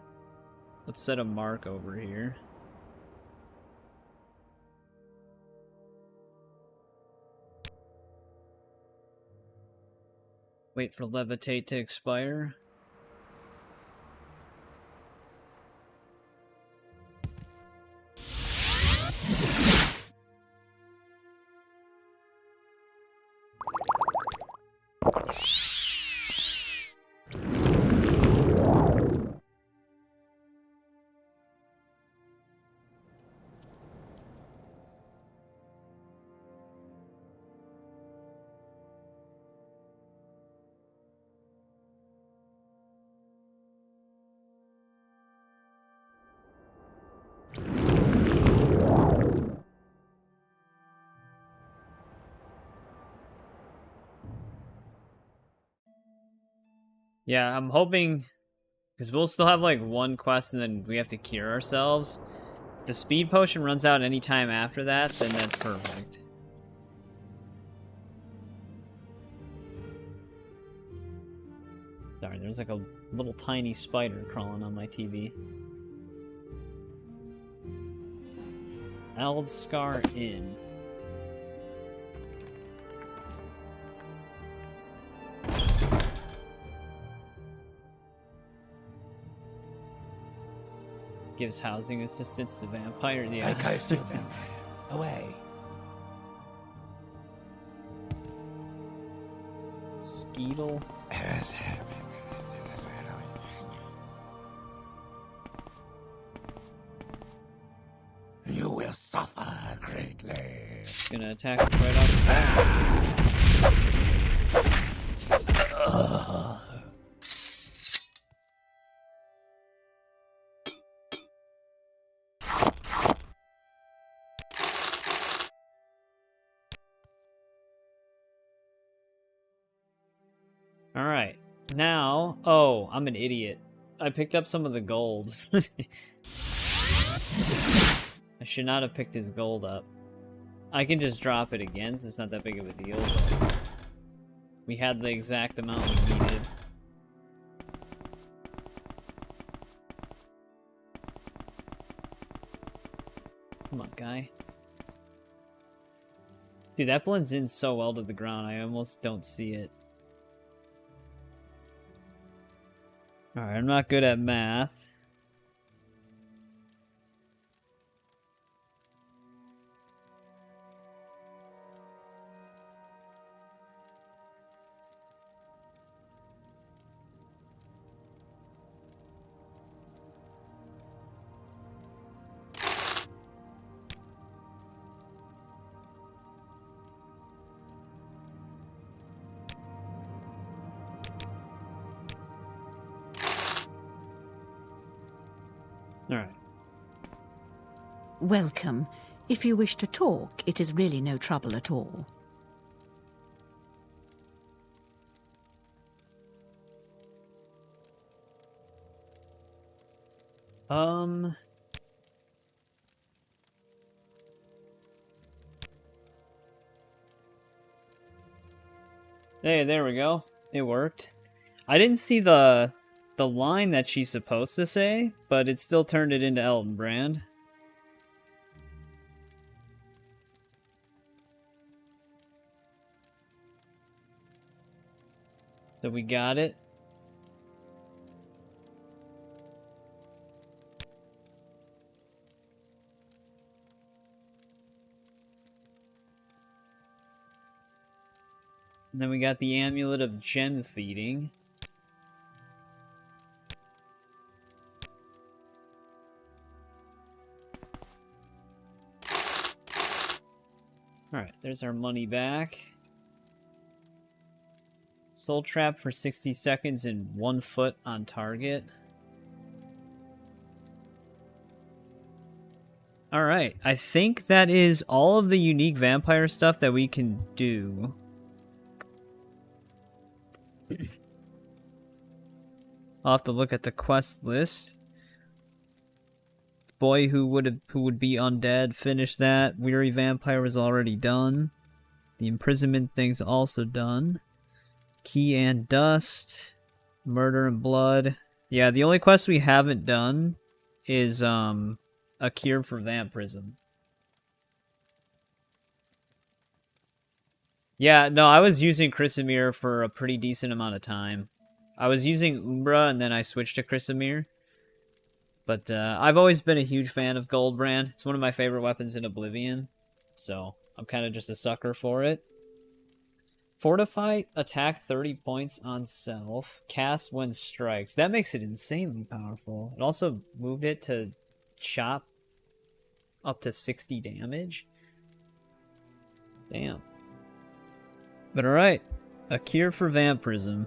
let's set a mark over here. Wait for levitate to expire. Yeah, I'm hoping, because we'll still have like one quest and then we have to cure ourselves. If the speed potion runs out any time after that, then that's perfect. Sorry, there's like a little tiny spider crawling on my TV. Eldscar Inn. Gives housing assistance to vampire. Yeah. I curse you, vampire. Away. Skeetle. You will suffer greatly. It's gonna attack us right off the bat. Alright, now... Oh, I'm an idiot. I picked up some of the gold. I should not have picked his gold up. I can just drop it again, so it's not that big of a deal, but... We had the exact amount we needed. Come on, guy. Dude, that blends in so well to the ground, I almost don't see it. Alright, I'm not good at math. Alright. Welcome. If you wish to talk, it is really no trouble at all. Hey, there we go. It worked. I didn't see the line that she's supposed to say, but it still turned it into Elton Brand. So we got it. And then we got the Amulet of Gem Feeding. Alright, there's our money back. Soul Trap for 60 seconds and 1 foot on target. Alright, I think that is all of the unique vampire stuff that we can do. I'll have to look at the quest list. Boy who would be undead, finish that. Weary Vampire was already done. The imprisonment thing's also done. Key and Dust. Murder and Blood. Yeah, the only quest we haven't done is a cure for vampirism. Yeah, no, I was using Chrysamir for a pretty decent amount of time. I was using Umbra and then I switched to Chrysamir. But I've always been a huge fan of Goldbrand. It's one of my favorite weapons in Oblivion. So I'm kind of just a sucker for it. Fortify, attack 30 points on self, cast when strikes. That makes it insanely powerful. It also moved it to chop up to 60 damage. Damn. But alright, a cure for vampirism.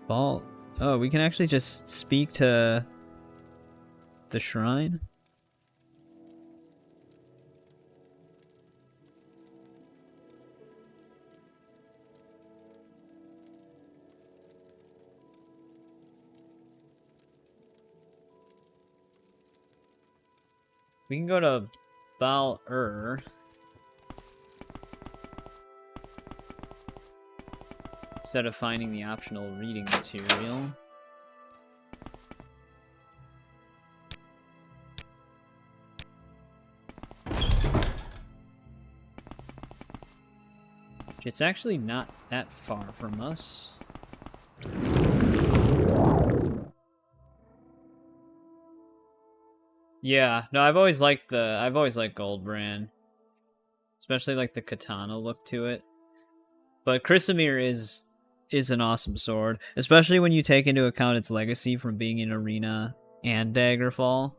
Ball. Oh, we can actually just speak to the shrine? We can go to Baal-Ur. Instead of finding the optional reading material. It's actually not that far from us. Yeah, no, I've always liked Goldbrand. Especially like the katana look to it. But Chrysamir is an awesome sword, especially when you take into account its legacy from being in Arena and Daggerfall.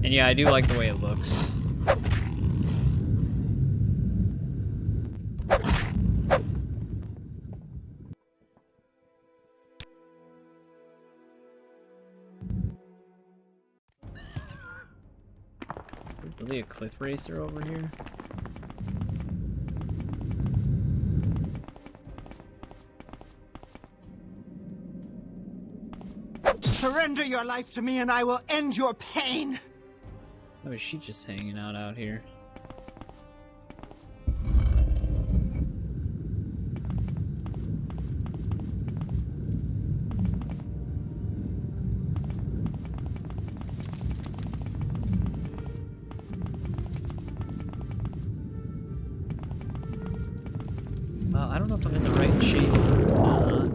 And yeah, I do like the way it looks. Really a cliff racer over here? Surrender your life to me and I will end your pain! Oh, is she just hanging out here? Well, I don't know if I'm in the right shape or not.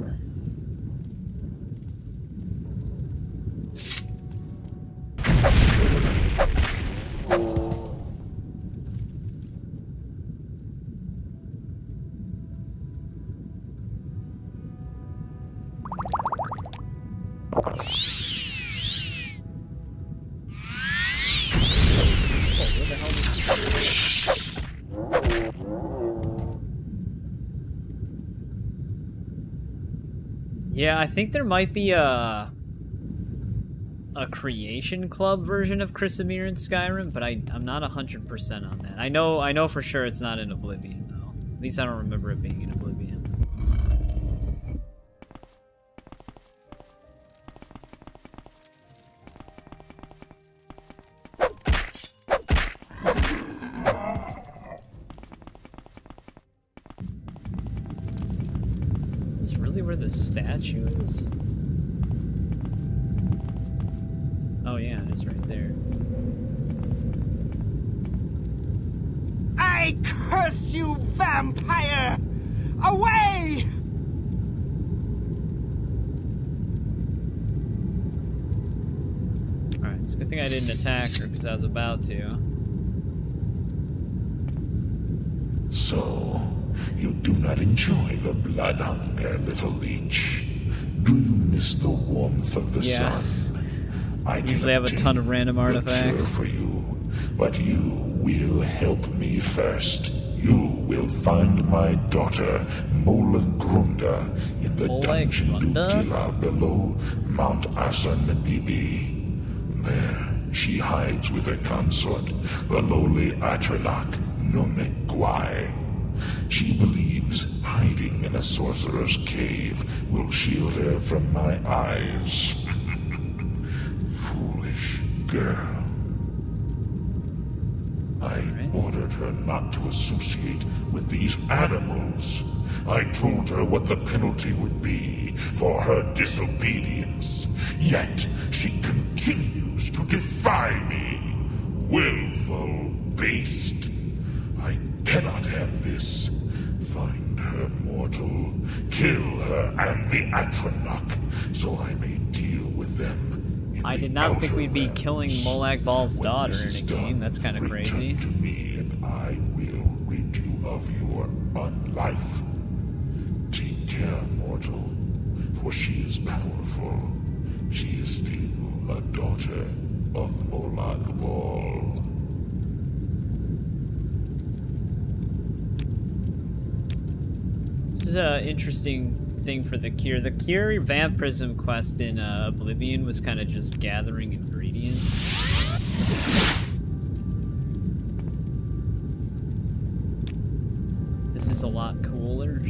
Yeah, I think there might be a Creation Club version of Chrysamir in Skyrim, but I'm not 100% on that. I know for sure it's not in Oblivion though. At least I don't remember it being in Oblivion. Where the statue is? Oh yeah, it's right there. I curse you, vampire! Away! Alright, it's a good thing I didn't attack her because I was about to. So, you do not enjoy the blood hunger, little leech. Do you miss the warmth of the sun? I usually have a ton of random artifacts for you, but you will help me first. You will find my daughter, Mola Grunda, in the dungeon Dukila below Mount Asan-Nabibi. There, she hides with her consort, the lowly Atronach, Nomegwai. She believes hiding in a sorcerer's cave will shield her from my eyes. Foolish girl. I ordered her not to associate with these animals. I told her what the penalty would be for her disobedience. Yet she continues to defy me. Willful beast. I cannot have this. Find her, mortal. Kill her and the Atronach, so I may deal with them. I did not think we'd be killing Molag Bal's daughter in a game. That's kind of crazy. Return to me, and I will rid you of your unlife. Take care, mortal, for she is powerful. She is still a daughter of Molag Bal. This is an interesting thing for the cure. The cure vampirism quest in Oblivion was kind of just gathering ingredients. This is a lot cooler.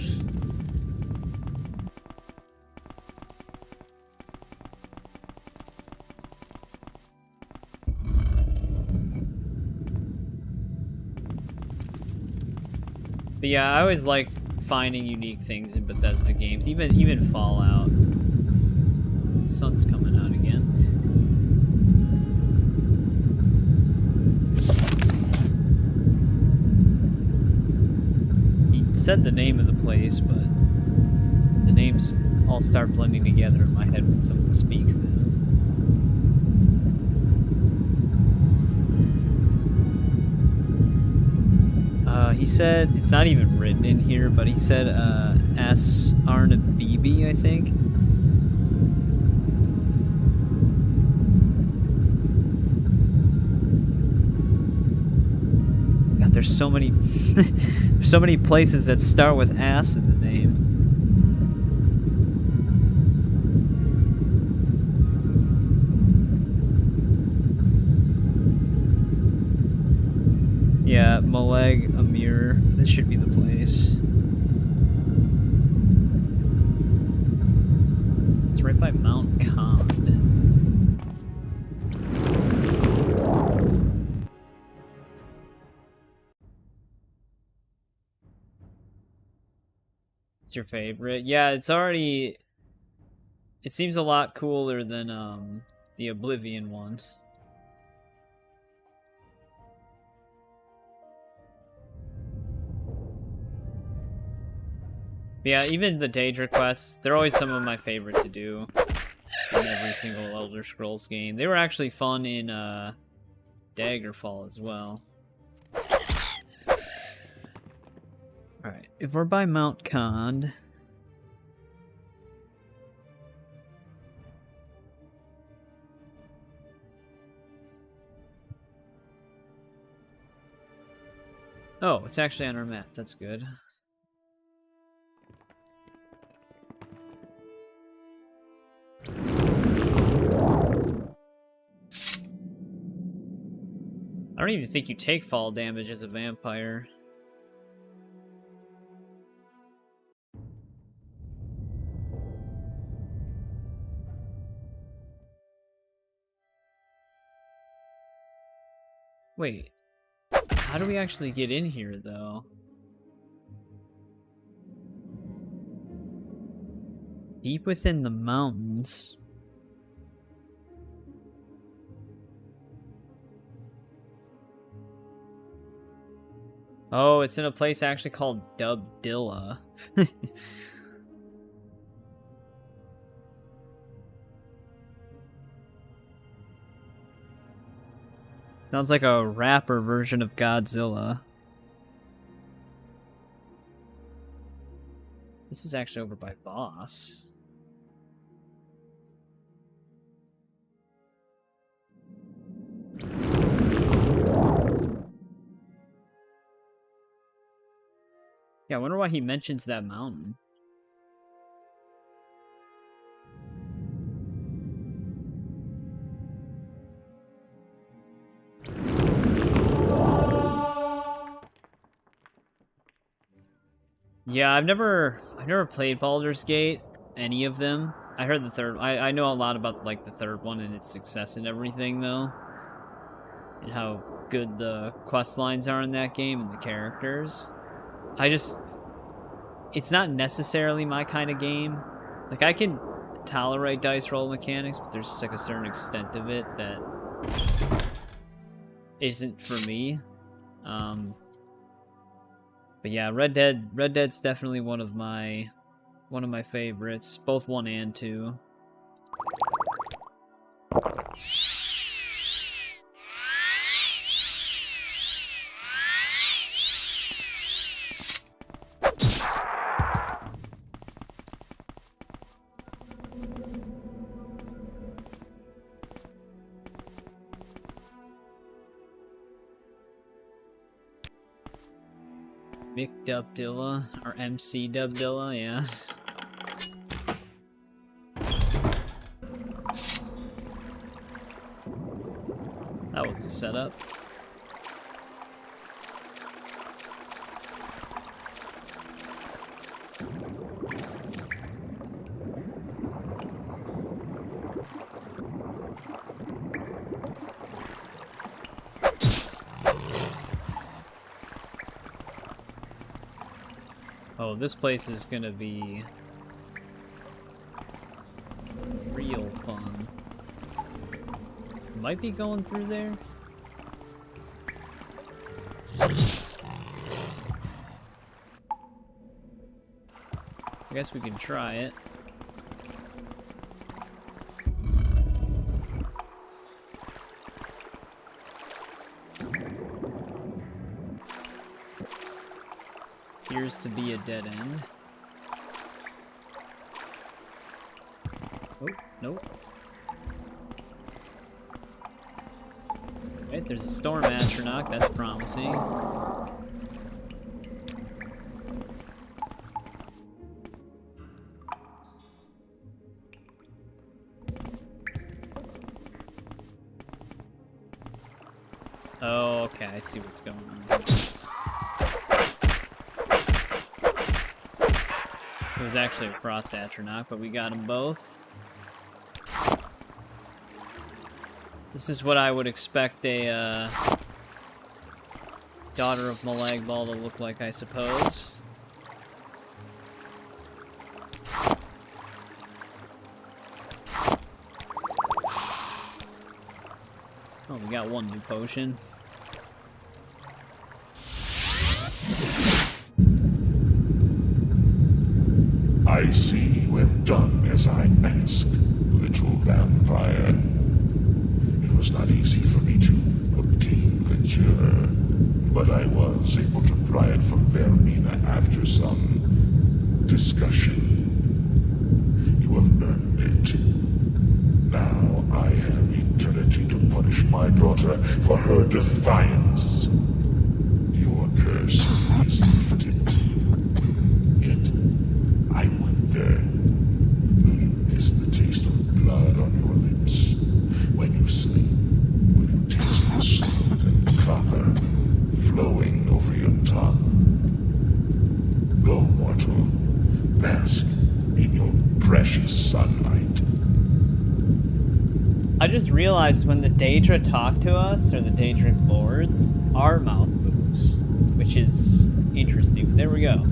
But yeah, I always like finding unique things in Bethesda games, even Fallout. The sun's coming out again. He said the name of the place, but the names all start blending together in my head when someone speaks them. He said, it's not even written in here, but he said, Arnabibi, I think. God, there's so many, there's so many places that start with ass in the name. Yeah, Molag Amir. This should be the place. It's right by Mount Khan. It's your favorite? Yeah, it's already... It seems a lot cooler than the Oblivion one. Yeah, even the Daedra quests, they're always some of my favorite to do in every single Elder Scrolls game. They were actually fun in Daggerfall as well. Alright, if we're by Mount Khan... Oh, it's actually on our map. That's good. I don't even think you take fall damage as a vampire. Wait. How do we actually get in here, though? Deep within the mountains. Oh, it's in a place actually called Dubdilla. Sounds like a rapper version of Godzilla. This is actually over by Voss. Yeah, I wonder why he mentions that mountain. Yeah, I've never played Baldur's Gate, any of them. I heard the third. I know a lot about like the third one and its success and everything though, and how good the quest lines are in that game and the characters. It's not necessarily my kind of game. Like I can tolerate dice roll mechanics, but there's just like a certain extent of it that isn't for me. But yeah, Red Dead's definitely one of my favorites, both 1 and 2. Mick Dubdilla, or MC Dubdilla, yeah. That was the setup. Oh, this place is gonna be real fun. Might be going through there. I guess we can try it. Appears to be a dead end. Oh, nope. Right, there's a storm astronaut, that's promising. Oh, okay, I see what's going on. It was actually a frost astronaut, but we got them both. This is what I would expect a daughter of Malagbal to look like, I suppose. Oh, we got one new potion. I see you have done as I asked, little vampire. It was not easy for me to obtain the cure, but I was able to pry it from Vermina after some discussion. You have earned it. Now I have eternity to punish my daughter for her defiance. Your curse is lifted. Yet, I wonder, will you miss the taste of blood on your lips? When you sleep, will you taste the salt and copper flowing over your tongue? Go, mortal, bask in your precious sunlight. I just realized when the Daedra talk to us, or the Daedric lords, our mouth moves, which is interesting. But there we go.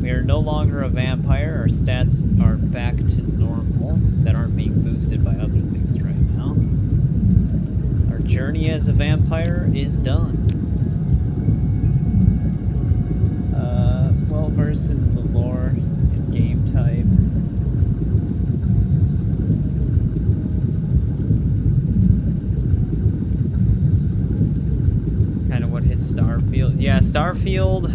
We are no longer a vampire. Our stats are back to normal, that aren't being boosted by other things right now. Our journey as a vampire is done. Well versed in the lore and game type. Kind of what hits Starfield. Yeah, Starfield.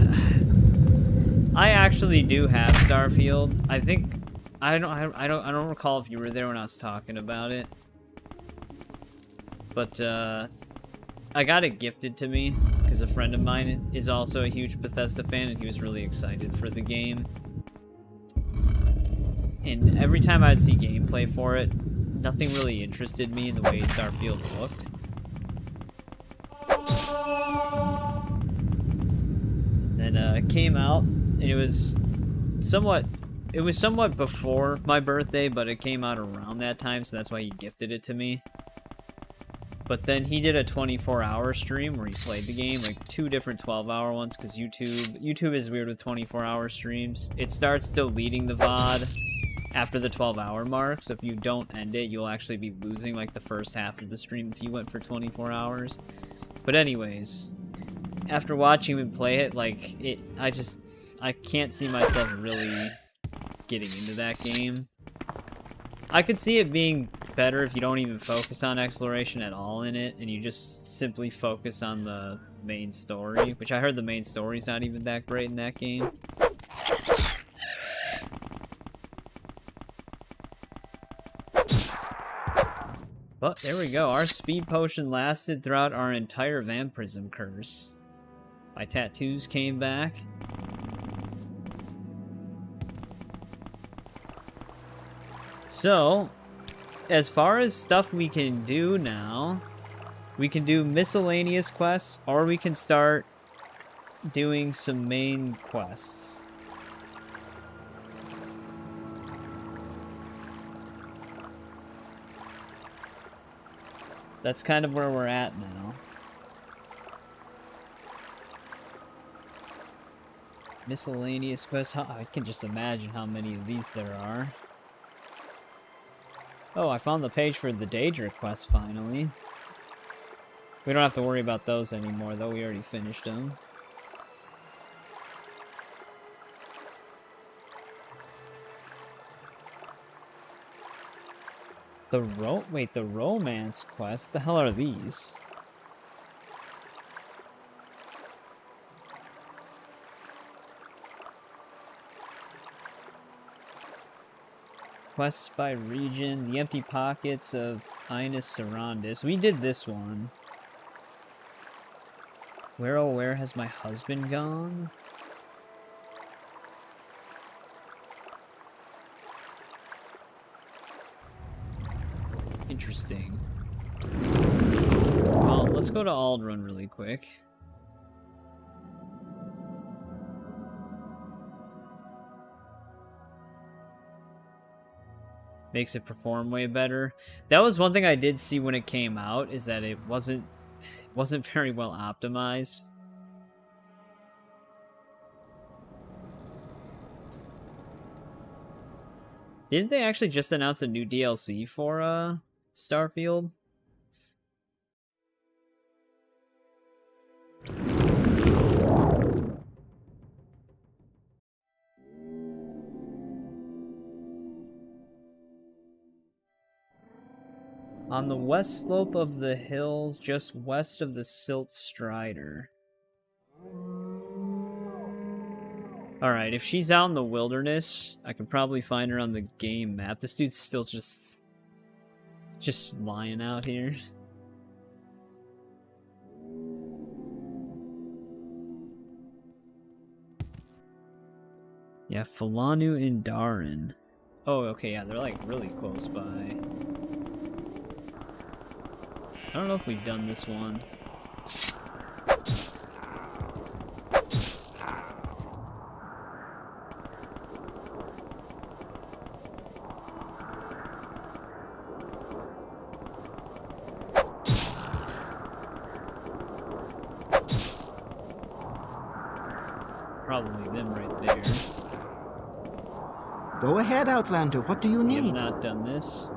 I actually do have Starfield. I think I don't recall if you were there when I was talking about it. But I got it gifted to me because a friend of mine is also a huge Bethesda fan, and he was really excited for the game. And every time I'd see gameplay for it, nothing really interested me in the way Starfield looked. Then it came out, and it was somewhat before my birthday, but it came out around that time, so that's why he gifted it to me. But then he did a 24-hour stream where he played the game, like 2 different 12-hour ones, because YouTube is weird with 24-hour streams. It starts deleting the VOD after the 12-hour mark, so if you don't end it, you'll actually be losing like the first half of the stream if you went for 24 hours. But anyways, after watching him play it, like, I can't see myself really getting into that game. I could see it being better if you don't even focus on exploration at all in it, and you just simply focus on the main story, which I heard the main story's not even that great in that game. But there we go, our speed potion lasted throughout our entire vampirism curse. My tattoos came back. So, as far as stuff we can do now, we can do miscellaneous quests, or we can start doing some main quests. That's kind of where we're at now. Miscellaneous quests. I can just imagine how many of these there are. Oh, I found the page for the Daedric quest finally. We don't have to worry about those anymore, though. We already finished them. The romance quest? The hell are these? Quests by region, the empty pockets of Inus Sarandis. We did this one. Where oh where has my husband gone? Interesting. Well, let's go to Aldrun really quick. Makes it perform way better. That was one thing I did see when it came out, is that it wasn't very well optimized. Didn't they actually just announce a new DLC for Starfield? On the west slope of the hills, just west of the Silt Strider. Alright, if she's out in the wilderness, I can probably find her on the game map. This dude's still just lying out here. Yeah, Falanu Indarin. Oh, okay, yeah, they're like really close by. I don't know if we've done this one. Probably them right there. Go ahead, Outlander. What do you need? We have not done this.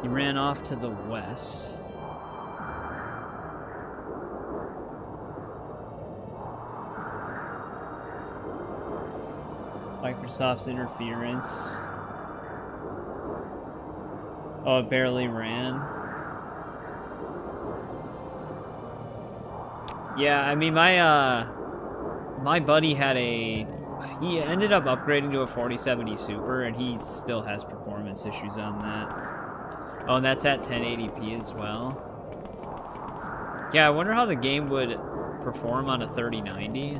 He ran off to the west. Microsoft's interference. Oh, it barely ran. Yeah, I mean, my buddy had he ended up upgrading to a 4070 Super, and he still has performance issues on that. Oh, and that's at 1080p as well. Yeah, I wonder how the game would perform on a 3090.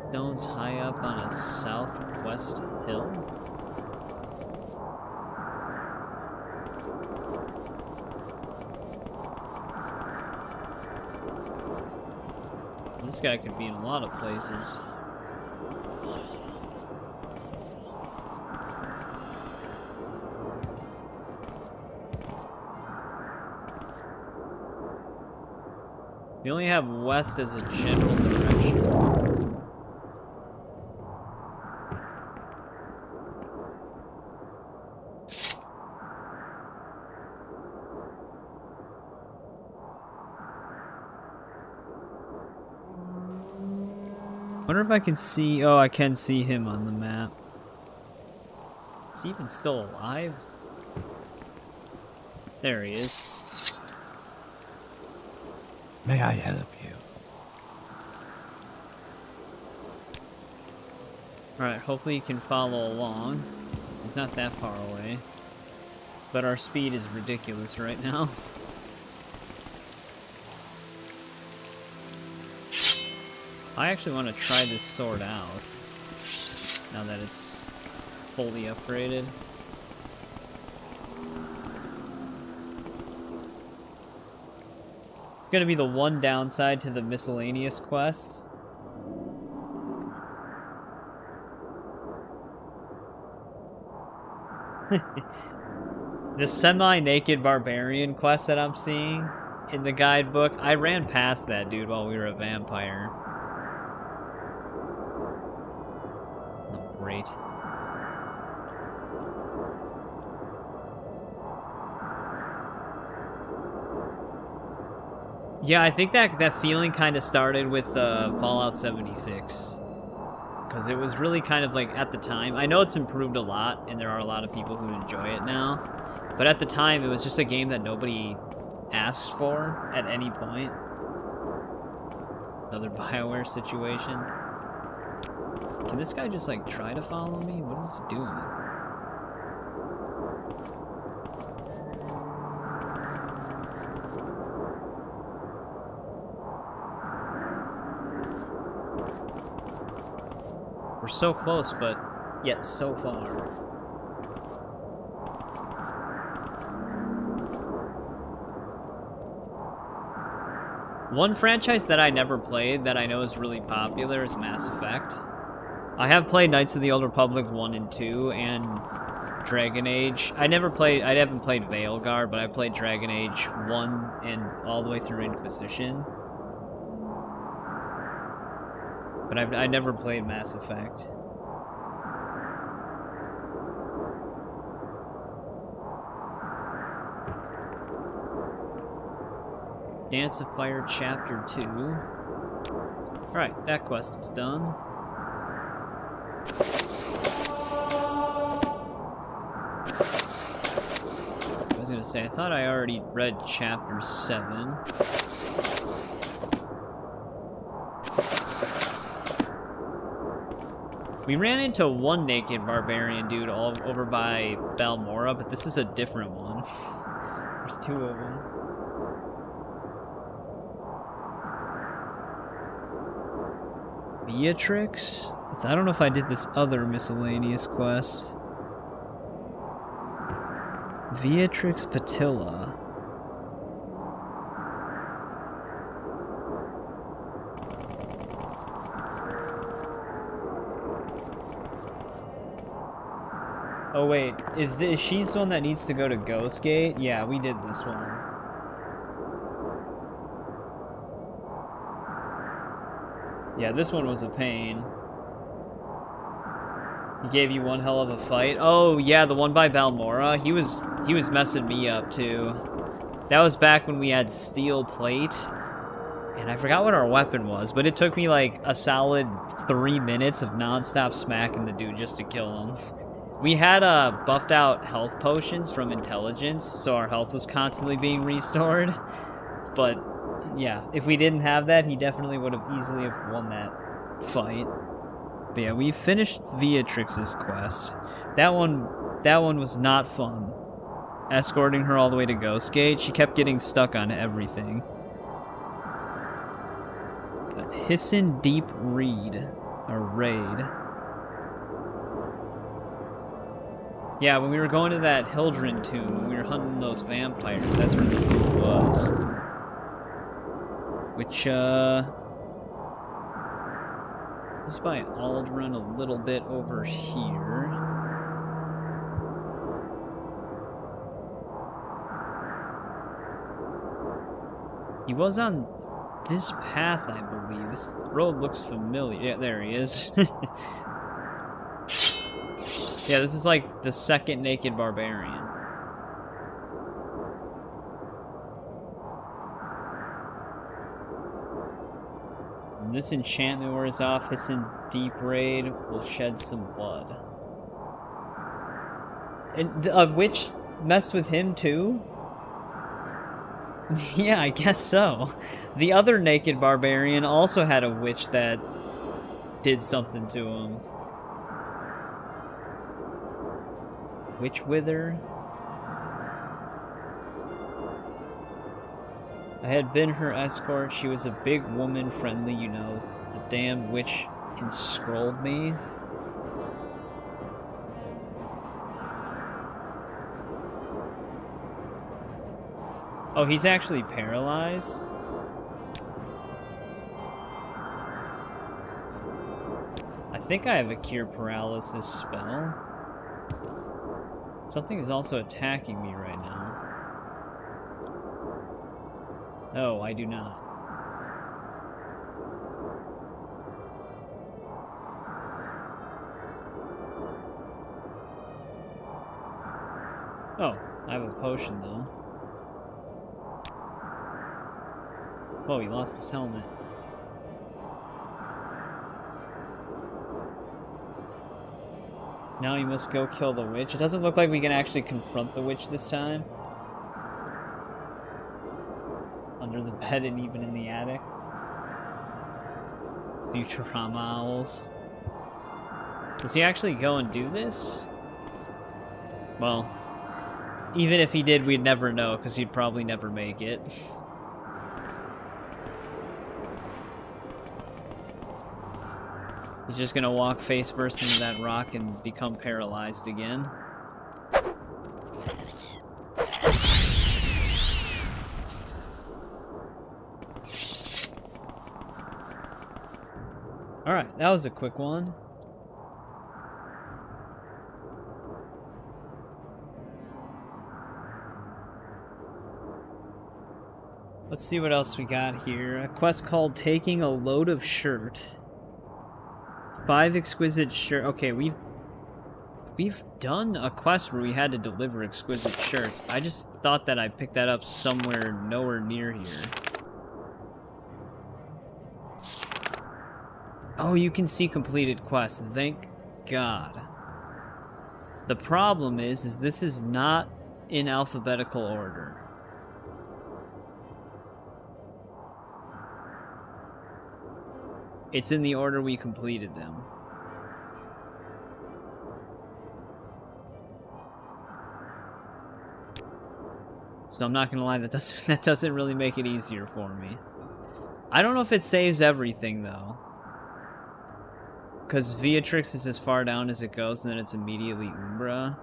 Stones high up on a southwest hill. This guy could be in a lot of places. We only have west as a general direction. I wonder if I can see... Oh, I can see him on the map. Is he even still alive? There he is. May I help you? Alright, hopefully you can follow along. He's not that far away. But our speed is ridiculous right now. I actually want to try this sword out, now that it's fully upgraded. It's going to be the one downside to the miscellaneous quests. The semi-naked barbarian quest that I'm seeing in the guidebook, I ran past that dude while we were a vampire. Great. Yeah, I think that feeling kind of started with Fallout 76. Because it was really kind of like, at the time, I know it's improved a lot, and there are a lot of people who enjoy it now, but at the time, it was just a game that nobody asked for at any point. Another BioWare situation. Can this guy just, like, try to follow me? What is he doing? We're so close, but yet so far. One franchise that I never played that I know is really popular is Mass Effect. I have played Knights of the Old Republic 1 and 2 and Dragon Age. I haven't played Veilguard, but I played Dragon Age 1 and all the way through Inquisition. But I never played Mass Effect. Dance of Fire Chapter 2. Alright, that quest is done. I was gonna say, I thought I already read Chapter 7. We ran into one naked barbarian dude all over by Balmora, but this is a different one. There's two of them. Beatrix? I don't know if I did this other miscellaneous quest. Beatrix Patilla. Oh wait, is she the one that needs to go to Ghost Gate? Yeah, we did this one. Yeah, this one was a pain. He gave you one hell of a fight. Oh yeah, the one by Balmora. He was messing me up too. That was back when we had steel plate. And I forgot what our weapon was, but it took me like a solid 3 minutes of non-stop smacking the dude just to kill him. We had buffed out health potions from intelligence, so our health was constantly being restored. But yeah, if we didn't have that, he definitely would have easily have won that fight. But yeah, we finished Beatrix's quest. That one was not fun. Escorting her all the way to Ghost Gate, she kept getting stuck on everything. Hissin Deep Raid. Yeah, when we were going to that Hildren tomb, when we were hunting those vampires, that's where this dude was. Which, this is by Aldrin a little bit over here. He was on this path, I believe. This road looks familiar. Yeah, there he is. Yeah, this is like the second naked barbarian. When this enchantment wears off, Hissin Deep Raid will shed some blood. And a witch messed with him too? Yeah, I guess so. The other naked barbarian also had a witch that did something to him. Witch Wither. I had been her escort. She was a big woman, friendly, you know. The damn witch enscrolled me. Oh, he's actually paralyzed? I think I have a cure paralysis spell. Something is also attacking me right now. No, I do not. Oh, I have a potion though. Oh, he lost his helmet. Now he must go kill the witch. It doesn't look like we can actually confront the witch this time. Under the bed and even in the attic. Futurama owls. Does he actually go and do this? Well, even if he did, we'd never know, because he'd probably never make it. He's just gonna walk face first into that rock and become paralyzed again. Alright, that was a quick one. Let's see what else we got here. A quest called Taking a Load of Shirt. 5 exquisite shirt. Okay, we've done a quest where we had to deliver exquisite shirts. I just thought that I picked that up somewhere nowhere near here. Oh, you can see completed quests. Thank God. The problem is this is not in alphabetical order. It's in the order we completed them. So I'm not gonna lie, that doesn't really make it easier for me. I don't know if it saves everything though. Because Beatrix is as far down as it goes and then it's immediately Umbra.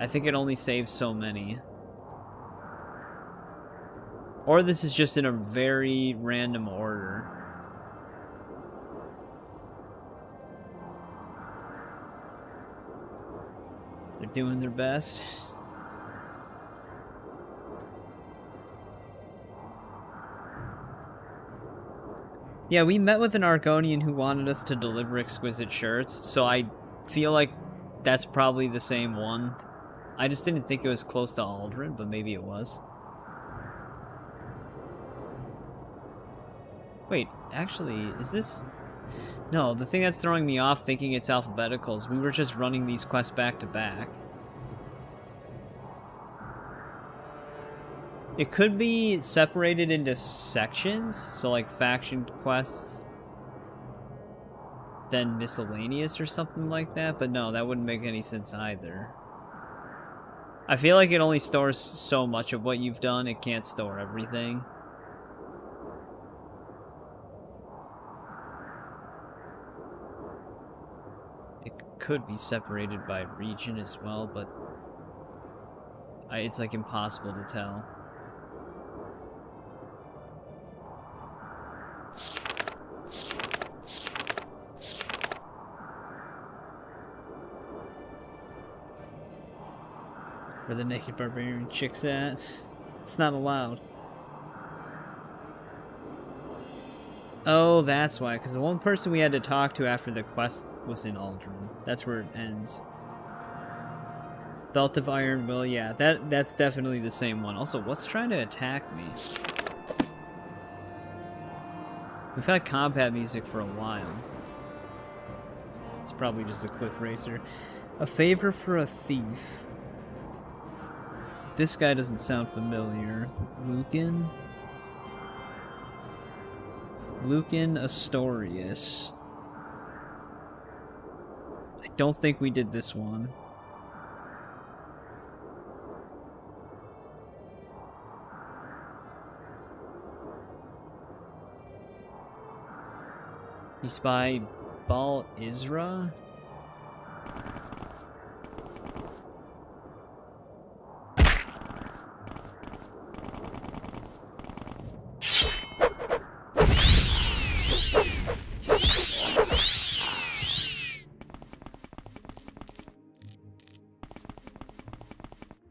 I think it only saves so many. Or this is just in a very random order. They're doing their best. Yeah, we met with an Argonian who wanted us to deliver exquisite shirts, so I feel like that's probably the same one. I just didn't think it was close to Aldrin, but maybe it was. Wait, actually, is this... No, the thing that's throwing me off thinking it's alphabetical is we were just running these quests back to back. It could be separated into sections, so like faction quests, then miscellaneous or something like that, but no, that wouldn't make any sense either. I feel like it only stores so much of what you've done, it can't store everything. It could be separated by region as well, but it's like impossible to tell. Where the naked barbarian chick's at. It's not allowed. Oh, that's why, because the one person we had to talk to after the quest was in Aldrin. That's where it ends. Belt of Iron Will, yeah, that's definitely the same one. Also, what's trying to attack me? We've had combat music for a while. It's probably just a cliff racer. A favor for a thief. This guy doesn't sound familiar. Lucan? Lucan Astorius. I don't think we did this one. He's by Baal Isra?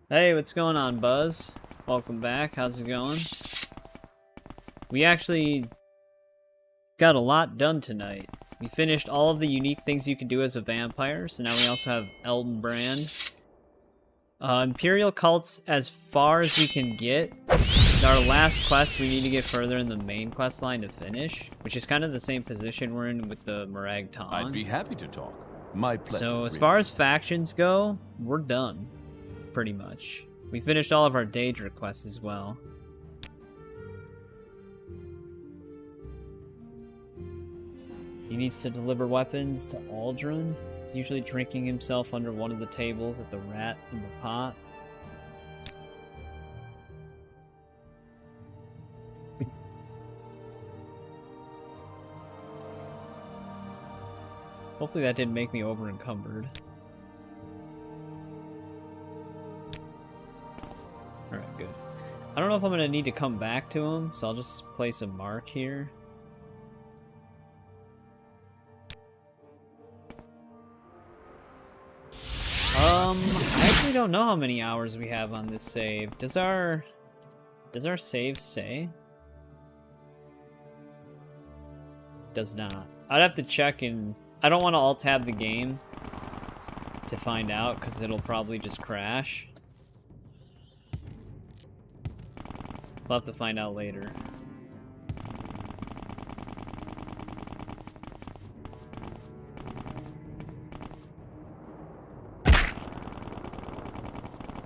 Hey, what's going on, Buzz? Welcome back. How's it going? We actually got a lot done tonight. We finished all of the unique things you can do as a vampire, so now we also have Elden Brand. Imperial cults as far as we can get. Our last quest, we need to get further in the main quest line to finish, which is kind of the same position we're in with the Morag Tong. I'd be happy to talk. My pleasure. So as far as factions go, we're done. Pretty much. We finished all of our Daedra quests as well. He needs to deliver weapons to Aldrin. He's usually drinking himself under one of the tables at the Rat in the Pot. Hopefully that didn't make me over encumbered. Alright, good. I don't know if I'm gonna need to come back to him, so I'll just place a mark here. I actually don't know how many hours we have on this save. Does our save say? Does not. I'd have to check, and I don't want to alt-tab the game to find out, because it'll probably just crash. So I'll have to find out later.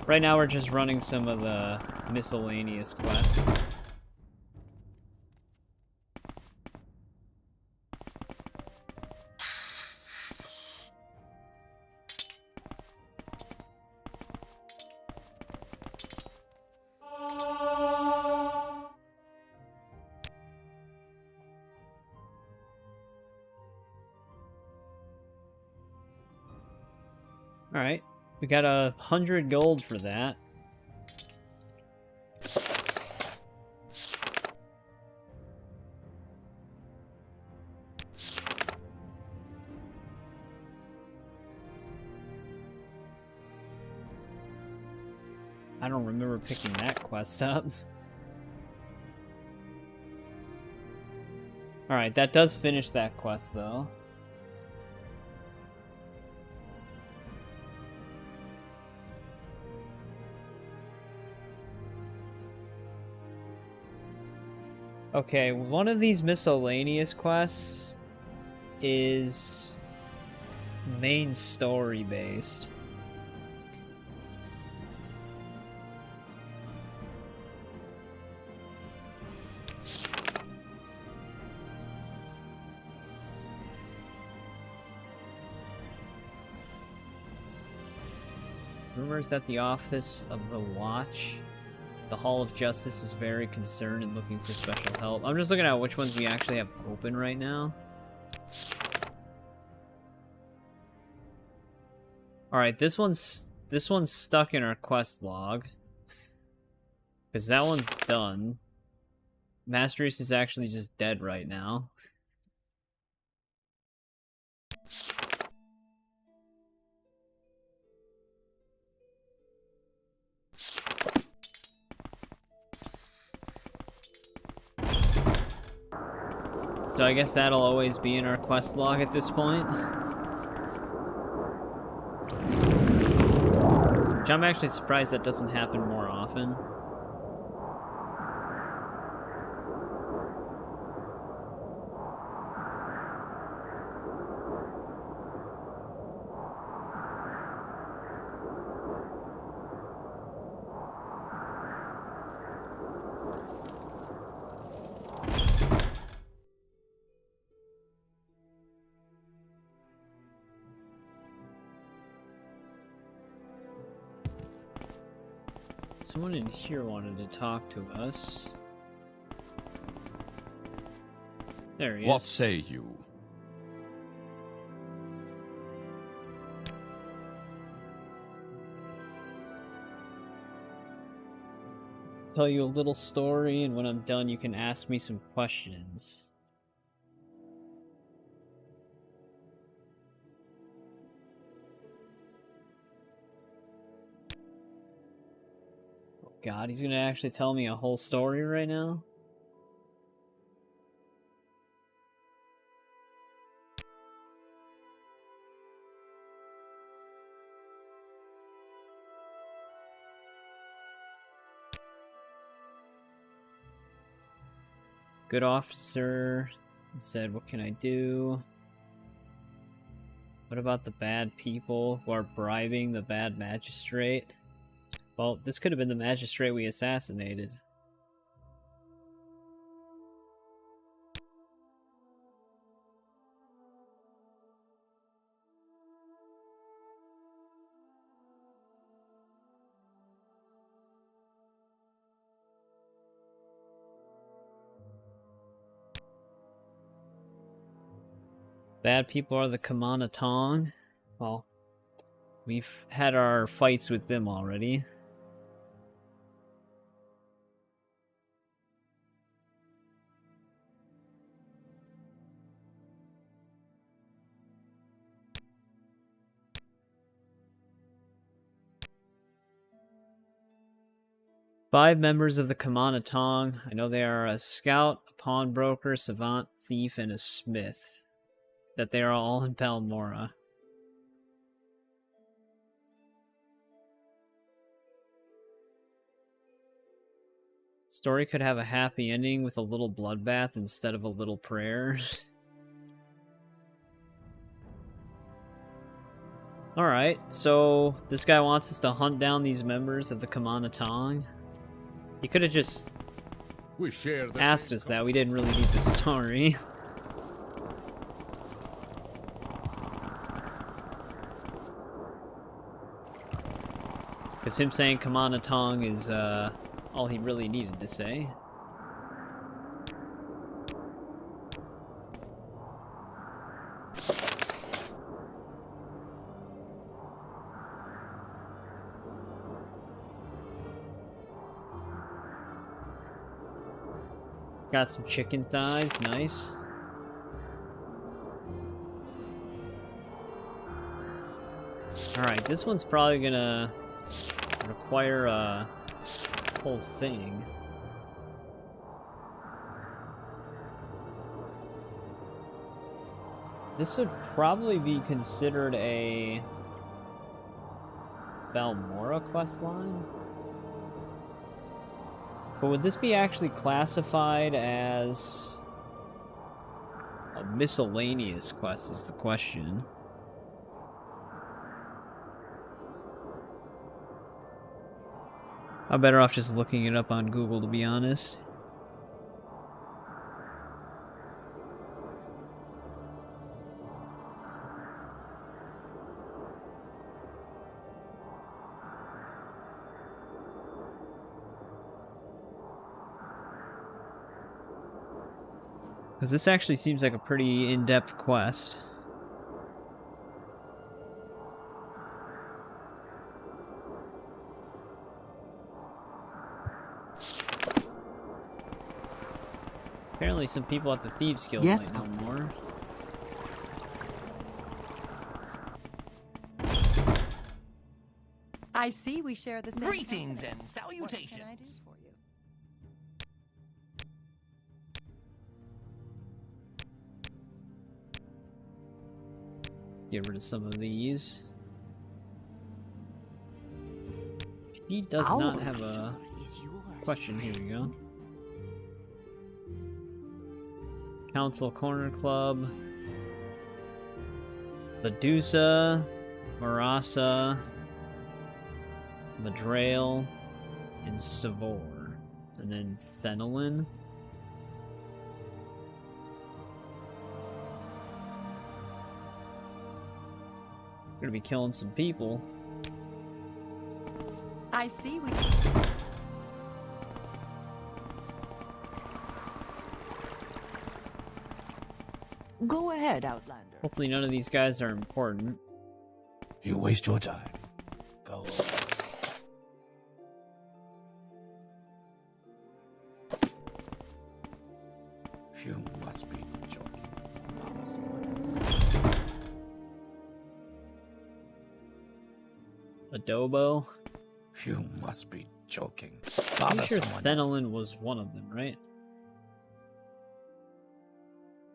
Right now we're just running some of the miscellaneous quests. Alright, we got 100 gold for that. I don't remember picking that quest up. Alright, that does finish that quest though. Okay, one of these miscellaneous quests is main story based. Rumors that the Office of the Watch, the Hall of Justice, is very concerned and looking for special help. I'm just looking at which ones we actually have open right now. Alright, this one's stuck in our quest log. Because that one's done. Master Race is actually just dead right now. So I guess that'll always be in our quest log at this point. Which I'm actually surprised that doesn't happen more often. Someone in here wanted to talk to us. There he is. What say you? Tell you a little story, and when I'm done, you can ask me some questions. God, he's gonna actually tell me a whole story right now? Good officer said, what can I do? What about the bad people who are bribing the bad magistrate? Well, this could have been the magistrate we assassinated. Bad people are the Kamana Tong. Well, we've had our fights with them already. Five members of the Kamana Tong. I know they are a scout, a pawnbroker, savant, thief, and a smith. That they are all in Palmora. Story could have a happy ending with a little bloodbath instead of a little prayer. Alright, so this guy wants us to hunt down these members of the Kamana Tong. He could have just asked us that. We didn't really need the story. Because him saying Kamana Tong is all he really needed to say. Got some chicken thighs, nice. Alright, this one's probably gonna require a whole thing. This would probably be considered a Balmora questline. But would this be actually classified as a miscellaneous quest is the question. I'm better off just looking it up on Google, to be honest. Because this actually seems like a pretty in-depth quest. Apparently some people at the Thieves Guild might know more. I see we share the same Greetings company. and salutations. What can I do for you? Get rid of some of these. He does not have a question. Here we go. Council Corner Club. Medusa. Marasa. Madrail. And Savor. And then Thenelin. Gonna be killing some people. I see we... Go ahead, Outlander. Hopefully none of these guys are important. You waste your time. Go. You must be joking. Adobo. You must be joking. I'm sure Thenelin was one of them, right?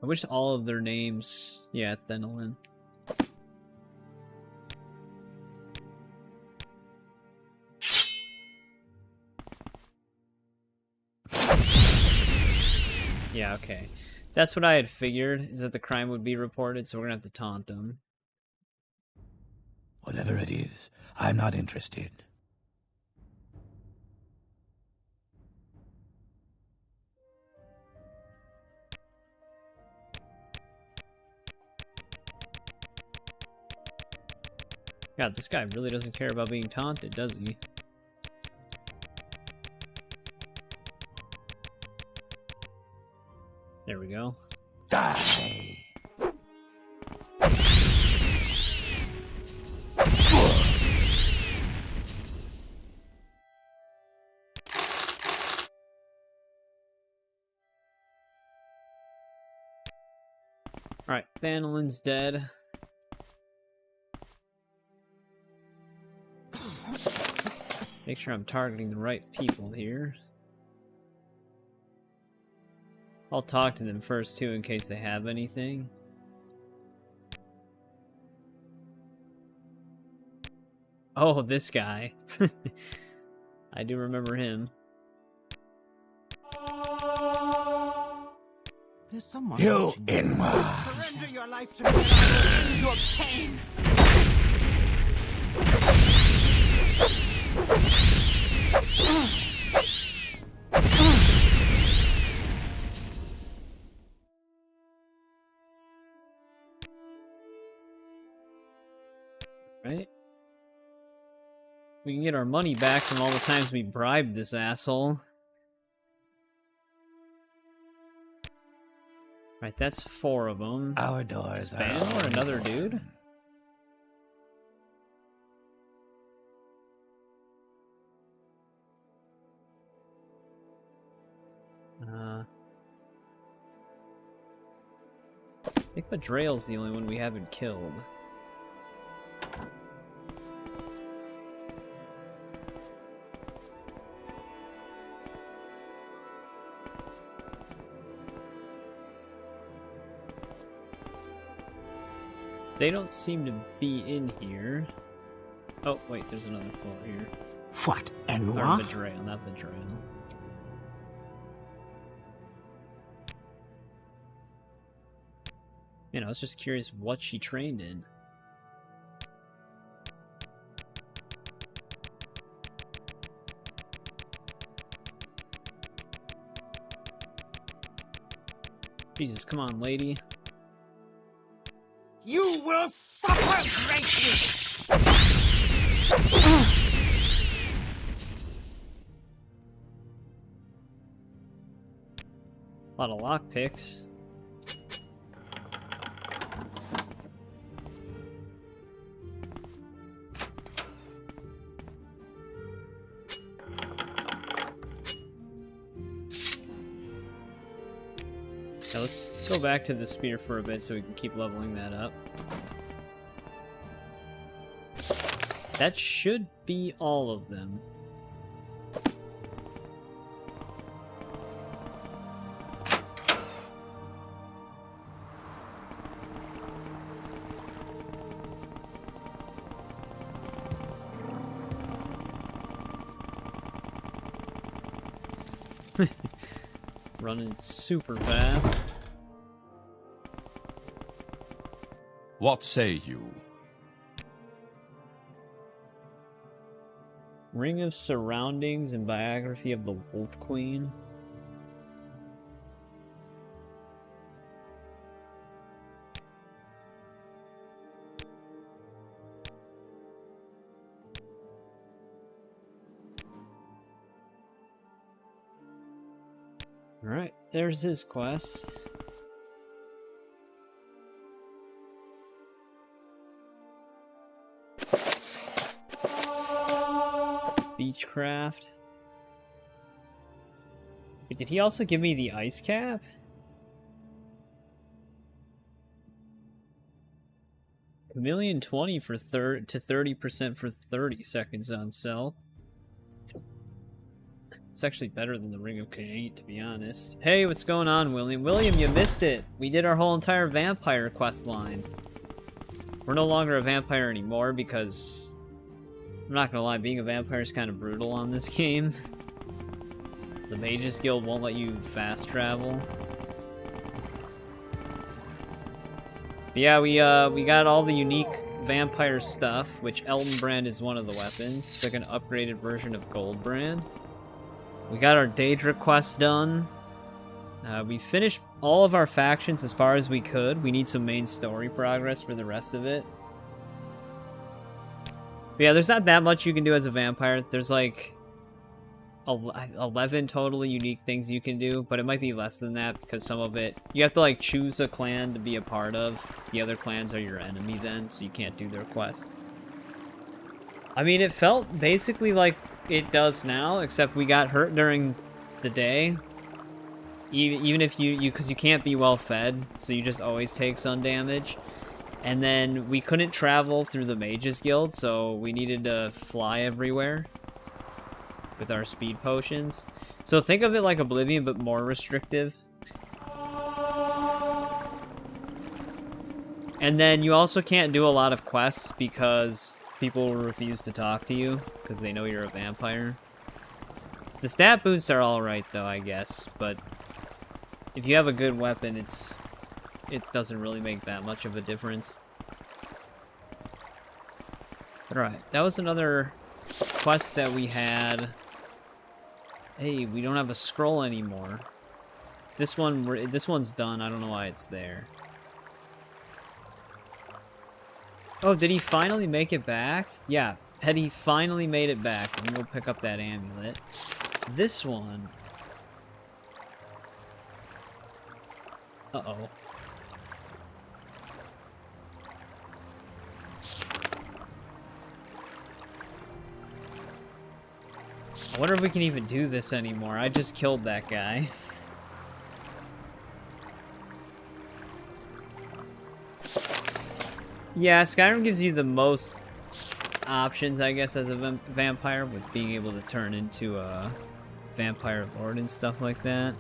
I wish all of their names... Yeah, Thenelin. Yeah, okay. That's what I had figured, is that the crime would be reported, so we're gonna have to taunt them. Whatever it is, I'm not interested. God, this guy really doesn't care about being taunted, does he? There we go. Die! Alright, Thanelin's dead. Make sure I'm targeting the right people here. I'll talk to them first too in case they have anything. Oh, this guy. I do remember him. There's someone. You inward. Surrender your life to me and I will end your pain. Right? We can get our money back from all the times we bribed this asshole. Right, that's 4 of them. Our doors are or another dude? I think Madrail's the only one we haven't killed. They don't seem to be in here. Oh, wait, there's another floor here. What, Or Enwa? Madrail, not Madrail. Man, I was just curious what she trained in. Jesus, come on, lady. You will suffer greatly! A lot of lockpicks. Now let's go back to the spear for a bit so we can keep leveling that up. That should be all of them. Running super fast. What say you? Ring of Surroundings and Biography of the Wolf Queen. Alright, there's his quest. Beechcraft. Wait, did he also give me the ice cap? Chameleon 20 for to 30% for 30 seconds on cell. It's actually better than the Ring of Khajiit, to be honest. Hey, what's going on, William? William, you missed it! We did our whole entire vampire quest line. We're no longer a vampire anymore because... I'm not gonna lie, being a vampire is kind of brutal on this game. The Mages Guild won't let you fast travel. But yeah, we got all the unique vampire stuff, which Eltonbrand is one of the weapons. It's like an upgraded version of Goldbrand. We got our Daedra quest done. We finished all of our factions as far as we could. We need some main story progress for the rest of it. But yeah, there's not that much you can do as a vampire. There's like 11 totally unique things you can do, but it might be less than that because some of it... You have to like choose a clan to be a part of. The other clans are your enemy then, so you can't do their quests. I mean, it felt basically like it does now, except we got hurt during the day. Even if because you can't be well fed, so you just always take sun damage. And then we couldn't travel through the Mages Guild, so we needed to fly everywhere with our speed potions. So think of it like Oblivion, but more restrictive. And then you also can't do a lot of quests because people will refuse to talk to you because they know you're a vampire. The stat boosts are alright though, I guess, but if you have a good weapon, it doesn't really make that much of a difference. Alright, that was another quest that we had. Hey, we don't have a scroll anymore. This one's done. I don't know why it's there. Oh, did he finally make it back? Yeah, had he finally made it back, I'm gonna go pick up that amulet. This one... Uh-oh. I wonder if we can even do this anymore. I just killed that guy. Yeah, Skyrim gives you the most options, I guess, as a vampire, with being able to turn into a vampire lord and stuff like that.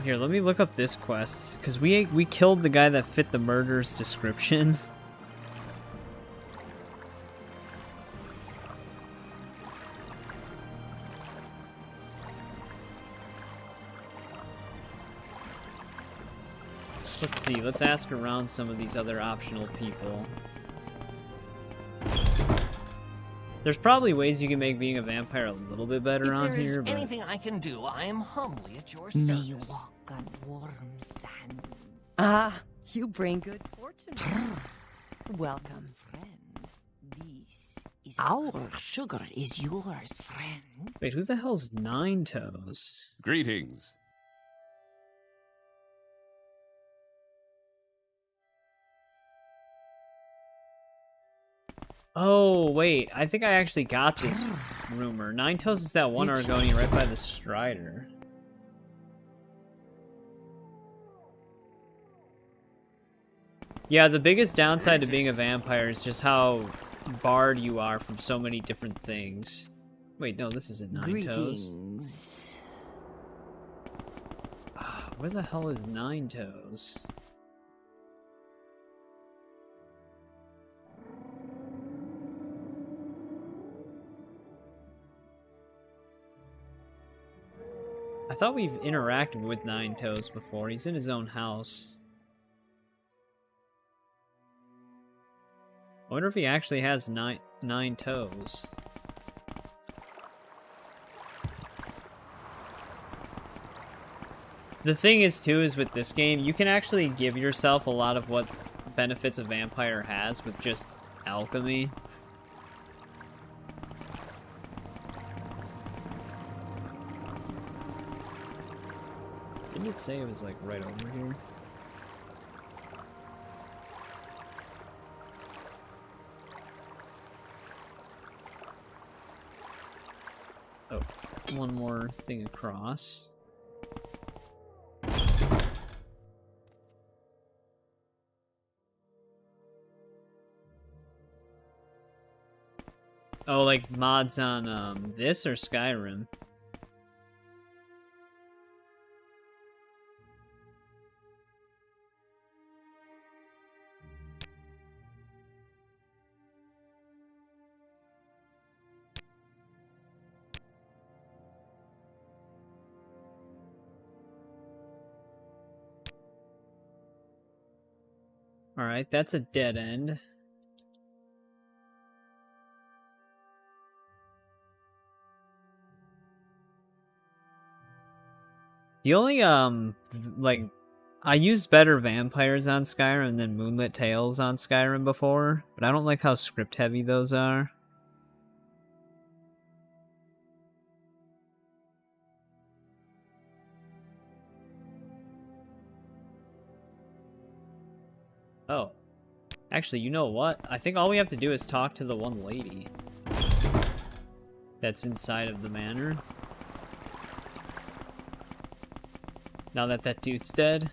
Here, let me look up this quest, because we killed the guy that fit the murderer's description. Let's see, let's ask around some of these other optional people. There's probably ways you can make being a vampire a little bit better on here, but... anything I can do, I am humbly at your May service. you walk on warm sands. Ah, you bring good fortune. Welcome. Our sugar is yours, friend. Wait, who the hell's Nine Toes? Greetings. Oh, wait, I think I actually got this rumor. Nine Toes is that one Argoni right by the Strider. Yeah, the biggest downside to being a vampire is just how barred you are from so many different things. Wait, no, this isn't Nine Toes. Where the hell is Nine Toes? I thought we've interacted with Nine Toes before. He's in his own house. I wonder if he actually has nine toes. The thing is, too, is with this game, you can actually give yourself a lot of what benefits a vampire has with just alchemy. Didn't it say it was, like, right over here? Oh, one more thing across. Oh, like mods on this or Skyrim? Alright, that's a dead end. The only, like, I used better vampires on Skyrim than Moonlit Tales on Skyrim before, but I don't like how script-heavy those are. Oh. Actually, you know what? I think all we have to do is talk to the one lady that's inside of the manor. Now that that dude's dead.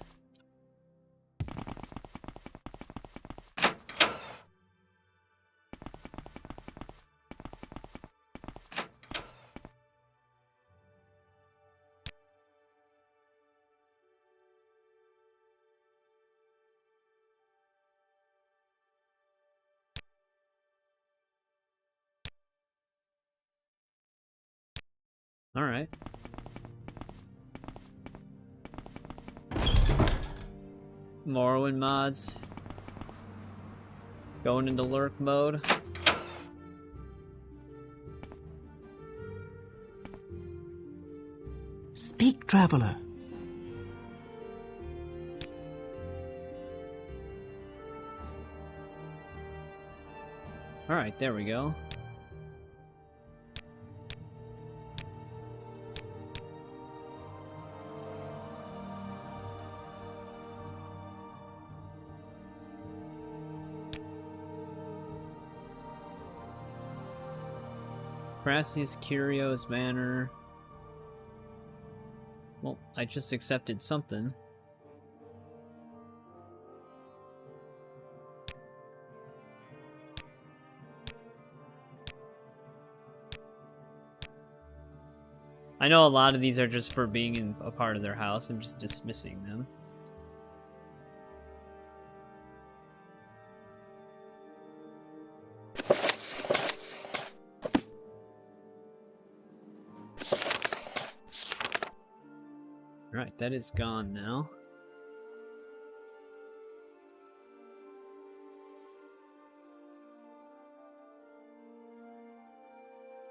All right. Morrowind mods. Going into lurk mode. Speak, traveler. All right, there we go. Crassius Curio's Manor. Well, I just accepted something. I know a lot of these are just for being in a part of their house. I'm just dismissing them. Alright, that is gone now.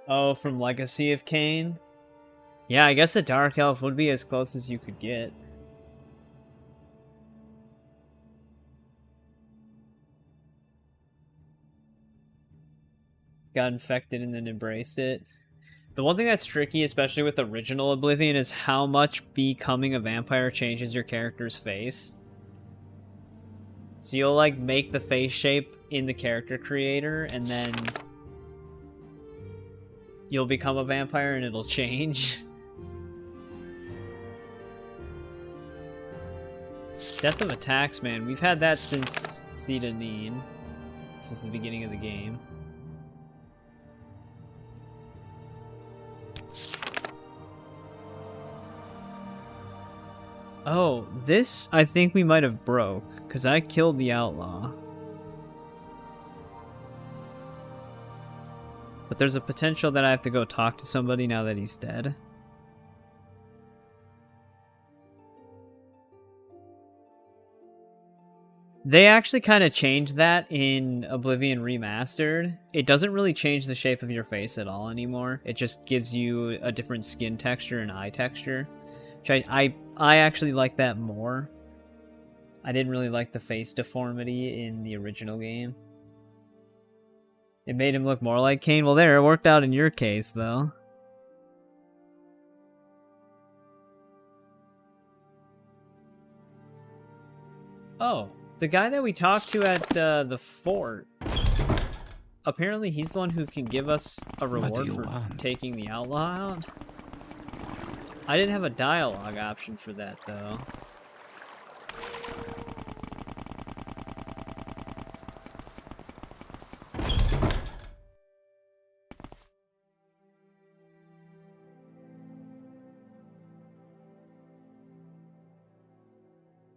Oh, from Legacy of Kain? Yeah, I guess a Dark Elf would be as close as you could get. Got infected and then embraced it. The one thing that's tricky, especially with original Oblivion, is how much becoming a vampire changes your character's face. So you'll, like, make the face shape in the character creator, and then you'll become a vampire and it'll change. Death of a Taxman. We've had that since Sedanine. Since the beginning of the game. Oh, this I think we might have broke, because I killed the outlaw. But there's a potential that I have to go talk to somebody now that he's dead. They actually kind of changed that in Oblivion Remastered. It doesn't really change the shape of your face at all anymore. It just gives you a different skin texture and eye texture. Which I actually like that more. I didn't really like the face deformity in the original game. It made him look more like Kain. Well, there, it worked out in your case, though. Oh, the guy that we talked to at the fort. Apparently, he's the one who can give us a reward for taking the outlaw out. I didn't have a dialogue option for that, though.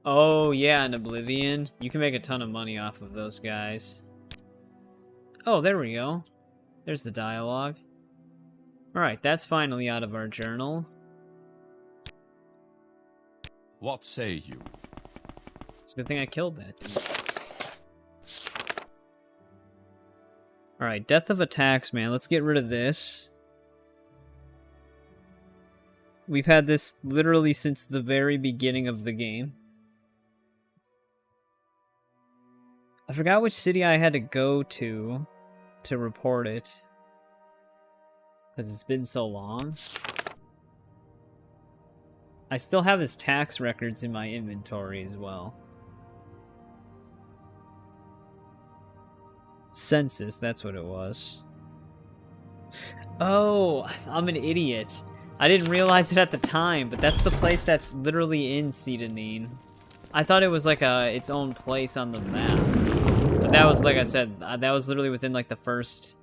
Oh, yeah, in Oblivion. You can make a ton of money off of those guys. Oh, there we go. There's the dialogue. Alright, that's finally out of our journal. What say you? It's a good thing I killed that dude. Alright, Death of a Taxman. Let's get rid of this. We've had this literally since the very beginning of the game. I forgot which city I had to go to report it. Because it's been so long. I still have his tax records in my inventory as well. Census, that's what it was. Oh, I'm an idiot. I didn't realize it at the time, but that's the place that's literally in Sedanine. I thought it was like its own place on the map. But that was, like I said, that was literally within like the first,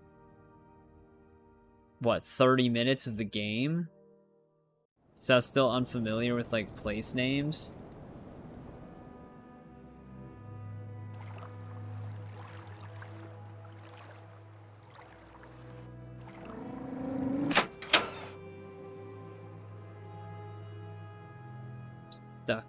what, 30 minutes of the game? So I was still unfamiliar with, like, place names. Stuck.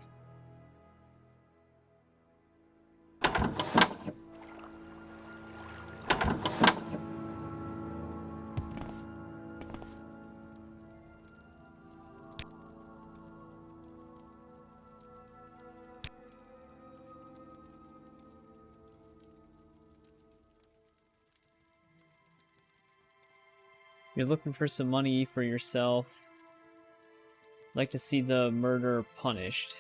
You're looking for some money for yourself. Like to see the murderer punished.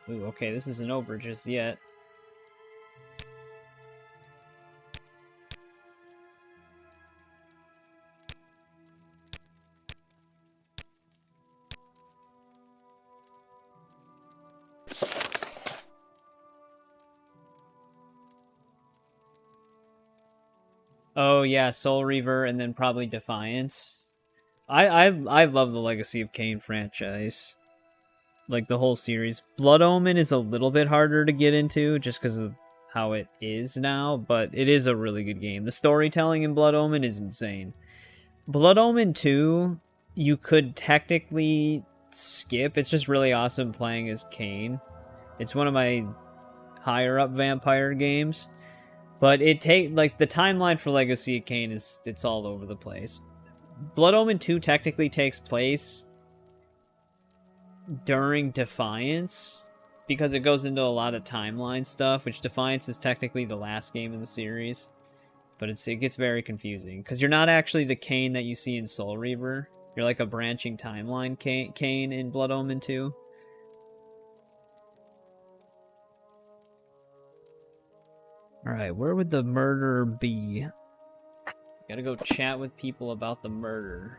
Ooh, okay, this isn't over just yet. Oh yeah, Soul Reaver and then probably Defiance. I love the Legacy of Kain franchise. Like the whole series. Blood Omen is a little bit harder to get into just because of how it is now, but it is a really good game. The storytelling in Blood Omen is insane. Blood Omen 2, you could technically skip. It's just really awesome playing as Kain. It's one of my higher up vampire games. But like, the timeline for Legacy of Kain it's all over the place. Blood Omen 2 technically takes place during Defiance, because it goes into a lot of timeline stuff, which Defiance is technically the last game in the series. But it gets very confusing, because you're not actually the Kain that you see in Soul Reaver. You're like a branching timeline Kain in Blood Omen 2. Alright, where would the murderer be? Gotta go chat with people about the murder.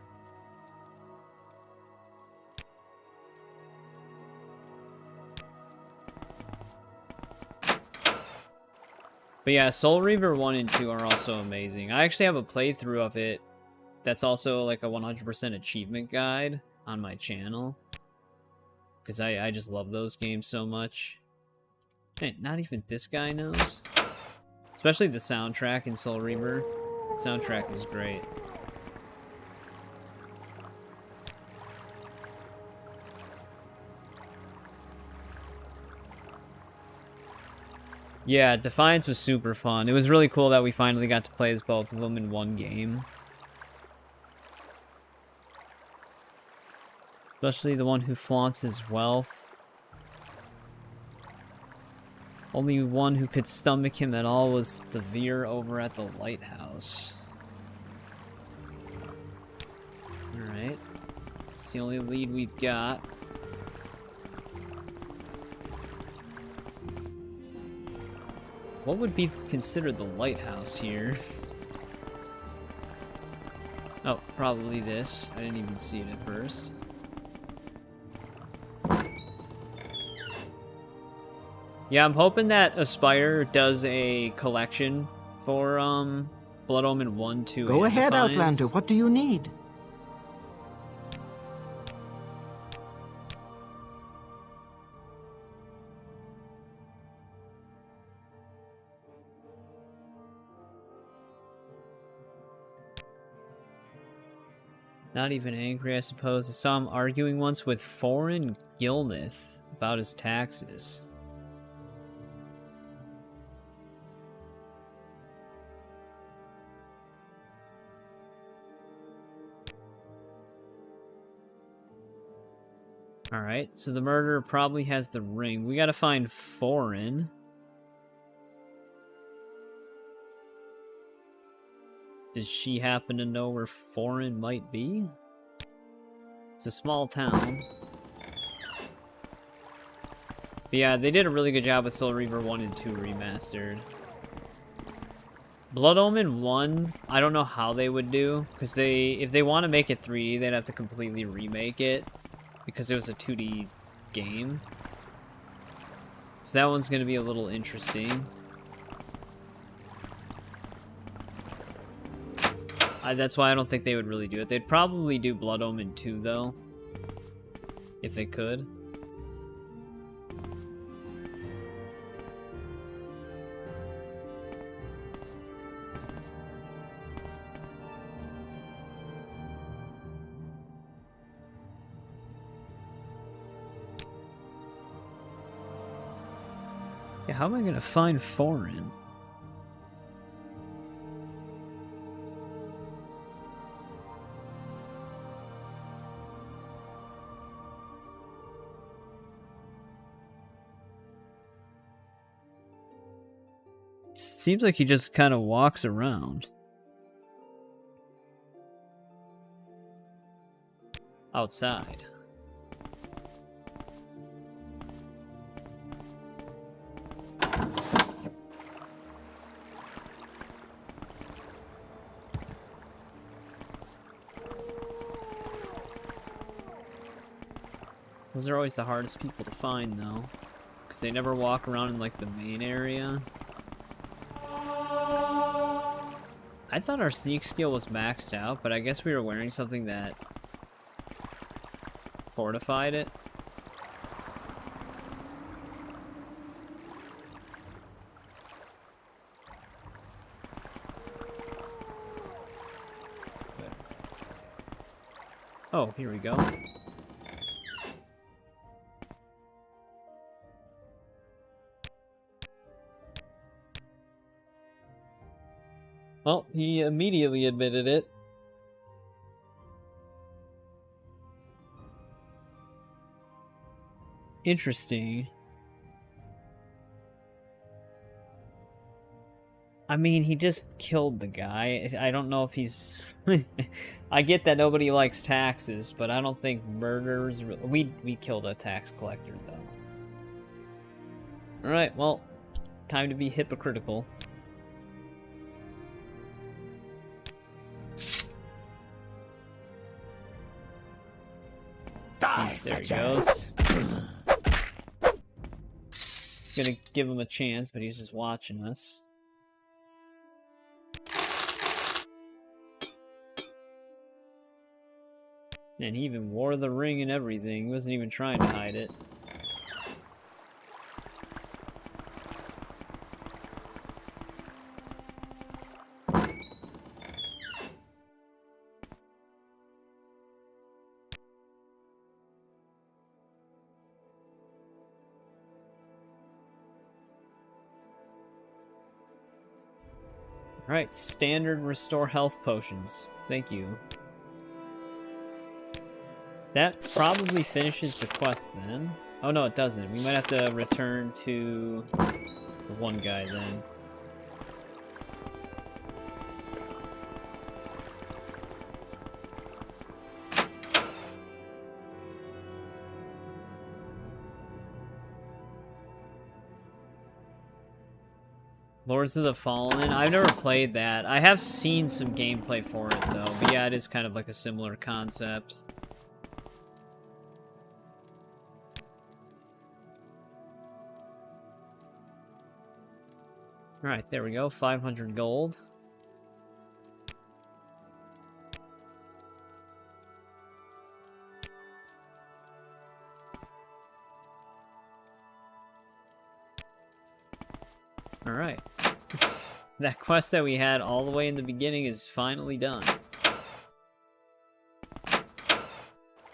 But yeah, Soul Reaver 1 and 2 are also amazing. I actually have a playthrough of it that's also like a 100% achievement guide on my channel. Because I just love those games so much. Man, not even this guy knows. Especially the soundtrack in Soul Reaver. The soundtrack is great. Yeah, Defiance was super fun. It was really cool that we finally got to play as both of them in one game. Especially the one who flaunts his wealth. Only one who could stomach him at all was the Veer over at the lighthouse. Alright. It's the only lead we've got. What would be considered the lighthouse here? Oh, probably this. I didn't even see it at first. Yeah, I'm hoping that Aspire does a collection for Blood Omen 1, 2, Go and ahead, Defiance. Outlander. What do you need? Not even angry, I suppose. I saw him arguing once with Foreign Gilnith about his taxes. Alright, so the murderer probably has the ring. We gotta find Foreign. Does she happen to know where Foreign might be? It's a small town. But yeah, they did a really good job with Soul Reaver 1 and 2 remastered. Blood Omen 1, I don't know how they would do, because if they want to make it 3D, they'd have to completely remake it, because it was a 2D game. So that one's going to be a little interesting. That's why I don't think they would really do it. They'd probably do Blood Omen 2, though. If they could. Yeah, how am I gonna find Foreign? Seems like he just kind of walks around. Outside. Those are always the hardest people to find, though. Because they never walk around in, like, the main area. I thought our sneak skill was maxed out, but I guess we were wearing something that fortified it. Oh, here we go. Well, he immediately admitted it. Interesting. I mean, he just killed the guy. I don't know if he's... I get that nobody likes taxes, but I don't think murderers... We killed a tax collector, though. Alright, well, time to be hypocritical. See, there he goes. Gonna give him a chance, but he's just watching us. And he even wore the ring and everything. He wasn't even trying to hide it. Alright, standard restore health potions. Thank you. That probably finishes the quest then. Oh no, it doesn't. We might have to return to the one guy then. Lords of the Fallen. I've never played that. I have seen some gameplay for it though. But yeah, it is kind of like a similar concept. Alright, there we go. 500 gold. Alright. That quest that we had all the way in the beginning is finally done.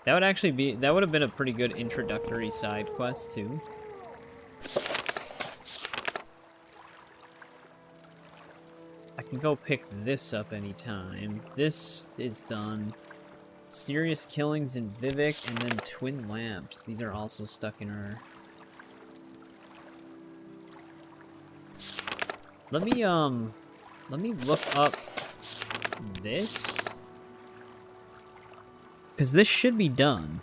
That would actually be... That would have been a pretty good introductory side quest, too. I can go pick this up anytime. This is done. Mysterious Killings in Vivek, and then Twin Lamps. These are also stuck in our... Let me look up this. Because this should be done.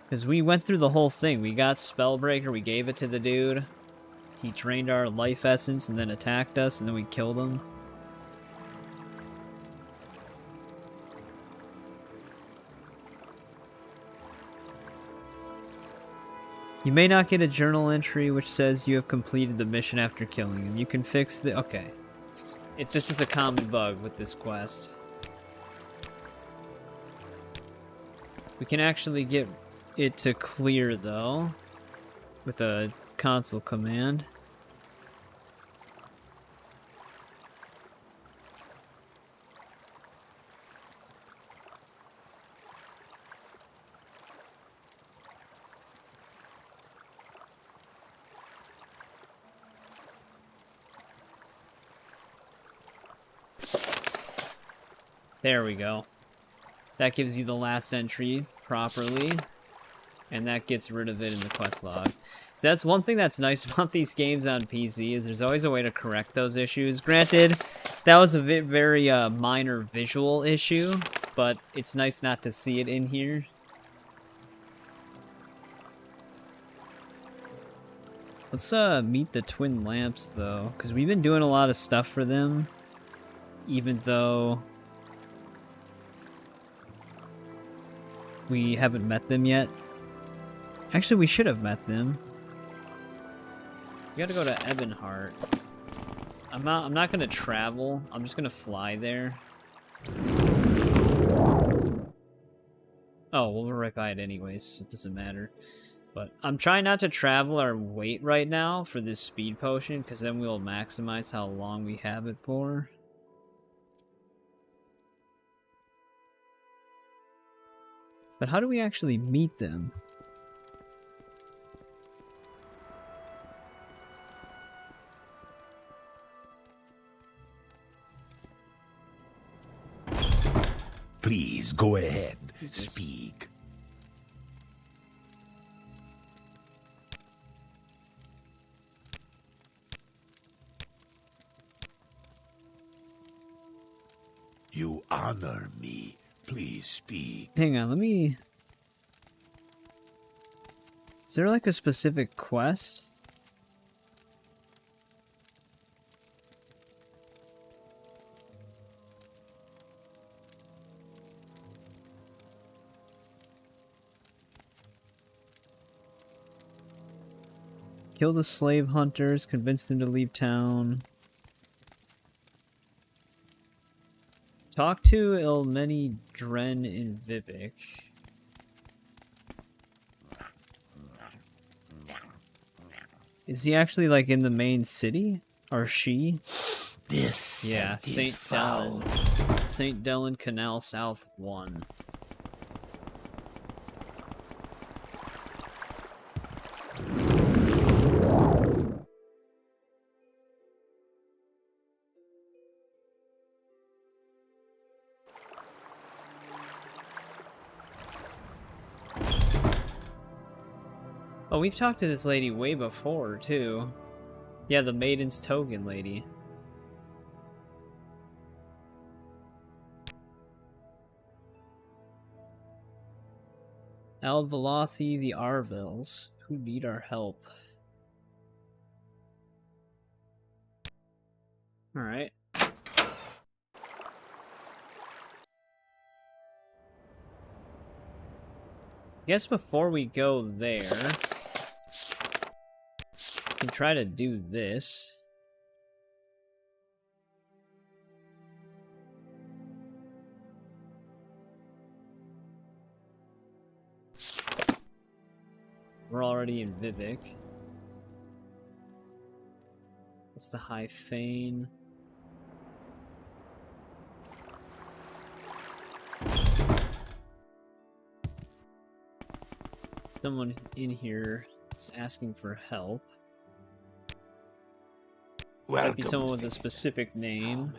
Because we went through the whole thing. We got Spellbreaker, we gave it to the dude. He drained our life essence and then attacked us, and then we killed him. You may not get a journal entry which says you have completed the mission after killing him. You can fix the... Okay. This is a common bug with this quest. We can actually get it to clear, though, with a console command. There we go. That gives you the last entry properly, and that gets rid of it in the quest log. So that's one thing that's nice about these games on PC, is there's always a way to correct those issues. Granted, that was a very minor visual issue, but it's nice not to see it in here. Let's meet the Twin Lamps, though, because we've been doing a lot of stuff for them, even though we haven't met them yet. Actually, we should have met them. We gotta go to Ebonheart. I'm not gonna travel. I'm just gonna fly there. Oh, well, we're right by it anyways. It doesn't matter. But I'm trying not to travel or wait right now for this speed potion, because then we'll maximize how long we have it for. But how do we actually meet them? Please go ahead. Speak. You honor me. Please speak. Hang on, let me... Is there like a specific quest? Kill the slave hunters, convince them to leave town. Talk to Ilmeni, Dren, and Vivek. Is he actually like in the main city? Or she? This yeah, St. Dellen. St. Dellen Canal South 1. Oh, we've talked to this lady way before, too. Yeah, the Maiden's Token lady. Al-Valathi, the Arvils, who need our help. Alright. Guess before we go there, we can try to do this. We're already in Vivek. That's the High Fane. Someone in here is asking for help. Might be someone with a specific name.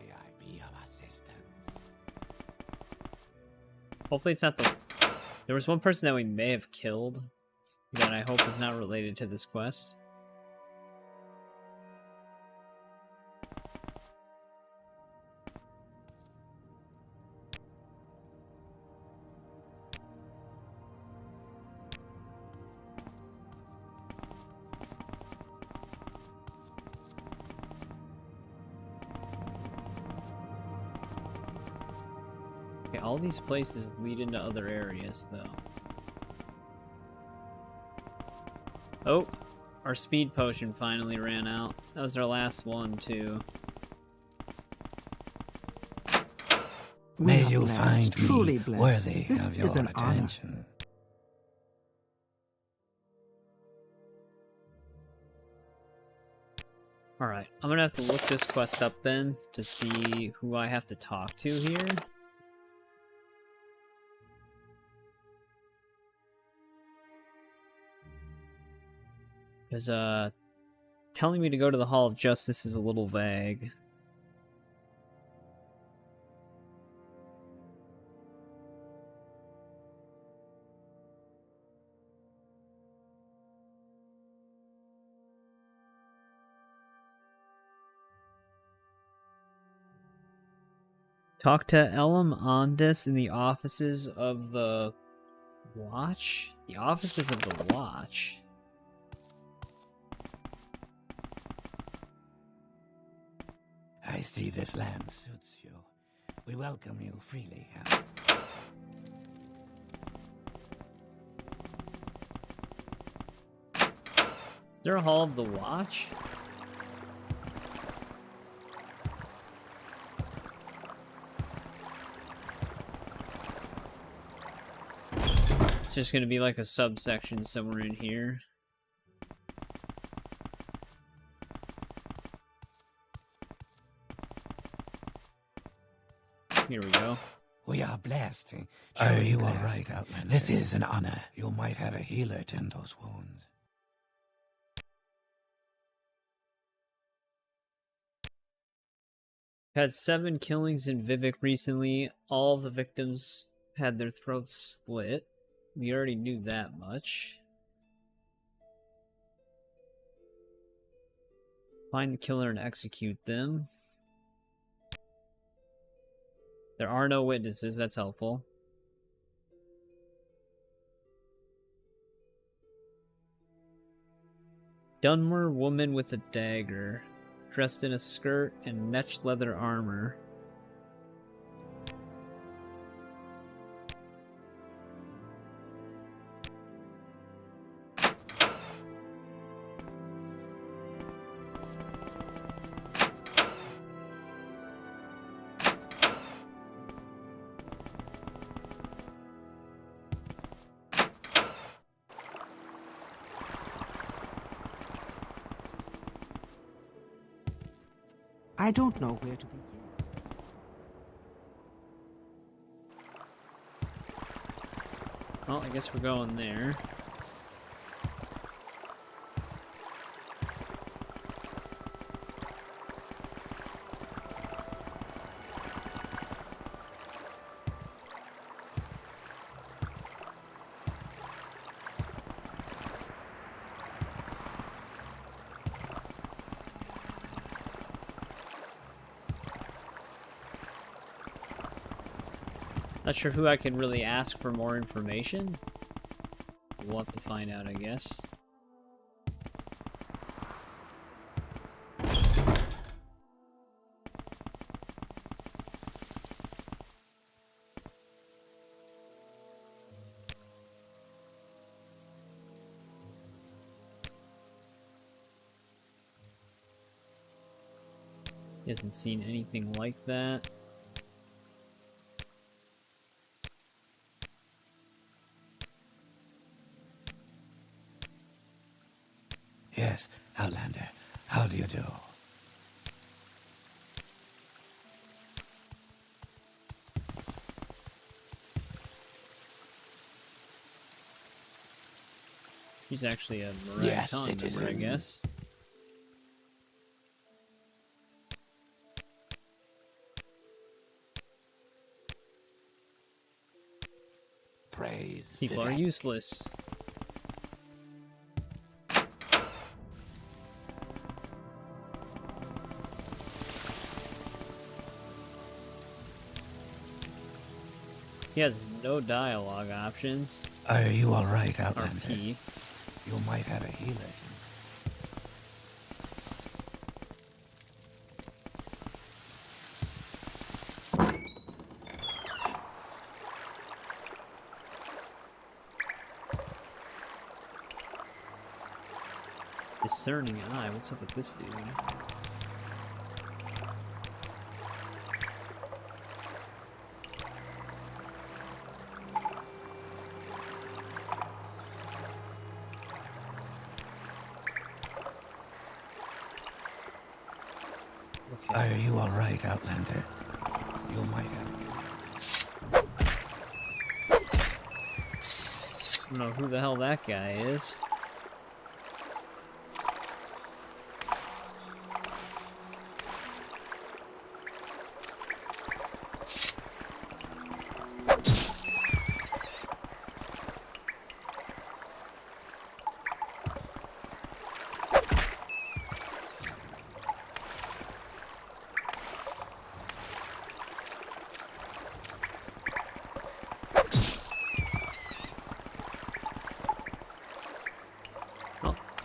Hopefully it's not the... There was one person that we may have killed that I hope is not related to this quest. Okay, all these places lead into other areas, though. Oh, our speed potion finally ran out. That was our last one, too. May you find truly me blessed. worthy This of your is an honor. attention. Alright, I'm gonna have to look this quest up then to see who I have to talk to here. Because, telling me to go to the Hall of Justice is a little vague. Talk to Elam Ondis in the offices of the Watch? The offices of the Watch? I see this land suits you. We welcome you freely. Is there a Hall of the Watch? It's just gonna be like a subsection somewhere in here. Here we go. We are blessed. Are you all right, Outlander? This is an honor. You might have a healer tend those wounds. Had 7 killings in Vivek recently. All the victims had their throats slit. We already knew that much. Find the killer and execute them. There are no witnesses, that's helpful. Dunmer woman with a dagger, dressed in a skirt and netched leather armor. I don't know where to begin. Well, I guess we're going there. Not sure who I can really ask for more information. We'll have to find out, I guess. He hasn't seen anything like that. Yes, Outlander. How do you do? He's actually a Marathon member, I guess. Praise. People are useless. He has no dialogue options. Are you all right, Outlander? RP. You might have a healer. Discerning eye. What's up with this dude? Are you all right, Outlander? You might have. I don't know who the hell that guy is.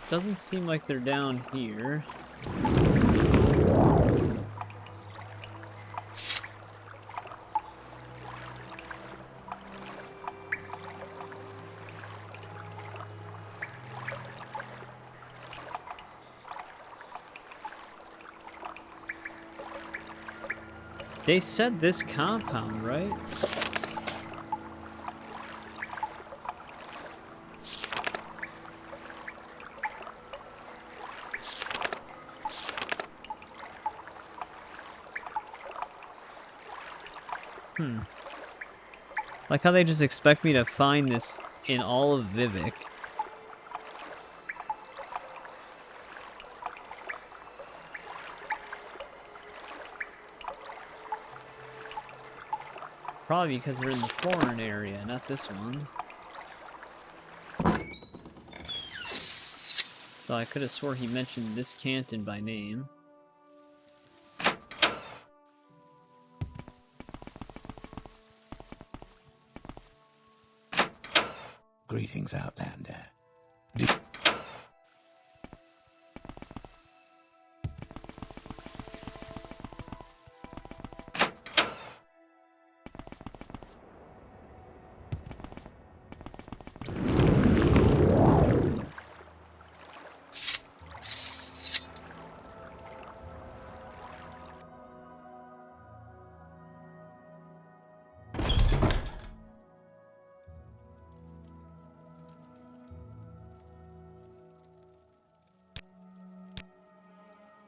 Doesn't seem like they're down here. They said this compound, right? Like how they just expect me to find this in all of Vivek. Probably because they're in the foreign area, not this one. So I could have swore he mentioned this canton by name. Greetings, Outlander.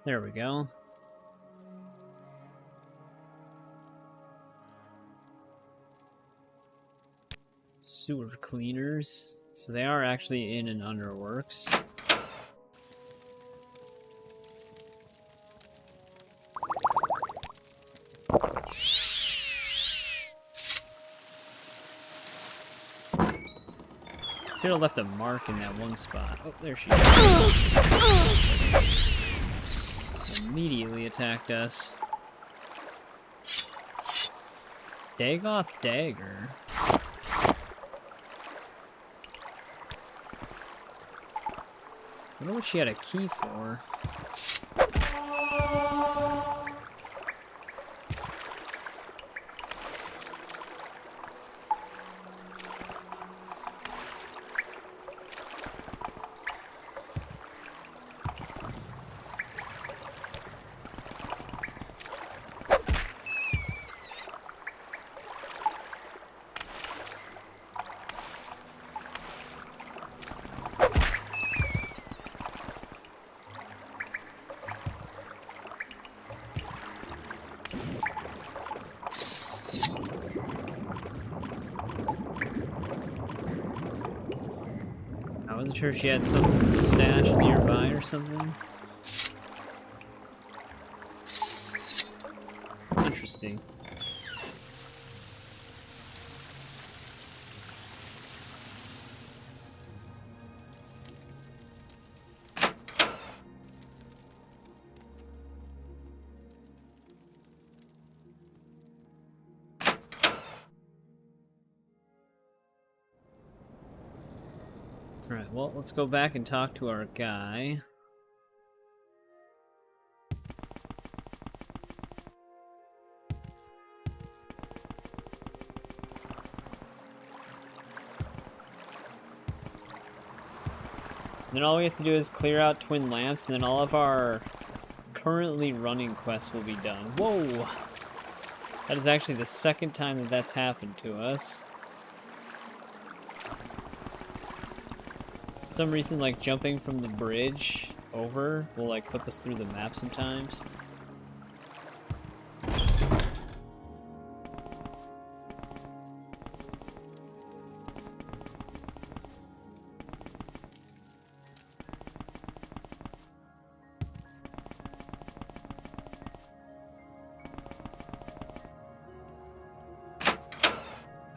There we go. Sewer cleaners. So they are actually in an underworks. Should have left a mark in that one spot. Oh, there she is. Immediately attacked us. Dagoth dagger. I wonder what she had a key for. I wasn't sure if she had something stashed nearby or something. Interesting. Alright, well, let's go back and talk to our guy. Then all we have to do is clear out twin lamps, and then all of our currently running quests will be done. Whoa! That is actually the second time that that's happened to us. For some reason, like, jumping from the bridge over will, like, clip us through the map sometimes.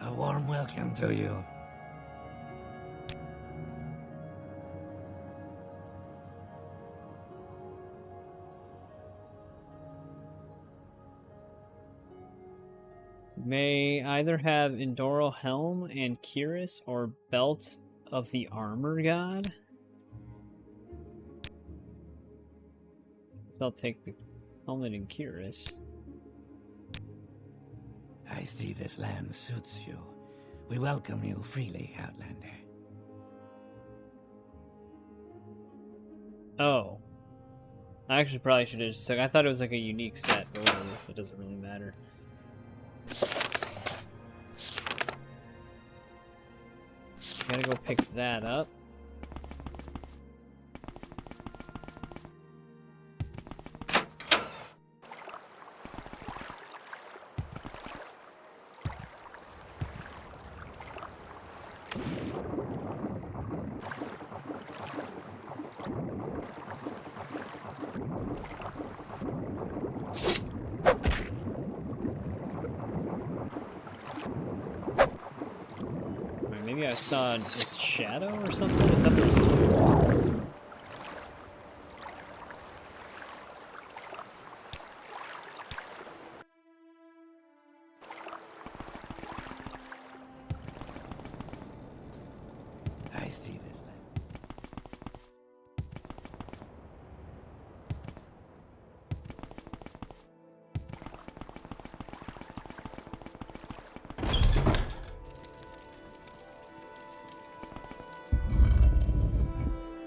A warm welcome to you. May either have Indoril Helm and Cuirass or Belt of the Armor God. So I'll take the helmet and Cuirass. I see this land suits you. We welcome you freely, Outlander. Oh. I actually probably should have just took. I thought it was like a unique set, but whatever. It doesn't really matter. Gotta go pick that up. Maybe I saw its shadow or something? I thought there was two. I see this land.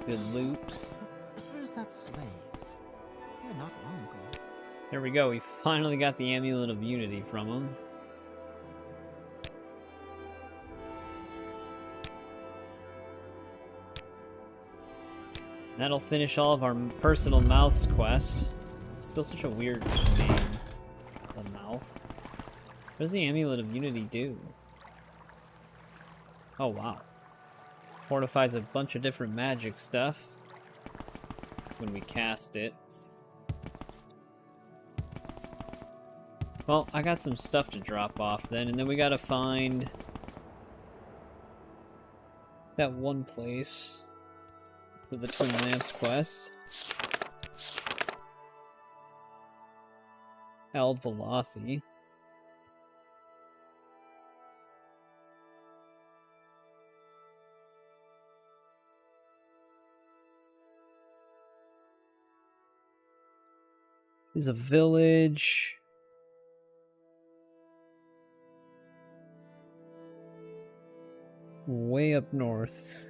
Good loot. Where's that slave? Here not long ago. There we go. We finally got the Amulet of Unity from him. That'll finish all of our personal mouths quests. It's still such a weird name. The mouth. What does the Amulet of Unity do? Oh, wow. Fortifies a bunch of different magic stuff when we cast it. Well, I got some stuff to drop off then, and then we gotta find that one place for the Twin Lamps quest. Velothi. Is a village. Way up north.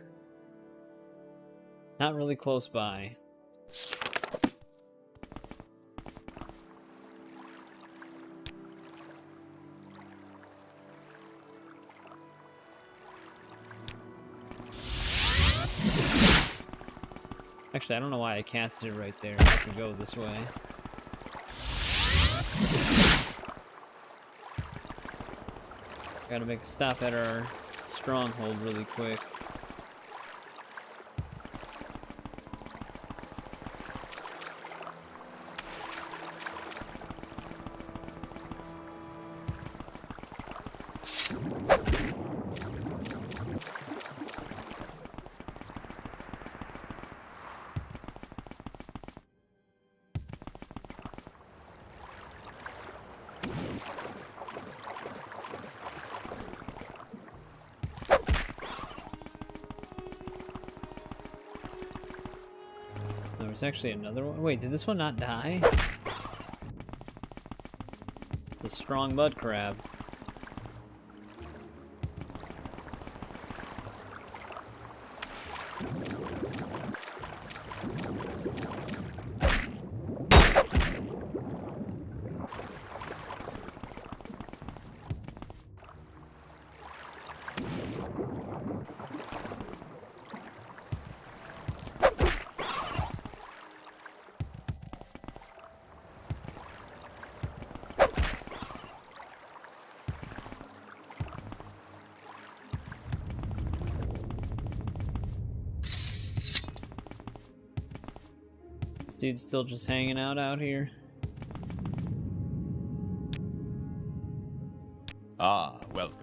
Not really close by. Actually, I don't know why I cast it right there. I have to go this way. Gotta make a stop at our stronghold really quick. There's actually another one. Wait, did this one not die? It's a strong mud crab. Dude's still just hanging out here. Ah, welcome.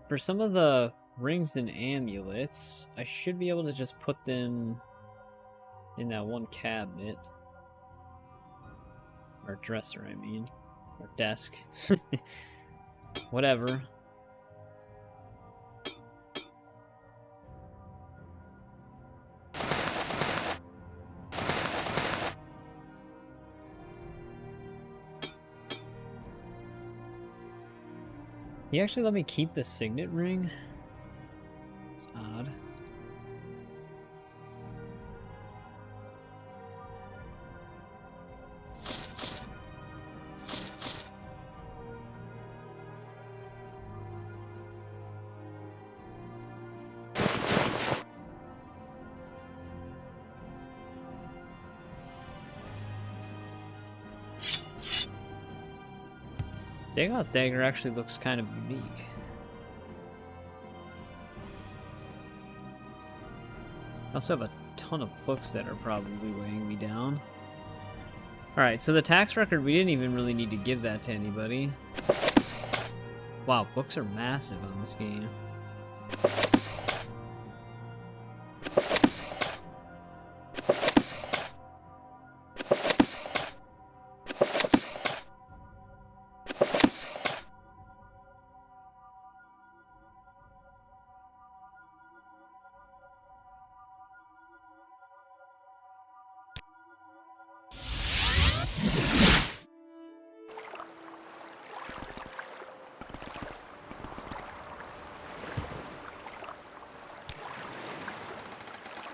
For some of the rings and amulets, I should be able to just put them in that one cabinet. Or dresser, I mean. Or desk. Whatever. He actually let me keep the signet ring? It's odd. Dagoth Dagger actually looks kind of unique. I also have a ton of books that are probably weighing me down. Alright, so the tax record, we didn't even really need to give that to anybody. Wow, books are massive on this game.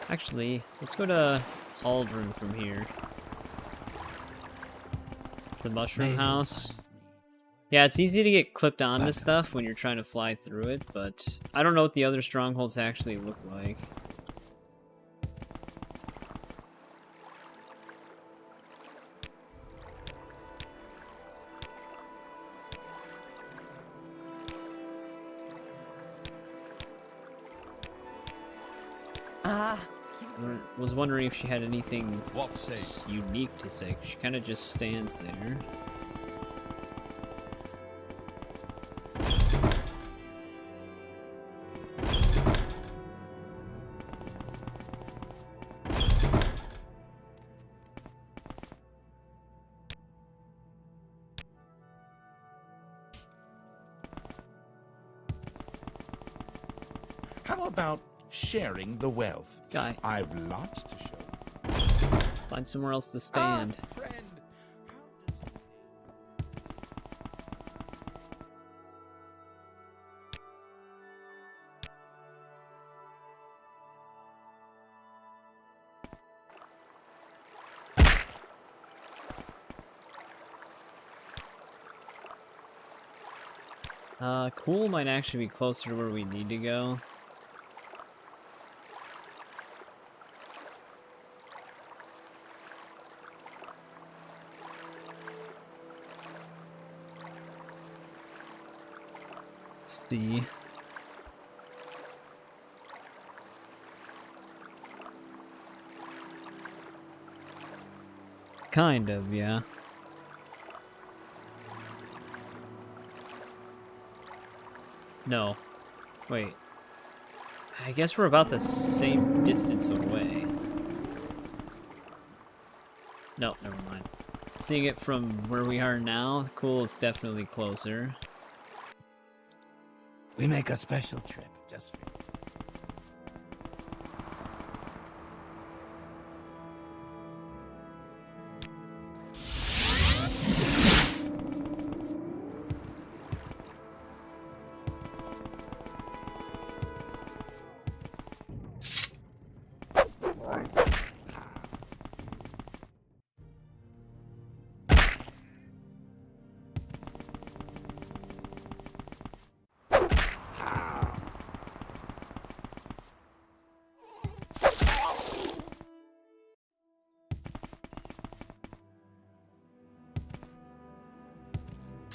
Actually, let's go to Aldrin from here. The mushroom house. Yeah, it's easy to get clipped onto stuff when you're trying to fly through it, but I don't know what the other strongholds actually look like. I was wondering if she had anything unique to say. She kind of just stands there. How about sharing the wealth? Guy. I've lots to show. Find somewhere else to stand. Friend. Cool might actually be closer to where we need to go. Let's see. Kind of, yeah. No. Wait. I guess we're about the same distance away. No, never mind. Seeing it from where we are now, cool, it's definitely closer. We make a special trip just for you.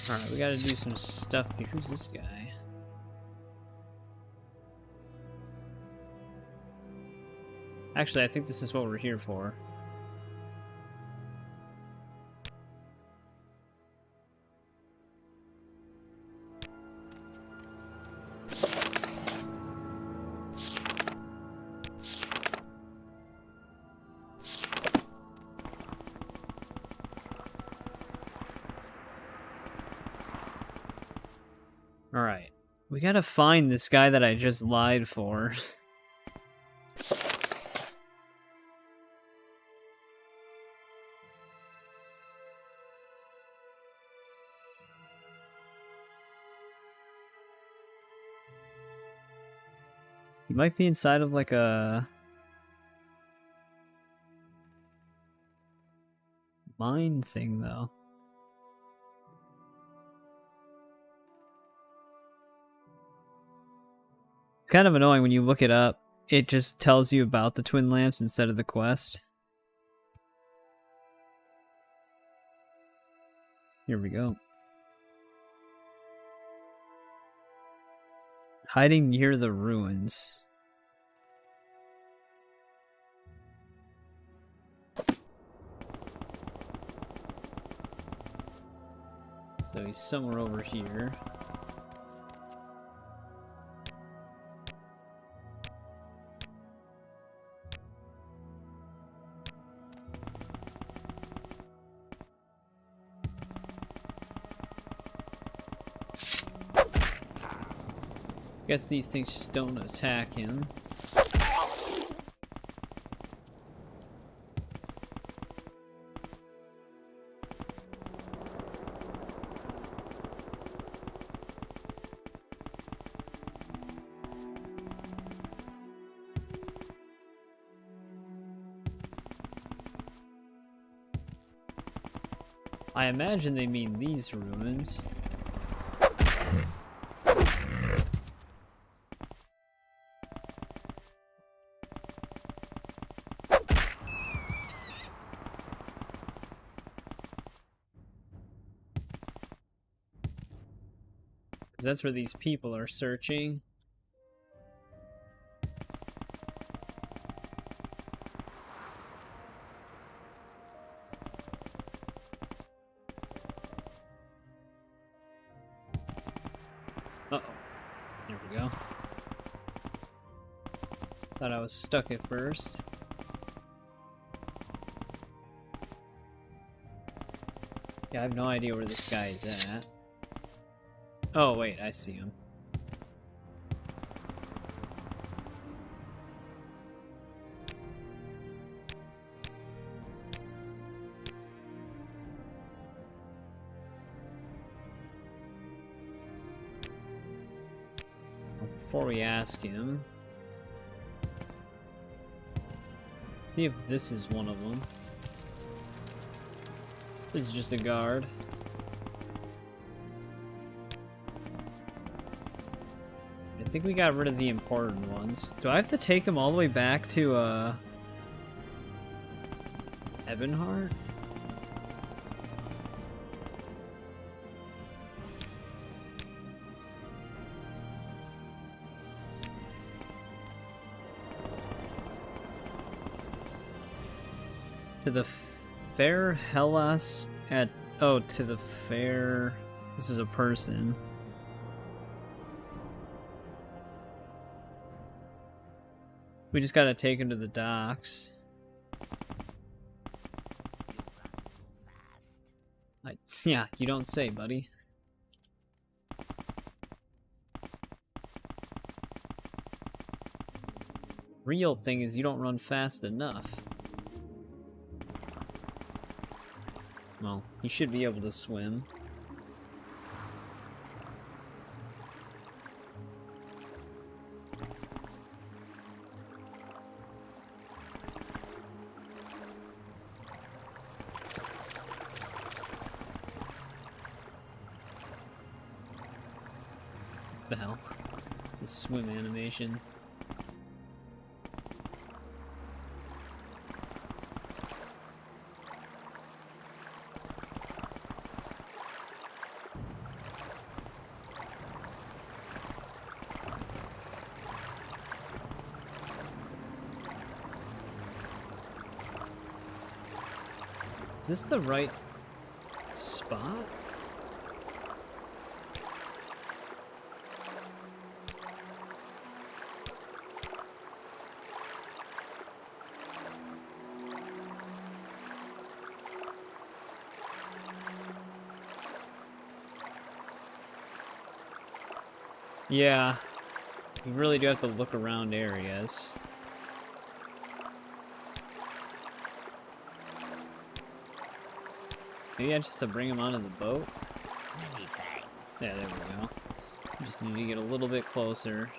Alright, we gotta do some stuff here. Who's this guy? Actually, I think this is what we're here for. Alright. We gotta find this guy that I just lied for. He might be inside of like a mine thing though. Kind of annoying when you look it up, it just tells you about the twin lamps instead of the quest. Here we go. Hiding near the ruins. So he's somewhere over here. Guess these things just don't attack him. I imagine they mean these ruins. That's where these people are searching. Uh-oh. There we go. Thought I was stuck at first. Yeah, I have no idea where this guy is at. Oh, wait, I see him. Before we ask him, see if this is one of them. This is just a guard. I think we got rid of the important ones. Do I have to take him all the way back to, Ebonheart? To the fair Hellas at... Oh, to the fair... This is a person. We just gotta take him to the docks. Yeah, you don't say, buddy. Real thing is you don't run fast enough. Well, he should be able to swim. What the hell? The swim animation. Is this the right spot? Yeah, you really do have to look around areas. Maybe I just have to bring him onto the boat? Many thanks. Yeah, there we go. Just need to get a little bit closer.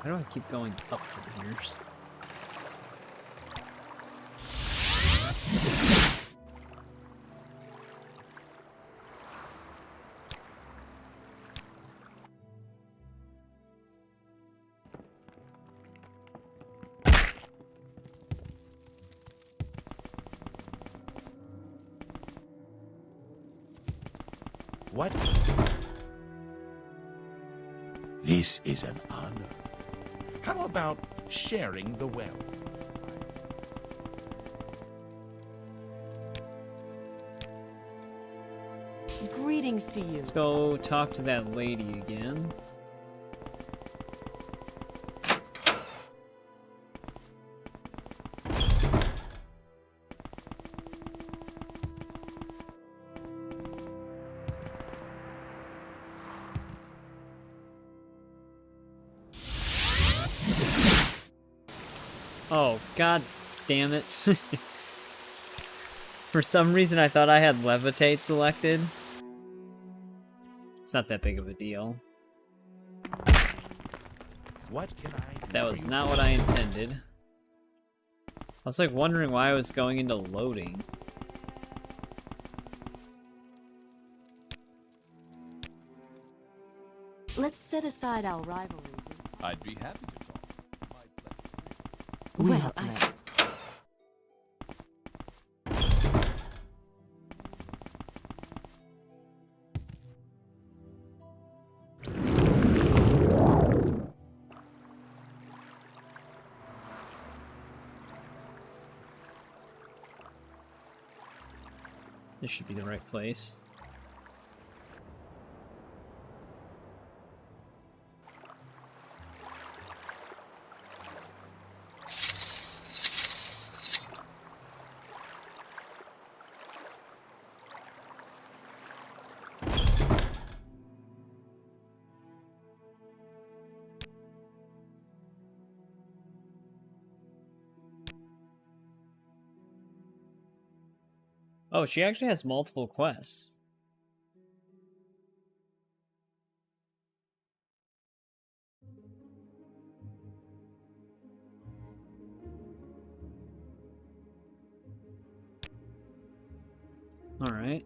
Why do I keep going up from here? What? This is an honor. How about sharing the wealth? Greetings to you. Let's go talk to that lady again. Oh, god damn it. For some reason I thought I had levitate selected. It's not that big of a deal. What can I do? That was not what I intended. I was like wondering why I was going into loading. Let's set aside our rivalries. I'd be happy to talk. My pleasure. We Well, have I- met. This should be the right place. Oh, she actually has multiple quests. Alright.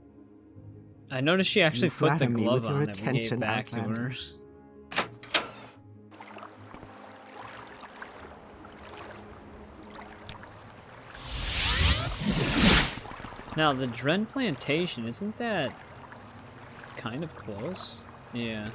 I noticed she actually You put the flatter me glove with your on that we gave attention, back to her. Outlander. Now, the Dren Plantation, isn't that kind of close? Yeah.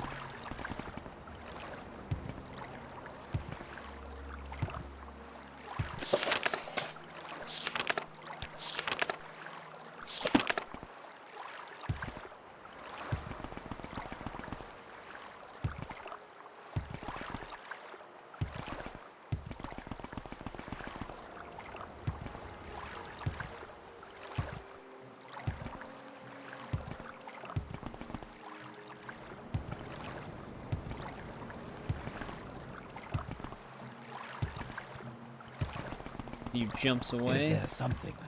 He jumps away. Is there something I...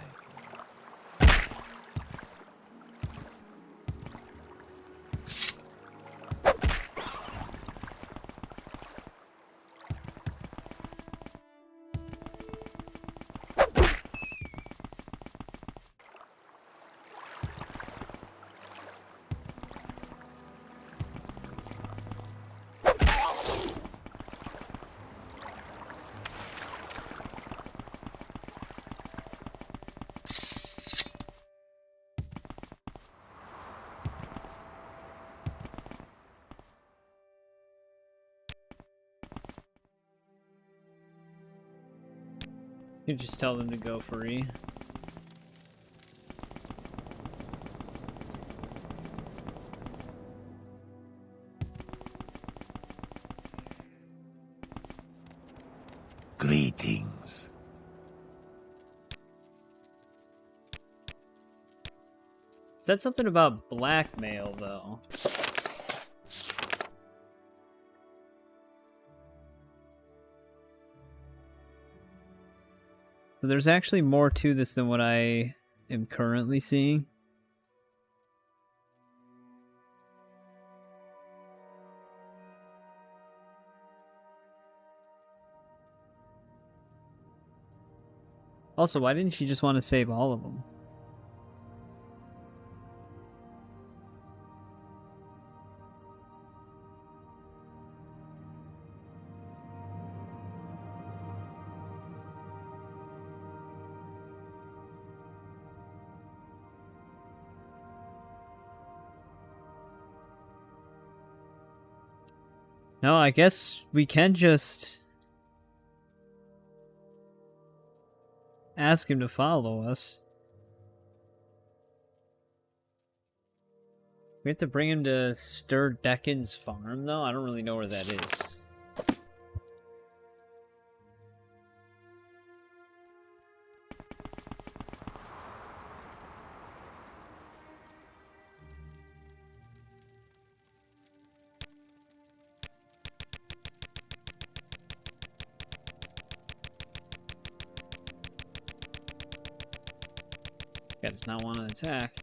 You just tell them to go free. Greetings. Said something about blackmail, though. So there's actually more to this than what I am currently seeing. Also, why didn't she just want to save all of them? No, I guess we can just ask him to follow us. We have to bring him to Stir Deccan's farm, though? I don't really know where that is. Guy does not want to attack.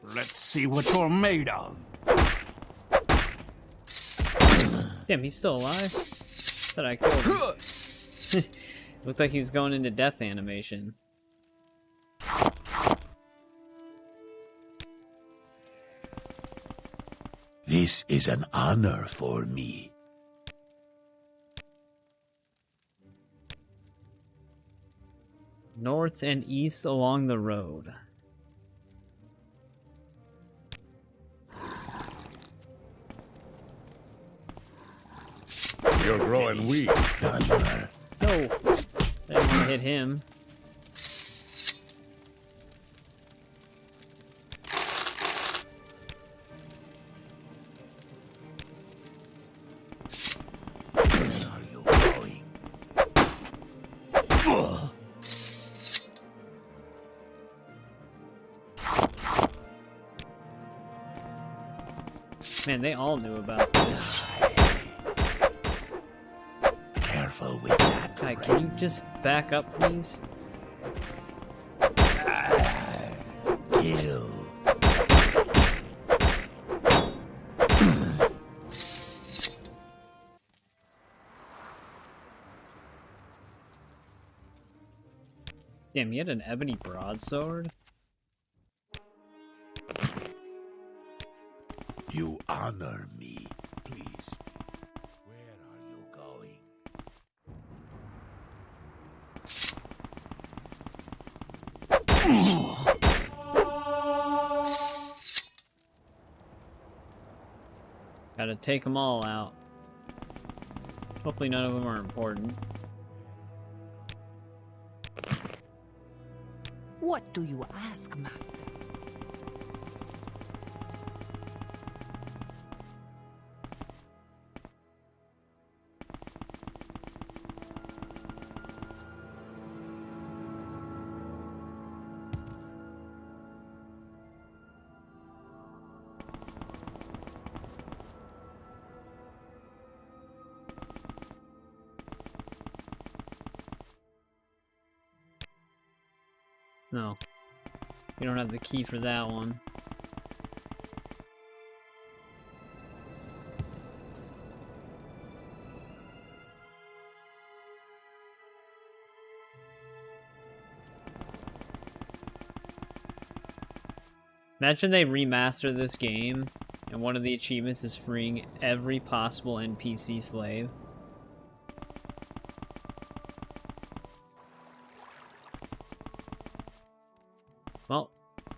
Let's see what you're made of. Damn, he's still alive? Thought I killed him. Looked like he was going into death animation. This is an honor for me. North and east along the road. You're growing weak, Dunmer. No! I didn't want to hit him. Man, they all knew about this. Careful with that. Hi, can you just back up, please? Kill. Damn, he had an ebony broadsword? You honor me, please. Where are you going? Gotta take them all out. Hopefully none of them are important. What do you ask, Master? No. We don't have the key for that one. Imagine they remaster this game, and one of the achievements is freeing every possible NPC slave. Well,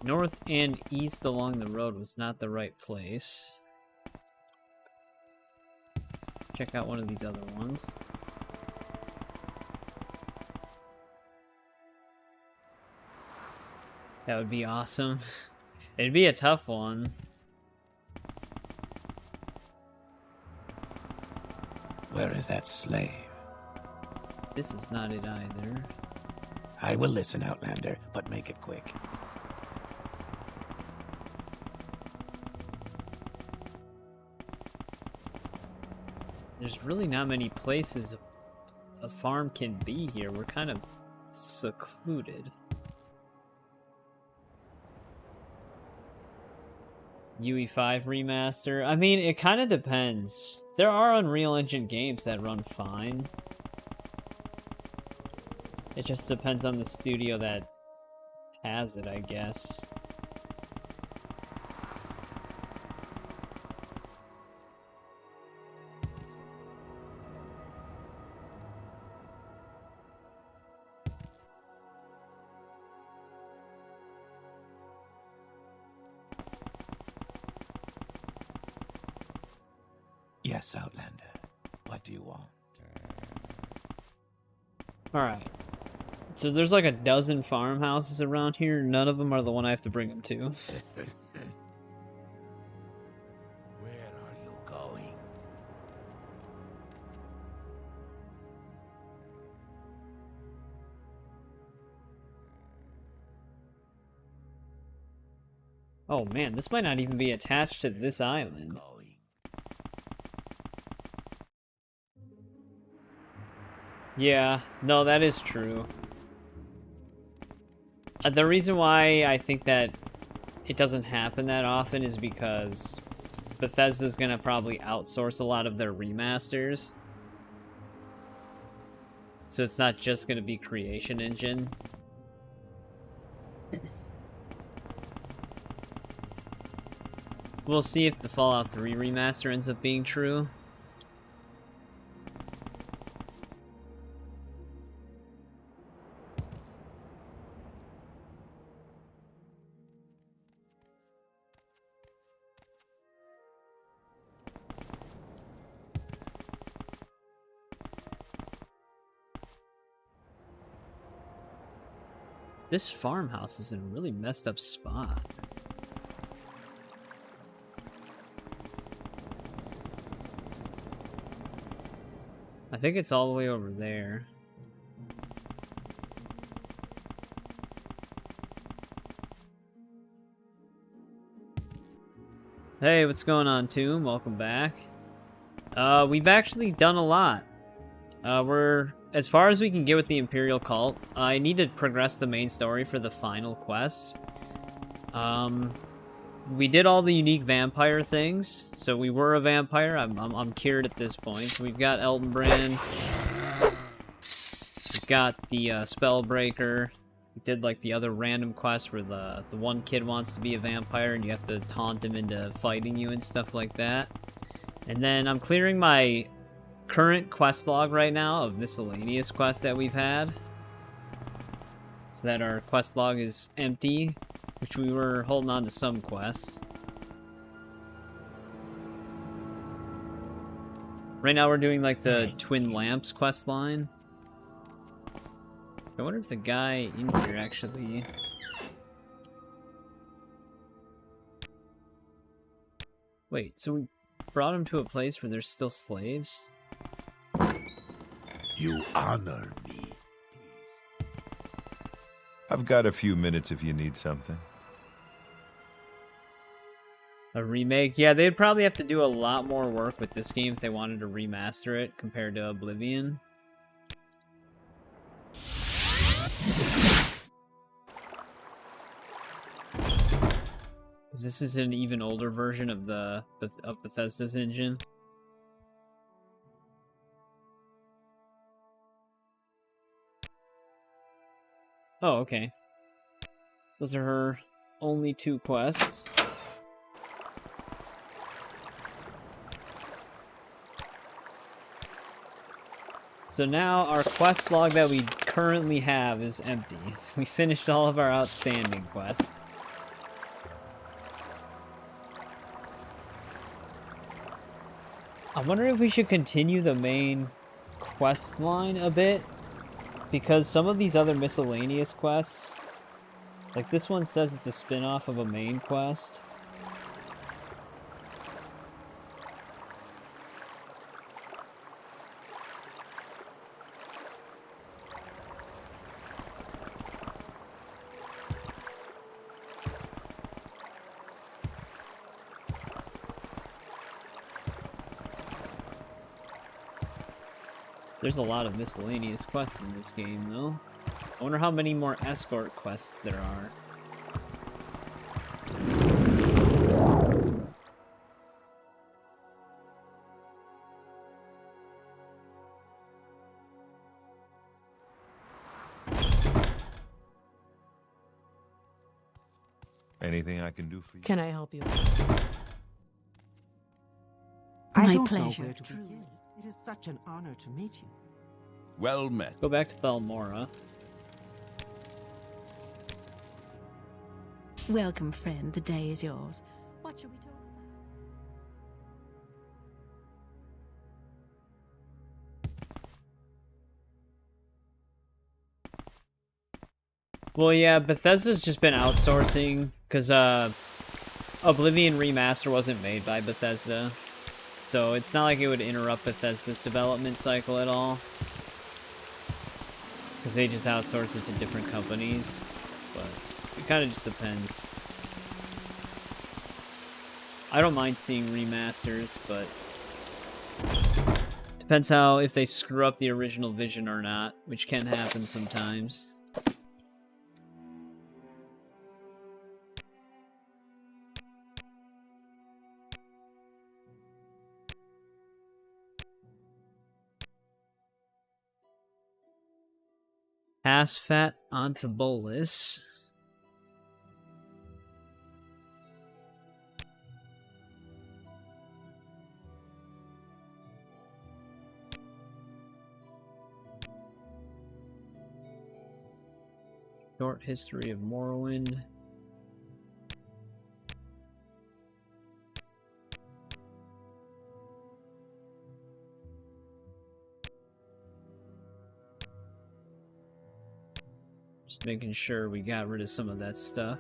north and east along the road was not the right place. Check out one of these other ones. That would be awesome. It'd be a tough one. Where is that slave? This is not it either. I will listen, Outlander, but make it quick. There's really not many places a farm can be here. We're kind of secluded. UE5 remaster. I mean, it kind of depends. There are Unreal Engine games that run fine. It just depends on the studio that has it, I guess. Yes, Outlander. What do you want? Alright. So there's like a dozen farmhouses around here. None of them are the one I have to bring them to. Where are you going? Oh man, this might not even be attached to this island. Yeah, no, that is true. The reason why I think that it doesn't happen that often is because Bethesda's gonna probably outsource a lot of their remasters. So it's not just gonna be Creation Engine. We'll see if the Fallout 3 remaster ends up being true. This farmhouse is in a really messed up spot. I think it's all the way over there. Hey, what's going on, Tomb? Welcome back. We've actually done a lot. We're as far as we can get with the Imperial cult. I need to progress the main story for the final quest. We did all the unique vampire things, so we were a vampire. I'm cured at this point. So we've got Eldenbrand. We've got the Spellbreaker. We did like the other random quest where the one kid wants to be a vampire and you have to taunt him into fighting you and stuff like that. And then I'm clearing my current quest log right now of miscellaneous quests that we've had, so that our quest log is empty, which we were holding on to some quests. Right now we're doing like the Twin Lamps quest line. I wonder if the guy in here actually... Wait, so we brought him to a place where there's still slaves? You honor me. I've got a few minutes if you need something. A remake? Yeah, they'd probably have to do a lot more work with this game if they wanted to remaster it compared to Oblivion. This is an even older version of Bethesda's engine. Oh, okay. Those are her only 2 quests. So now our quest log that we currently have is empty. We finished all of our outstanding quests. I wonder if we should continue the main quest line a bit, because some of these other miscellaneous quests, like this one says it's a spin-off of a main quest. There's a lot of miscellaneous quests in this game, though. I wonder how many more escort quests there are. Anything I can do for you? Can I help you? I don't pleasure. know where to begin. It is such an honor to meet you. Well met. Go back to Thalmora. Welcome, friend. The day is yours. What shall we talk Well, yeah, Bethesda's just been outsourcing, because Oblivion Remaster wasn't made by Bethesda. So it's not like it would interrupt Bethesda's development cycle at all. Because they just outsource it to different companies. But it kind of just depends. I don't mind seeing remasters, but depends how, if they screw up the original vision or not, which can happen sometimes. Asfat onto bolus. Short history of Morrowind. Just making sure we got rid of some of that stuff.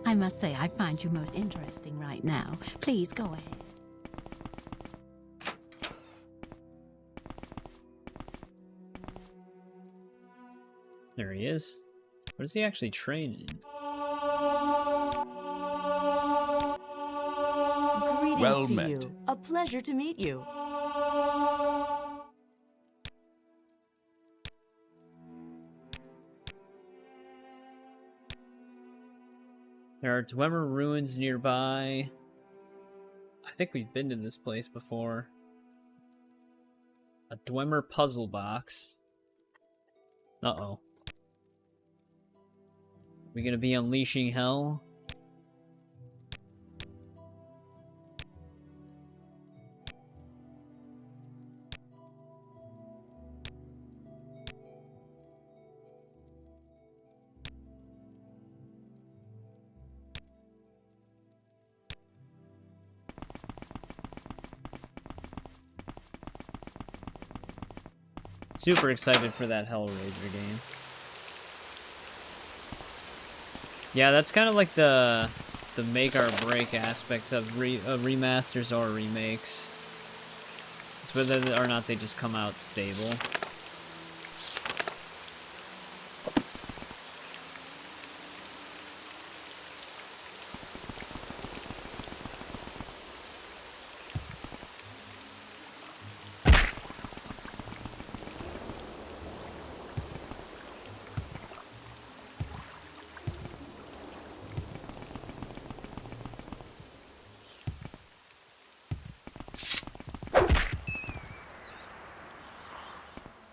I must say, I find you most interesting right now. Please go ahead. There he is. What is he actually trained in? Greetings Well to met. you. A pleasure to meet you. There are Dwemer ruins nearby. I think we've been to this place before. A Dwemer puzzle box. Uh-oh. We gonna be unleashing hell? Super excited for that Hellraiser game. Yeah, that's kind of like the make or break aspects of remasters or remakes. It's whether or not they just come out stable.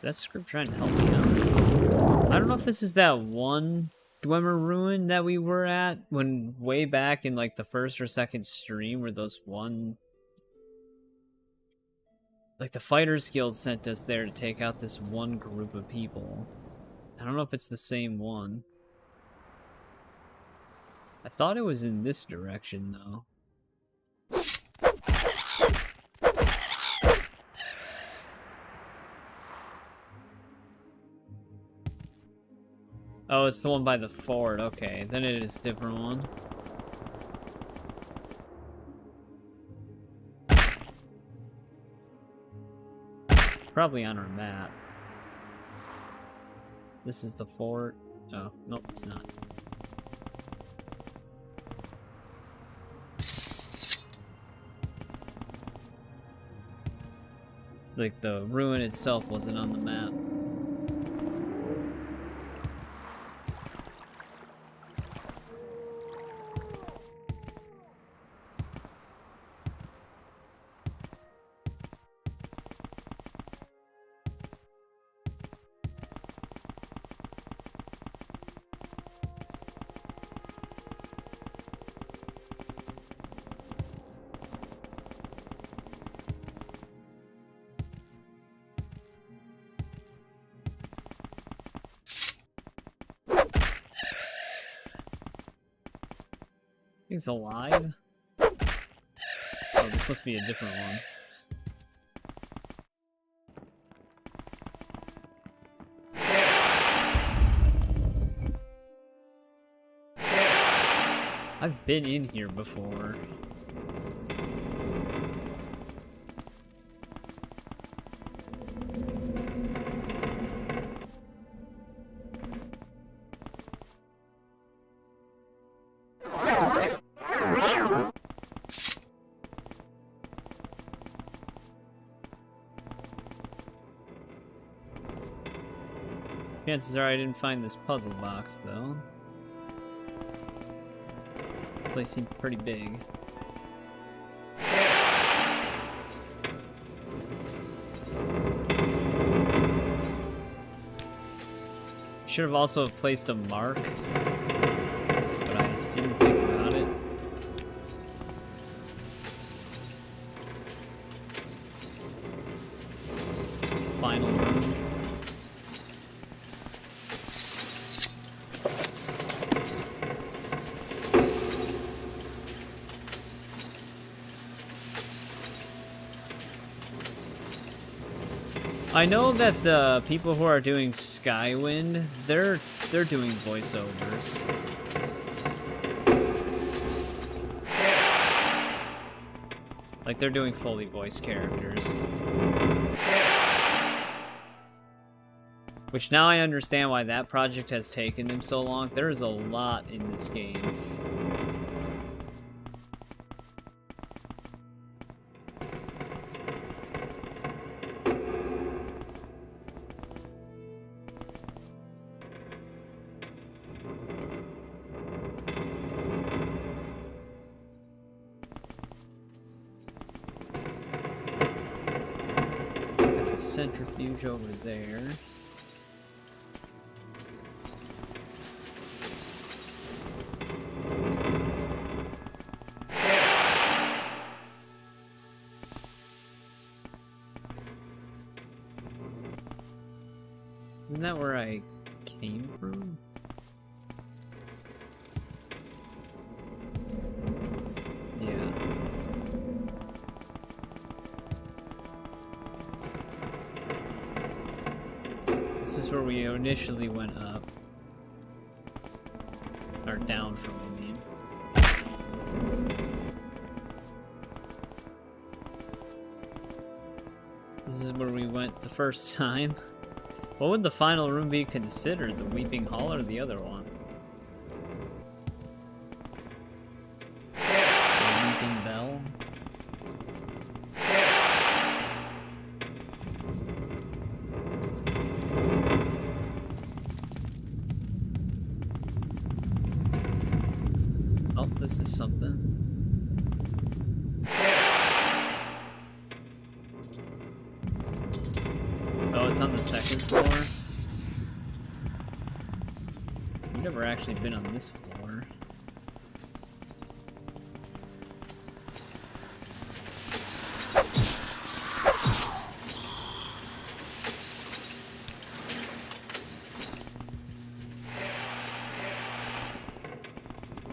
That script trying to help me out. I don't know if this is that one Dwemer ruin that we were at when way back in like the first or second stream where those one, like the Fighters Guild sent us there to take out this one group of people. I don't know if it's the same one. I thought it was in this direction though. Oh, it's the one by the fort. Okay, then it is a different one. Probably on our map. This is the fort. Oh, nope, it's not. Like, the ruin itself wasn't on the map. He's alive? Oh, this must be a different one. I've been in here before. Chances are I didn't find this puzzle box, though. The place seemed pretty big. Should have also placed a mark, but I didn't think about it. Final room. I know that the people who are doing Skywind, they're doing voiceovers. Like they're doing fully voiced characters. Which now I understand why that project has taken them so long. There is a lot in this game. Centrifuge over there. Isn't that where I came from? Yeah. This is where we initially went up. Or down from, I mean. This is where we went the first time. What would the final room be considered? The Weeping Hall or the other one? The Weeping Bell? Oh, this is something. Oh, it's on the second floor. I've never actually been on this floor.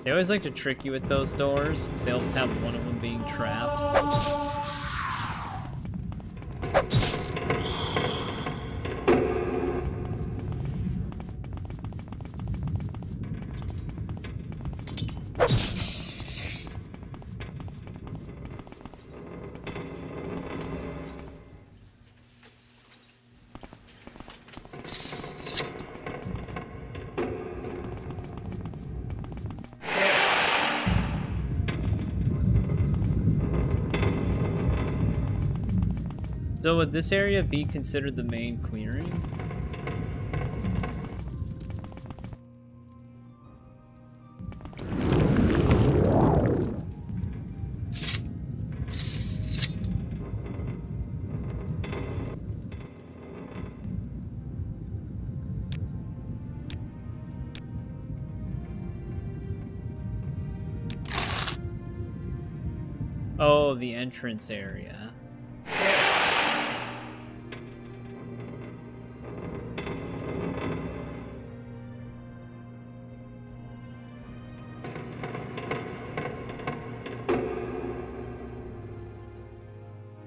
They always like to trick you with those doors. They'll have one of them being trapped. So would this area be considered the main clearing? Oh, the entrance area.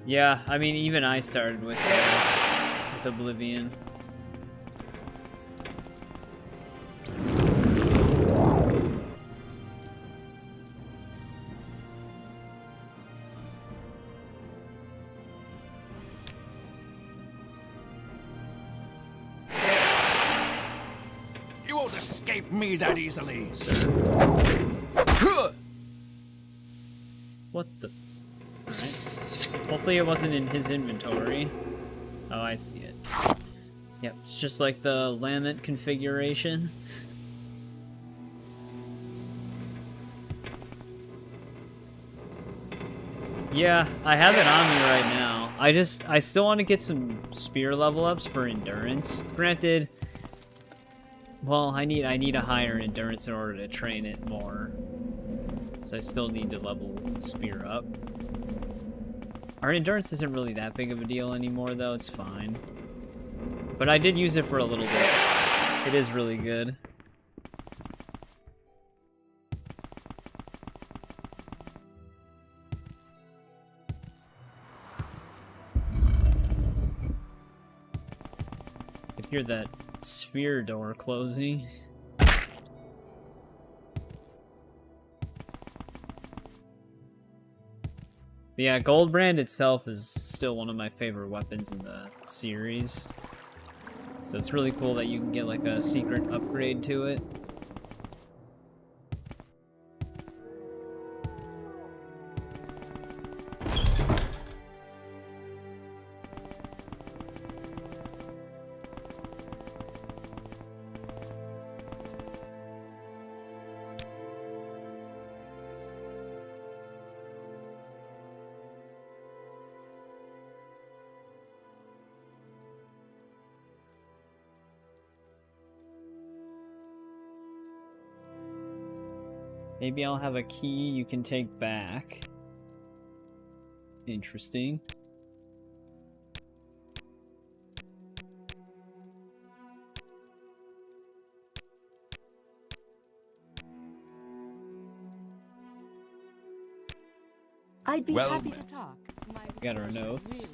Yeah, I mean, even I started with Oblivion. You won't escape me that easily, sir. What the? Alright. Hopefully it wasn't in his inventory. Oh, I see it. Yep, it's just like the Lament configuration. Yeah, I have it on me right now. I still want to get some spear level ups for endurance. Granted, well, I need a higher endurance in order to train it more. So I still need to level the spear up. Our endurance isn't really that big of a deal anymore, though. It's fine. But I did use it for a little bit. It is really good. I could hear that sphere door closing. But yeah, Goldbrand itself is still one of my favorite weapons in the series. So it's really cool that you can get like a secret upgrade to it. Maybe I'll have a key you can take back. Interesting. I'd be Well happy met. to talk. Got our notes.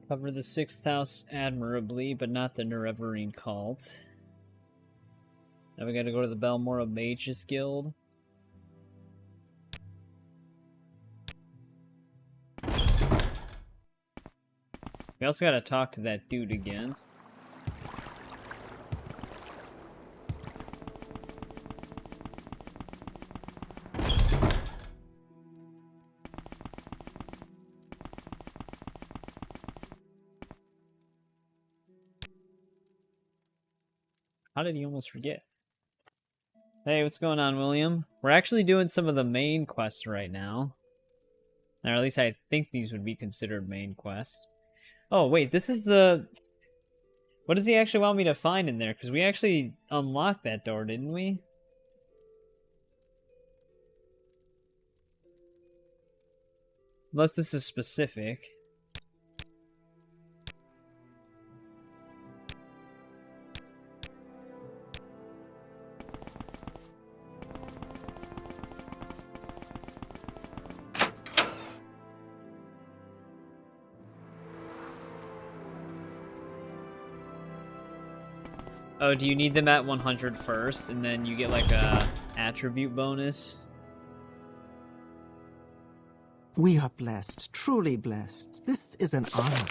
Cover the 6th house admirably, but not the Nerevarine cult. Now we gotta go to the Balmora Mages Guild. We also gotta talk to that dude again. How did he almost forget? Hey, what's going on, William? We're actually doing some of the main quests right now. Or at least I think these would be considered main quests. Oh, wait, this is the... What does he actually want me to find in there? Because we actually unlocked that door, didn't we? Unless this is specific. Oh, do you need them at 100 first, and then you get like a attribute bonus? We are blessed, truly blessed. This is an honor.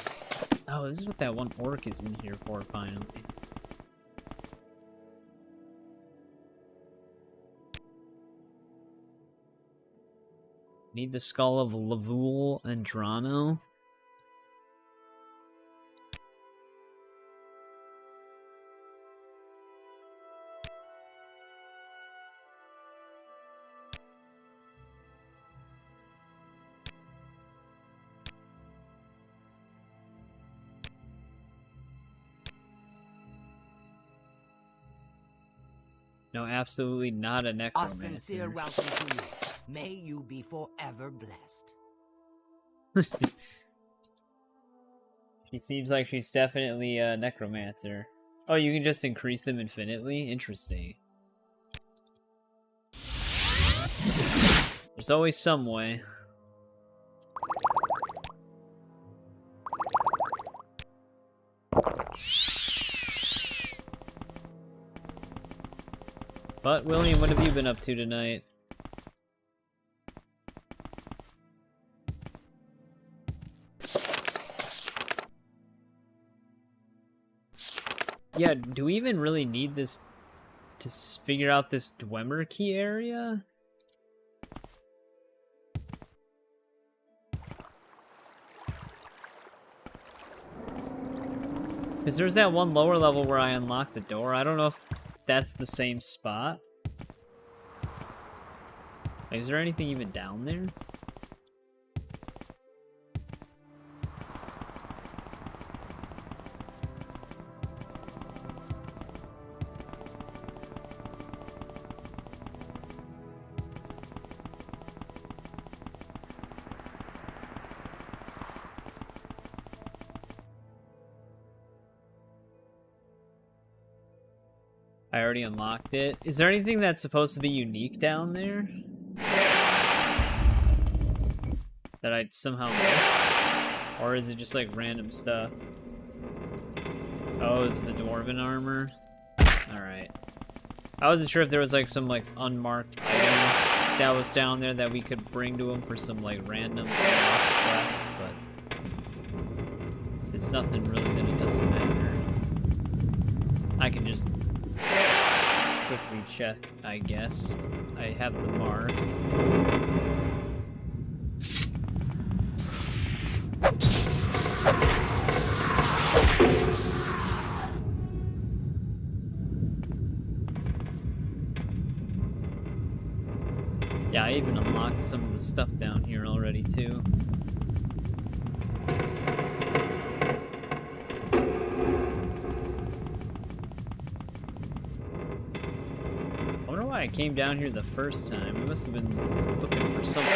Oh, this is what that one orc is in here for, finally. Need the skull of Lavul Andrano. No, absolutely not a A necromancer. sincere welcome to you. May you be forever blessed. She seems like she's definitely a necromancer. Oh, you can just increase them infinitely? Interesting. There's always some way. But, William, what have you been up to tonight? Yeah, do we even really need this to figure out this Dwemer key area? Because there's that one lower level where I unlocked the door. I don't know if that's the same spot. Like, is there anything even down there? I already unlocked it. Is there anything that's supposed to be unique down there? That I somehow missed? Or is it just like random stuff? Oh, it's the dwarven armor? Alright. I wasn't sure if there was like some like unmarked item that was down there that we could bring to him for some like random quest, but it's nothing really, then it doesn't matter. I can just quickly check, I guess. I have the mark. Yeah, I even unlocked some of the stuff down here already, too. I came down here the first time. We must have been looking for something.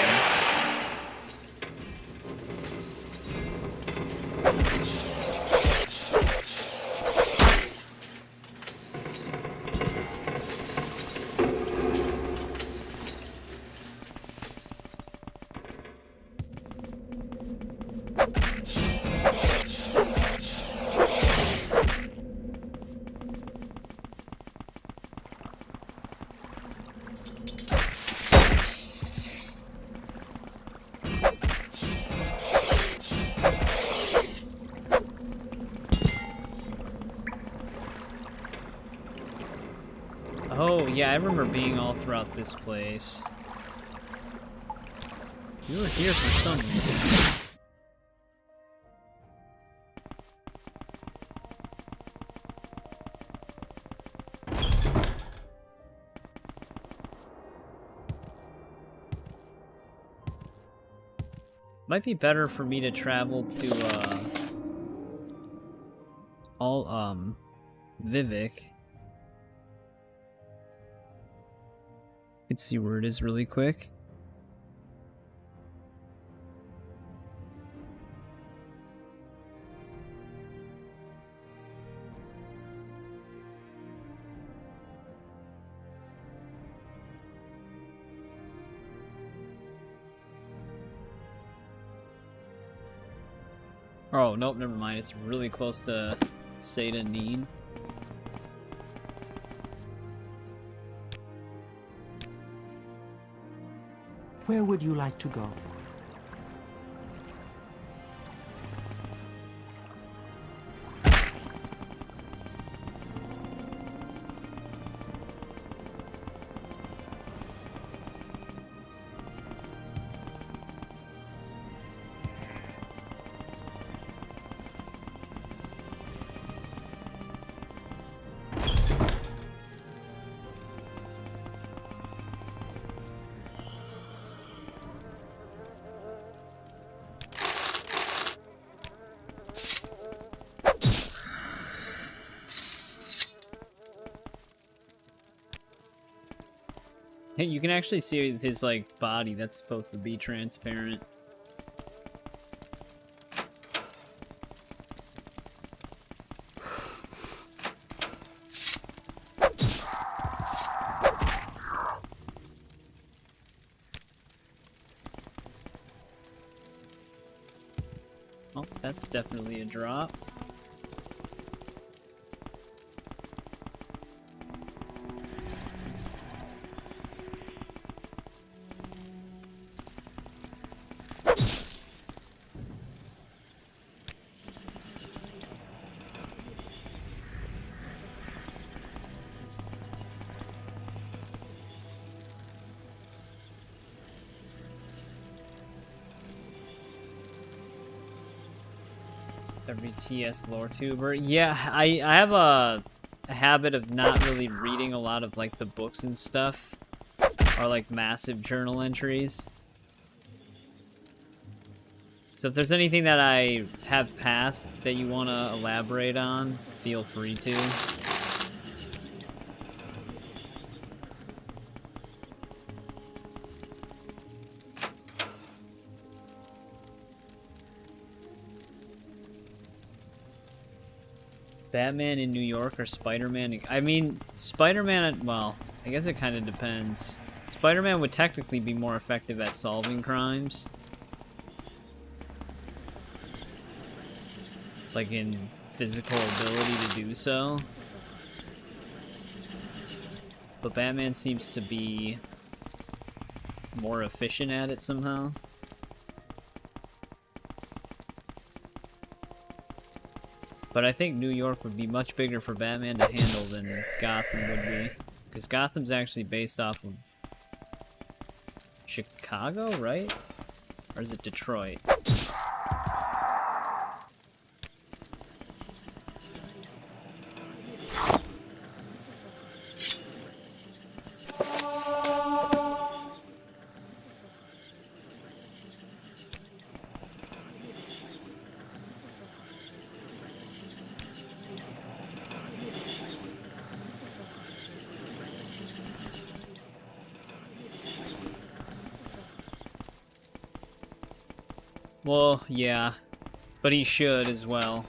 Oh, yeah, I remember being all throughout this place. You were here for some reason. Might be better for me to travel to, Vivek. Let's see where it is really quick. Oh, nope, never mind. It's really close to Seda Need. Where would you like to go? Hey, you can actually see his, like, body that's supposed to be transparent. Oh, that's definitely a drop. Every TS lore tuber. Yeah, I have a habit of not really reading a lot of like the books and stuff, or like massive journal entries. So if there's anything that I have passed that you want to elaborate on, feel free to. Batman in New York or Spider-Man? I mean, Spider-Man, well, I guess it kind of depends. Spider-Man would technically be more effective at solving crimes. Like in physical ability to do so. But Batman seems to be more efficient at it somehow. But I think New York would be much bigger for Batman to handle than Gotham would be. Because Gotham's actually based off of Chicago, right? Or is it Detroit? Well, yeah. But he should as well.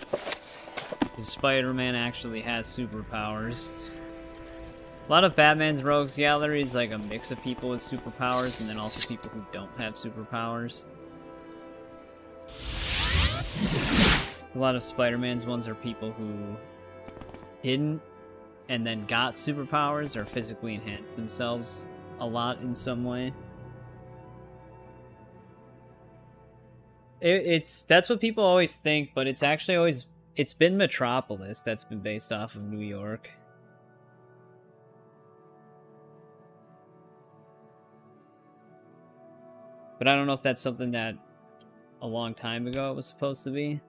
Because Spider-Man actually has superpowers. A lot of Batman's rogues gallery is like a mix of people with superpowers and then also people who don't have superpowers. A lot of Spider-Man's ones are people who didn't and then got superpowers or physically enhanced themselves a lot in some way. That's what people always think, but it's actually always, it's been Metropolis that's been based off of New York. But I don't know if that's something that a long time ago it was supposed to be.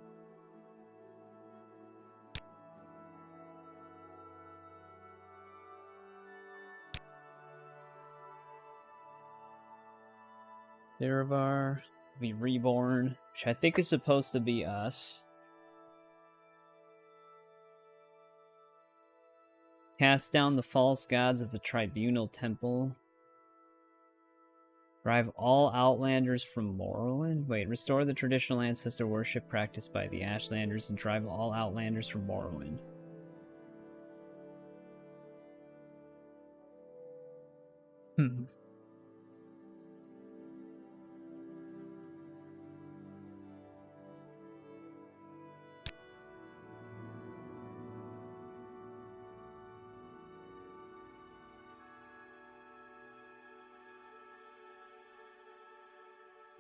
Nerevar, be reborn, which I think is supposed to be us. Cast down the false gods of the Tribunal Temple. Drive all Outlanders from Morrowind? Wait, restore the traditional ancestor worship practiced by the Ashlanders and drive all Outlanders from Morrowind.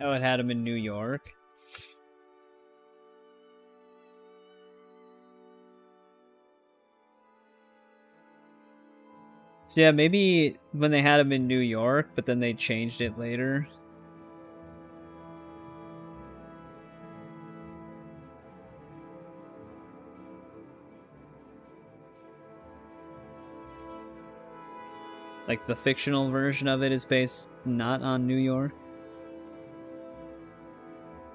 Oh, it had him in New York. So yeah, maybe when they had him in New York, but then they changed it later. Like the fictional version of it is based not on New York.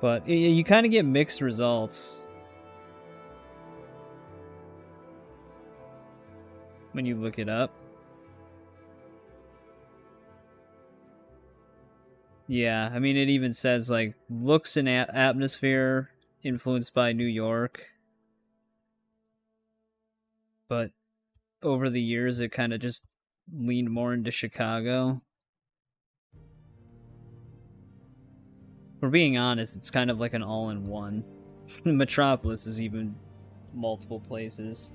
But you kind of get mixed results when you look it up. Yeah, I mean, it even says, like, looks and atmosphere influenced by New York. But over the years, it kind of just leaned more into Chicago. If we're being honest, it's kind of like an all-in-one. Metropolis is even multiple places.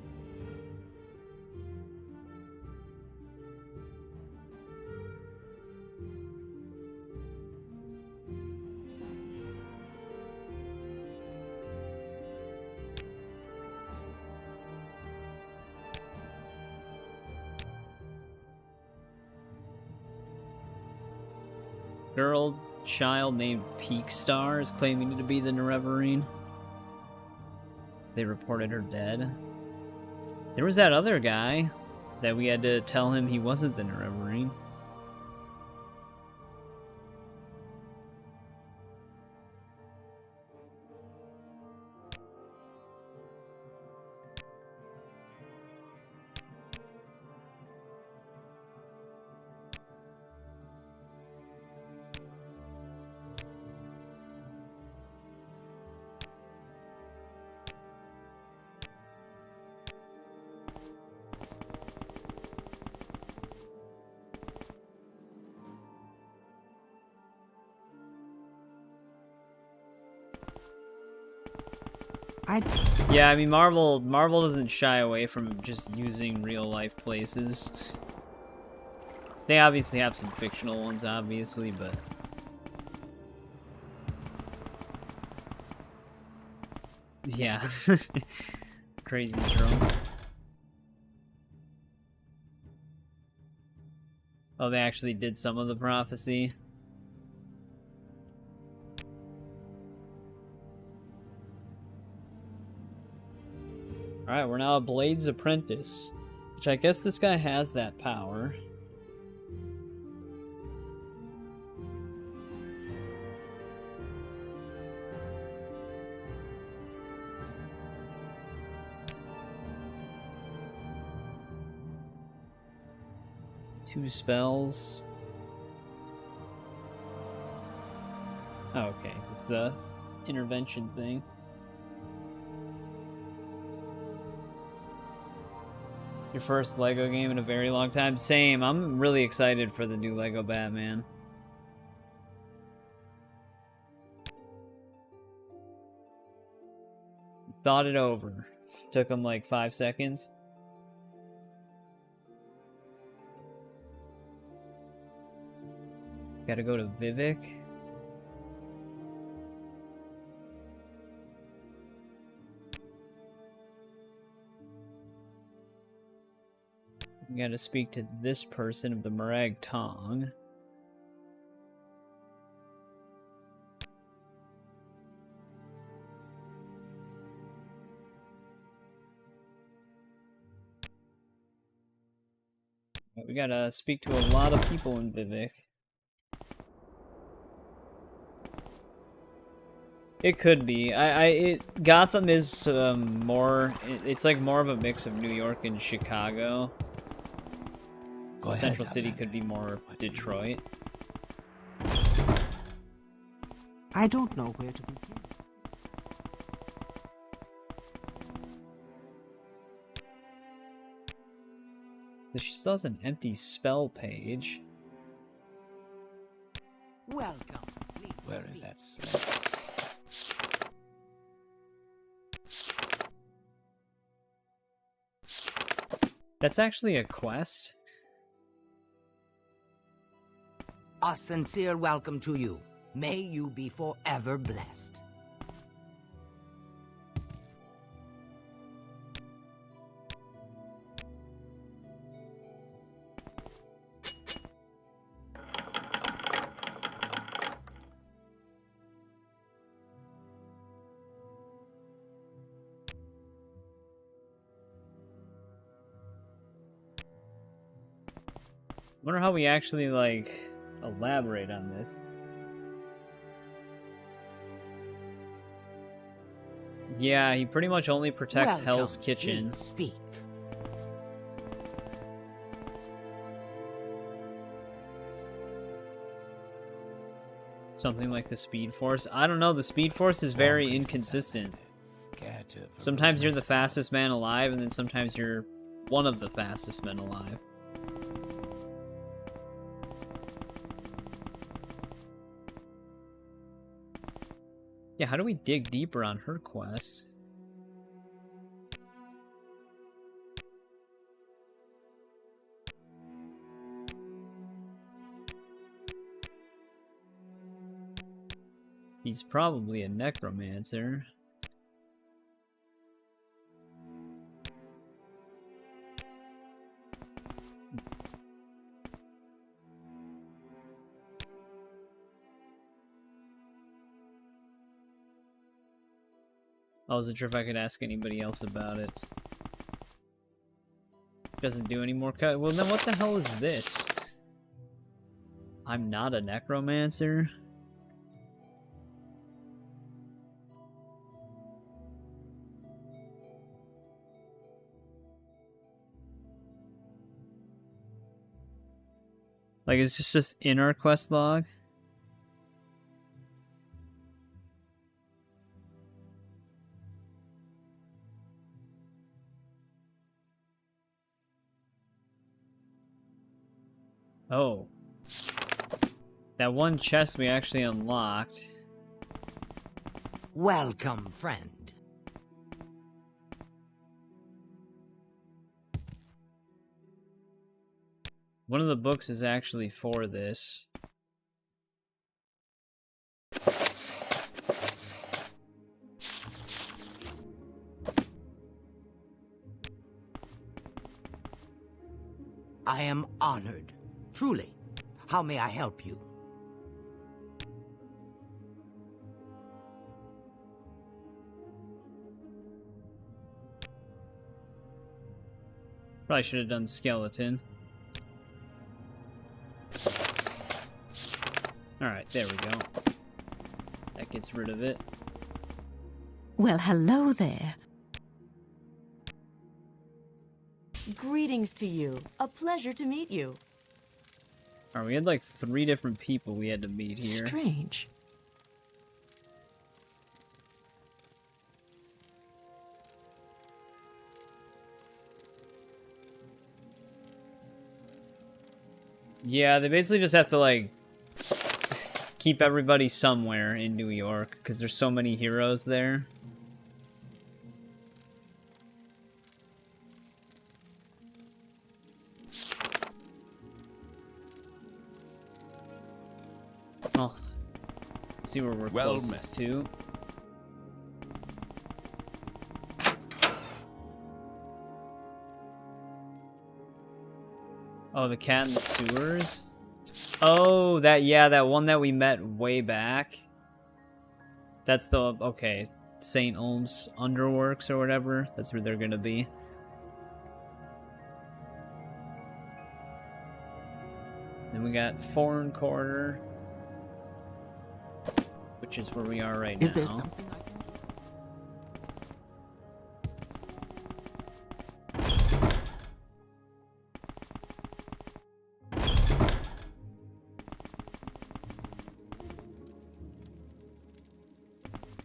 Girl child named Peak Star is claiming to be the Nerevarine. They reported her dead. There was that other guy that we had to tell him he wasn't the Nerevarine. Yeah, I mean, Marvel doesn't shy away from just using real-life places. They obviously have some fictional ones, obviously, but... yeah. Crazy drunk. Oh, they actually did some of the prophecy. Alright, we're now a Blade's Apprentice. Which I guess this guy has that power. Two spells. Oh, okay, it's the intervention thing. Your first LEGO game in a very long time? Same. I'm really excited for the new LEGO Batman. Thought it over. Took him like 5 seconds. Gotta go to Vivek. You gotta speak to this person of the Morag Tong. We gotta speak to a lot of people in Vivek. It could be. Gotham is more. It's like more of a mix of New York and Chicago. So Central City could be more Detroit. I don't know where to begin. She still has an empty spell page. Welcome. Where is that slave? That's actually a quest? A sincere welcome to you. May you be forever blessed. Wonder how we actually, like, elaborate on this. Yeah, he pretty much only protects Hell's Kitchen. Please speak. Something like the Speed Force. I don't know, the Speed Force is very inconsistent. Sometimes you're the fastest man alive, and then sometimes you're one of the fastest men alive. Yeah, how do we dig deeper on her quest? He's probably a necromancer. I wasn't sure if I could ask anybody else about it. Doesn't do any more cut. Well, then what the hell is this? I'm not a necromancer? Like, it's just in our quest log? Oh. That one chest we actually unlocked. Welcome, friend. One of the books is actually for this. I am honored. Truly. How may I help you? Probably should have done skeleton. Alright, there we go. That gets rid of it. Well, hello there. Greetings to you. A pleasure to meet you. Alright, we had like 3 different people we had to meet here. Strange. Yeah, they basically just have to like keep everybody somewhere in New York because there's so many heroes there. Oh, let's see where we're closest to. Oh, the cat in the sewers? Oh, that one that we met way back. That's the, okay, St. Olm's Underworks or whatever. That's where they're gonna be. Then we got Foreign Quarter, which is where we are right now. Is there something I can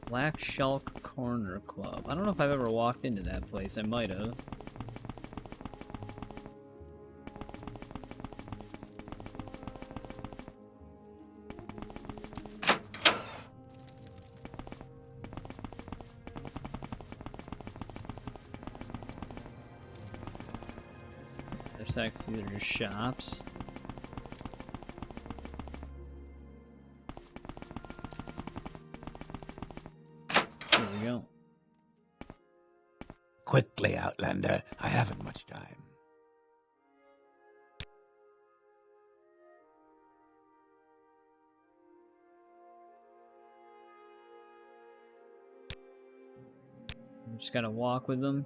Black Shulk Corner Club. I don't know if I've ever walked into that place. I might have. There's actually these are just shops. Quickly, Outlander. I haven't much time. Just gotta walk with them.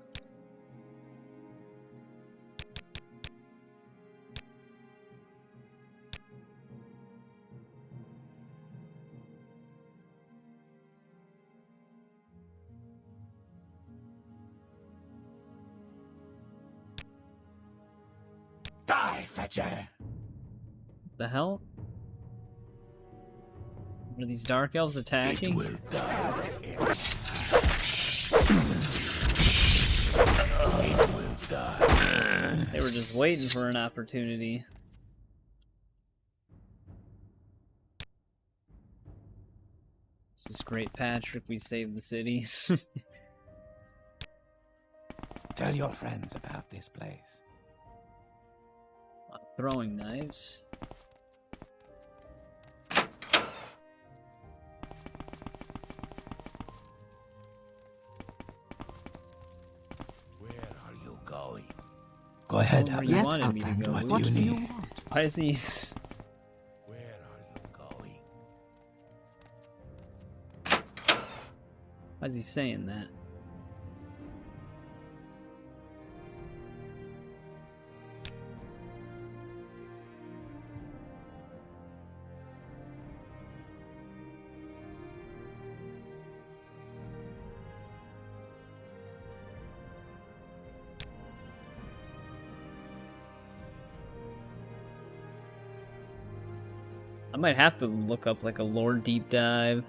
Die, Fetcher! The hell? Are these dark elves attacking? It will die. It will die. They were just waiting for an opportunity. This is great, Patrick. We saved the city. Tell your friends about this place. Throwing knives. Where are you going? Go ahead, Where Outlander. you wanted me to go. What do you need? Why is he... Where are you going? Why is he saying that? I might have to look up like a lore deep dive.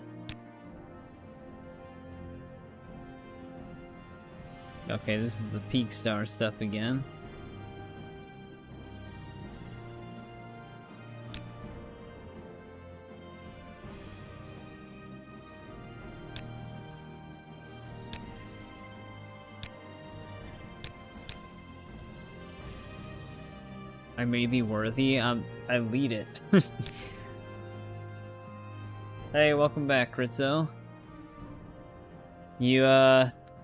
Okay, this is the Peak Star stuff again. I may be worthy. I lead it. Hey, welcome back, Ritzo. You,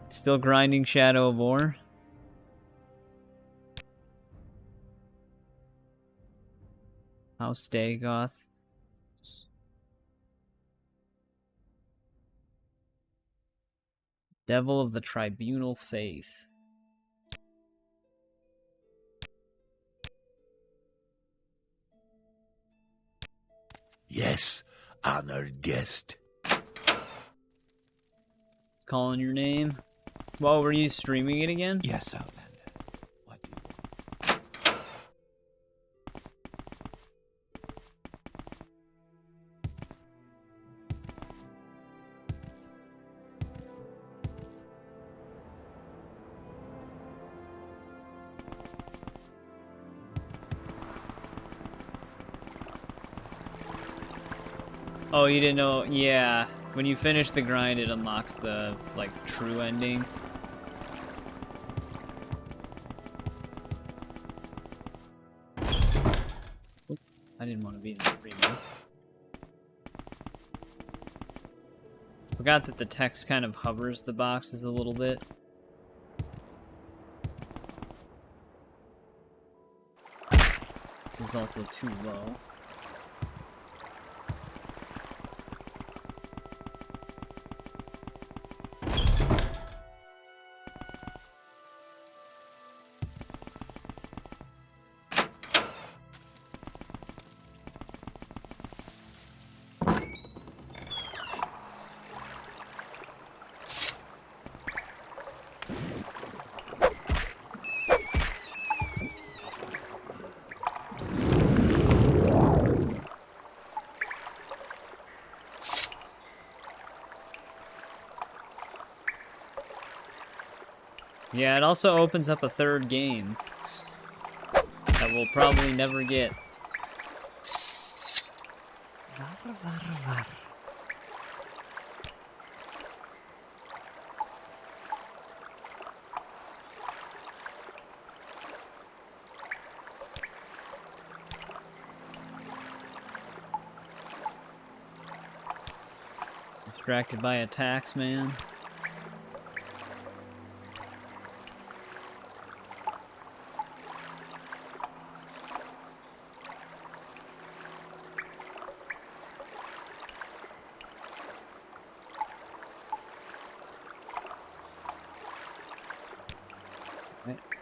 still grinding Shadow of War? House Dagoth. Devil of the Tribunal Faith. Yes, honored guest. Calling your name. Well, were you streaming it again? Yes, Outlander. What do you want? Oh, you didn't know? Yeah. When you finish the grind, it unlocks the, like, true ending. I didn't want to be in the preview. Forgot that the text kind of hovers the boxes a little bit. This is also too low. Yeah, it also opens up a third game that we'll probably never get. Distracted by attacks, man.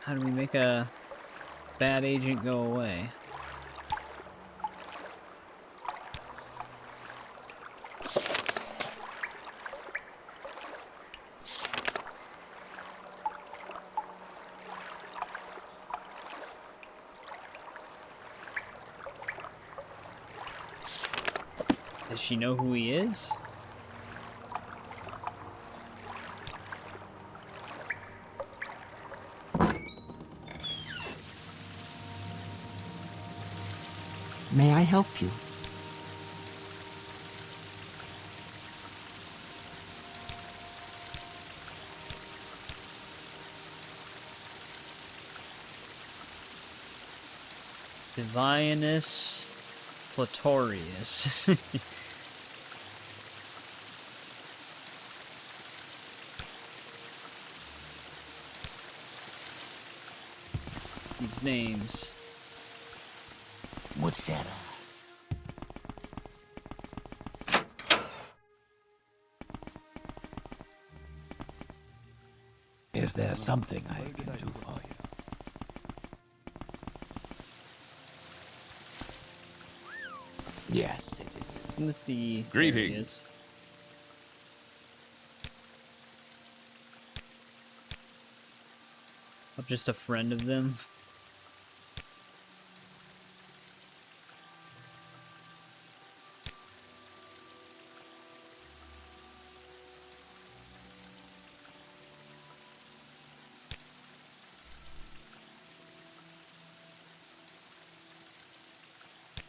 How do we make a bad agent go away? Does she know who he is? May I help you? Divinus Platorius. These names. Mutsera. Is there something I can do for you? Yes, it is. Who's the Greetings. I'm just a friend of them.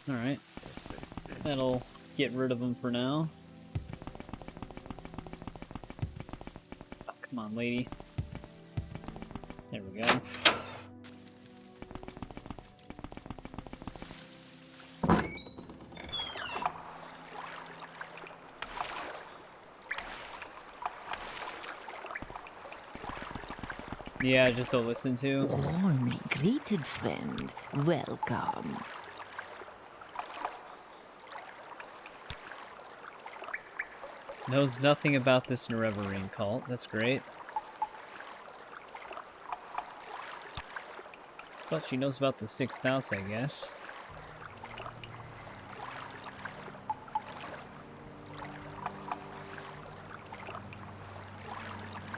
Alright. That'll get rid of them for now. Oh, come on, lady. There we go. Yeah, just to listen to. Warmly greeted, friend. Welcome. Knows nothing about this Nerevarine cult. That's great. But she knows about the 6th house, I guess.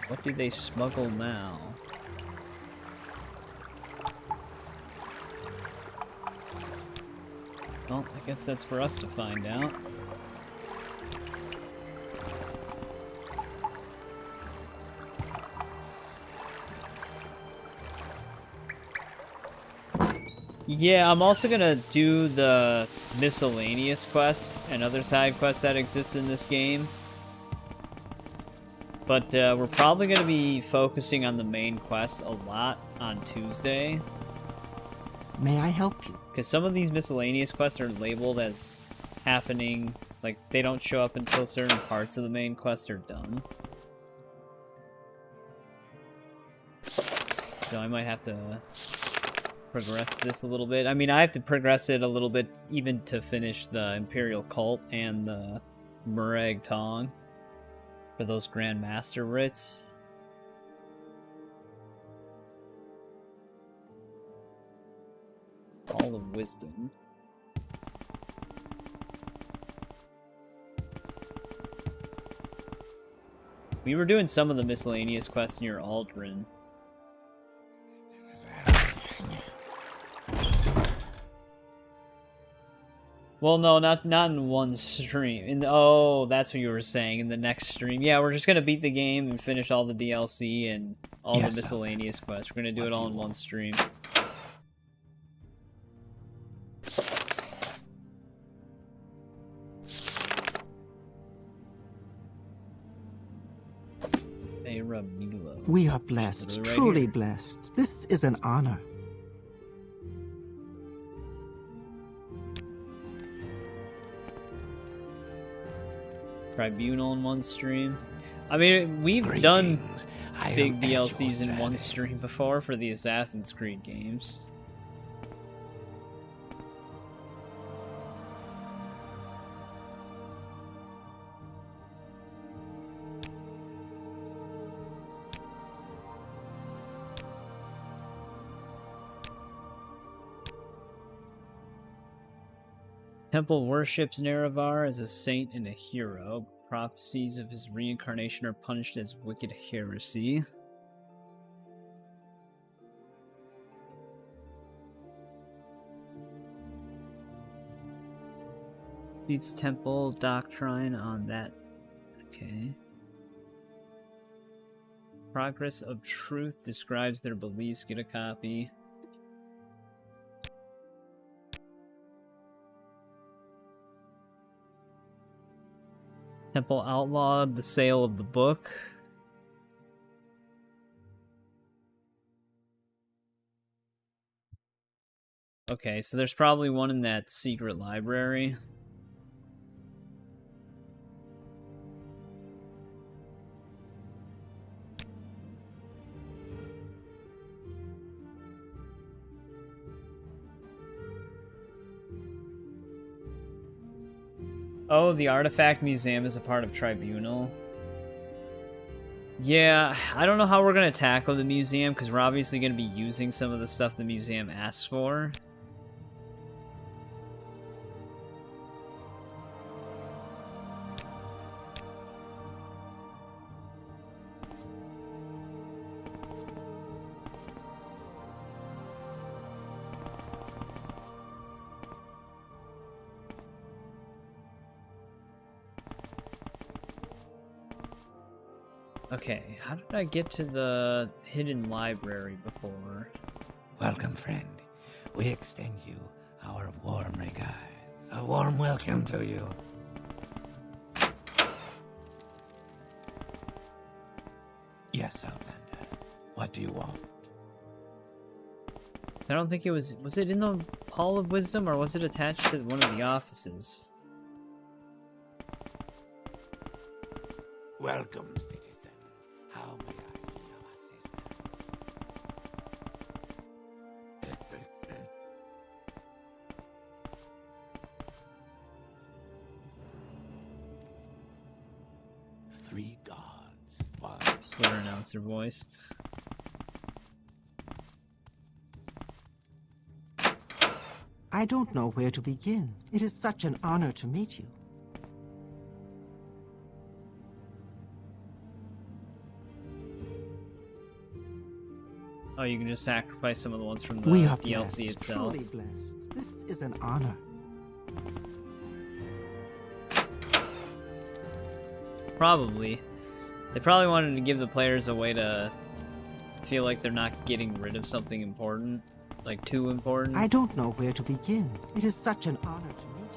What do they smuggle now? Well, I guess that's for us to find out. Yeah, I'm also gonna do the miscellaneous quests and other side quests that exist in this game. But we're probably gonna be focusing on the main quest a lot on Tuesday. May I help you? Because some of these miscellaneous quests are labeled as happening, like they don't show up until certain parts of the main quest are done. So I might have to progress this a little bit. I mean, I have to progress it a little bit even to finish the Imperial Cult and the Murag Tong for those Grand Master writs. All of Wisdom. We were doing some of the miscellaneous quests near Aldrin. Well, no, not in one stream. Oh, that's what you were saying, in the next stream. Yeah, we're just gonna beat the game and finish all the DLC and all the miscellaneous quests. We're gonna do it all in one stream. We are blessed, Right truly here. blessed. This is an honor. Tribunal in one stream. I mean, we've done big DLCs in one stream before for the Assassin's Creed games. Temple worships Nerevar as a saint and a hero. Prophecies of his reincarnation are punished as wicked heresy. Disputes temple doctrine on that. Okay. Progress of Truth describes their beliefs. Get a copy. Temple outlawed the sale of the book. Okay, so there's probably one in that secret library. Oh, the Artifact Museum is a part of Tribunal. Yeah, I don't know how we're going to tackle the museum, because we're obviously going to be using some of the stuff the museum asks for. Okay, how did I get to the hidden library before? Welcome, friend. We extend you our warm regards. A warm welcome to you. Yes, Outlander. What do you want? I don't think it was... Was it in the Hall of Wisdom, or was it attached to one of the offices? Welcome, citizen. How may I be of assistance? 3 gods. One. Slur announcer voice. I don't know where to begin. It is such an honor to meet you. Oh, you can just sacrifice some of the ones from the We are DLC blessed, itself. truly blessed. This is an honor. Probably. They probably wanted to give the players a way to feel like they're not getting rid of something important. Like, too important. I don't know where to begin. It is such an honor to meet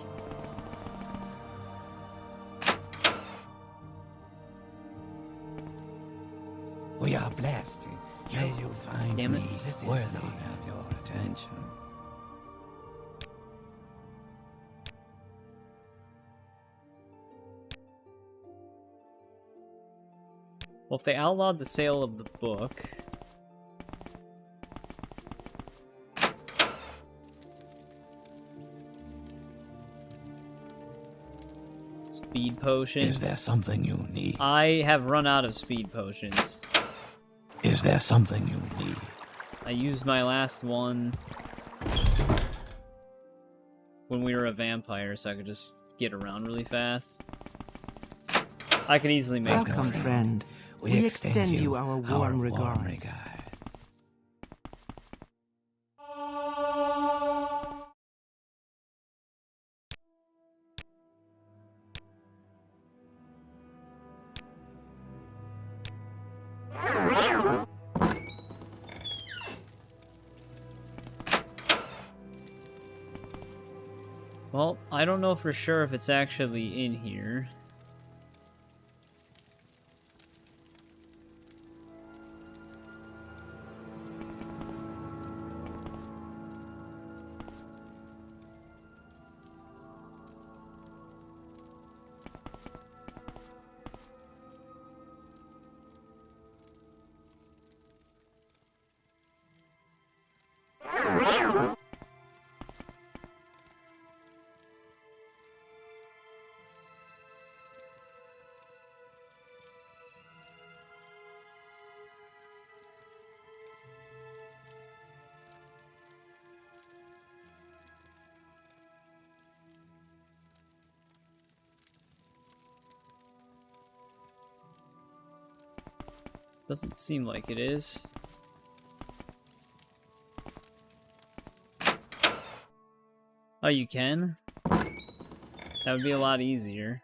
you. We are blessed. May you find Damn it. me worthy of your attention. Well, if they outlawed the sale of the book... Speed potions. Is there something you need? I have run out of speed potions. Is there something you need? I used my last one when we were a vampire, so I could just get around really fast. I could easily make it. Welcome, friend. We extend you our warm regards. Well, I don't know for sure if it's actually in here. Doesn't seem like it is. Oh, you can? That would be a lot easier.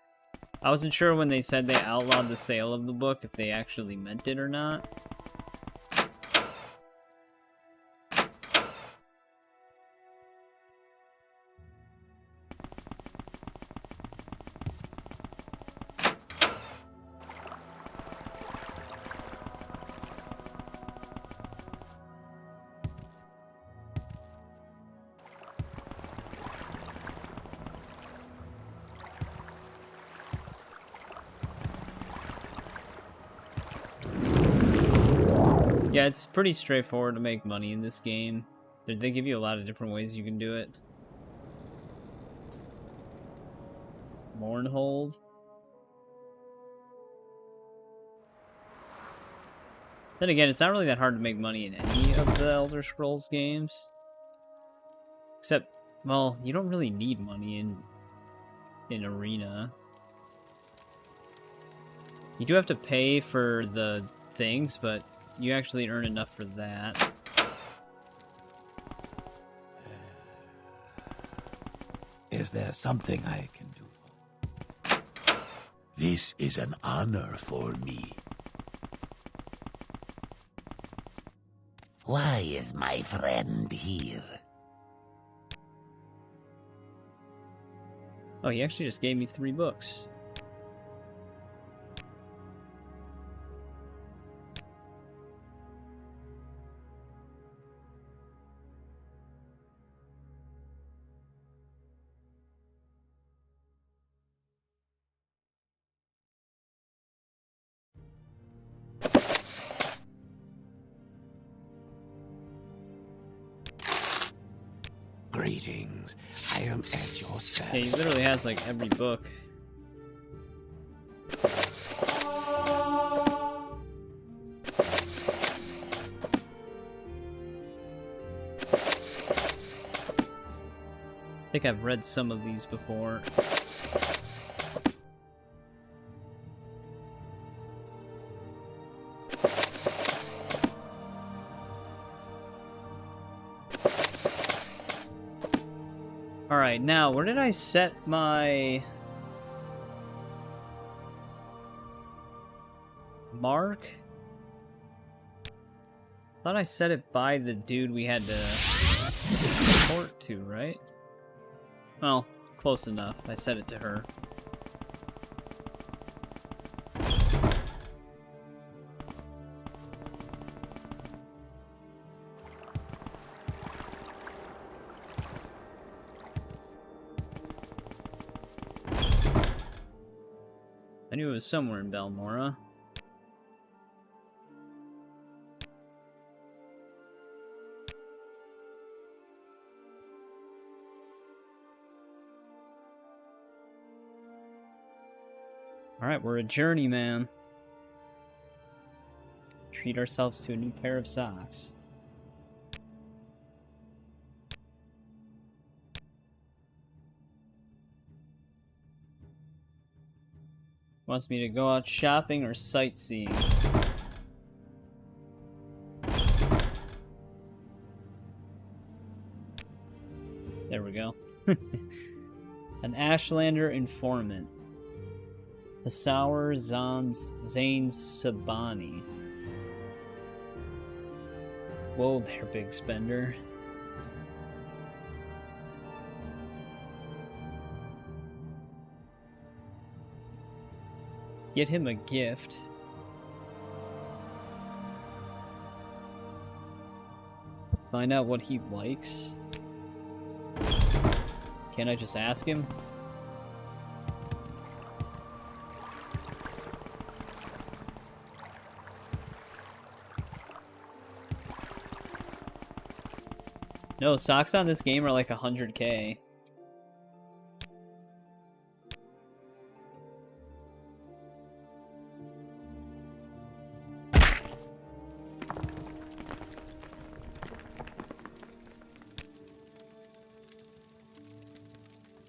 I wasn't sure when they said they outlawed the sale of the book if they actually meant it or not. Yeah, it's pretty straightforward to make money in this game. They give you a lot of different ways you can do it. Mournhold. Then again, it's not really that hard to make money in any of the Elder Scrolls games. Except, well, you don't really need money in Arena. You do have to pay for the things, but you actually earn enough for that. Is there something I can do? This is an honor for me. Why is my friend here? Oh, he actually just gave me 3 books. Greetings. I am at your service. Yeah, he literally has like every book. I think I've read some of these before. Alright, now, where did I set my mark? I thought I set it by the dude we had to report to, right? Well, close enough. I set it to her. I knew it was somewhere in Balmora. Alright, we're a journeyman. Treat ourselves to a new pair of socks. Wants me to go out shopping or sightseeing. There we go. An Ashlander informant. The Sour Zane Sabani. Whoa there, big spender. Get him a gift. Find out what he likes. Can't I just ask him? No, socks on this game are like 100K.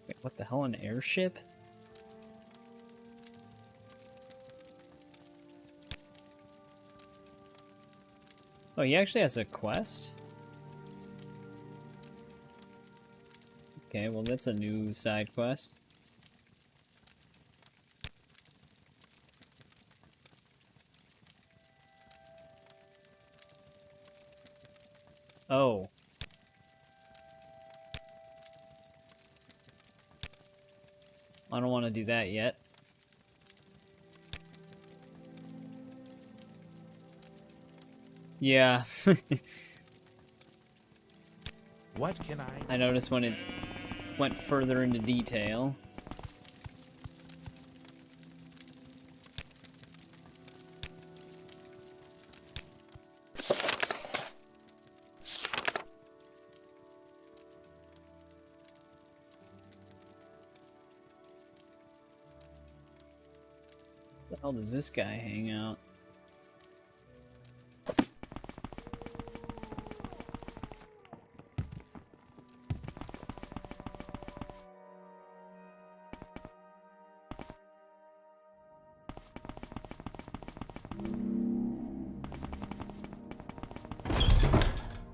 Wait, what the hell, an airship? Oh, he actually has a quest? Okay, well that's a new side quest. Oh. I don't want to do that yet. Yeah. What can I noticed when it went further into detail. Where the hell does this guy hang out?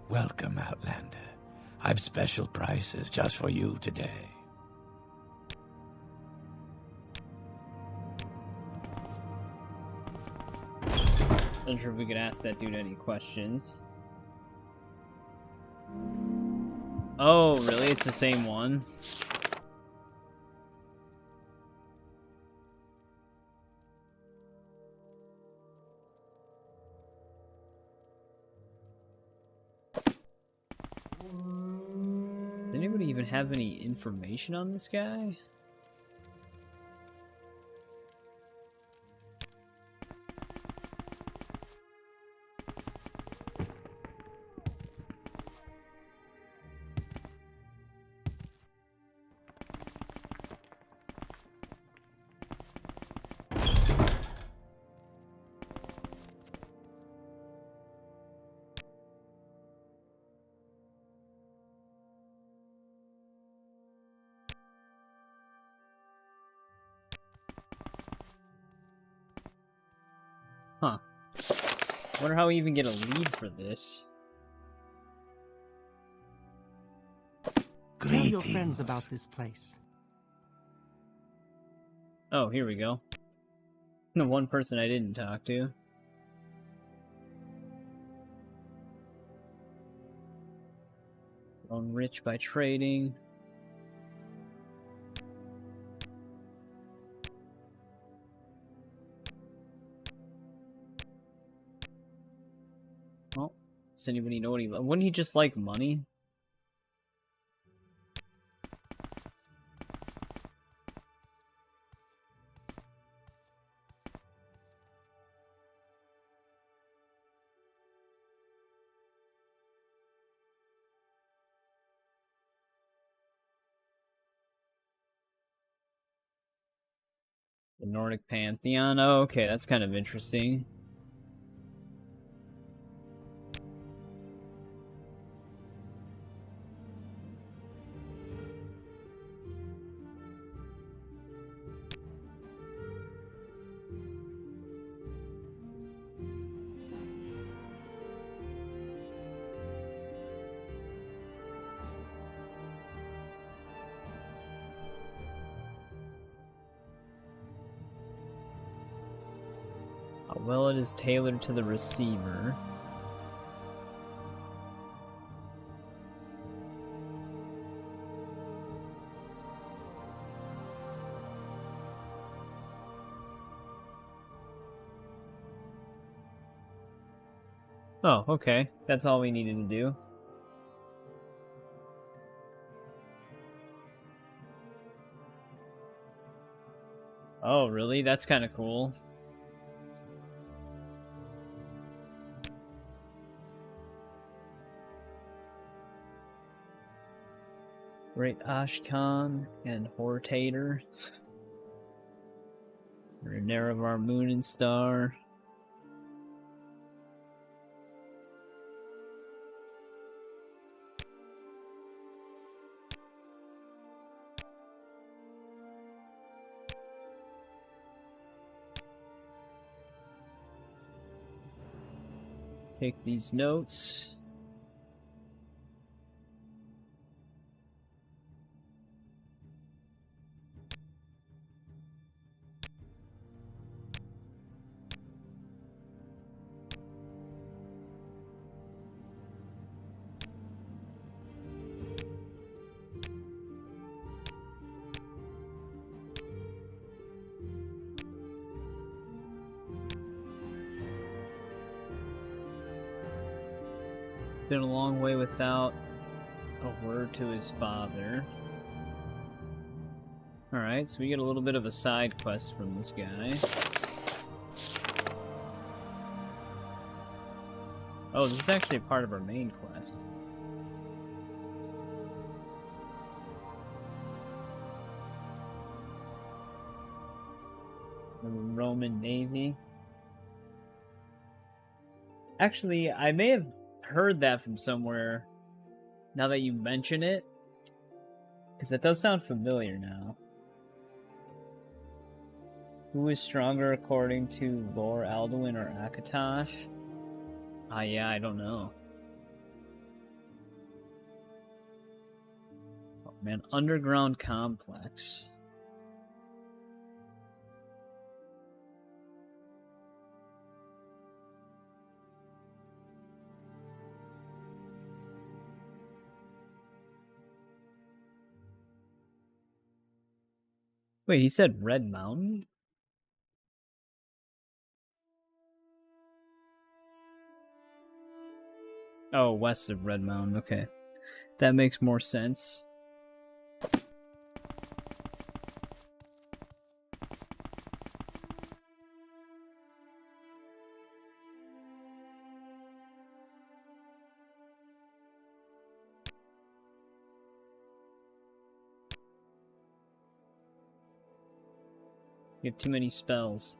Welcome, Outlander. I've special prices just for you today. Not sure if we could ask that dude any questions. Oh, really? It's the same one? Does anybody even have any information on this guy? Huh. Wonder how we even get a lead for this. Tell your friends about this place. Oh, here we go. The one person I didn't talk to. Grown rich by trading. Well, does anybody know what he... Wouldn't he just like money? The Nordic Pantheon? Oh, okay, that's kind of interesting. How well it is tailored to the receiver. Oh, okay. That's all we needed to do. Oh, really? That's kind of cool. Great Ashkan and Hortator. Nerevar Moon and Star. Take these notes. Been a long way without a word to his father. Alright, so we get a little bit of a side quest from this guy. Oh, this is actually part of our main quest. The Roman Navy. Actually, I may have heard that from somewhere now that you mention it, because that does sound familiar now. Who is stronger according to Lore Alduin or Akatosh? Ah, yeah, I don't know. Oh man, underground complex. Wait, he said Red Mountain? Oh, west of Red Mountain, okay. That makes more sense. You have too many spells.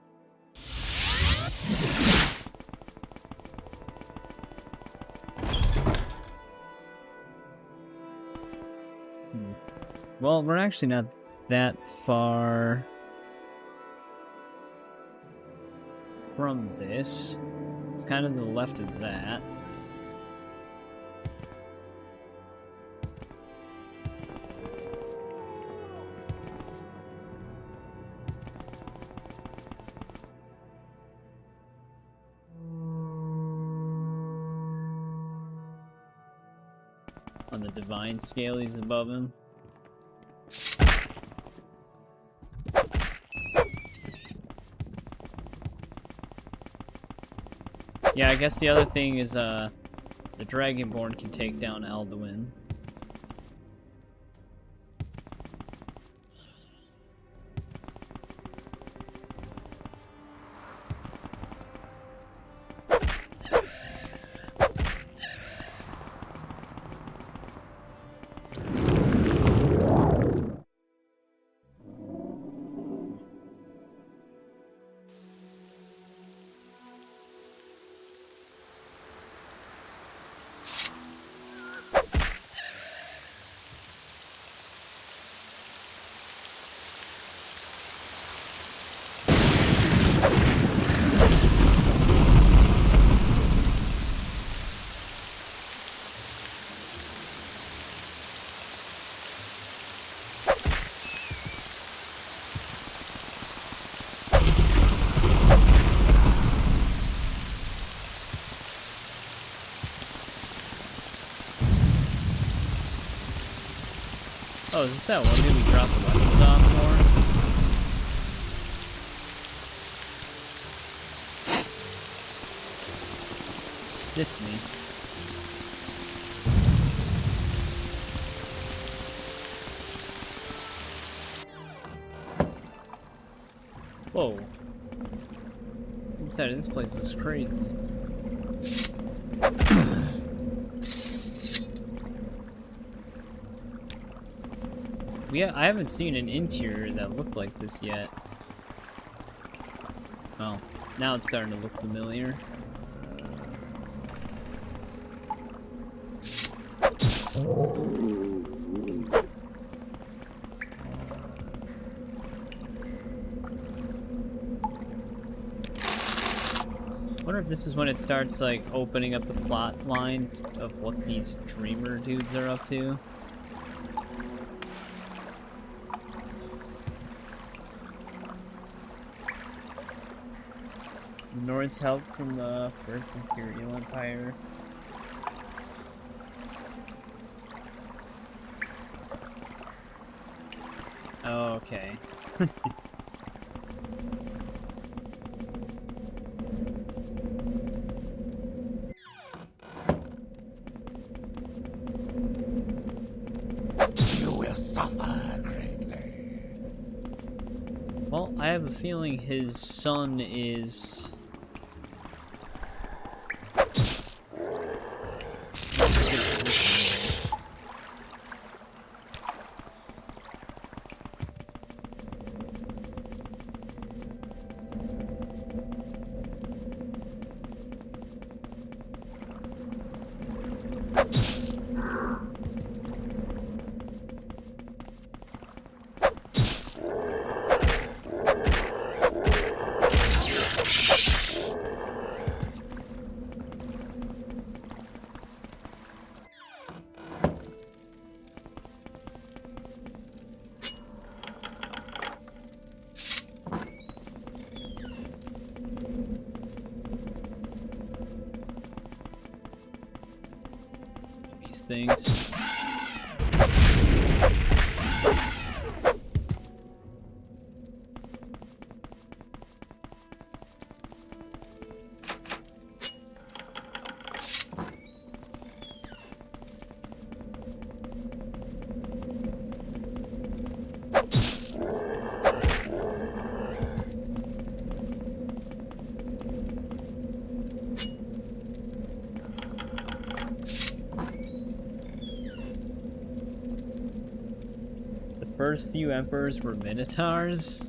Well, we're actually not that far from this. It's kind of to the left of that. On the divine scale, he's above him. Yeah, I guess the other thing is, the Dragonborn can take down Alduin. Oh, is this that one dude we dropped the weapons off for? Stiff me. Whoa. Inside of this place looks crazy. I haven't seen an interior that looked like this yet. Well, now it's starting to look familiar. I wonder if this is when it starts, like, opening up the plot line of what these dreamer dudes are up to. Nord's help from the First Imperial Empire. Oh, okay. suffer greatly. Well, I have a feeling his son is... things. First few emperors were minotaurs.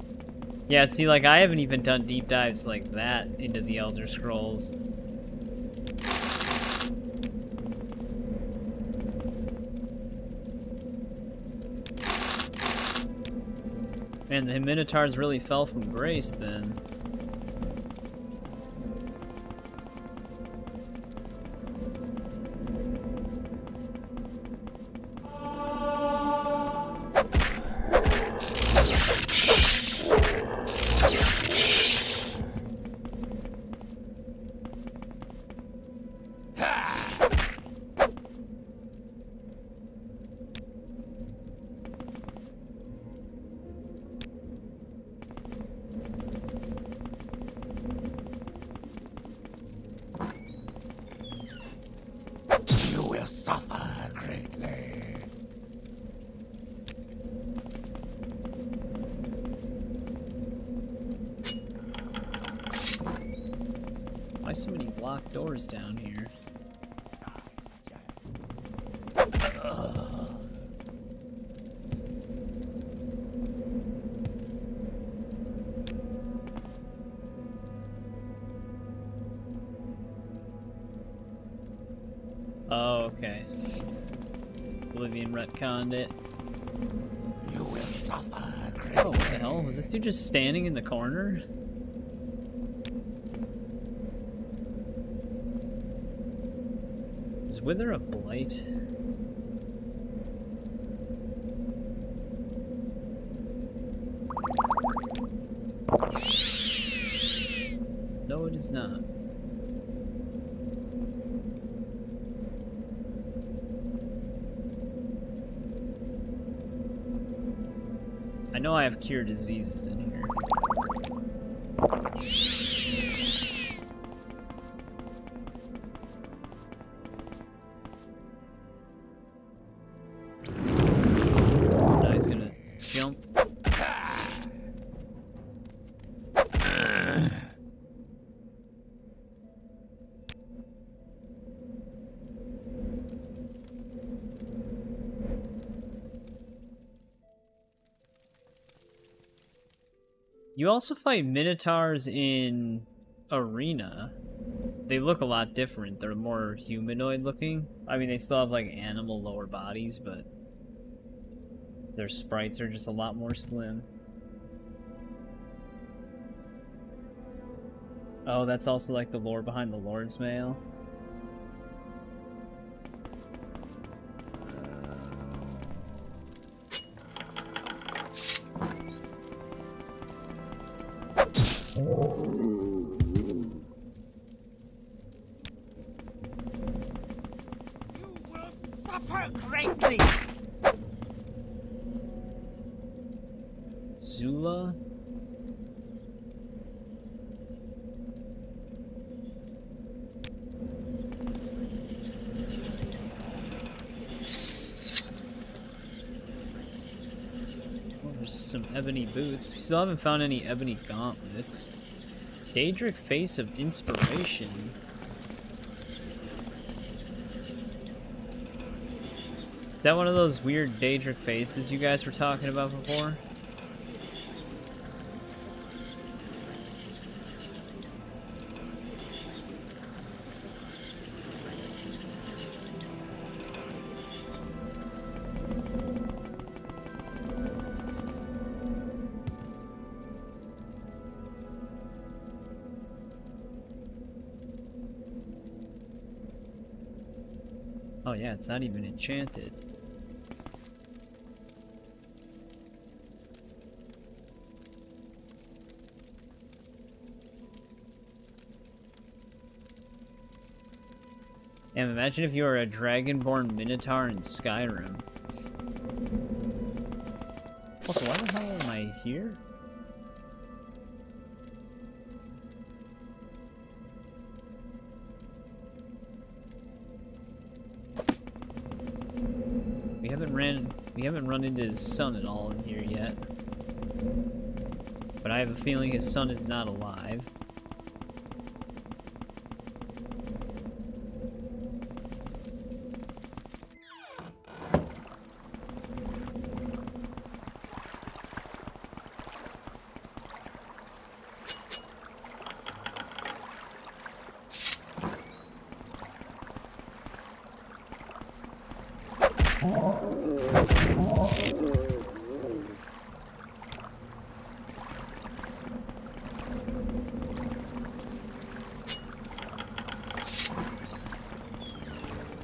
Yeah, see, like, I haven't even done deep dives like that into the Elder Scrolls. Man, the minotaurs really fell from grace then. Why so many blocked doors down here? Oh, okay. Oblivion retconned it. You will suffer. Oh, what the hell? Was this dude just standing in the corner? Is Wither a blight? No, it is not. I know I have cure diseases in here. Now he's gonna jump. You also fight minotaurs in Arena. They look a lot different. They're more humanoid looking. I mean, they still have like animal lower bodies, but their sprites are just a lot more slim. Oh, that's also like the lore behind the Lord's Mail. Greatly. Zula? some ebony boots. We still haven't found any ebony gauntlets. Daedric Face of Inspiration. Is that one of those weird Daedric faces you guys were talking about before? Oh yeah, it's not even enchanted. And imagine if you were a dragonborn minotaur in Skyrim. Also, why the hell am I here? We haven't run into his son at all in here yet. But I have a feeling his son is not alive.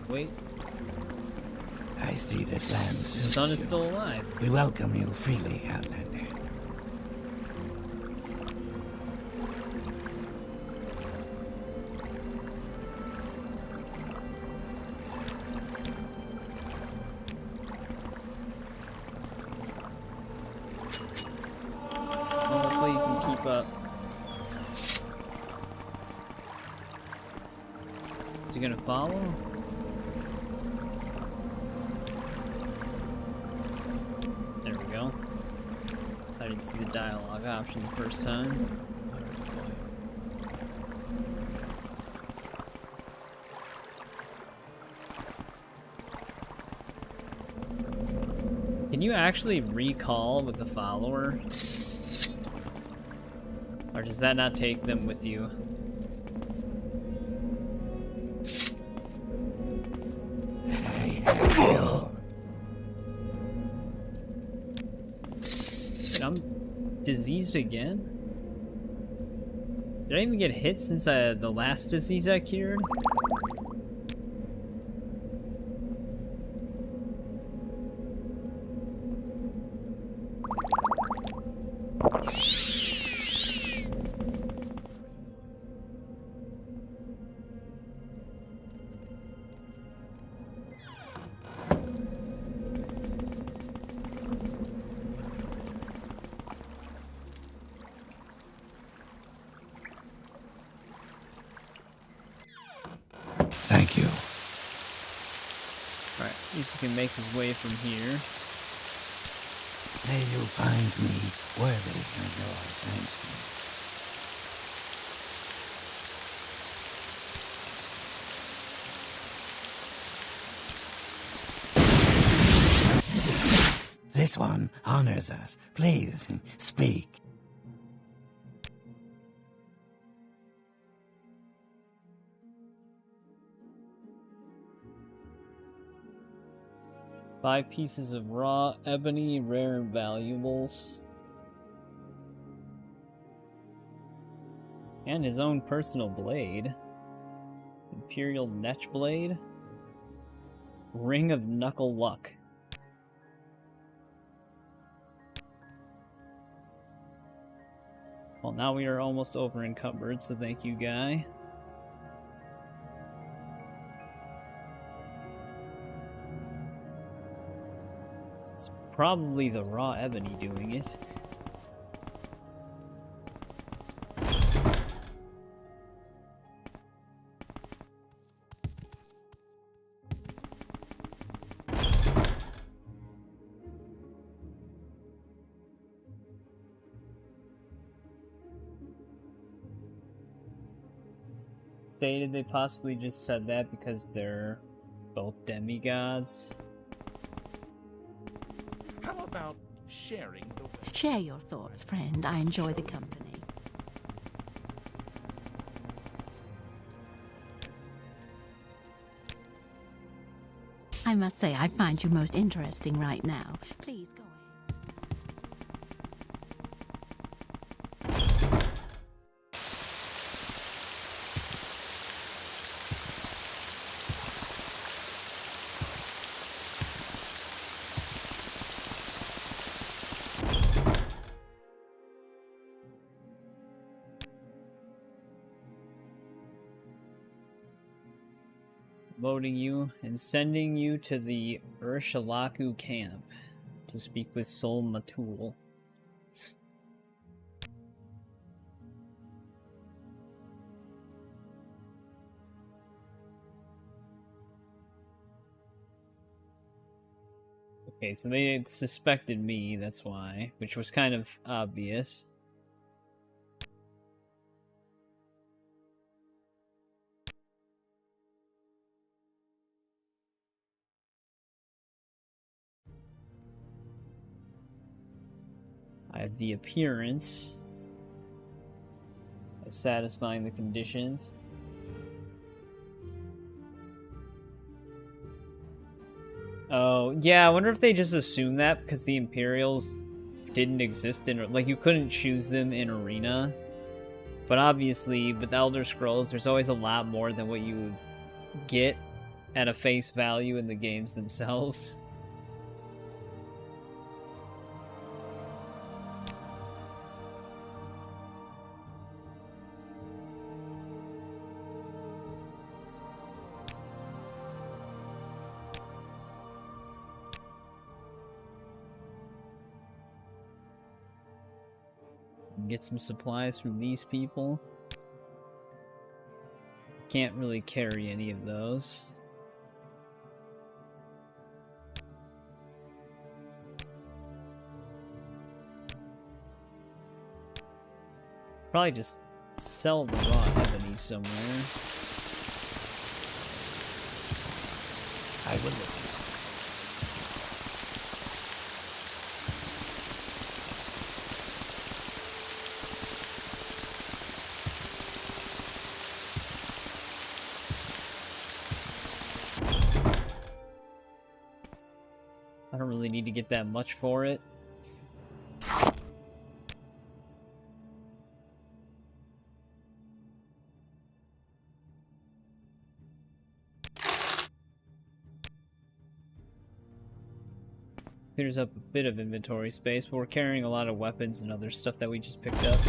Wait. I see this land. The son is still alive. We welcome you freely, Outlander. Hopefully you can keep up. Is he gonna follow? There we go. I didn't see the dialogue option the first time. Can you actually recall with the follower? Or does that not take them with you? Wait, I'm diseased again? Did I even get hit since the last disease I cured? Thank you. Alright, at least he can make his way from here. May you find me worthy of your thanks. This one honors us. Please, speak. Five pieces of raw ebony, rare and valuables. And his own personal blade. Imperial Netch Blade. Ring of Knuckle Luck. Well, now we are almost over encumbered, so thank you, guy. It's probably the raw ebony doing it. stated they possibly just said that because they're both demigods. How about sharing the wealth? Share your thoughts, friend. I enjoy the company. I must say, I find you most interesting right now. Please go ahead. Loading you and sending you to the Urshalaku camp to speak with Sol Matul. Okay, so they suspected me, that's why, which was kind of obvious. I have the appearance of satisfying the conditions. Oh, yeah, I wonder if they just assumed that because the Imperials didn't exist in... Like, you couldn't choose them in Arena. But obviously, with Elder Scrolls, there's always a lot more than what you would get at a face value in the games themselves. Get some supplies from these people. Can't really carry any of those. Probably just sell the raw ebony somewhere. I will listen. I don't really need to get that much for it. Clears up a bit of inventory space, but we're carrying a lot of weapons and other stuff that we just picked up.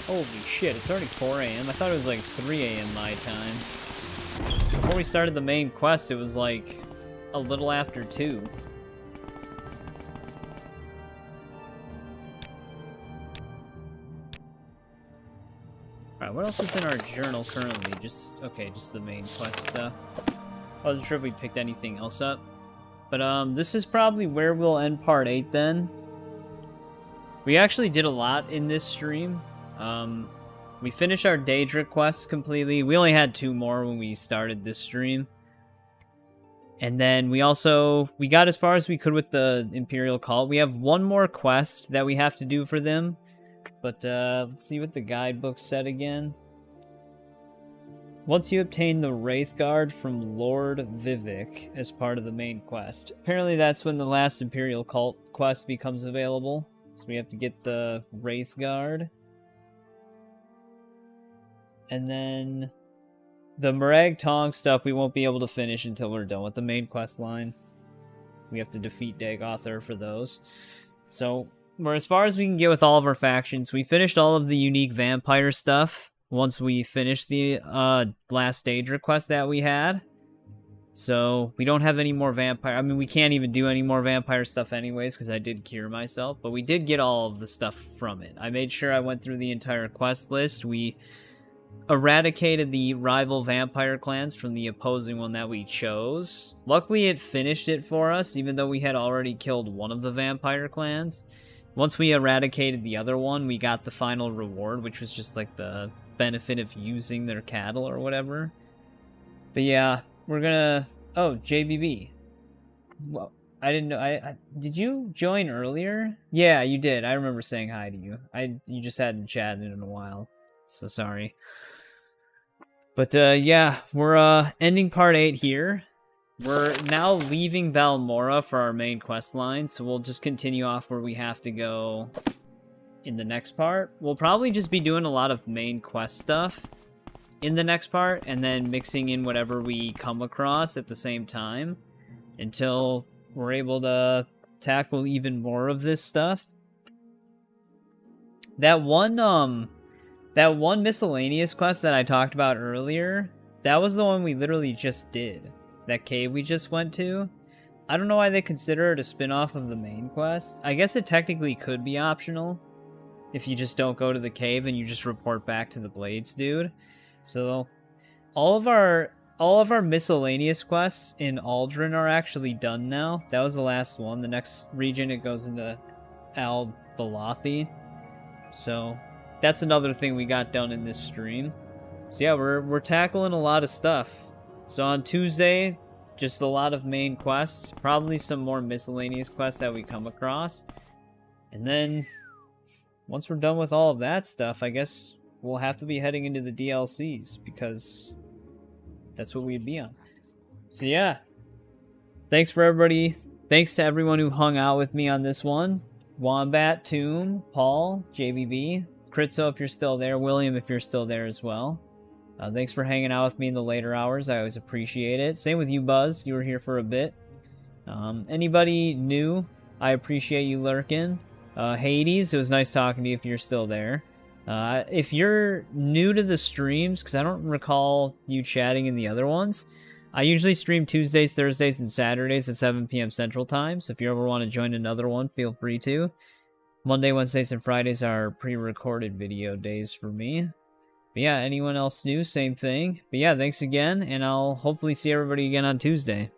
Holy shit, it's already 4 a.m. I thought it was like 3 a.m. my time. Before we started the main quest, it was like a little after 2. Alright, what else is in our journal currently? Just the main quest stuff. I wasn't sure if we picked anything else up. But this is probably where we'll end part 8 then. We actually did a lot in this stream. We finished our Daedric quests completely. We only had 2 more when we started this stream. And then we got as far as we could with the Imperial cult. We have 1 more quest that we have to do for them. But let's see what the guidebook said again. Once you obtain the Wraithguard from Lord Vivek as part of the main quest. Apparently that's when the last Imperial cult quest becomes available. So we have to get the Wraithguard. And then the Morag Tong stuff we won't be able to finish until we're done with the main quest line. We have to defeat Dagothar for those. So we're as far as we can get with all of our factions. We finished all of the unique vampire stuff once we finished the last stage request that we had. So we don't have any more vampire... I mean, we can't even do any more vampire stuff anyways because I did cure myself. But we did get all of the stuff from it. I made sure I went through the entire quest list. We eradicated the rival vampire clans from the opposing one that we chose. Luckily, it finished it for us, even though we had already killed one of the vampire clans. once we eradicated the other one, we got the final reward, which was just like the benefit of using their cattle or whatever. But yeah, we're gonna... Oh, JBB. Well, I didn't know... Did you join earlier? Yeah, you did. I remember saying hi to you. You just hadn't chatted in a while. So sorry. But yeah, we're ending part 8 here. We're now leaving Valmora for our main quest line, so we'll just continue off where we have to go in the next part. We'll probably just be doing a lot of main quest stuff in the next part, and then mixing in whatever we come across at the same time until we're able to tackle even more of this stuff. That one miscellaneous quest that I talked about earlier, that was the one we literally just did. That cave we just went to. I don't know why they consider it a spin-off of the main quest. I guess it technically could be optional if you just don't go to the cave and you just report back to the Blades dude. So all of our miscellaneous quests in Aldrin are actually done now. That was the last one. The next region, it goes into Al-Balathi. So that's another thing we got done in this stream. So yeah, we're tackling a lot of stuff. So on Tuesday, just a lot of main quests, probably some more miscellaneous quests that we come across. And then once we're done with all of that stuff, I guess we'll have to be heading into the DLCs because that's what we'd be on. So yeah, thanks for everybody. Thanks to everyone who hung out with me on this one. Wombat, Tomb, Paul, JBB, Kritzo if you're still there, William if you're still there as well. Thanks for hanging out with me in the later hours. I always appreciate it. Same with you, Buzz. You were here for a bit. Anybody new, I appreciate you lurking. Hades, it was nice talking to you if you're still there. If you're new to the streams, because I don't recall you chatting in the other ones, I usually stream Tuesdays, Thursdays, and Saturdays at 7 p.m. Central Time, so if you ever want to join another one, feel free to. Monday, Wednesdays, and Fridays are pre-recorded video days for me. But yeah, anyone else new, same thing. But yeah, thanks again, and I'll hopefully see everybody again on Tuesday.